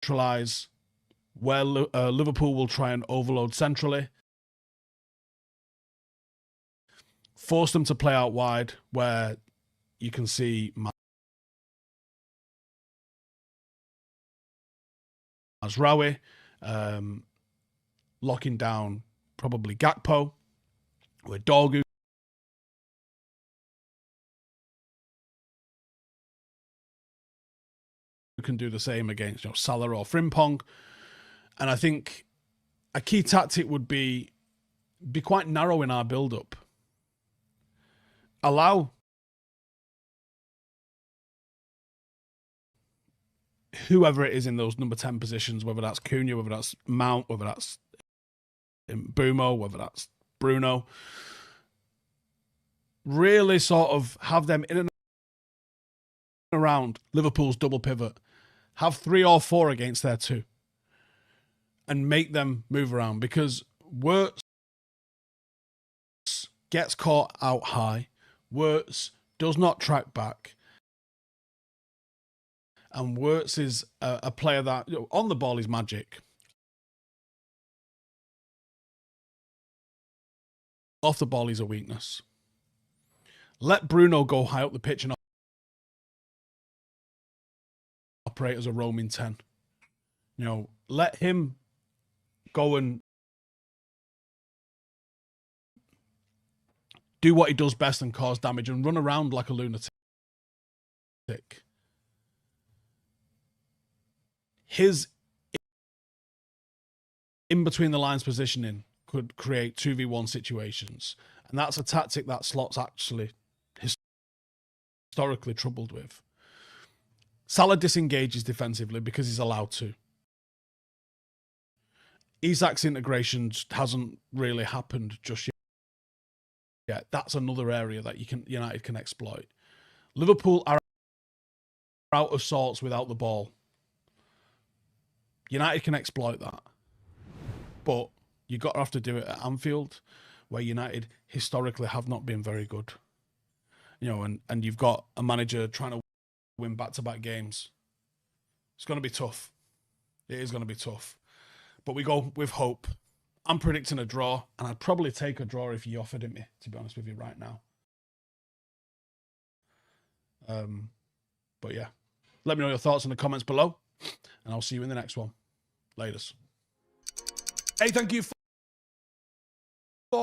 neutralise where Liverpool will try and overload centrally, force them to play out wide where you can see Mazraoui locking down probably Gakpo, where Dorgu can do the same against Salah or Frimpong. And I think a key tactic would be quite narrow in our build-up. Allow whoever it is in those number 10 positions, whether that's Cunha, whether that's Mount, whether that's Mbeumo, whether that's Bruno, really sort of have them in and around Liverpool's double pivot. Have 3 or 4 against their 2 and make them move around, because Wirtz gets caught out high. Wirtz does not track back. And Wirtz is a player that, on the ball, is magic. Off the ball, he's a weakness. Let Bruno go high up the pitch and operate as a roaming 10. Let him go and do what he does best and cause damage and run around like a lunatic. his in between the lines positioning could create 2v1 situations. And that's a tactic that Slot's actually historically troubled with. Salah disengages defensively because he's allowed to. Isak's integration hasn't really happened just yet. That's another area that United can exploit. Liverpool are out of sorts without the ball. United can exploit that. But you've got to have to do it at Anfield, where United historically have not been very good. You know, and you've got a manager trying to win back-to-back games. It's going to be tough. It is going to be tough. But we go with hope. I'm predicting a draw, and I'd probably take a draw if you offered it me, to be honest with you, right now. But yeah, let me know your thoughts in the comments below, and I'll see you in the next one. Laters. Hey, thank you for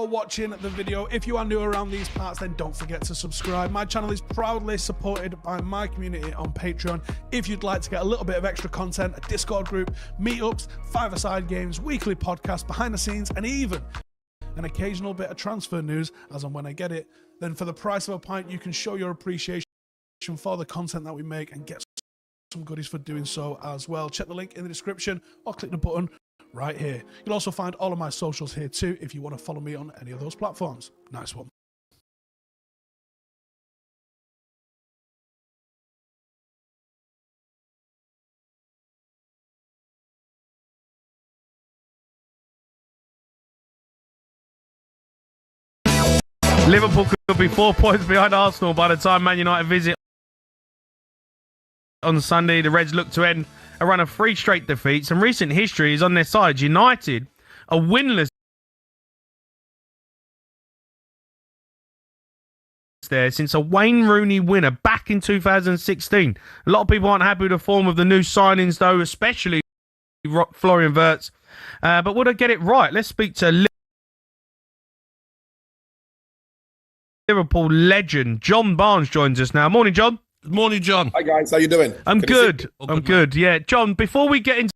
watching the video. If you are new around these parts, then don't forget to subscribe. My channel is proudly supported by my community on Patreon. If you'd like to get a little bit of extra content, a Discord group, meetups, five-a-side games, weekly podcasts, behind the scenes, and even an occasional bit of transfer news as and when I get it, then for the price of a pint, you can show your appreciation for the content that we make and get some goodies for doing so as well. Check the link in the description or click the button right here. You'll also find all of my socials here too if you want to follow me on any of those platforms. Nice one. Liverpool could be 4 points behind Arsenal by the time Man United visit on Sunday. The Reds look to end a run of 3 straight defeats, and recent history is on their side. United are winless there since a Wayne Rooney winner back in 2016. A lot of people aren't happy with the form of the new signings, though, especially Florian Wirtz. But would I get it right? Let's speak to Liverpool legend John Barnes joins us now. Morning, John. Good morning, John. Hi, guys. How you doing? I'm good. I'm good. Yeah, John, before we get into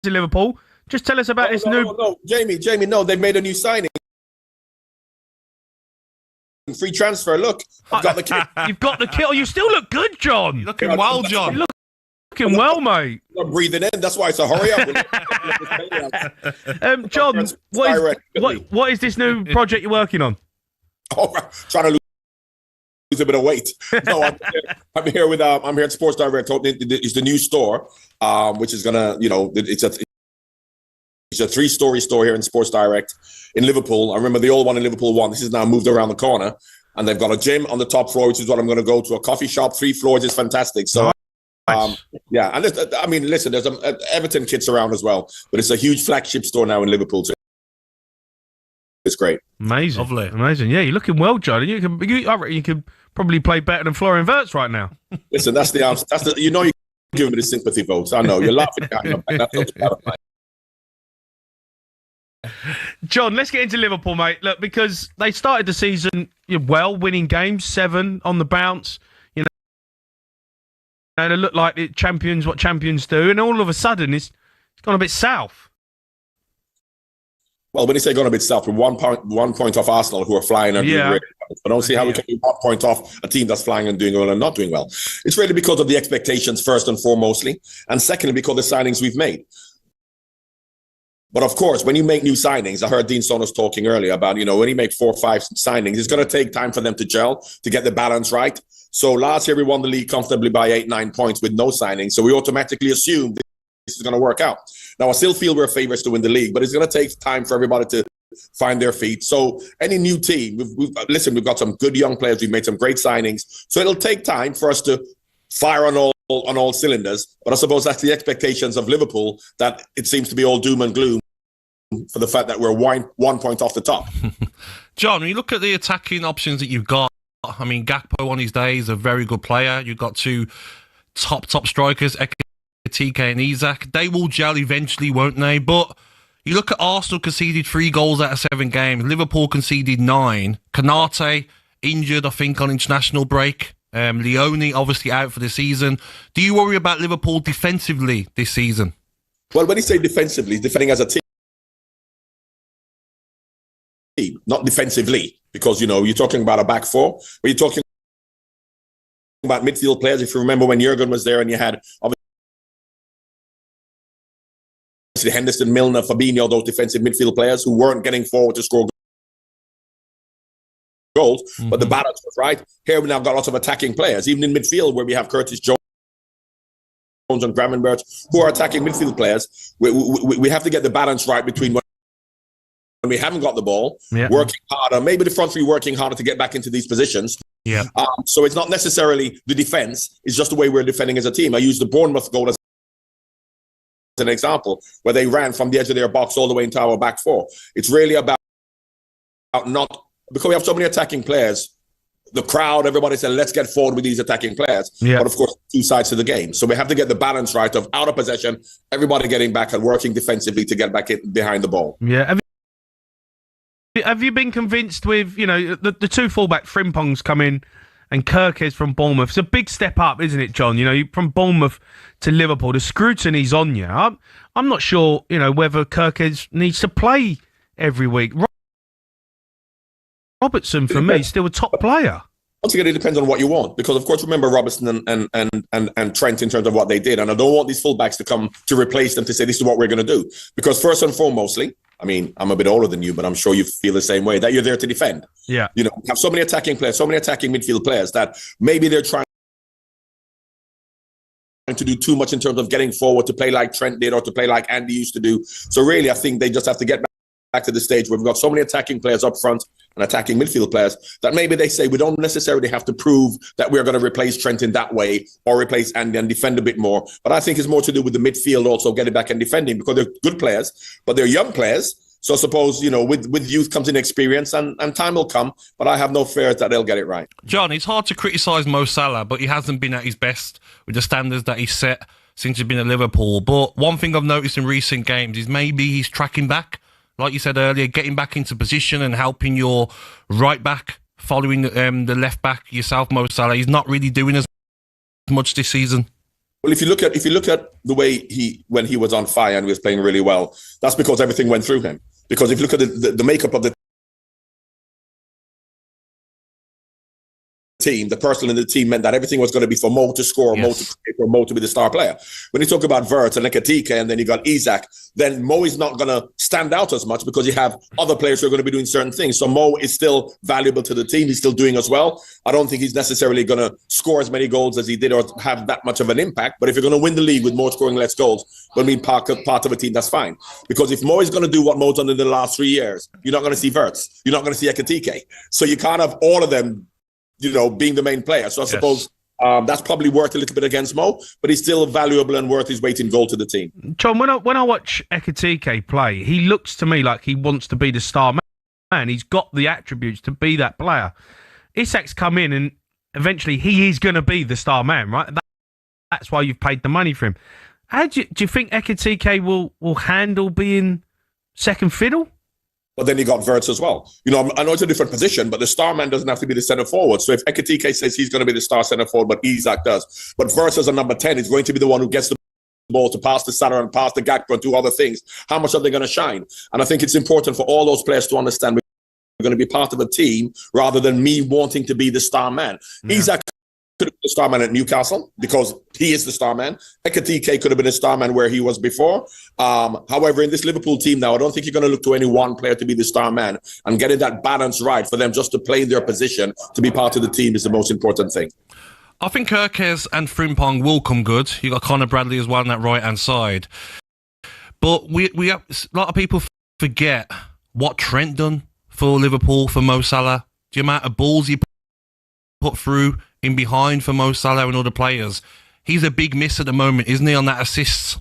Liverpool, just tell us about this new... No, Jamie, no, they've made a new signing. Free transfer. Look, I've got the kit. You've got the kit. Oh, you still look good, John. You're looking well, John. You're looking well, mate. I'm breathing in. That's why it's a hurry up. John, what is this new project you're working on? Oh, trying to lose a bit of weight. No, I'm here with I'm here at Sports Direct. It's the new store, which is gonna, it's a 3-story store here in Sports Direct in Liverpool. I remember the old one in Liverpool 1. This is now moved around the corner, and they've got a gym on the top floor, which is what I'm going to go to. A coffee shop, 3 floors is fantastic. So. Yeah, and I mean, listen, there's Everton kits around as well, but it's a huge flagship store now in Liverpool too. It's great, amazing, lovely, amazing. Yeah, you're looking well, John. You could probably play better than Florian Wirtz right now. Listen, that's the answer. You're giving me the sympathy votes. I know you're laughing at me. John, let's get into Liverpool, mate. Look, because they started the season well, winning games, 7 on the bounce. And it looked like it champions what champions do, and all of a sudden it's gone a bit south. Well, when you say gone a bit south, we're 1 point off Arsenal, who are flying and doing really well. I don't see how we can be 1 point off a team that's flying and doing well and not doing well. It's really because of the expectations, first and foremostly, and secondly, because of the signings we've made. But of course, when you make new signings, I heard Dean Sonos talking earlier about, when you make 4 or 5 signings, it's going to take time for them to gel, to get the balance right. So last year we won the league comfortably by 8-9 points with no signings. So we automatically assume this is going to work out. Now, I still feel we're favorites to win the league, but it's going to take time for everybody to find their feet. So any new team, we've got some good young players. We've made some great signings. So it'll take time for us to fire on all cylinders. But I suppose that's the expectations of Liverpool, that it seems to be all doom and gloom for the fact that we're 1 point off the top. John, when you look at the attacking options that you've got, I mean, Gakpo on his day is a very good player. You've got 2 top strikers, Ekitike and Isak. They will gel eventually, won't they? But you look at Arsenal conceded 3 goals out of 7 games. Liverpool conceded 9. Kanate injured, I think, on international break. Leone obviously out for the season. Do you worry about Liverpool defensively this season? Well, when you say defensively, he's defending as a team, not defensively, because, you know, you're talking about a back four, but you're talking about midfield players. If you remember when Jurgen was there and you had obviously Henderson, Milner, Fabinho, those defensive midfield players who weren't getting forward to score goals, but the balance was right. Here we now got lots of attacking players, even in midfield where we have Curtis Jones and Gravenberch, who are attacking midfield players. We have to get the balance right between when we haven't got the ball, working harder, maybe the front three working harder to get back into these positions. Yeah. So it's not necessarily the defense, it's just the way we're defending as a team. I use the Bournemouth goal as an example, where they ran from the edge of their box all the way into our back four. It's really about not, because we have so many attacking players, the crowd, everybody said, let's get forward with these attacking players. Yeah. But of course, two sides to the game. So we have to get the balance right of out of possession, everybody getting back and working defensively to get back in behind the ball. Yeah. Have you been convinced with, you know, the two fullback Frimpong's come in and Kirkes from Bournemouth? It's a big step up, isn't it, John? You know, from Bournemouth to Liverpool, the scrutiny's on you. I'm not sure, you know, whether Kirkes needs to play every week. Robertson, for me, is still a top player. Once again, it depends on what you want, because of course, remember Robertson and Trent in terms of what they did, and I don't want these fullbacks to come to replace them to say this is what we're going to do, because first and foremostly, I mean, I'm a bit older than you, but I'm sure you feel the same way, that you're there to defend. Yeah, you know, we have so many attacking players, so many attacking midfield players that maybe they're trying to do too much in terms of getting forward to play like Trent did or to play like Andy used to do. So really, I think they just have to get back to the stage where we've got so many attacking players up front and attacking midfield players that maybe they say we don't necessarily have to prove that we're going to replace Trent in that way or replace Andy and defend a bit more. But I think it's more to do with the midfield also getting back and defending, because they're good players, but they're young players. So I suppose, you know, with youth comes in experience and time will come, but I have no fears that they'll get it right. John, it's hard to criticise Mo Salah, but he hasn't been at his best with the standards that he's set since he's been at Liverpool. But one thing I've noticed in recent games is maybe he's tracking back. Like you said earlier, getting back into position and helping your right back, following the left back yourself, Mo Salah. He's not really doing as much this season. Well, if you look at the way when he was on fire and he was playing really well, that's because everything went through him. Because if you look at the makeup of the team, the person in the team meant that everything was going to be for Mo to score, yes. Mo to create, for Mo to be the star player. When you talk about Wirtz and Ekitike and then you got Isak, then Mo is not going to stand out as much because you have other players who are going to be doing certain things. So Mo is still valuable to the team. He's still doing as well. I don't think he's necessarily going to score as many goals as he did or have that much of an impact. But if you're going to win the league with more scoring less goals, when being part of a team, that's fine. Because if Mo is going to do what Mo's done in the last 3 years, you're not going to see Wirtz. You're not going to see Ekitike. So you can't have all of them, you know, being the main player. So I suppose that's probably worked a little bit against Mo, but he's still valuable and worth his weight in gold to the team. John, when I watch Ekitike play, he looks to me like he wants to be the star man. He's got the attributes to be that player. Isak's come in and eventually he is going to be the star man, right? That's why you've paid the money for him. Do you think Ekitike will handle being second fiddle? But then you got Wirtz as well. You know, I know it's a different position, but the star man doesn't have to be the centre forward. So if Ekitike says he's going to be the star centre forward, but Isak does, but Wirtz as a number 10 is going to be the one who gets the ball to pass to Salah and pass to Gakpo and do other things. How much are they going to shine? And I think it's important for all those players to understand we're going to be part of a team rather than me wanting to be the star man. Yeah. Isak could have been the star man at Newcastle because he is the star man. Ekitike could have been a star man where he was before. However, in this Liverpool team now, I don't think you're going to look to any one player to be the star man, and getting that balance right for them just to play in their position to be part of the team is the most important thing. I think Kirkes and Frimpong will come good. You got Conor Bradley as well on that right-hand side. But we have, a lot of people forget what Trent done for Liverpool, for Mo Salah. The amount of balls he put through in behind for Mo Salah and other players. He's a big miss at the moment, isn't he, on that assists?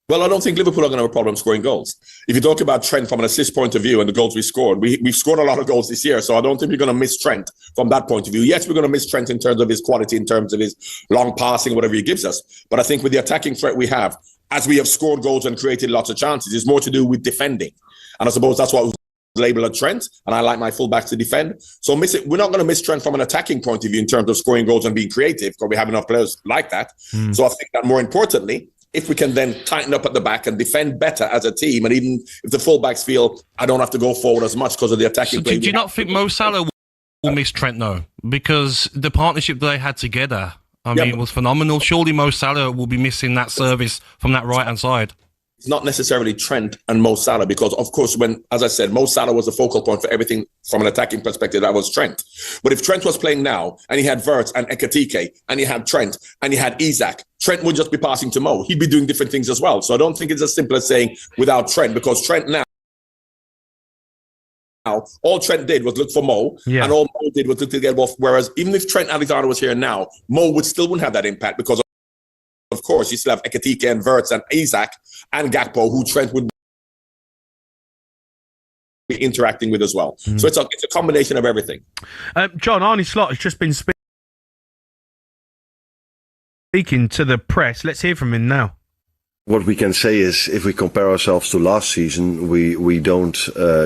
Well, I don't think Liverpool are going to have a problem scoring goals. If you talk about Trent from an assist point of view and the goals we scored, we've scored a lot of goals this year, so I don't think we're going to miss Trent from that point of view. Yes, we're going to miss Trent in terms of his quality, in terms of his long passing, whatever he gives us. But I think with the attacking threat we have, as we have scored goals and created lots of chances, it's more to do with defending. And I suppose that's what label of Trent, and I like my fullbacks to defend. So we're not going to miss Trent from an attacking point of view in terms of scoring goals and being creative, because we have enough players like that. So I think that more importantly, if we can then tighten up at the back and defend better as a team, and even if the fullbacks feel I don't have to go forward as much because of the attacking So play. do you not think Mo Salah will miss Trent though? Because the partnership they had together, I mean, was phenomenal. Surely Mo Salah will be missing that service from that right-hand side. It's not necessarily Trent and Mo Salah, because of course, as I said, Mo Salah was the focal point for everything from an attacking perspective. That was Trent. But if Trent was playing now and he had Wirtz and Ekitike and he had Trent and he had Isak, Trent would just be passing to Mo. He'd be doing different things as well. So I don't think it's as simple as saying without Trent, because Trent now, all Trent did was look for Mo, and all Mo did was look to get off. Whereas even if Trent Alexander was here now, Mo wouldn't have that impact, because of course, you still have Ekitike and Wirtz and Isak and Gakpo, who Trent would be interacting with as well. So it's a combination of everything. John, Arne Slot has just been speaking to the press. Let's hear from him now. What we can say is, if we compare ourselves to last season, we don't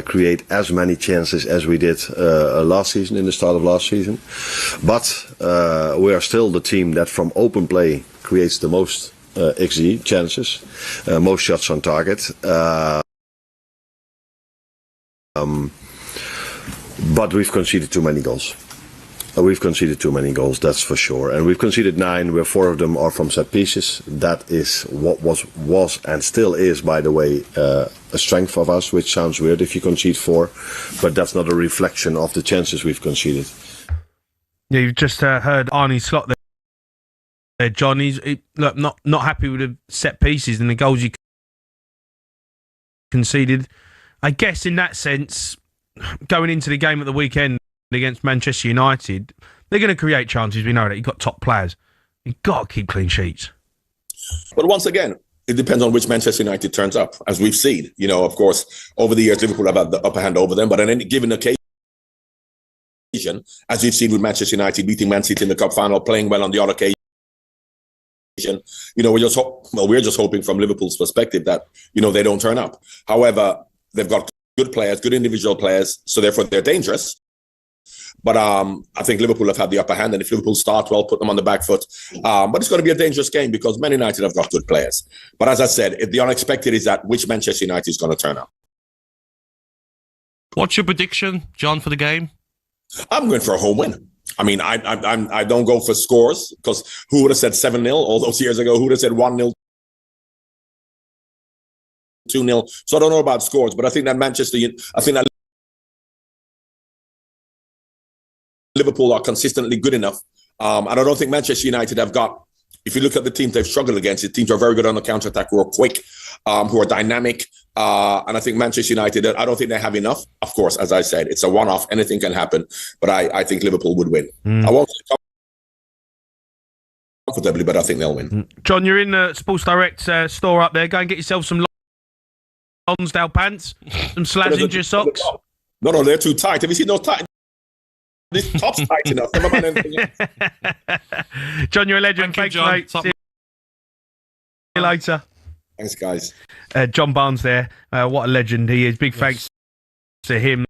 create as many chances as we did last season, in the start of last season. But we are still the team that from open play creates the most XG chances, most shots on target. But we've conceded too many goals. We've conceded too many goals, that's for sure. And we've conceded 9, where 4 of them are from set pieces. That is what was and still is, by the way, a strength of us, which sounds weird if you concede 4. But that's not a reflection of the chances we've conceded. Yeah, you've just heard Arne Slot there, John. He's look, not happy with the set pieces and the goals you conceded. I guess in that sense, going into the game at the weekend against Manchester United, they're going to create chances. We know that. You've got top players. You've got to keep clean sheets. But once again, it depends on which Manchester United turns up, as we've seen. You know, of course, over the years, Liverpool have had the upper hand over them, but on any given occasion, as you've seen with Manchester United beating Man City in the cup final, playing well on the odd occasion, you know, we're just hoping from Liverpool's perspective that, you know, they don't turn up. However, they've got good players, good individual players, so therefore they're dangerous. But I think Liverpool have had the upper hand, and if Liverpool start well, put them on the back foot. But it's going to be a dangerous game because Man United have got good players. But as I said, the unexpected is that which Manchester United is going to turn up. What's your prediction, John, for the game? I'm going for a home win. I mean, I don't go for scores, because who would have said 7-0 all those years ago? Who would have said 1-0? 2-0. So I don't know about scores, but I think that Liverpool are consistently good enough. And I don't think Manchester United have got, if you look at the teams they've struggled against, the teams are very good on the counter-attack, who are quick, who are dynamic. And I think Manchester United, I don't think they have enough. Of course, as I said, it's a one-off. Anything can happen. But I think Liverpool would win. I won't say comfortably, but I think they'll win. John, you're in the Sports Direct store up there. Go and get yourself some Lonsdale pants, some Slazenger socks. No, they're too tight. Have you seen those tight? This top's tight enough. Never mind anything else. John, you're a legend. Thanks, John. mate. See you later. Thanks, guys. John Barnes there. What a legend he is. Big thanks to him.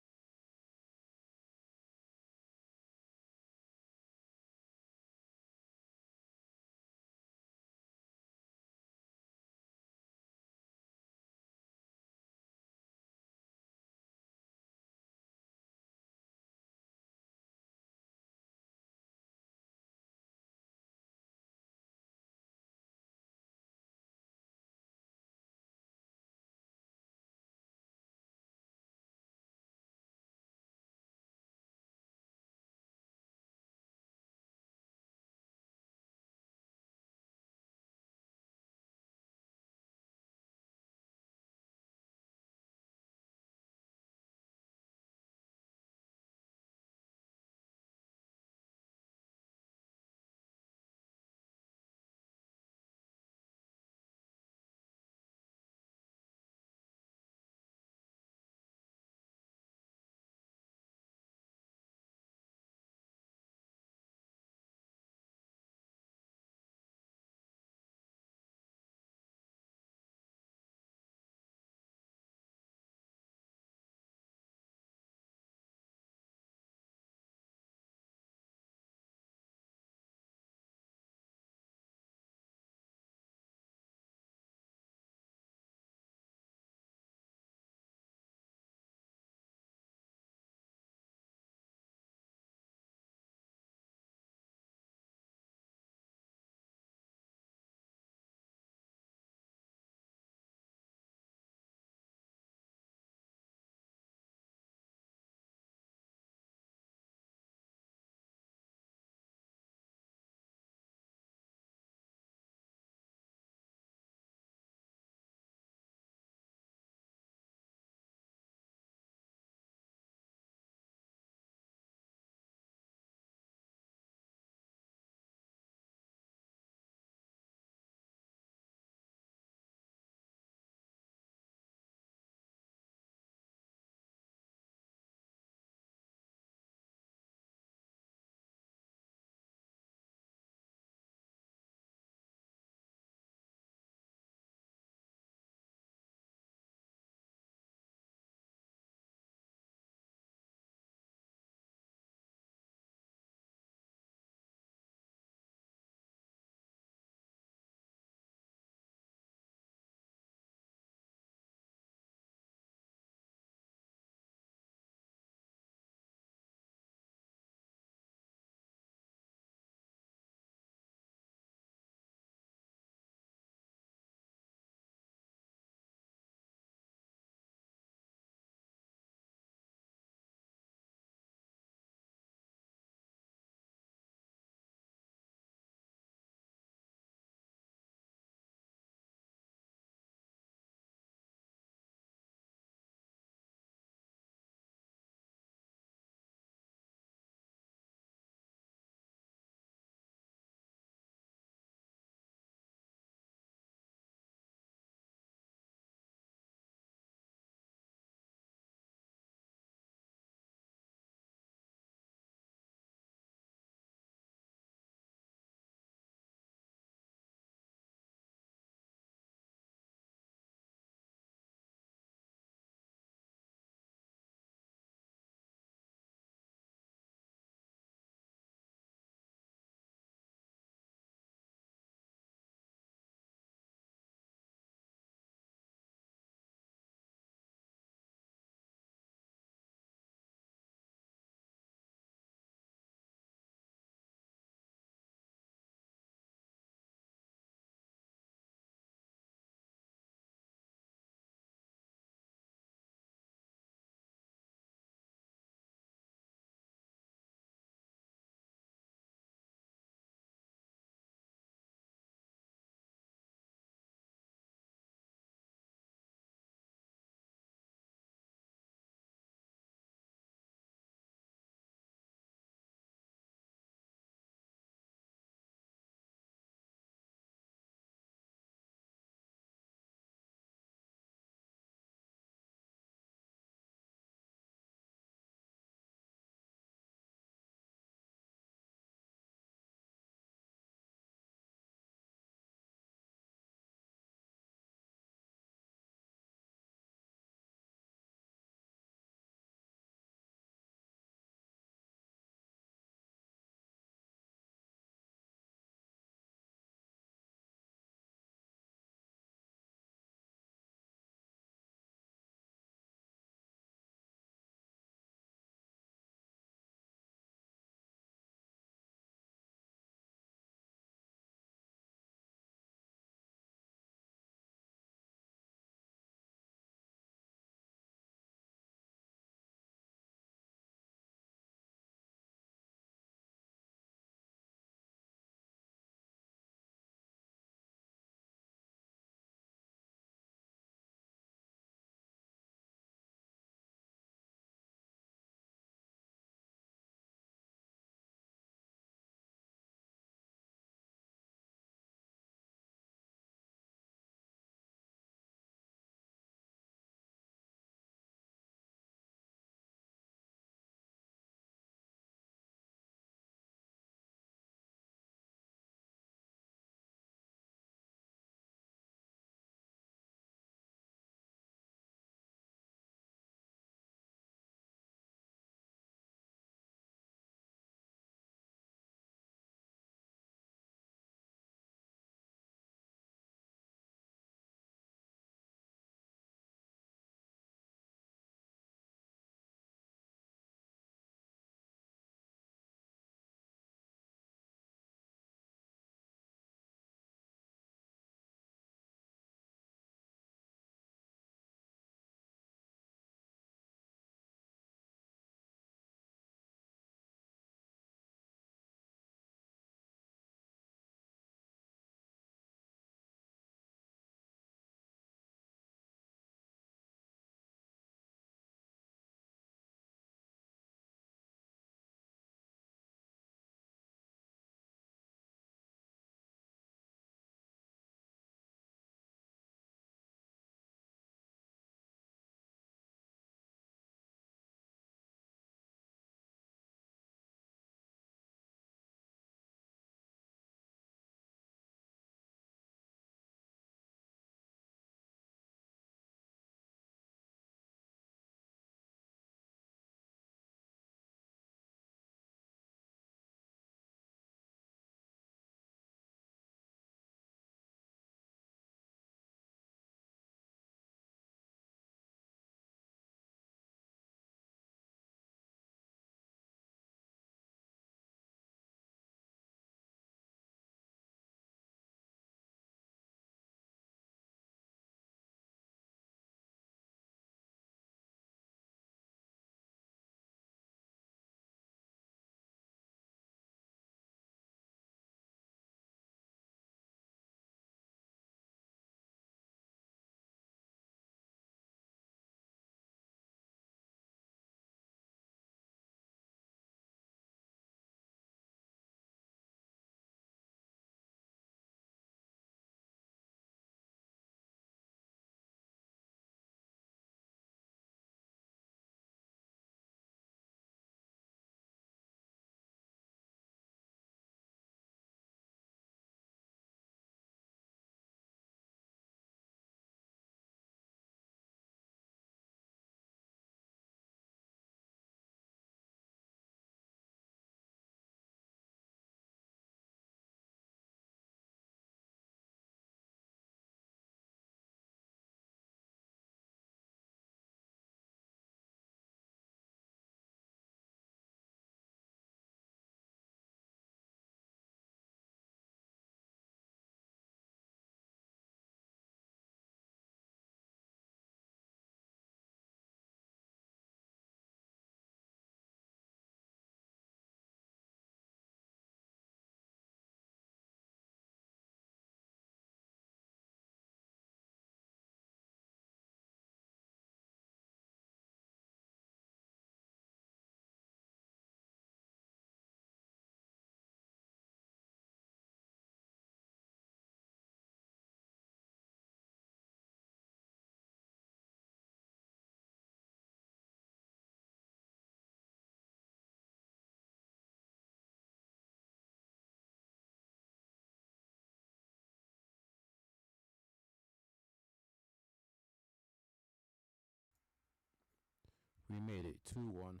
We made it 2-1,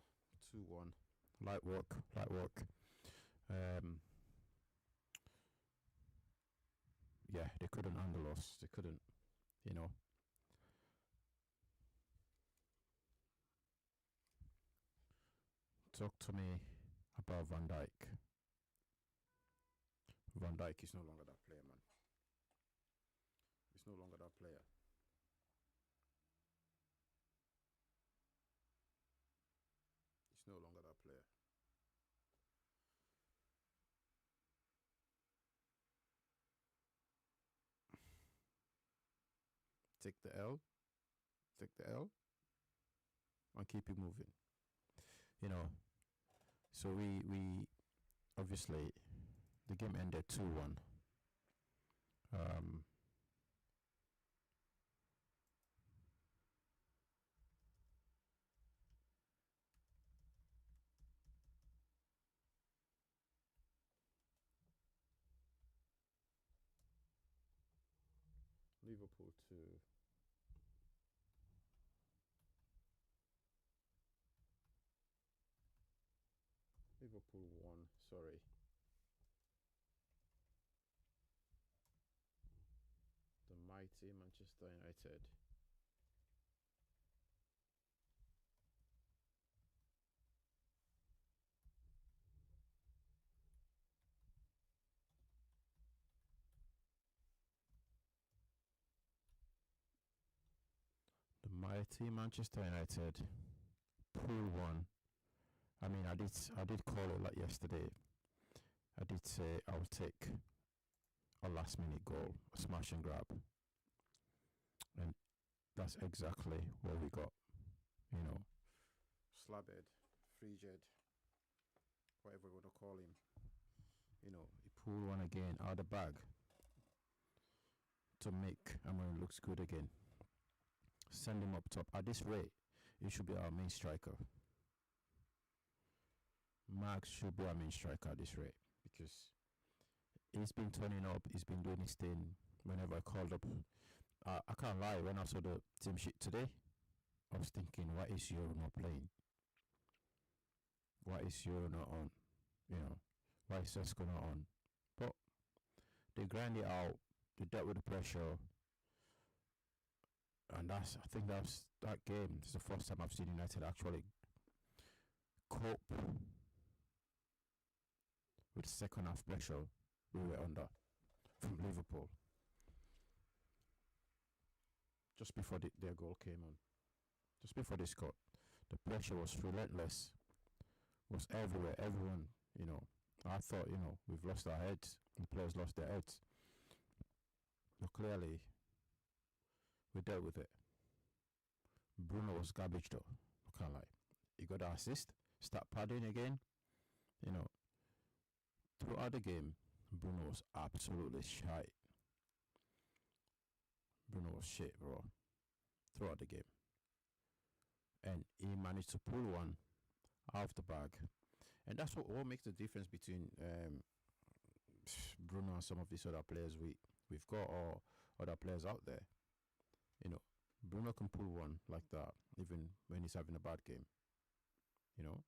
2-1. Light work, light work. Yeah, they couldn't handle us. They couldn't, you know. Talk to me about Van Dijk. Van Dijk is no longer that player, man. He's no longer that player. He's no longer that player. Take the L. Take the L. And keep it moving. You know. So we obviously the game ended 2-1. Liverpool 2. Liverpool 1, sorry. The mighty Manchester United. The mighty Manchester United. Pool 1. I mean, I did call it like yesterday. I did say I would take a last minute goal, a smash and grab. And that's exactly what we got. You know, slabhead, frigid, whatever you want to call him. You know, he pulled one again out of the bag to make Amorim looks good again. Send him up top. At this rate, he should be our main striker. Max should be our main striker at this rate because he's been turning up, he's been doing his thing whenever I called up. I can't lie, when I saw the team sheet today, I was thinking, why is Euro not playing? Why is Euro not on? You know, why is Sesko not on? But they grind it out, they dealt with the pressure, and I think that's that game. It's the first time I've seen United actually cope with the second half pressure we were under from Liverpool. Just before their goal came on, just before they scored, the pressure was relentless, was everywhere, everyone, you know. I thought, you know, we've lost our heads, the players lost their heads. But clearly, we dealt with it. Bruno was garbage though, I can't lie. He got the assist, start padding again, you know. Throughout the game, Bruno was absolutely shite. Bruno was shit, bro. Throughout the game. And he managed to pull one out of the bag. And that's what makes the difference between Bruno and some of these other players we've got, or other players out there. You know, Bruno can pull one like that, even when he's having a bad game. You know?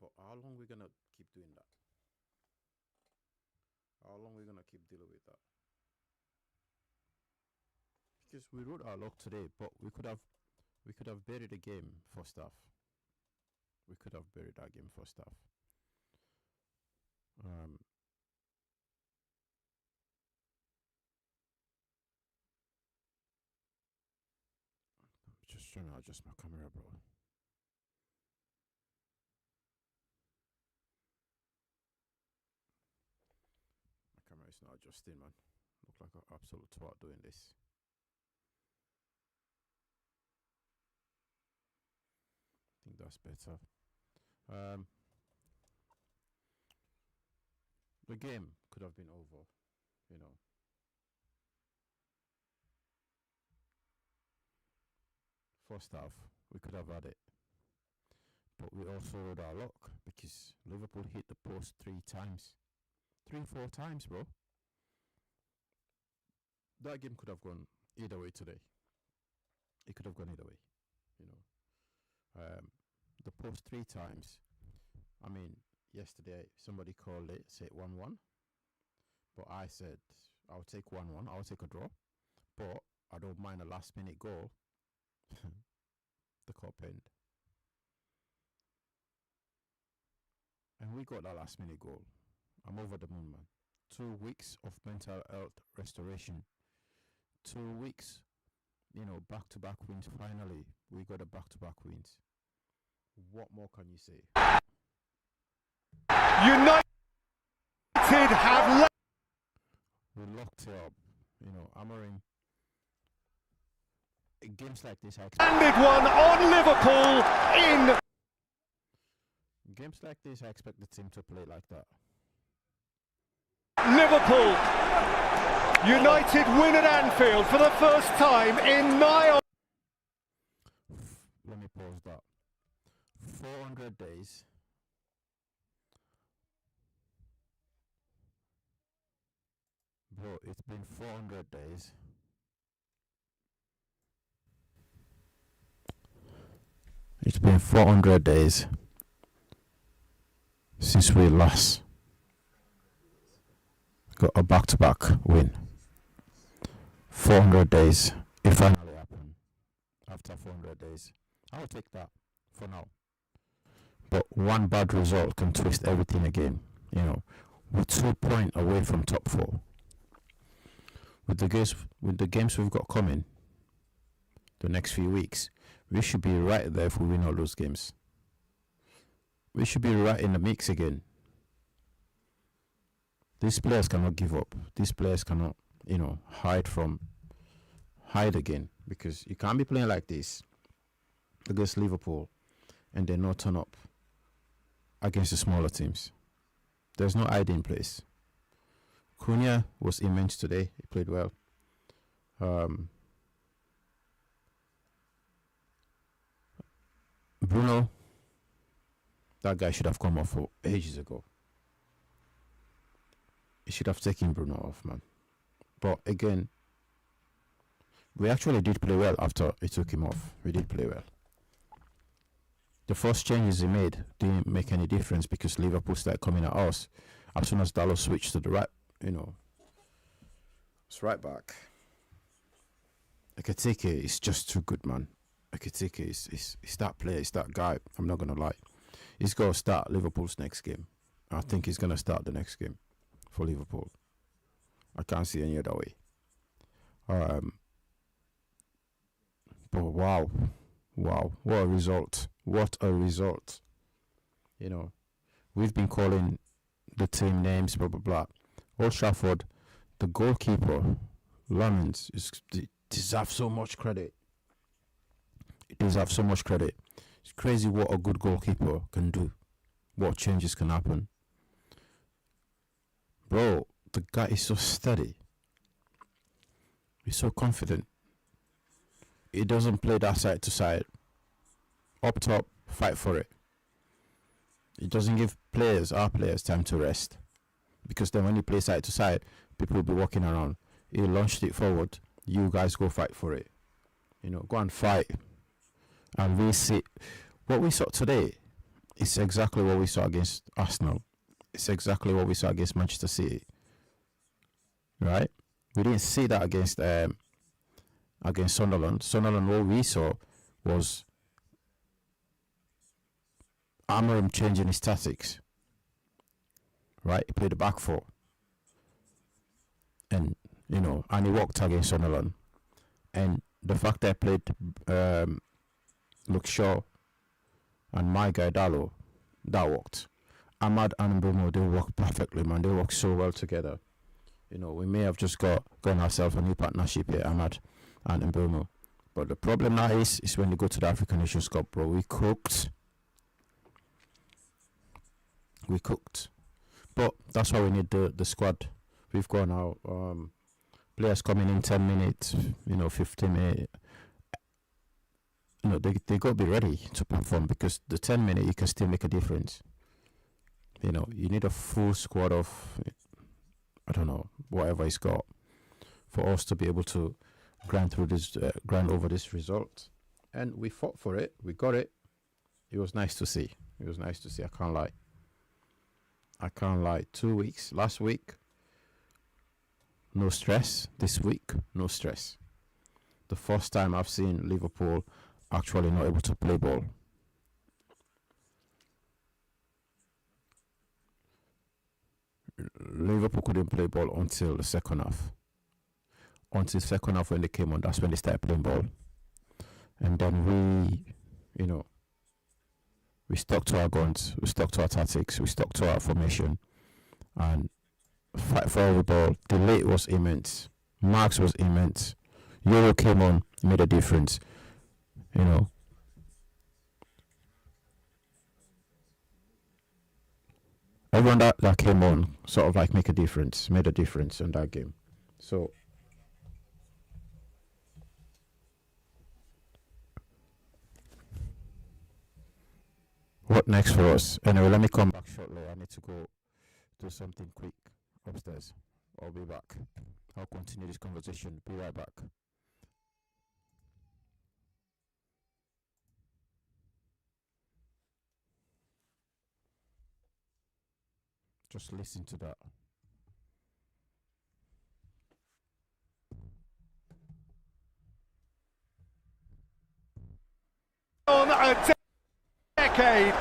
But how long are we going to keep doing that? How long are we going to keep dealing with that? Because we wrote our luck today, but we could have buried the game first half. We could have buried that game first half. I'm just trying to adjust my camera, bro. My camera is not adjusting, man. Look like an absolute twat doing this. I think that's better. The game could have been over, you know. First half, we could have had it. But we also rode our luck because Liverpool hit the post 3 times. 3-4 times, bro. That game could have gone either way today. It could have gone either way, you know. The post 3 times. I mean, yesterday somebody called it, said 1-1. But I said, I'll take 1-1. I'll take a draw. But I don't mind a last minute goal. The cup end. And we got that last minute goal. I'm over the moon, man. 2 weeks of mental health restoration. 2 weeks, back-to-back wins. Finally, we got a back-to-back wins. What more can you say? United have we locked it up. Amorim. Games like this, I landed one on Liverpool in. Games like this, I expect the team to play like that. Liverpool United win at Anfield for the first time in nigh. Let me pause that. 400 days. Bro, it's been 400 days. It's been 400 days since we last got a back-to-back win. 400 days. It finally happened. After 400 days. I'll take that for now. But one bad result can twist everything again. We're 2 points away from top 4. With the games we've got coming, the next few weeks, we should be right there if we win all those games. We should be right in the mix again. These players cannot give up. These players cannot, hide again, because you can't be playing like this against Liverpool and then not turn up against the smaller teams. There's no hiding place. Cunha was immense today. He played well. Bruno, that guy should have come off ages ago. He should have taken Bruno off, man. But again, we actually did play well after he took him off. We did play well. The first changes he made didn't make any difference because Liverpool started coming at us. As soon as Dalot switched to the right, it's right back. Ekitike is just too good, man. Ekitike is that player, is that guy. I'm not going to lie. He's going to start Liverpool's next game. I think he's going to start the next game for Liverpool. I can't see any other way. But wow, what a result. What a result. We've been calling the team names, blah, blah, blah. Old Trafford, the goalkeeper, Lamens, deserves so much credit. It deserves so much credit. It's crazy what a good goalkeeper can do. What changes can happen. Bro, the guy is so steady. He's so confident. He doesn't play that side to side. Up top, fight for it. He doesn't give our players time to rest. Because then when he plays side to side, people will be walking around. He launched it forward. You guys go fight for it. Go and fight. And we see what we saw today is exactly what we saw against Arsenal. It's exactly what we saw against Manchester City. Right? We didn't see that against Sunderland. Sunderland, what we saw was Amorim changing his tactics. Right? He played the back four. And, and he worked against Sunderland. And the fact that I played Luke Shaw and my guy Dalot, that worked. Ahmad and Bruno, they work perfectly, man. They work so well together. We may have just gone ourselves a new partnership here, Ahmad and Bruno. But the problem now is when you go to the African Nations Cup, bro. We cooked. But that's why we need the squad. We've got now players coming in 10 minutes, 15 minutes. They got to be ready to perform because the 10 minutes you can still make a difference. You need a full squad of, I don't know, whatever it's got for us to be able to grind over this result. And we fought for it. We got it. it was nice to see. It was nice to see. I can't lie. 2 weeks. Last week, no stress. This week, no stress. The first time I've seen Liverpool actually not able to play ball. Liverpool couldn't play ball until the second half. Until second half when they came on, that's when they started playing ball. And then we stuck to our guns, we stuck to our tactics, we stuck to our formation, and fight for every ball. The late was immense. Marks was immense. Euro came on, made a difference. Everyone that came on sort of like made a difference in that game. So what next for us? Anyway, let me come back shortly. I need to go do something quick upstairs. I'll be back. I'll continue this conversation. Be right back. Just listen to that. On a decade.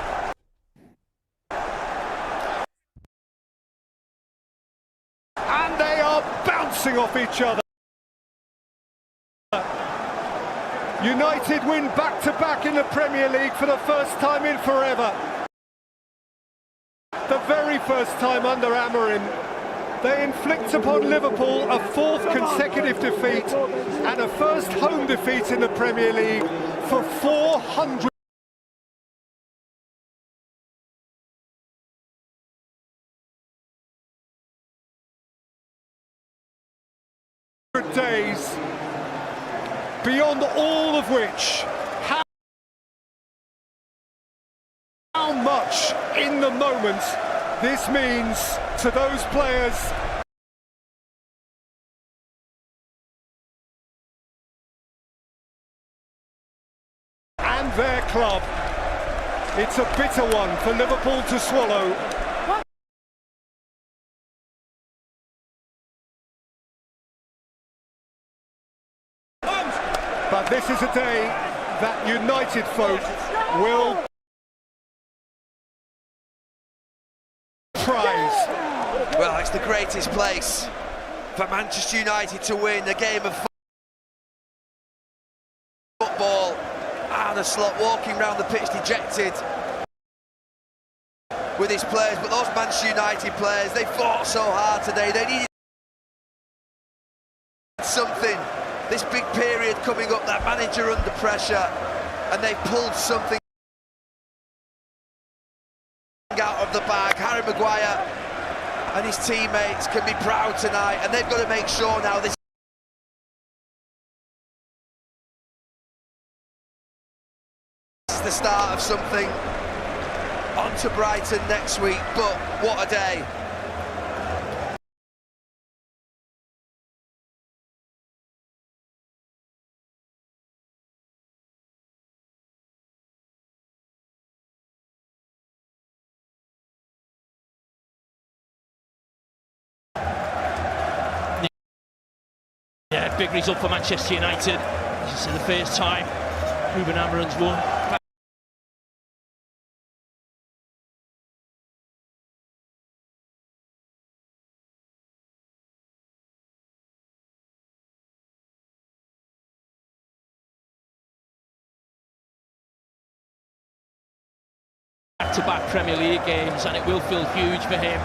And they are bouncing off each other. United win back-to-back in the Premier League for the first time in forever. The very first time under Amorim. They inflict upon Liverpool a fourth consecutive defeat and a first home defeat in the Premier League for 400 days, beyond all of which, how much in the moment this means to those players and their club. It's a bitter one for Liverpool to swallow. But this is a day that United folk will prize. Well, it's the greatest place for Manchester United to win a game of football. Arne Slot walking around the pitch dejected with his players, but those Manchester United players, they fought so hard today. They needed something. This big period coming up, that manager under pressure, and they pulled something out of the bag. Harry Maguire and his teammates can be proud tonight, and they've got to make sure now this is the start of something. On to Brighton next week, but what a day. Yeah, big result for Manchester United. This is the first time Ruben Amorim's won. Back-to-back Premier League games, and it will feel huge for him.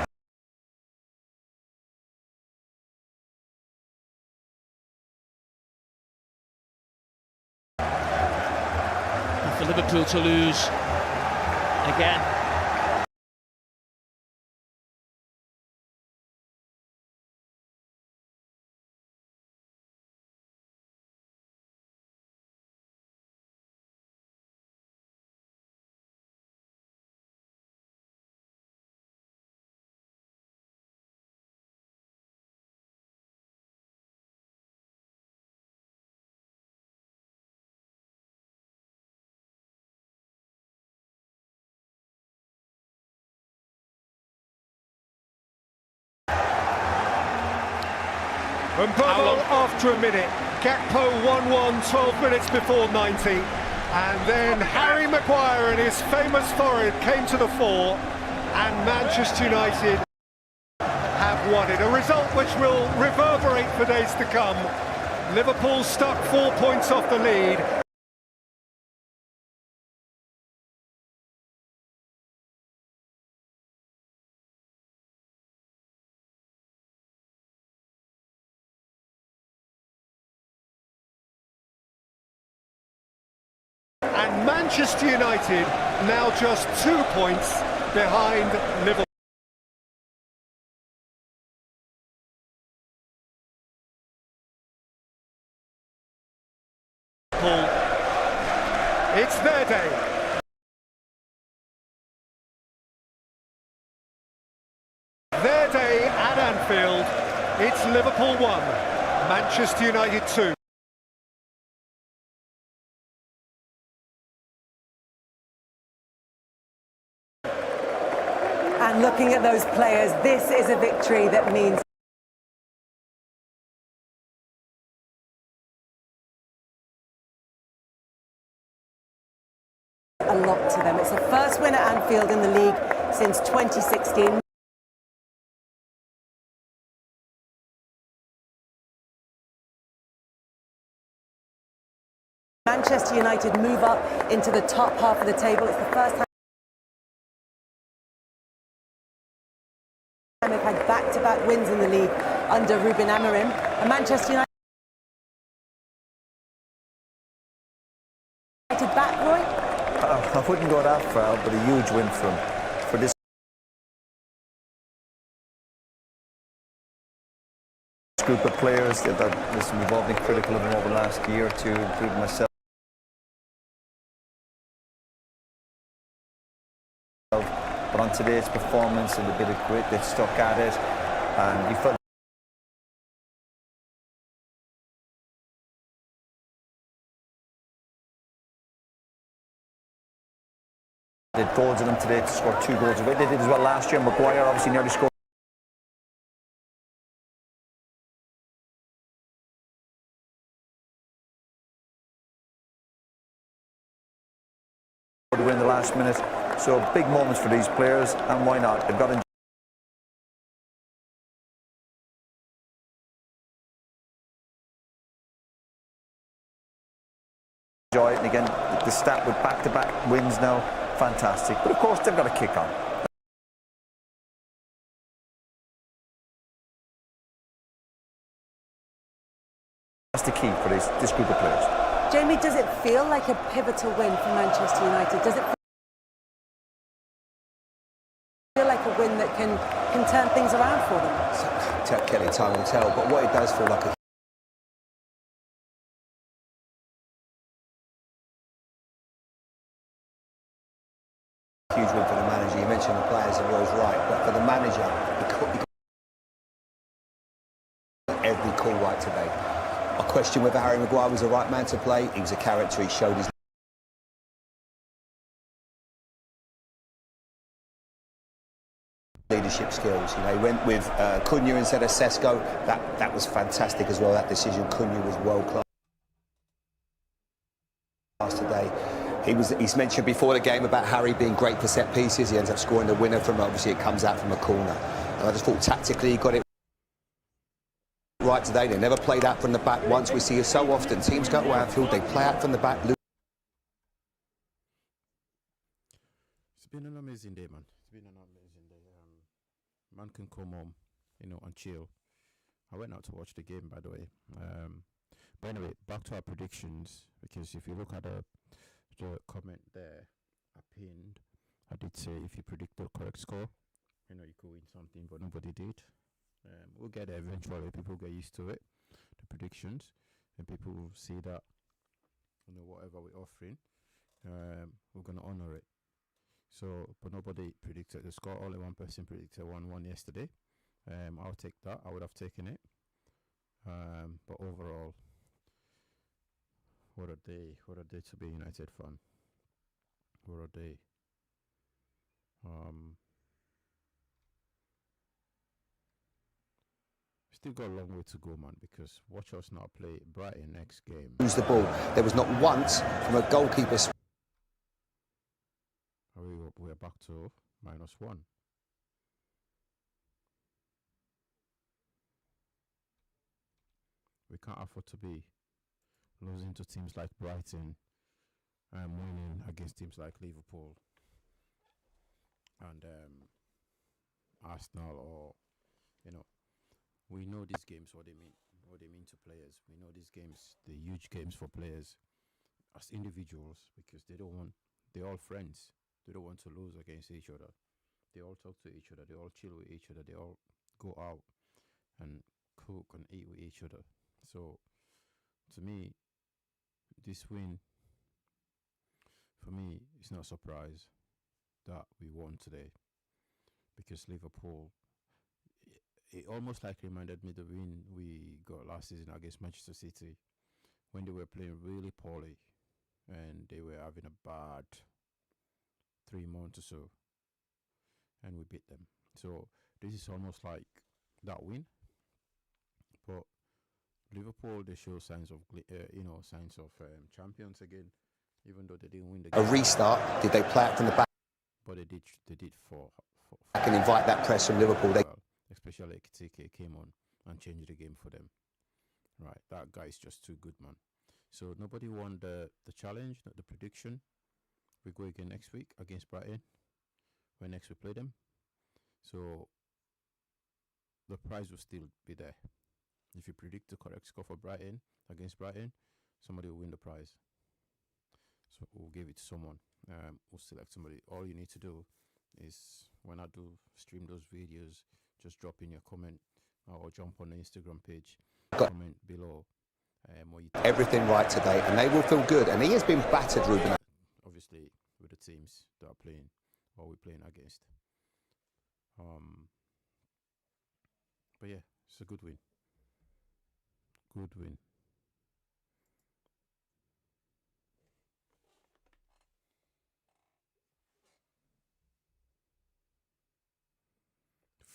For Liverpool to lose again. And Bobo after a minute. Gakpo 1-1, 12 minutes before 90. And then Harry Maguire and his famous forehead came to the fore, and Manchester United have won it. A result which will reverberate for days to come. Liverpool stuck 4 points off the lead. And Manchester United now just 2 points behind Liverpool. It's their day. Their day at Anfield. It's Liverpool 1, Manchester United 2. And looking at those players, this is a victory that means a lot to them. It's the first win at Anfield in the league since 2016. Manchester United move up into the top half of the table. It's the first time they've had back-to-back wins in the league under Ruben Amorim. And Manchester United back, Roy? I wouldn't go that far, but a huge win for this group of players. Listen, we've all been critical of them over the last year or two, including myself. But on today's performance and the bit of grit, they stuck at it, and you felt they did goals in them today to score 2 goals away. They did as well last year. Maguire obviously nearly scored. To win the last minute. So big moments for these players, and why not? They've got to enjoy it. And again, the stat with back-to-back wins now, fantastic. But of course, they've got to kick on. That's the key for this group of players. Jamie, does it feel like a pivotal win for Manchester United? Does it feel like a win that can turn things around for them? Kelly, time will tell, but what it does feel like a huge win for the manager. You mentioned the players, and Roy's right, but for the manager, he got every call right today. I question whether Harry Maguire was the right man to play. He was a character. He showed his leadership skills. You know, he went with Cunha instead of Sesko. That was fantastic as well. That decision. Cunha was world class today. He's mentioned before the game about Harry being great for set pieces. He ends up scoring the winner from, obviously it comes out from a corner. And I just thought tactically he got it right today. They never played out from the back once. We see it so often. Teams go to Anfield, they play out from the back. It's been an amazing day, man. It's been an amazing day. Man can come home, you know, and chill. I went out to watch the game, by the way. But anyway, back to our predictions, because if you look at the comment there I pinned, I did say if you predict the correct score, you know, you could win something, but nobody did. We'll get there eventually. People get used to it, the predictions, and people will see that, you know, whatever we're offering, we're going to honor it. So, but nobody predicted the score. Only one person predicted 1-1 yesterday. I'll take that. I would have taken it. But overall, what a day to be a United fan. What a day. still got a long way to go, man, because watch us now play Brighton next game. Lose the ball. There was not once from a goalkeeper's. We're back to -1. We can't afford to be losing to teams like Brighton and winning against teams like Liverpool and Arsenal, or we know these games what they mean to players. We know these games, the huge games for players as individuals, because they're all friends. They don't want to lose against each other. They all talk to each other. They all chill with each other. They all go out and cook and eat with each other. So, to me, this win, for me, it's not a surprise that we won today, because Liverpool, it almost like reminded me the win we got last season against Manchester City, when they were playing really poorly and they were having a bad 3 months or so, and we beat them. So this is almost like that win, but Liverpool, they show signs of champions again, even though they didn't win the game. A restart. Did they play it from the back? But they did for I can invite that press from Liverpool. Especially Ekitike came on and changed the game for them. Right, that guy is just too good, man. So nobody won the challenge, not the prediction. We go again next week against Brighton, when next we play them. So the prize will still be there. If you predict the correct score for Brighton against Brighton, somebody will win the prize. So we'll give it to someone. We'll select somebody. All you need to do is, when I do stream those videos, just drop in your comment or jump on the Instagram page, comment below. Everything right today, and they will feel good. And he has been battered, Ruben. Obviously, with the teams that are playing, or we're playing against. But yeah, it's a good win. Good win.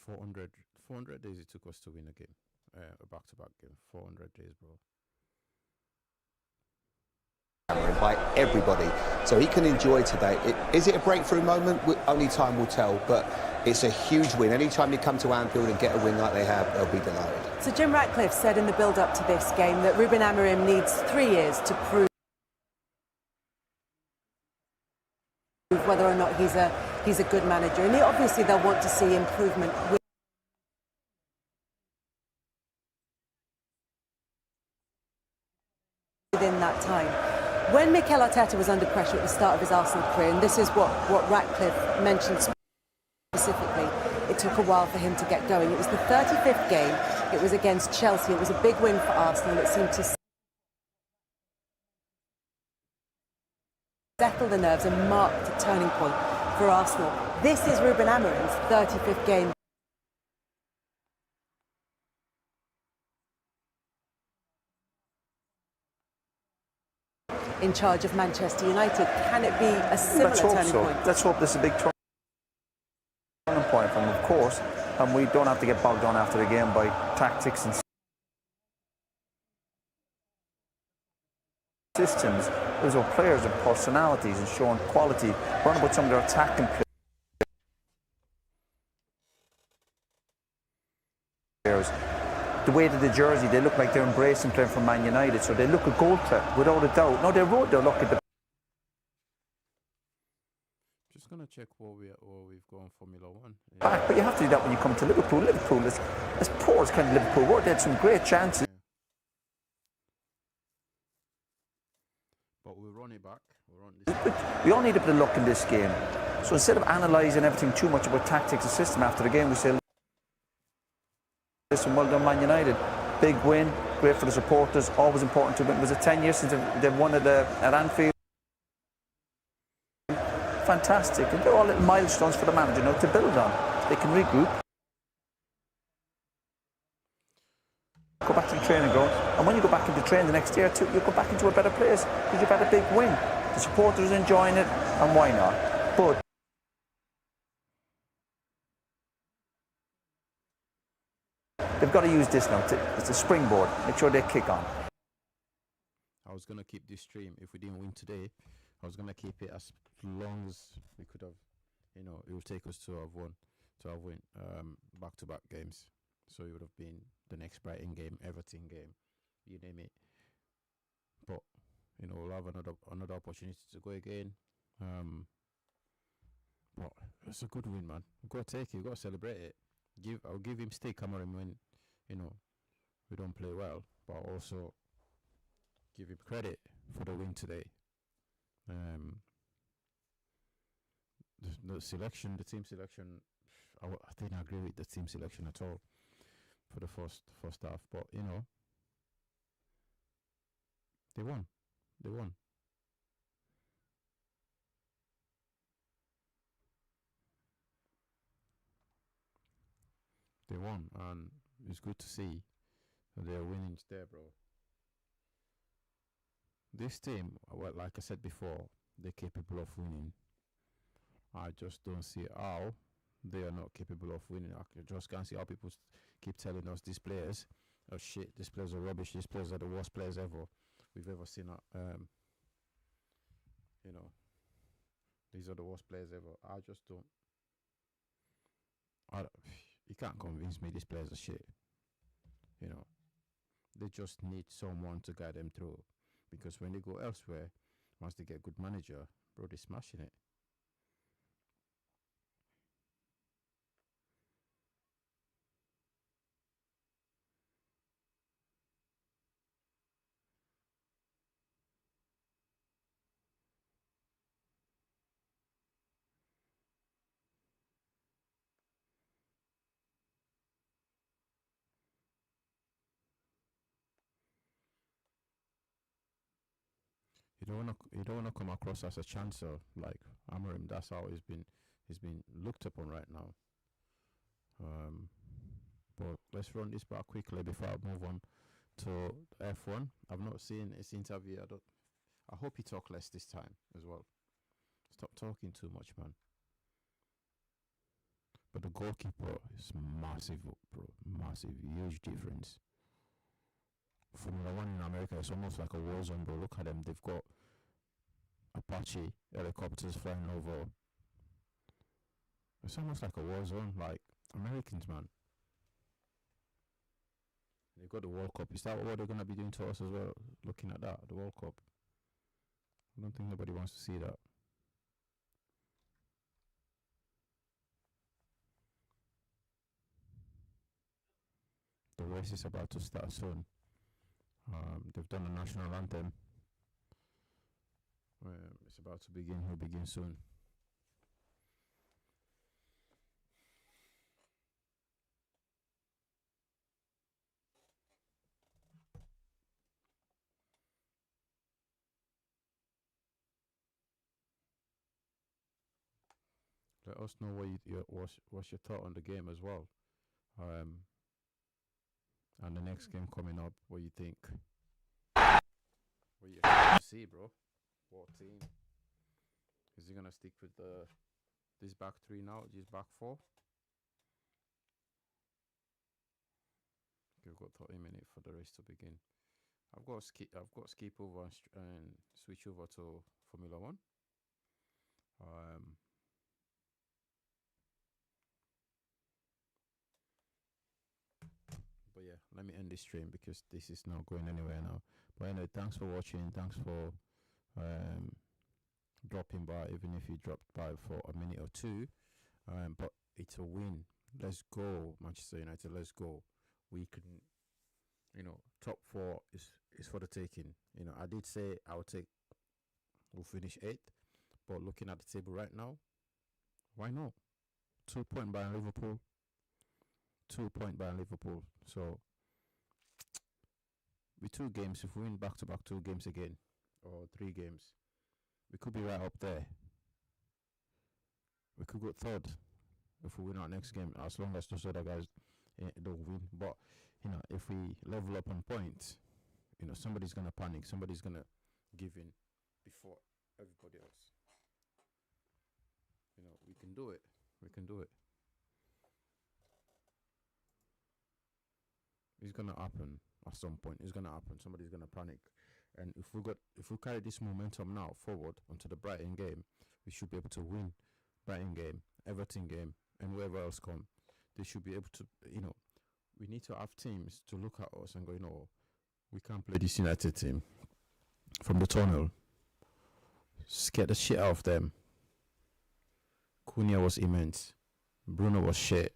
$400 days it took us to win a game, a back-to-back game. 400 days, bro. By everybody, so he can enjoy today. Is it a breakthrough moment? Only time will tell, but it's a huge win. Anytime you come to Anfield and get a win like they have, they'll be delighted. So Jim Ratcliffe said in the build-up to this game that Ruben Amorim needs 3 years to prove whether or not he's a good manager, and obviously they'll want to see improvement within that time. When Mikel Arteta was under pressure at the start of his Arsenal career, and this is what Ratcliffe mentioned specifically, it took a while for him to get going. It was the 35th game. It was against Chelsea. It was a big win for Arsenal. It seemed to settle the nerves and mark the turning point for Arsenal. This is Ruben Amorim's 35th game. In charge of Manchester United. Can it be a similar turning point? Let's hope this is a big turning point for him, of course, and we don't have to get bogged down after the game by tactics and systems. Those are players and personalities and showing quality. We're on about some of their attacking players. The way that the jersey, they look like they're embracing playing for Man United, so they look a goal threat without a doubt. No, they wrote their luck at the. Just gonna check where we've gone Formula One. Back, but you have to do that when you come to Liverpool. Liverpool is as poor as kind of Liverpool were. They had some great chances. But we'll run it back. We all need a bit of luck in this game. So instead of analysing everything too much about tactics and system after the game, we say, listen, well done Man United. Big win, great for the supporters, always important to them. Was it 10 years since they've won at Anfield? Fantastic. And they're all little milestones for the manager now to build on. They can regroup. Go back to the training ground, and when you go back into training the next year, you'll go back into a better place because you've had a big win. The supporters are enjoying it, and why not? But they've got to use this now. It's a springboard. Make sure they kick on. I was going to keep this stream. If we didn't win today, I was going to keep it as long as we could have. You know, it would take us to have won back-to-back games. So it would have been the next Brighton game, Everton game, you name it. But you know, we'll have another opportunity to go again. But it's a good win, man. We've got to take it. We've got to celebrate it. I'll give him stick Cameron when, you know, we don't play well, but I'll also give him credit for the win today. The selection, the team selection, I didn't agree with the team selection at all for the first half, but you know, they won. They won. They won, and it's good to see that they're winning there, bro. This team, well, like I said before, they're capable of winning. I just don't see how they are not capable of winning. I just can't see how people keep telling us these players are shit, these players are rubbish, these players are the worst players we've ever seen. You know, these are the worst players ever. I just don't. You can't convince me these players are shit. You know, they just need someone to guide them through. Because when they go elsewhere, once they get a good manager, bro, they're smashing it. You don't wanna come across as a chancer like Amorim. That's how he's been looked upon right now. But let's run this back quickly before I move on to F1. I've not seen his interview. I hope he talk less this time as well. Stop talking too much, man. But the goalkeeper is massive, bro. Massive, huge difference. Formula One in America is almost like a war zone, bro. Look at them. They've got Apache helicopters flying over. It's almost like a war zone, like Americans, man. They've got the World Cup. Is that what they're going to be doing to us as well? Looking at that, the World Cup. I don't think nobody wants to see that. The race is about to start soon. They've done the national anthem. It's about to begin. Will begin soon. Let us know what's your thought on the game as well. And the next game coming up, what you think? What you expect to see, bro? What team? Is he gonna stick with this back three now? This back four? Okay, we've got 30 minutes for the race to begin. I've got skip over and switch over to Formula One. But yeah, let me end this stream because this is not going anywhere now. But anyway, thanks for watching. Thanks for dropping by, even if you dropped by for a minute or two. But it's a win. Let's go, Manchester United. Let's go. We can, you know, top four is for the taking. You know, I did say we'll finish 8th, but looking at the table right now, why not? 2 points behind Liverpool. 2 points behind Liverpool. So with 2 games, if we win back-to-back 2 games again, or 3 games, we could be right up there. We could go 3rd if we win our next game, as long as those other guys don't win. But you know, if we level up on points, you know, somebody's gonna panic. Somebody's gonna give in before everybody else. You know, we can do it. We can do it. It's gonna happen at some point. It's gonna happen. Somebody's gonna panic, and if we carry this momentum now forward onto the Brighton game, we should be able to win Brighton game, Everton game, and wherever else come. They should be able to. We need to have teams to look at us and go, we can't play this United team from the tunnel. Scare the shit out of them. Cunha was immense. Bruno was shit.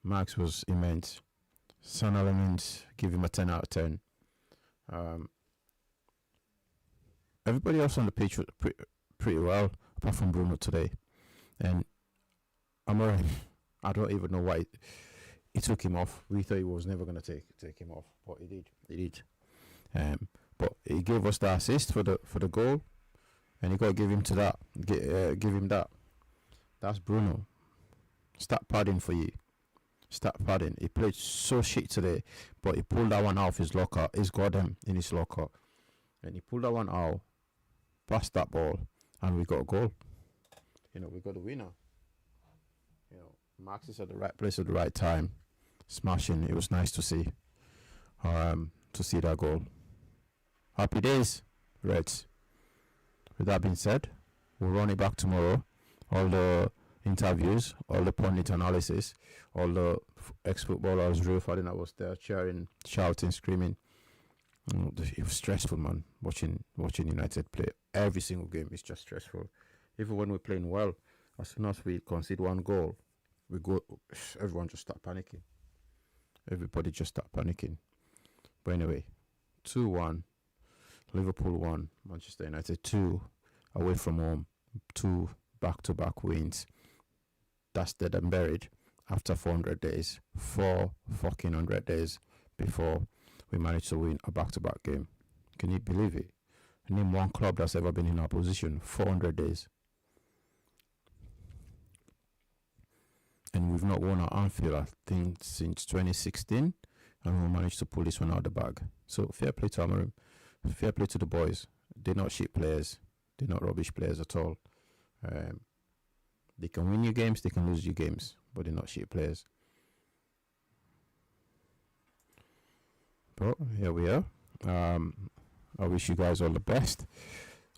Max was immense. Son Elements, give him a 10 out of 10. Everybody else on the pitch was pretty well, apart from Bruno today. And Amorim, I don't even know why he took him off. We thought he was never going to take him off, but he did. He did. But he gave us the assist for the goal, and you got to give him that. That's Bruno. Start padding for you. Start padding. He played so shit today, but he pulled that one out of his locker. He's got them in his locker, and he pulled that one out, passed that ball, and we got a goal. We got a winner. Max is at the right place at the right time, smashing. It was nice to see that goal. Happy days, Reds. With that being said, we'll run it back tomorrow. All the interviews, all the pundit analysis, all the ex-footballers, Rio Ferdinand was there cheering, shouting, screaming. It was stressful, man, watching United play. Every single game is just stressful. Even when we're playing well, as soon as we concede one goal, everyone just start panicking. Everybody just start panicking. But anyway, 2-1, Liverpool 1, Manchester United 2, away from home, 2 back-to-back wins. That's dead and buried after 400 days. 4 fucking 100 days before we managed to win a back-to-back game. Can you believe it? Name one club that's ever been in our position. 400 days. And we've not won at Anfield, I think, since 2016. And we managed to pull this one out of the bag. So fair play to Amorim. Fair play to the boys. They're not shit players. They're not rubbish players at all. They can win you games, they can lose you games, but they're not shit players. But here we are. I wish you guys all the best.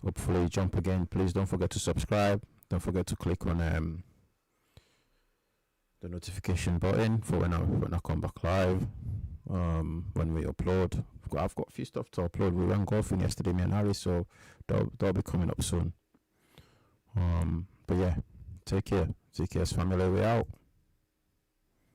Hopefully jump again. Please don't forget to subscribe. Don't forget to click on the notification button for when I come back live. When we upload. I've got a few stuff to upload. We went golfing yesterday, me and Harry, so that'll be coming up soon. But yeah, take care. Take care, family. We out.